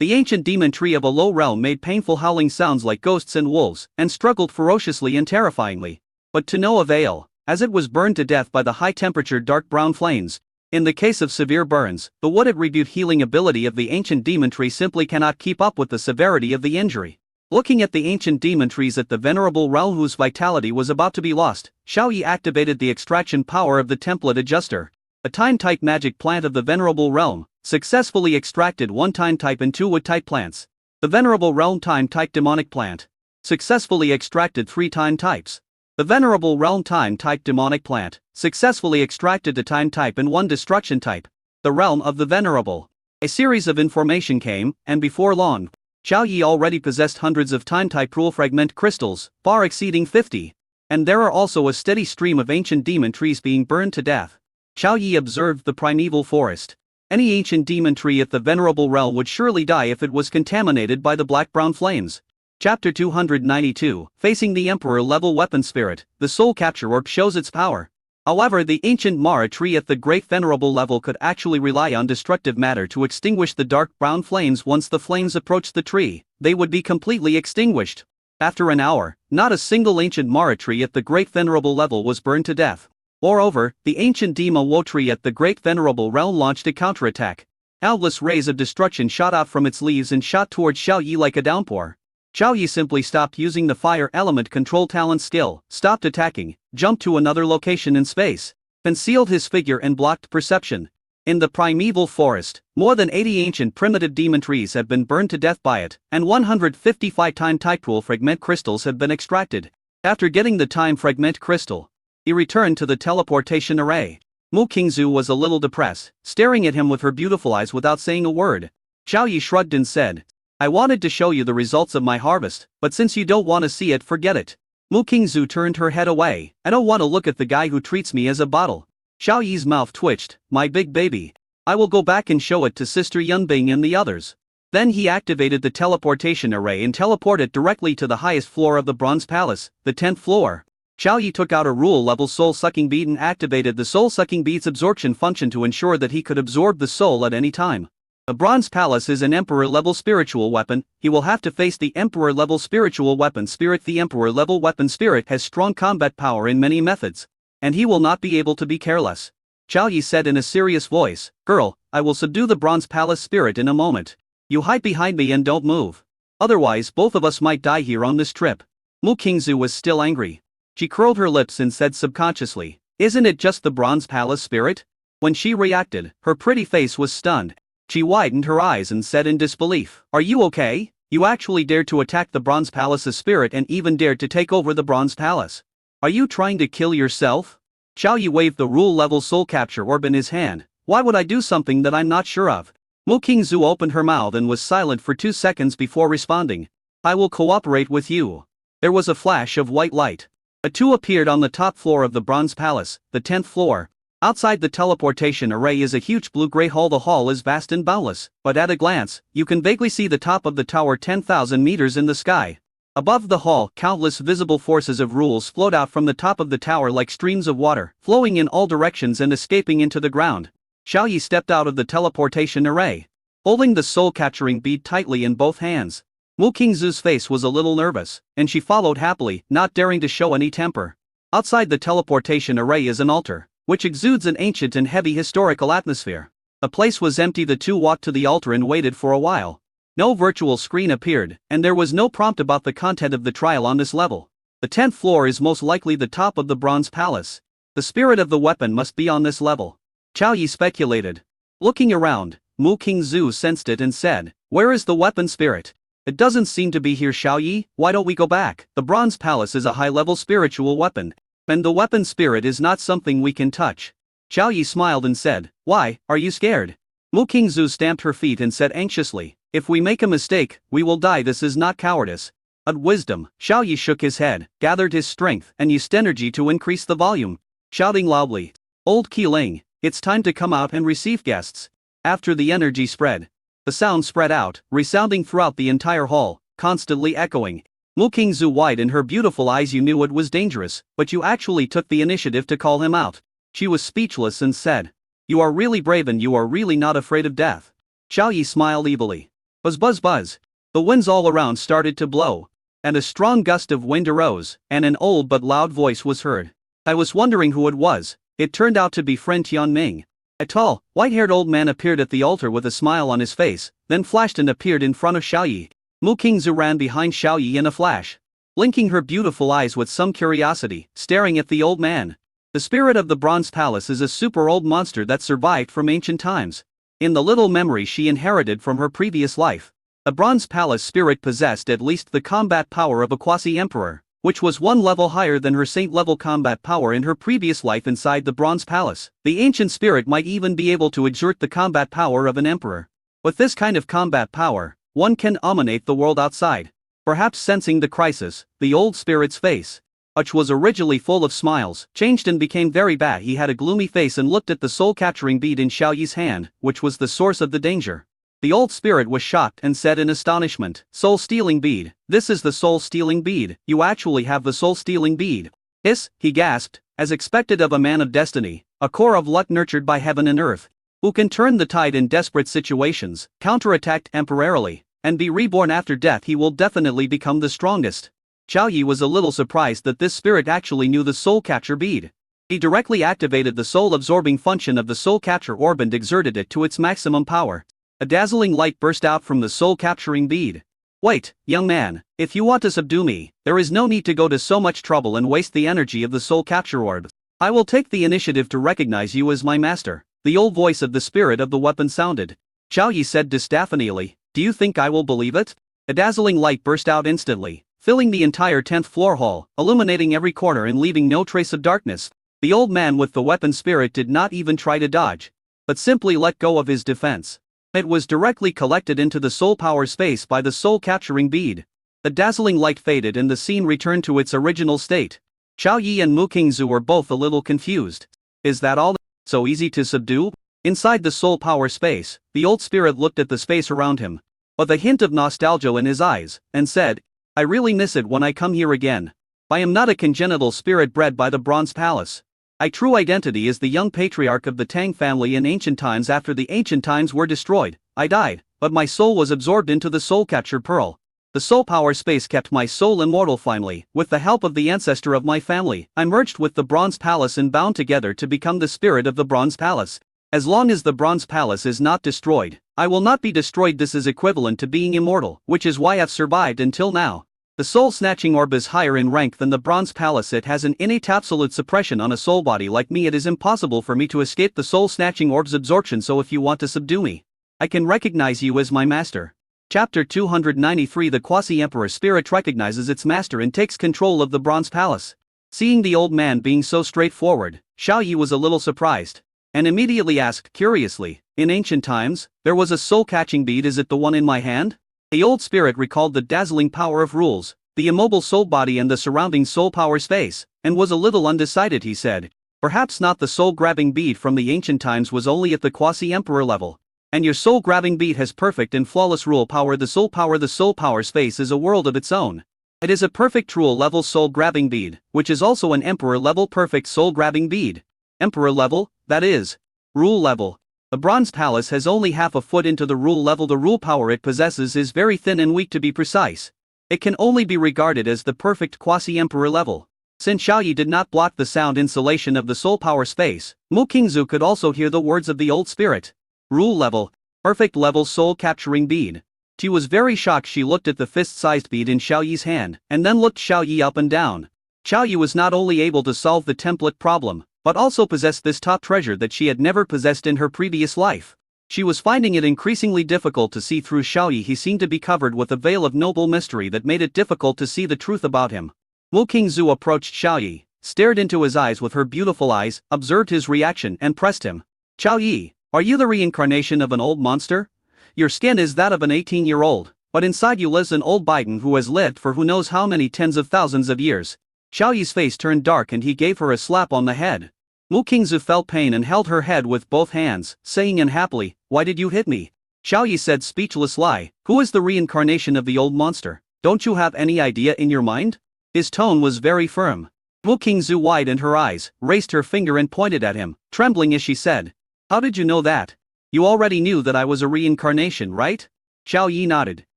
The ancient demon tree of a low realm made painful howling sounds like ghosts and wolves, and struggled ferociously and terrifyingly. But to no avail, as it was burned to death by the high-temperature dark brown flames. In the case of severe burns, the wood attribute healing ability of the ancient demon tree simply cannot keep up with the severity of the injury. Looking at the ancient demon trees at the Venerable Realm whose vitality was about to be lost, Xiaoyi activated the extraction power of the template adjuster. A time-type magic plant of the Venerable Realm successfully extracted 1 time-type and 2 wood-type plants. The Venerable Realm time-type demonic plant successfully extracted 3 time-types. The Venerable Realm time-type demonic plant successfully extracted a time-type and 1 destruction type. The Realm of the Venerable. A series of information came, and before long, Xiaoyi already possessed hundreds of time-type rule fragment crystals, far exceeding 50. And there are also a steady stream of ancient demon trees being burned to death. Xiaoyi observed the primeval forest. Any ancient demon tree at the Venerable Realm would surely die if it was contaminated by the black-brown flames. Chapter 292, Facing the Emperor. Level Weapon Spirit. The Soul Capture Orb shows its power. However, the ancient Mara tree at the Great Venerable level could actually rely on destructive matter to extinguish the dark brown flames. Once the flames approached the tree, they would be completely extinguished. After an hour, not a single ancient Mara tree at the Great Venerable level was burned to death. Moreover, the ancient Dima Wo tree at the Great Venerable realm launched a counterattack. Countless rays of destruction shot out from its leaves and shot towards Xiao Yi like a downpour. Xiao Yi simply stopped using the fire element control talent skill, stopped attacking, jumped to another location in space, concealed his figure and blocked perception. In the primeval forest, more than 80 ancient primitive demon trees have been burned to death by it, and 155 time type fragment crystals have been extracted. After getting the time fragment crystal, he returned to the teleportation array. Mu Qingzu was a little depressed, staring at him with her beautiful eyes without saying a word. Xiao Yi shrugged and said, I wanted to show you the results of my harvest, but since you don't want to see it, forget it. Mu Qingzu turned her head away. I don't want to look at the guy who treats me as a bottle. Xiao Yi's mouth twitched. My big baby. I will go back and show it to Sister Yunbing and the others. Then he activated the teleportation array and teleported directly to the highest floor of the Bronze Palace, the 10th floor. Xiao Yi took out a rule-level soul-sucking bead and activated the soul-sucking bead's absorption function to ensure that he could absorb the soul at any time. The Bronze Palace is an Emperor-level spiritual weapon. He will have to face the Emperor-level spiritual weapon spirit. The Emperor-level weapon spirit has strong combat power in many methods, and he will not be able to be careless. Xiao Yi said in a serious voice, Girl, I will subdue the Bronze Palace spirit in a moment. You hide behind me and don't move. Otherwise both of us might die here on this trip. Mu Qingzu was still angry. She curled her lips and said subconsciously, Isn't it just the Bronze Palace spirit? When she reacted, her pretty face was stunned. She widened her eyes and said in disbelief, Are you okay? You actually dared to attack the Bronze Palace's spirit and even dared to take over the Bronze Palace. Are you trying to kill yourself? Xiao Yi waved the rule-level soul capture orb in his hand. Why would I do something that I'm not sure of? Mu Qingzu opened her mouth and was silent for 2 seconds before responding. I will cooperate with you. There was a flash of white light. A two appeared on the top floor of the Bronze Palace, the 10th floor. Outside the teleportation array is a huge blue-gray hall. The hall is vast and boundless, but at a glance, you can vaguely see the top of the tower 10,000 meters in the sky. Above the hall, countless visible forces of rules float out from the top of the tower like streams of water, flowing in all directions and escaping into the ground. Xiao Yi stepped out of the teleportation array, holding the soul-capturing bead tightly in both hands. Mu Qingzu's face was a little nervous, and she followed happily, not daring to show any temper. Outside the teleportation array is an altar, which exudes an ancient and heavy historical atmosphere. The place was empty. The two walked to the altar and waited for a while. No virtual screen appeared, and there was no prompt about the content of the trial on this level. The 10th floor is most likely the top of the Bronze Palace. The spirit of the weapon must be on this level. Xiao Yi speculated. Looking around, Mu Qingzu sensed it and said, Where is the weapon spirit? It doesn't seem to be here. Xiao Yi, why don't we go back? The Bronze Palace is a high-level spiritual weapon, and the weapon spirit is not something we can touch. Xiao Yi smiled and said, Why, are you scared? Mu Qingzu stamped her feet and said anxiously, If we make a mistake, we will die. This is not cowardice, but wisdom. Xiao Yi shook his head, gathered his strength, and used energy to increase the volume, shouting loudly, Old Qiling, it's time to come out and receive guests. After the energy spread, the sound spread out, resounding throughout the entire hall, constantly echoing. Mu Qingzu widened her beautiful eyes. You knew it was dangerous, but you actually took the initiative to call him out. She was speechless and said, You are really brave and you are really not afraid of death. Xiao Yi smiled evilly. Buzz buzz buzz. The winds all around started to blow, and a strong gust of wind arose, and an old but loud voice was heard. I was wondering who it was. It turned out to be friend Tianming. A tall, white-haired old man appeared at the altar with a smile on his face, then flashed and appeared in front of Xiao Yi. Mu Qingzu ran behind Xiao Yi in a flash, blinking her beautiful eyes with some curiosity, staring at the old man. The spirit of the Bronze Palace is a super old monster that survived from ancient times. In the little memory she inherited from her previous life, the Bronze Palace spirit possessed at least the combat power of a quasi-emperor, which was one level higher than her saint-level combat power in her previous life inside the Bronze Palace. The ancient spirit might even be able to exert the combat power of an emperor. With this kind of combat power, one can dominate the world outside. Perhaps sensing the crisis, the old spirit's face, which was originally full of smiles, changed and became very bad. He had a gloomy face and looked at the soul-capturing bead in Xiao Yi's hand, which was the source of the danger. The old spirit was shocked and said in astonishment, Soul-stealing bead, this is the soul-stealing bead. You actually have the soul-stealing bead. Hiss, he gasped, as expected of a man of destiny, a core of luck nurtured by heaven and earth, who can turn the tide in desperate situations, counterattack temporarily, and be reborn after death. He will definitely become the strongest. Xiao Yi was a little surprised that this spirit actually knew the soul catcher bead. He directly activated the soul-absorbing function of the soul capture orb and exerted it to its maximum power. A dazzling light burst out from the soul-capturing bead. Wait, young man, if you want to subdue me, there is no need to go to so much trouble and waste the energy of the soul capture orb. I will take the initiative to recognize you as my master. The old voice of the spirit of the weapon sounded. Xiao Yi said distaphonially, do you think I will believe it? A dazzling light burst out instantly, filling the entire 10th floor hall, illuminating every corner and leaving no trace of darkness. The old man with the weapon spirit did not even try to dodge, but simply let go of his defense. It was directly collected into the soul power space by the soul capturing bead. The dazzling light faded and the scene returned to its original state. Xiao Yi and Mu Qingzu were both a little confused. Is that all? So easy to subdue? Inside the soul power space, the old spirit looked at the space around him, with a hint of nostalgia in his eyes, and said, I really miss it when I come here again. I am not a congenital spirit bred by the Bronze Palace. My true identity is the young patriarch of the Tang family in ancient times. After the ancient times were destroyed, I died, but my soul was absorbed into the soul capture pearl. The soul power space kept my soul immortal. Finally, with the help of the ancestor of my family, I merged with the Bronze Palace and bound together to become the spirit of the Bronze Palace. As long as the Bronze Palace is not destroyed, I will not be destroyed. This is equivalent to being immortal, which is why I've survived until now. The soul-snatching orb is higher in rank than the Bronze Palace. It has an innate absolute suppression on a soul body like me. It is impossible for me to escape the soul-snatching orb's absorption, so if you want to subdue me, I can recognize you as my master. Chapter 293. The Quasi-Emperor spirit recognizes its master and takes control of the Bronze Palace. Seeing the old man being so straightforward, Xiao Yi was a little surprised, and immediately asked curiously, in ancient times, there was a soul-catching bead. Is it the one in my hand? The old spirit recalled the dazzling power of rules, the immobile soul body and the surrounding soul power space, and was a little undecided. He said, perhaps not. The soul-grabbing bead from the ancient times was only at the quasi-emperor level. And your soul-grabbing bead has perfect and flawless rule power. The soul power space is a world of its own. It is a perfect rule-level soul-grabbing bead, which is also an emperor-level perfect soul-grabbing bead. Emperor level, that is. Rule level. The Bronze Palace has only half a foot into the rule level. The rule power it possesses is very thin and weak, to be precise. It can only be regarded as the perfect quasi-emperor level. Since Xiao Yi did not block the sound insulation of the soul power space, Mu Qingzu could also hear the words of the old spirit. Rule level. Perfect level soul capturing bead. She was very shocked. She looked at the fist-sized bead in Xiao Yi's hand, and then looked Xiao Yi up and down. Xiao Yi was not only able to solve the template problem, but also possessed this top treasure that she had never possessed in her previous life. She was finding it increasingly difficult to see through Xiao Yi. He seemed to be covered with a veil of noble mystery that made it difficult to see the truth about him. Mu Qingzu approached Xiao Yi, stared into his eyes with her beautiful eyes, observed his reaction and pressed him. Xiao Yi, are you the reincarnation of an old monster? Your skin is that of an 18-year-old, but inside you lives an old biden who has lived for who knows how many tens of thousands of years. Xiao Yi's face turned dark and he gave her a slap on the head. Mu Qingzu felt pain and held her head with both hands, saying unhappily, why did you hit me? Xiao Yi said, speechless lie, who is the reincarnation of the old monster? Don't you have any idea in your mind? His tone was very firm. Mu Qingzu widened her eyes, raised her finger and pointed at him, trembling as she said, how did you know that? You already knew that I was a reincarnation, right? Xiao Yi nodded.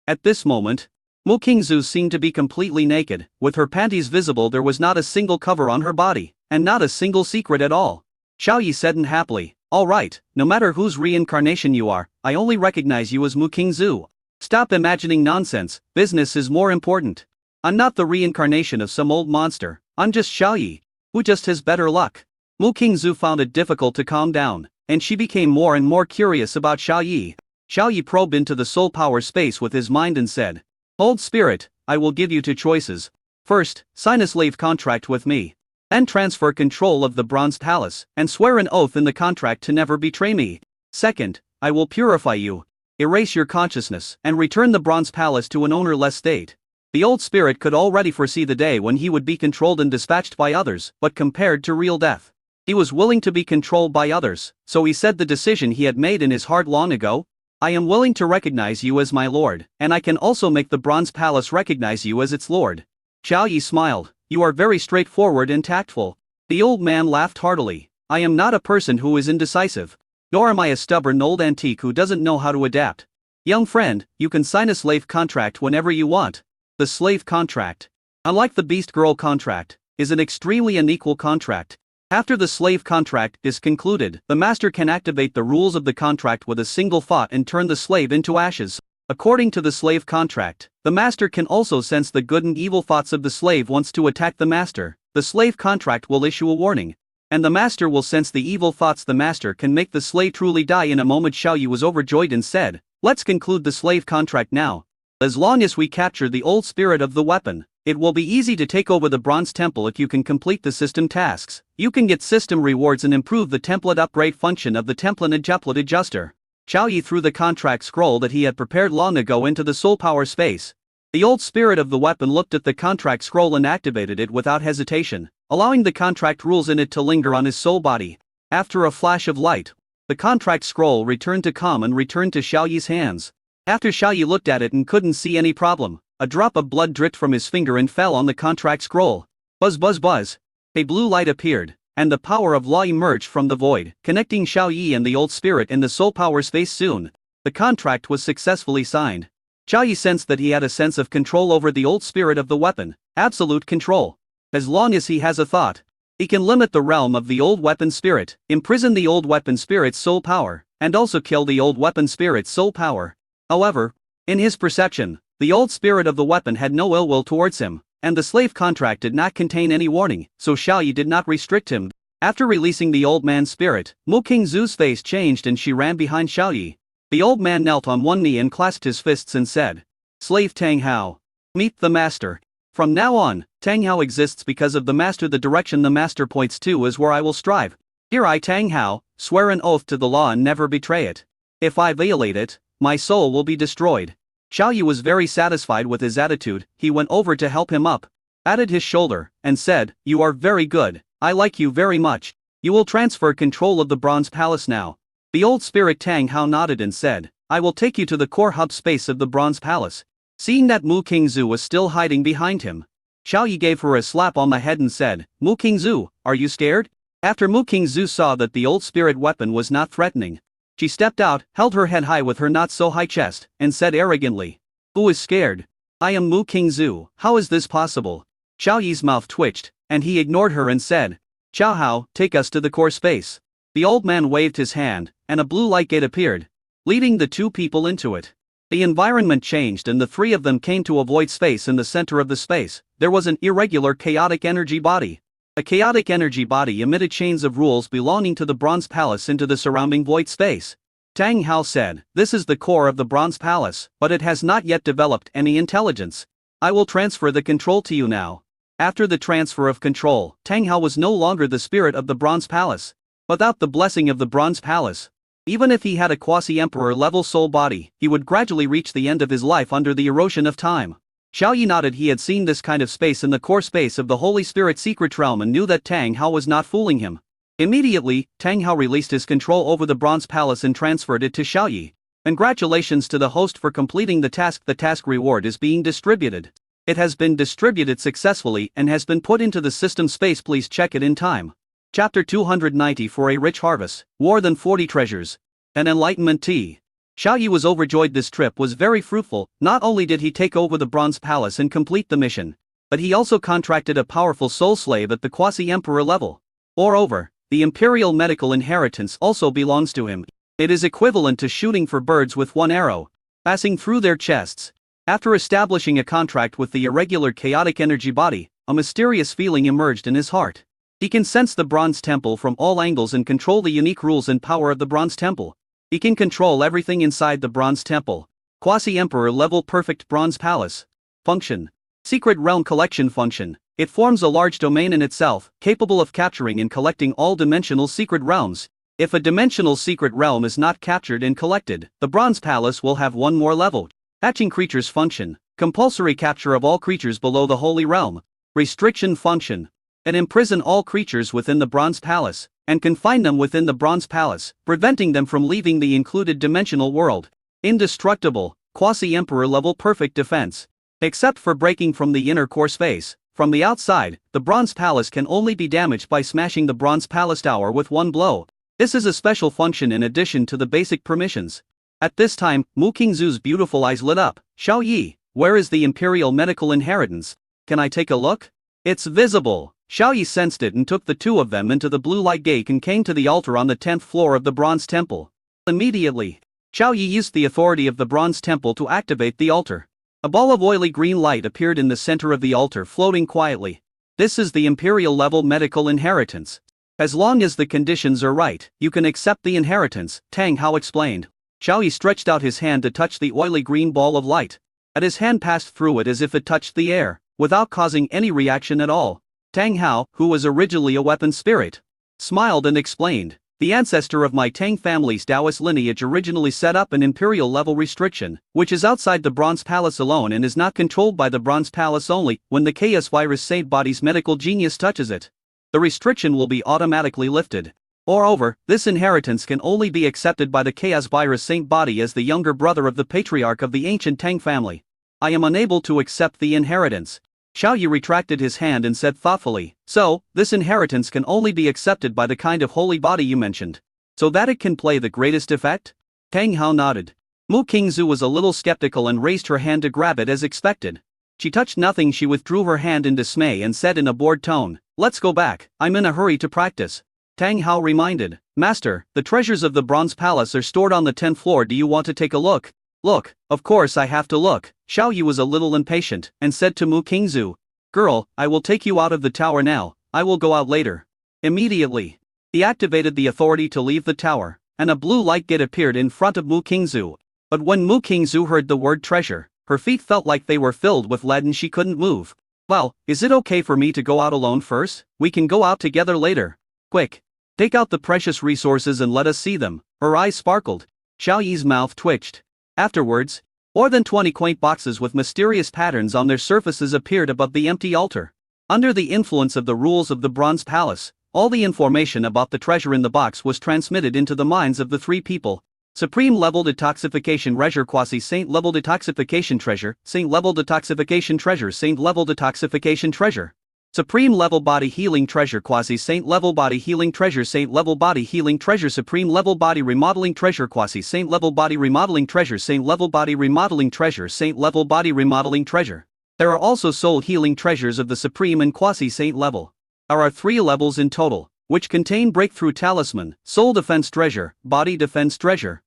At this moment, Mu Qingzu seemed to be completely naked, with her panties visible. There was not a single cover on her body, and not a single secret at all. Xiao Yi said unhappily, all right, no matter whose reincarnation you are, I only recognize you as Mu Qingzu. Stop imagining nonsense, business is more important. I'm not the reincarnation of some old monster, I'm just Xiao Yi, who just has better luck. Mu Qingzu found it difficult to calm down, and she became more and more curious about Xiao Yi. Xiao Yi probed into the soul power space with his mind and said, old spirit, I will give you two choices. First, sign a slave contract with me. Then transfer control of the Bronze Palace, and swear an oath in the contract to never betray me. Second, I will purify you, erase your consciousness, and return the Bronze Palace to an ownerless state. The old spirit could already foresee the day when he would be controlled and dispatched by others, but compared to real death, he was willing to be controlled by others, so he said the decision he had made in his heart long ago. I am willing to recognize you as my lord, and I can also make the Bronze Palace recognize you as its lord. Xiao Yi smiled, you are very straightforward and tactful. The old man laughed heartily. I am not a person who is indecisive. Nor am I a stubborn old antique who doesn't know how to adapt. Young friend, you can sign a slave contract whenever you want. The slave contract, unlike the beast girl contract, is an extremely unequal contract. After the slave contract is concluded, the master can activate the rules of the contract with a single thought and turn the slave into ashes. According to the slave contract, the master can also sense the good and evil thoughts of the slave wants to attack the master. The slave contract will issue a warning, and the master will sense the evil thoughts. The master can make the slave truly die in a moment. Xiaoyi was overjoyed and said, let's conclude the slave contract now. As long as we capture the old spirit of the weapon, it will be easy to take over the bronze temple. If you can complete the system tasks, you can get system rewards and improve the template upgrade function of the template adjuster. Xiaoyi threw the contract scroll that he had prepared long ago into the soul power space. The old spirit of the weapon looked at the contract scroll and activated it without hesitation, allowing the contract rules in it to linger on his soul body. After a flash of light, the contract scroll returned to calm and returned to Xiaoyi's hands. After Xiaoyi looked at it and couldn't see any problem, a drop of blood dripped from his finger and fell on the contract scroll. Buzz buzz buzz. A blue light appeared, and the power of law emerged from the void, connecting Xiaoyi and the old spirit in the soul power space. Soon, the contract was successfully signed. Xiaoyi sensed that he had a sense of control over the old spirit of the weapon, absolute control. As long as he has a thought, he can limit the realm of the old weapon spirit, imprison the old weapon spirit's soul power, and also kill the old weapon spirit's soul power. However, in his perception, the old spirit of the weapon had no ill will towards him, and the slave contract did not contain any warning, so Xiaoyi did not restrict him. After releasing the old man's spirit, Mu Qingzu's face changed and she ran behind Xiaoyi. The old man knelt on one knee and clasped his fists and said, Slave Tang Hao, meet the master. From now on, Tang Hao exists because of the master. The direction the master points to is where I will strive. Here I, Tang Hao, swear an oath to the law and never betray it. If I violate it, my soul will be destroyed. Xiaoyi was very satisfied with his attitude. He went over to help him up, patted his shoulder, and said, You are very good, I like you very much. You will transfer control of the Bronze Palace now. The old spirit Tang Hao nodded and said, I will take you to the core hub space of the Bronze Palace. Seeing that Mu Qingzu was still hiding behind him, Xiaoyi gave her a slap on the head and said, Mu Qingzu, are you scared? After Mu Qingzu saw that the old spirit weapon was not threatening, she stepped out, held her head high with her not so high chest, and said arrogantly, Who is scared? I am Mu Qingzu, how is this possible? Xiaoyi's mouth twitched, and he ignored her and said, Xiao Hao, take us to the core space. The old man waved his hand, and a blue light gate appeared, leading the two people into it. The environment changed and the three of them came to a void space. In the center of the space, there was an irregular chaotic energy body. A chaotic energy body emitted chains of rules belonging to the Bronze Palace into the surrounding void space. Tang Hao said, This is the core of the Bronze Palace, but it has not yet developed any intelligence. I will transfer the control to you now. After the transfer of control, Tang Hao was no longer the spirit of the Bronze Palace. Without the blessing of the Bronze Palace, even if he had a quasi-emperor level soul body, he would gradually reach the end of his life under the erosion of time. Xiaoyi nodded. He had seen this kind of space in the core space of the Holy Spirit secret realm and knew that Tang Hao was not fooling him. Immediately, Tang Hao released his control over the Bronze Palace and transferred it to Xiaoyi. Congratulations to the host for completing the task. The task reward is being distributed. It has been distributed successfully and has been put into the system space. Please check it in time. Chapter 290. For a rich harvest, more than 40 treasures, an enlightenment tea. Xiaoyi was overjoyed. This trip was very fruitful. Not only did he take over the Bronze Palace and complete the mission, but he also contracted a powerful soul slave at the quasi-emperor level. Moreover, the imperial medical inheritance also belongs to him. It is equivalent to shooting for birds with one arrow, passing through their chests. After establishing a contract with the irregular chaotic energy body, a mysterious feeling emerged in his heart. He can sense the Bronze Temple from all angles and control the unique rules and power of the Bronze Temple. He can control everything inside the Bronze Temple. Quasi-Emperor level perfect Bronze Palace. Function. Secret Realm Collection Function. It forms a large domain in itself, capable of capturing and collecting all dimensional secret realms. If a dimensional secret realm is not captured and collected, the Bronze Palace will have one more level. Hatching Creatures Function. Compulsory capture of all creatures below the Holy Realm. Restriction Function. And imprison all creatures within the Bronze Palace, and confine them within the Bronze Palace, preventing them from leaving the included dimensional world. Indestructible, quasi-emperor level perfect defense. Except for breaking from the inner core space, From the outside, the Bronze Palace can only be damaged by smashing the Bronze Palace Tower with one blow. This is a special function in addition to the basic permissions. At this time, Mu Qingzu's beautiful eyes lit up. Xiao Yi, where is the Imperial Medical Inheritance? Can I take a look? It's visible. Xiao Yi sensed it and took the two of them into the blue light gate and came to the altar on the 10th floor of the Bronze Temple. Immediately, Xiao Yi used the authority of the Bronze Temple to activate the altar. A ball of oily green light appeared in the center of the altar, floating quietly. This is the Imperial level medical inheritance. As long as the conditions are right, you can accept the inheritance, Tang Hao explained. Xiao Yi stretched out his hand to touch the oily green ball of light. As his hand passed through it as if it touched the air, without causing any reaction at all. Tang Hao, who was originally a weapon spirit, smiled and explained. The ancestor of my Tang family's Taoist lineage originally set up an Imperial level restriction, which is outside the Bronze Palace alone and is not controlled by the Bronze Palace only. When the Chaos Virus Saint Body's medical genius touches it, the restriction will be automatically lifted. Moreover, this inheritance can only be accepted by the Chaos Virus Saint Body as the younger brother of the patriarch of the ancient Tang family. I am unable to accept the inheritance. Xiao Yi retracted his hand and said thoughtfully, so, this inheritance can only be accepted by the kind of holy body you mentioned. So that it can play the greatest effect? Tang Hao nodded. Mu Qingzu was a little skeptical and raised her hand to grab it as expected. She touched nothing. She withdrew her hand in dismay and said in a bored tone, let's go back, I'm in a hurry to practice. Tang Hao reminded, Master, the treasures of the Bronze Palace are stored on the 10th floor. Do you want to take a look? Look, of course I have to look. Xiao Yi was a little impatient, and said to Mu Qingzu, girl, I will take you out of the tower now, I will go out later. Immediately, he activated the authority to leave the tower, and a blue light gate appeared in front of Mu Qingzu. But when Mu Qingzu heard the word treasure, her feet felt like they were filled with lead and she couldn't move. Well, is it okay for me to go out alone first? We can go out together later. Quick, take out the precious resources and let us see them. Her eyes sparkled. Xiao Yi's mouth twitched. Afterwards, more than 20 quaint boxes with mysterious patterns on their surfaces appeared above the empty altar. Under the influence of the rules of the Bronze Palace, all the information about the treasure in the box was transmitted into the minds of the three people. Supreme level detoxification treasure, quasi saint level detoxification treasure, saint level detoxification treasure, saint level detoxification treasure. Supreme level body healing treasure, quasi saint level body healing treasure, saint level body healing treasure, supreme level body remodeling treasure, quasi saint level body remodeling treasure, saint level body remodeling treasure, saint level body remodeling treasure. There are also soul healing treasures of the supreme and quasi saint level. There are 3 levels in total, which contain breakthrough talisman, soul defense treasure, body defense treasure,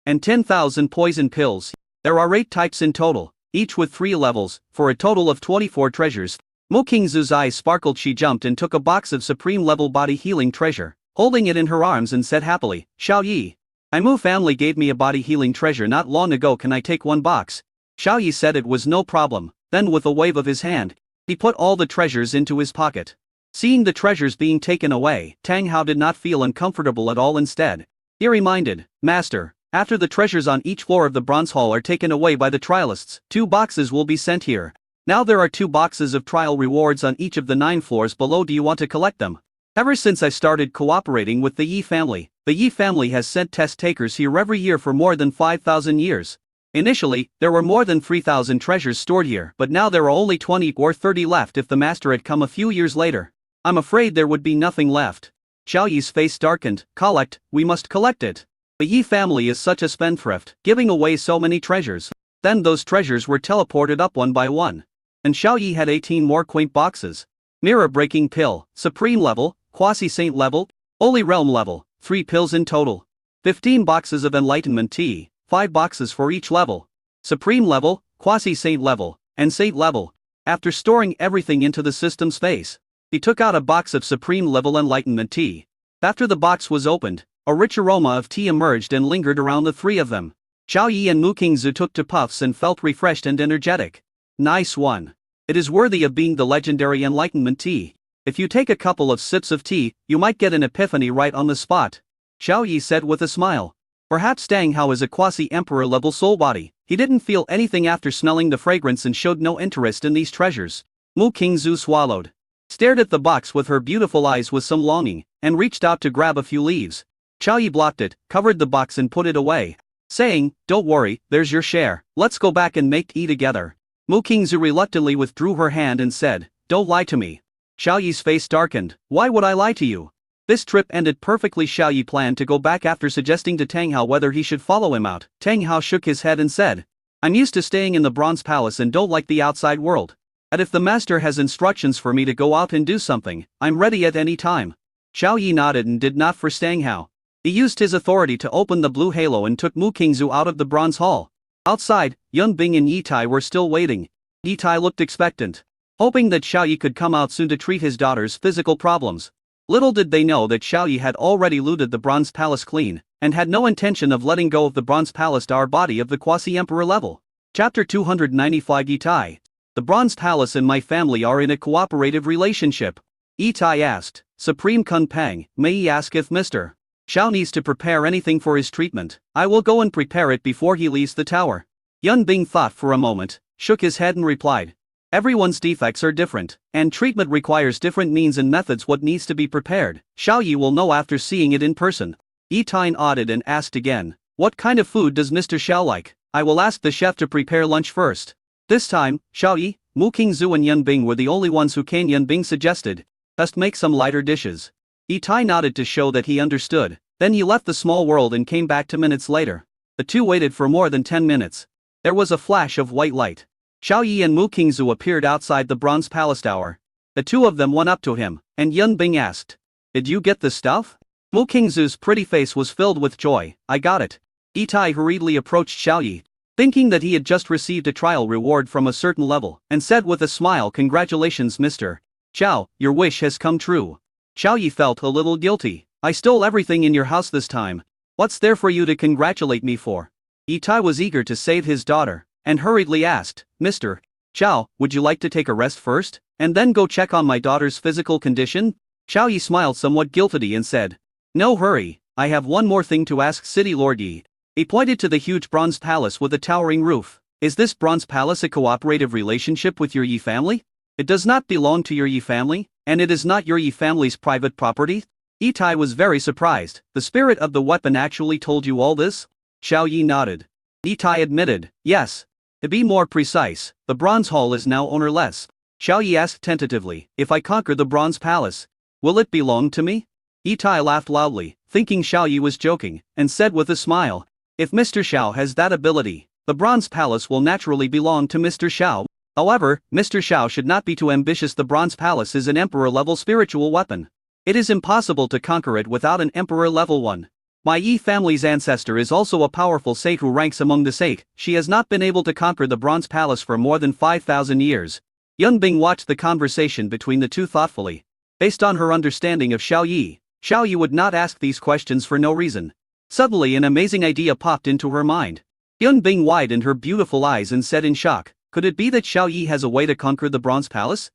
and 10,000 poison pills. There are 8 types in total, each with 3 levels, for a total of 24 treasures. Mu Qingzu's eyes sparkled. She jumped and took a box of supreme level body healing treasure, holding it in her arms, and said happily, Xiao Yi, my Mu family gave me a body healing treasure not long ago. Can I take 1 box? Xiao Yi said it was no problem. Then with a wave of his hand, he put all the treasures into his pocket. Seeing the treasures being taken away, Tang Hao did not feel uncomfortable at all. Instead, he reminded, Master, after the treasures on each floor of the Bronze Hall are taken away by the trialists, 2 boxes will be sent here. Now there are 2 boxes of trial rewards on each of the 9 floors below. Do you want to collect them? Ever since I started cooperating with the Yi family, the Yi family has sent test takers here every year for more than 5,000 years. Initially, there were more than 3,000 treasures stored here, but now there are only 20 or 30 left. If the master had come a few years later, I'm afraid there would be nothing left. Xiao Yi's face darkened. Collect, we must collect it. The Yi family is such a spendthrift, giving away so many treasures. Then those treasures were teleported up one by one. And Xiao Yi had 18 more quaint boxes. Mirror breaking pill, supreme level, quasi-saint level, holy realm level, 3 pills in total. 15 boxes of enlightenment tea, 5 boxes for each level. Supreme level, quasi-saint level, and saint level. After storing everything into the system space, he took out a box of supreme level enlightenment tea. After the box was opened, a rich aroma of tea emerged and lingered around the 3 of them. Xiao Yi and Mu Qingzu took 2 puffs and felt refreshed and energetic. Nice one. It is worthy of being the legendary enlightenment tea. If you take a couple of sips of tea, you might get an epiphany right on the spot. Xiao Yi said with a smile. Perhaps Tang Hao is a quasi-emperor level soul body. He didn't feel anything after smelling the fragrance and showed no interest in these treasures. Mu Qingzu swallowed, stared at the box with her beautiful eyes with some longing, and reached out to grab a few leaves. Xiao Yi blocked it, covered the box and put it away, saying, don't worry, there's your share, let's go back and make tea together. Mu Qingzu reluctantly withdrew her hand and said, "Don't lie to me." Xiao Yi's face darkened. "Why would I lie to you?" This trip ended perfectly. Xiao Yi planned to go back after suggesting to Tang Hao whether he should follow him out. Tang Hao shook his head and said, "I'm used to staying in the Bronze Palace and don't like the outside world. And if the master has instructions for me to go out and do something, I'm ready at any time." Xiao Yi nodded and did not for Tang Hao. He used his authority to open the blue halo and took Mu Qingzu out of the bronze hall. Outside, Yun Bing and Yi Tai were still waiting. Yi Tai looked expectant, hoping that Xiao Yi could come out soon to treat his daughter's physical problems. Little did they know that Xiao Yi had already looted the Bronze Palace clean, and had no intention of letting go of the Bronze Palace Dar body of the quasi-emperor level. Chapter 295 Yi Tai. The Bronze Palace and my family are in a cooperative relationship. Yi Tai asked, "Supreme Kun Peng, may he ask if Mr. Xiao needs to prepare anything for his treatment? I will go and prepare it before he leaves the tower." Yun Bing thought for a moment, shook his head and replied, "Everyone's defects are different, and treatment requires different means and methods. What needs to be prepared, Xiao Yi will know after seeing it in person." Yi Tai nodded and asked again, "What kind of food does Mr. Xiao like? I will ask the chef to prepare lunch first." This time, Xiao Yi, Mu Qingzu and Yun Bing were the only ones who came. Yun Bing suggested, "Best make some lighter dishes." Yi Tai nodded to show that he understood, then he left the small world and came back 2 minutes later. The two waited for more than 10 minutes. There was a flash of white light. Xiao Yi and Mu Qingzu appeared outside the Bronze Palace Tower. The two of them went up to him, and Yun Bing asked, "Did you get the stuff?" Mu Qingzu's pretty face was filled with joy. "I got it." Yi Tai hurriedly approached Xiao Yi, thinking that he had just received a trial reward from a certain level, and said with a smile, "Congratulations, Mr. Xiao, your wish has come true." Xiao Yi felt a little guilty. "I stole everything in your house this time. What's there for you to congratulate me for?" Yi Tai was eager to save his daughter, and hurriedly asked, "Mr. Xiao, would you like to take a rest first, and then go check on my daughter's physical condition?" Xiao Yi smiled somewhat guiltily and said, "No hurry, I have one more thing to ask City Lord Yi." He pointed to the huge bronze palace with a towering roof. "Is this bronze palace a cooperative relationship with your Yi family? It does not belong to your Yi family, and it is not your Yi family's private property?" Yi Tai was very surprised. "The spirit of the weapon actually told you all this?" Xiao Yi nodded. Yi Tai admitted, "Yes. To be more precise, the bronze hall is now ownerless." Xiao Yi asked tentatively, "If I conquer the bronze palace, will it belong to me?" Yi Tai laughed loudly, thinking Xiao Yi was joking, and said with a smile, "If Mr. Xiao has that ability, the bronze palace will naturally belong to Mr. Xiao. However, Mr. Xiao should not be too ambitious. The bronze palace is an emperor-level spiritual weapon. It is impossible to conquer it without an emperor-level one. My Yi family's ancestor is also a powerful sage who ranks among the sage. She has not been able to conquer the bronze palace for more than 5,000 years. Yun Bing watched the conversation between the two thoughtfully. Based on her understanding of Xiao Yi would not ask these questions for no reason. Suddenly an amazing idea popped into her mind. Yun Bing widened her beautiful eyes and said in shock, "Could it be that Xiao Yi has a way to conquer the bronze palace?"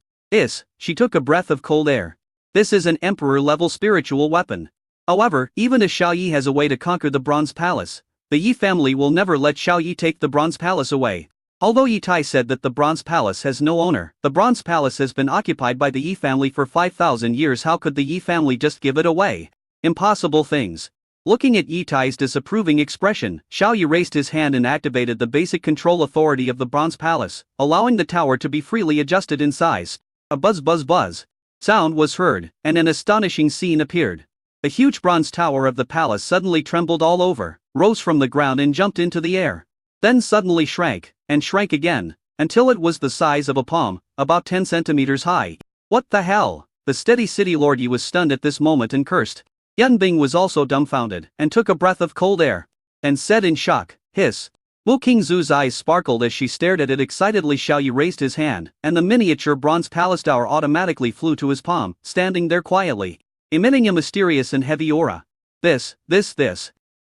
She took a breath of cold air. This is an emperor-level spiritual weapon. However, even if Xiao Yi has a way to conquer the bronze palace, the Yi family will never let Xiao Yi take the bronze palace away. Although Yi Tai said that the bronze palace has no owner, the bronze palace has been occupied by the Yi family for 5,000 years. How could the Yi family just give it away? Impossible things. Looking at Yi Tai's disapproving expression, Xiao Yi raised his hand and activated the basic control authority of the bronze palace, allowing the tower to be freely adjusted in size. A buzz buzz buzz sound was heard, and an astonishing scene appeared. The huge bronze tower of the palace suddenly trembled all over, rose from the ground and jumped into the air. Then suddenly shrank, and shrank again, until it was the size of a palm, about 10 centimeters high. What the hell? The steady city lord Yi was stunned at this moment and cursed. Yun Bing was also dumbfounded, and took a breath of cold air, and said in shock, "Hiss." Mu Qingzu's eyes sparkled as she stared at it excitedly. Xiao Yi raised his hand, and the miniature bronze palace tower automatically flew to his palm, standing there quietly, emitting a mysterious and heavy aura. This.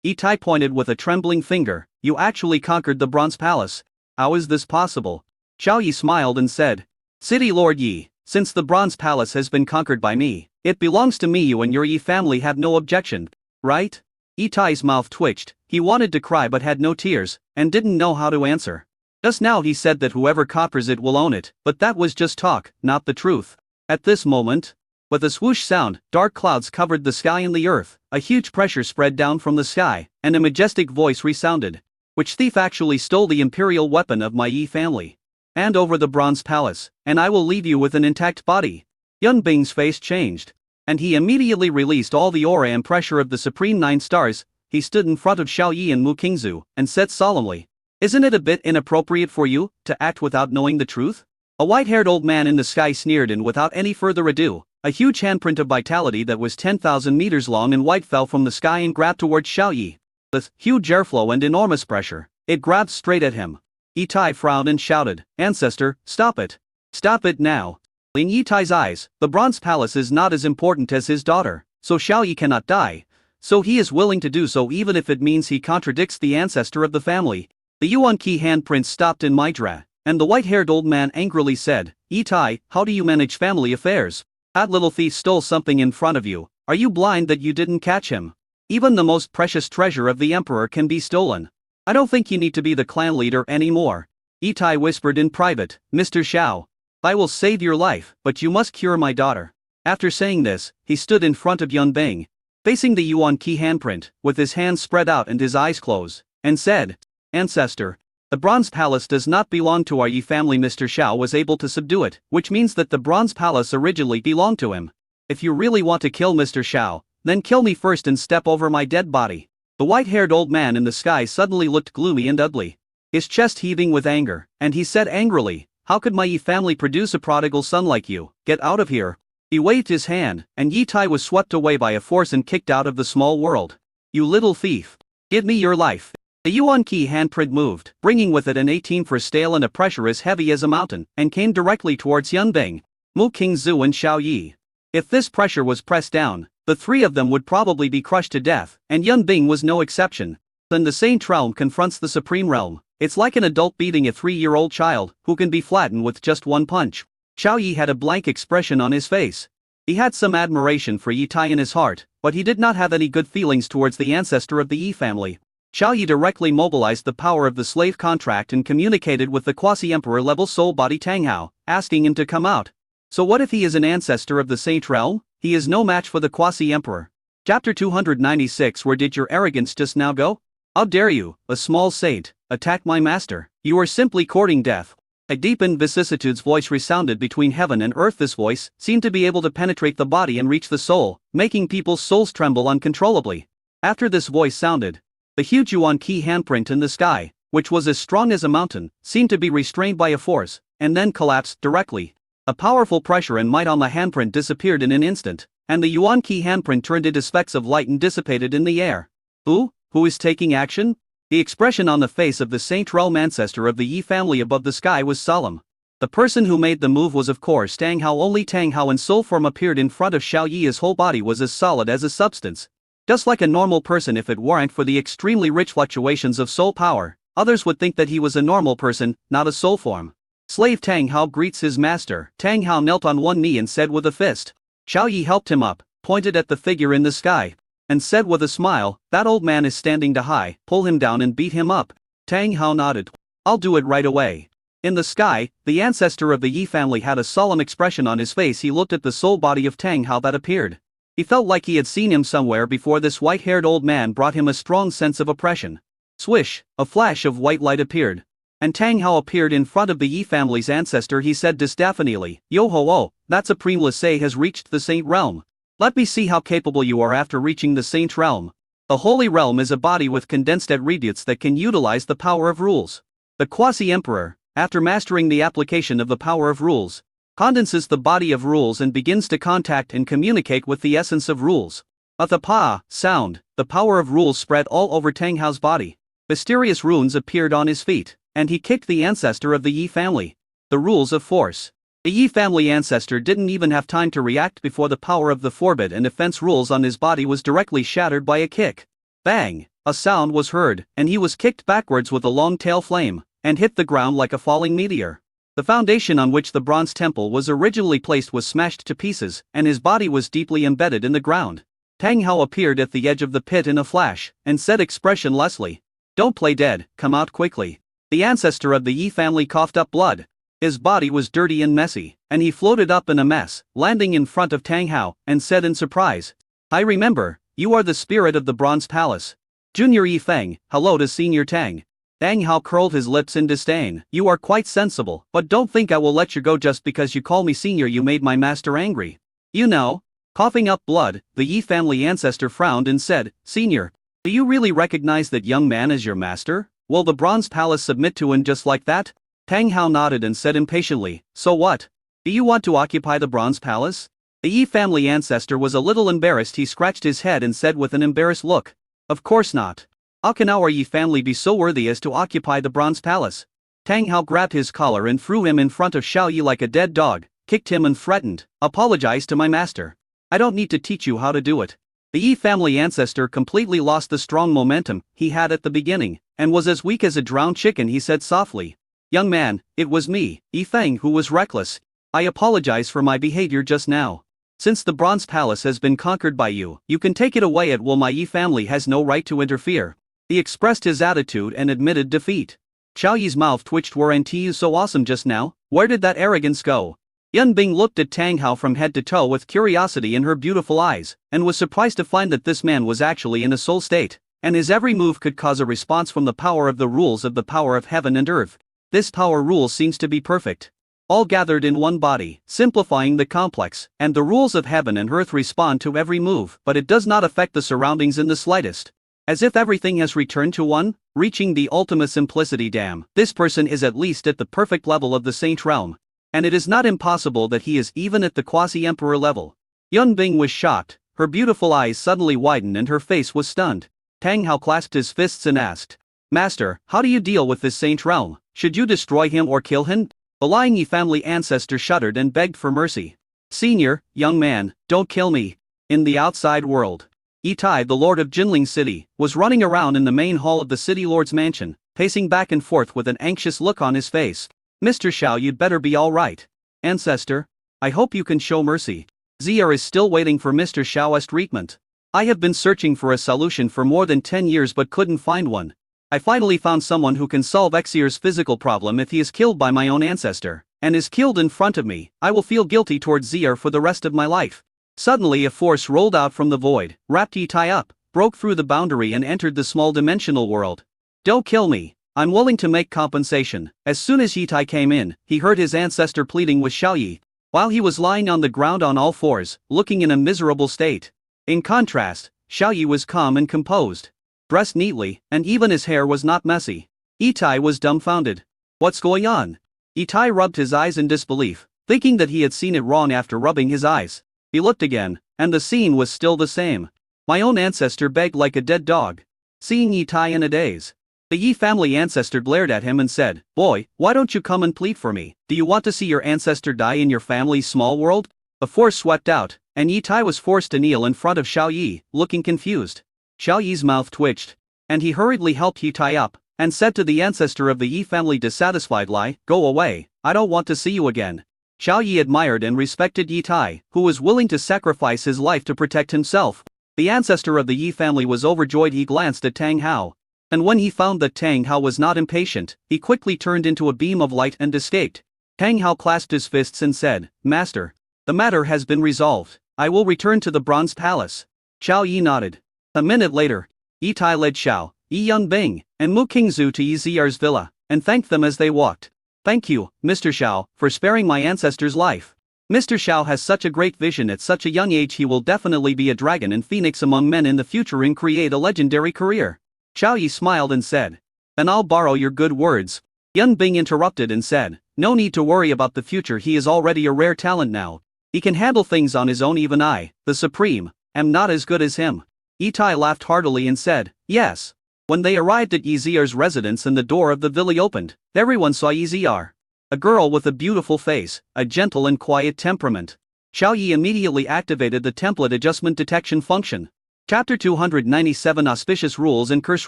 Yi Tai pointed with a trembling finger, "You actually conquered the bronze palace. How is this possible?" Xiao Yi smiled and said, "City Lord Yi, since the bronze palace has been conquered by me, it belongs to me. You and your Yi family have no objection, right?" Yi Tai's mouth twitched. He wanted to cry but had no tears, and didn't know how to answer. Just now he said that whoever conquers it will own it, but that was just talk, not the truth. At this moment, with a swoosh sound, dark clouds covered the sky and the earth, a huge pressure spread down from the sky, and a majestic voice resounded. "Which thief actually stole the imperial weapon of my Yi family?" hand over the bronze palace, and I will leave you with an intact body. Yun Bing's face changed, and he immediately released all the aura and pressure of the Supreme Nine Stars. He stood in front of Xiao Yi and Mu Qingzu, and said solemnly, "Isn't it a bit inappropriate for you to act without knowing the truth?" A white-haired old man in the sky sneered, and without any further ado, a huge handprint of vitality that was 10,000 meters long and white fell from the sky and grabbed towards Xiao Yi. With huge airflow and enormous pressure, it grabbed straight at him. Yi Tai frowned and shouted, "Ancestor, stop it. Stop it now." In Yi Tai's eyes, the Bronze Palace is not as important as his daughter, so Xiao Yi cannot die. So he is willing to do so even if it means he contradicts the ancestor of the family. The Yuan Qi handprints stopped in Midra, and the white-haired old man angrily said, "Yi Tai, how do you manage family affairs? That little thief stole something in front of you. Are you blind that you didn't catch him? Even the most precious treasure of the emperor can be stolen. I don't think you need to be the clan leader anymore." Yi Tai whispered in private, "Mr. Xiao, I will save your life, but you must cure my daughter." After saying this, he stood in front of Yun Bing, facing the Yuan Qi handprint, with his hands spread out and his eyes closed, and said, "Ancestor, the Bronze Palace does not belong to our Yi family. Mr. Xiao was able to subdue it, which means that the Bronze Palace originally belonged to him. If you really want to kill Mr. Xiao, then kill me first and step over my dead body." The white-haired old man in the sky suddenly looked gloomy and ugly, his chest heaving with anger, and he said angrily, "How could my Yi family produce a prodigal son like you? Get out of here." He waved his hand, and Yi Tai was swept away by a force and kicked out of the small world. "You little thief! Give me your life!" The Yuan Qi handprint moved, bringing with it an 18 for stale and a pressure as heavy as a mountain, and came directly towards Yun Bing, Mu Qingzu and Xiao Yi. If this pressure was pressed down, the three of them would probably be crushed to death, and Yun Bing was no exception. Then the Saint Realm confronts the Supreme Realm. It's like an adult beating a 3-year-old child, who can be flattened with just one punch. Xiao Yi had a blank expression on his face. He had some admiration for Yi Tai in his heart, but he did not have any good feelings towards the ancestor of the Yi family. Xiao Yi directly mobilized the power of the slave contract and communicated with the quasi-emperor level soul body Tang Hao, asking him to come out. So what if he is an ancestor of the Saint Realm? He is no match for the quasi-emperor. Chapter 296. Where did your arrogance just now go? How dare you, a small saint, attack my master? You are simply courting death. A deepened vicissitude's voice resounded between heaven and earth. This voice seemed to be able to penetrate the body and reach the soul, making people's souls tremble uncontrollably. After this voice sounded, the huge Yuan Qi handprint in the sky, which was as strong as a mountain, seemed to be restrained by a force, and then collapsed directly. A powerful pressure and might on the handprint disappeared in an instant, and the Yuan Qi handprint turned into specks of light and dissipated in the air. Who is taking action? The expression on the face of the Saint Realm ancestor of the Yi family above the sky was solemn. The person who made the move was of course Tang Hao. Only Tang Hao in soul form appeared in front of Xiao Yi. His whole body was as solid as a substance. Just like a normal person. If it weren't for the extremely rich fluctuations of soul power, others would think that he was a normal person, not a soul form. Slave Tang Hao greets his master. Tang Hao knelt on one knee and said with a fist. Xiao Yi helped him up, pointed at the figure in the sky, and said with a smile, "That old man is standing too high, pull him down and beat him up." Tang Hao nodded. "I'll do it right away." In the sky, the ancestor of the Yi family had a solemn expression on his face. He looked at the soul body of Tang Hao that appeared. He felt like he had seen him somewhere before. This white-haired old man brought him a strong sense of oppression. Swish, a flash of white light appeared, and Tang Hao appeared in front of the Yi family's ancestor. He said disapprovingly, "Yo-ho-oh, that Supreme Lasei has reached the Saint Realm. Let me see how capable you are after reaching the Saint Realm." The Holy Realm is a body with condensed attributes that can utilize the power of rules. The quasi-emperor, after mastering the application of the power of rules, condenses the body of rules and begins to contact and communicate with the essence of rules. At the pa sound, the power of rules spread all over Tang Hao's body. Mysterious runes appeared on his feet, and he kicked the ancestor of the Yi family. The rules of force. The Yi family ancestor didn't even have time to react before the power of the forbid and offense rules on his body was directly shattered by a kick. Bang! A sound was heard, and he was kicked backwards with a long tail flame, and hit the ground like a falling meteor. The foundation on which the bronze temple was originally placed was smashed to pieces, and his body was deeply embedded in the ground. Tang Hao appeared at the edge of the pit in a flash, and said expressionlessly, "Don't play dead, come out quickly." The ancestor of the Yi family coughed up blood. His body was dirty and messy, and he floated up in a mess, landing in front of Tang Hao, and said in surprise, "I remember, you are the spirit of the Bronze Palace. Junior Yi Feng, hello to Senior Tang." Tang Hao curled his lips in disdain. You are quite sensible, but don't think I will let you go just because you call me senior. You made my master angry. You know. Coughing up blood, the Yi family ancestor frowned and said, Senior, do you really recognize that young man as your master? Will the Bronze Palace submit to him just like that? Tang Hao nodded and said impatiently, So what? Do you want to occupy the Bronze Palace? The Yi family ancestor was a little embarrassed. He scratched his head and said with an embarrassed look, Of course not. How can our Yi family be so worthy as to occupy the Bronze Palace? Tang Hao grabbed his collar and threw him in front of Xiao Yi like a dead dog, kicked him and threatened, Apologize to my master. I don't need to teach you how to do it. The Yi family ancestor completely lost the strong momentum he had at the beginning, and was as weak as a drowned chicken. He said softly, Young man, it was me, Yi Feng, who was reckless. I apologize for my behavior just now. Since the Bronze Palace has been conquered by you, you can take it away at will. My Yi family has no right to interfere. He expressed his attitude and admitted defeat. Xiao Yi's mouth twitched. Weren't you so awesome just now? Where did that arrogance go? Yun Bing looked at Tang Hao from head to toe with curiosity in her beautiful eyes, and was surprised to find that this man was actually in a soul state, and his every move could cause a response from the power of the rules of the power of heaven and earth. This power rule seems to be perfect. All gathered in one body, simplifying the complex, and the rules of heaven and earth respond to every move, but it does not affect the surroundings in the slightest. As if everything has returned to one, reaching the ultimate simplicity. Damn, this person is at least at the perfect level of the saint realm. And it is not impossible that he is even at the quasi-emperor level. Yun Bing was shocked, her beautiful eyes suddenly widened and her face was stunned. Tang Hao clasped his fists and asked, Master, how do you deal with this saint realm? Should you destroy him or kill him? The lying Yi family ancestor shuddered and begged for mercy. Senior, young man, don't kill me. In the outside world, Yi Tai, the lord of Jinling City, was running around in the main hall of the city lord's mansion, pacing back and forth with an anxious look on his face. Mr. Xiao, you'd better be all right. Ancestor, I hope you can show mercy. Zier is still waiting for Mr. Xiao's treatment. I have been searching for a solution for more than 10 years but couldn't find one. I finally found someone who can solve Xier's physical problem. If he is killed by my own ancestor, and is killed in front of me, I will feel guilty towards Zier for the rest of my life. Suddenly a force rolled out from the void, wrapped Yi Tai up, broke through the boundary and entered the small dimensional world. Don't kill me. I'm willing to make compensation. As soon as Yi Tai came in, he heard his ancestor pleading with Xiao Yi, while he was lying on the ground on all fours, looking in a miserable state. In contrast, Xiao Yi was calm and composed, dressed neatly, and even his hair was not messy. Yi Tai was dumbfounded. What's going on? Yi Tai rubbed his eyes in disbelief, thinking that he had seen it wrong. After rubbing his eyes, he looked again, and the scene was still the same. My own ancestor begged like a dead dog. Seeing Yi Tai in a daze, the Yi family ancestor glared at him and said, Boy, why don't you come and plead for me? Do you want to see your ancestor die in your family's small world? A force swept out, and Yi Tai was forced to kneel in front of Xiao Yi, looking confused. Xiao Yi's mouth twitched, and he hurriedly helped Yi Tai up, and said to the ancestor of the Yi family, dissatisfied, Lie, go away, I don't want to see you again. Xiao Yi admired and respected Yi Tai, who was willing to sacrifice his life to protect himself. The ancestor of the Yi family was overjoyed. He glanced at Tang Hao, and when he found that Tang Hao was not impatient, he quickly turned into a beam of light and escaped. Tang Hao clasped his fists and said, Master, the matter has been resolved. I will return to the Bronze Palace. Xiao Yi nodded. A minute later, Yi Tai led Xiao, Yi Yun Bing, and Mu Qingzu to Yi Ziyar's villa, and thanked them as they walked. Thank you, Mr. Xiao, for sparing my ancestor's life. Mr. Xiao has such a great vision at such a young age. He will definitely be a dragon and phoenix among men in the future and create a legendary career. Xiao Yi smiled and said, Then I'll borrow your good words. Yun Bing interrupted and said, No need to worry about the future. He is already a rare talent now. He can handle things on his own. Even I, the Supreme, am not as good as him. Yi Tai laughed heartily and said, Yes. When they arrived at Yi Ziyar's residence and the door of the villa opened, everyone saw Yi Ziyar, a girl with a beautiful face, a gentle and quiet temperament. Xiao Yi immediately activated the template adjustment detection function. Chapter 297, Auspicious Rules and Curse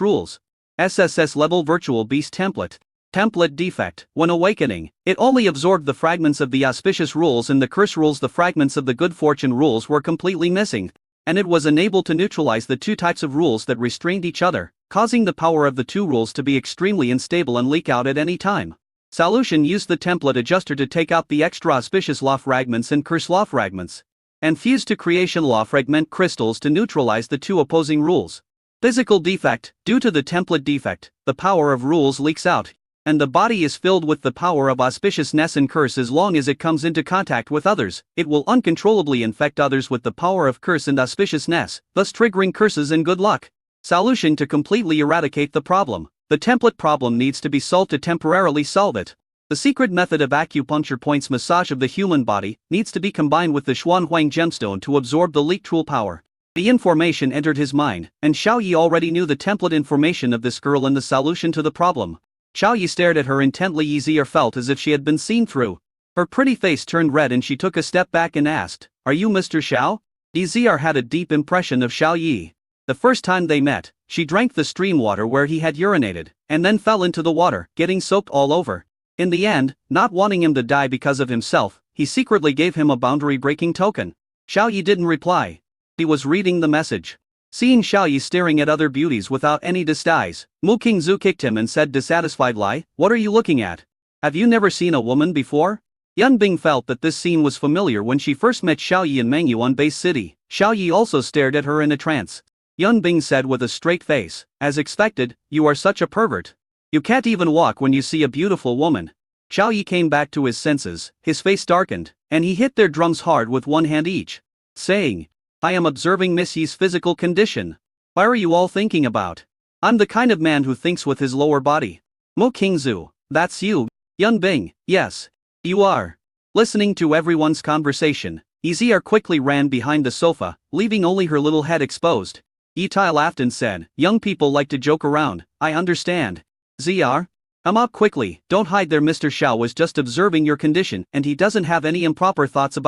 Rules. SSS Level Virtual Beast Template. Template defect. When awakening, it only absorbed the fragments of the auspicious rules and the curse rules. The fragments of the good fortune rules were completely missing, and it was unable to neutralize the two types of rules that restrained each other, causing the power of the two rules to be extremely unstable and leak out at any time. Solution used the template adjuster to take out the extra auspicious law fragments and curse law fragments, and fused to creation law fragment crystals to neutralize the two opposing rules. Physical defect. Due to the template defect, the power of rules leaks out, and the body is filled with the power of auspiciousness and curse. As long as it comes into contact with others, it will uncontrollably infect others with the power of curse and auspiciousness, thus triggering curses and good luck. Solution: to completely eradicate the problem. The template problem needs to be solved. To temporarily solve it, the secret method of acupuncture points massage of the human body needs to be combined with the Xuanhuang gemstone to absorb the leaked true power. The information entered his mind, and Xiao Yi already knew the template information of this girl and the solution to the problem. Xiao Yi stared at her intently. Yizier felt as if she had been seen through. Her pretty face turned red and she took a step back and asked, "Are you Mr. Xiao?" Yizier had a deep impression of Xiao Yi. The first time they met, she drank the stream water where he had urinated, and then fell into the water, getting soaked all over. In the end, not wanting him to die because of himself, he secretly gave him a boundary-breaking token. Xiao Yi didn't reply. He was reading the message. Seeing Xiao Yi staring at other beauties without any disguise, Mu Qingzu kicked him and said dissatisfied, "Lie, what are you looking at? Have you never seen a woman before?" Yun Bing felt that this scene was familiar when she first met Xiao Yi in Mengyuan Base City. Xiao Yi also stared at her in a trance. Yun Bing said with a straight face, "As expected, you are such a pervert. You can't even walk when you see a beautiful woman." Xiao Yi came back to his senses, his face darkened, and he hit their drums hard with one hand each, saying, "I am observing Miss Yi's physical condition. Why are you all thinking about? I'm the kind of man who thinks with his lower body." Mu Qingzu, that's you. Yun Bing, yes. You are. Listening to everyone's conversation, Yizier quickly ran behind the sofa, leaving only her little head exposed. Yitai laughed and said, "Young people like to joke around, I understand. Ziar? Come up quickly, don't hide there. Mr. Xiao was just observing your condition and he doesn't have any improper thoughts about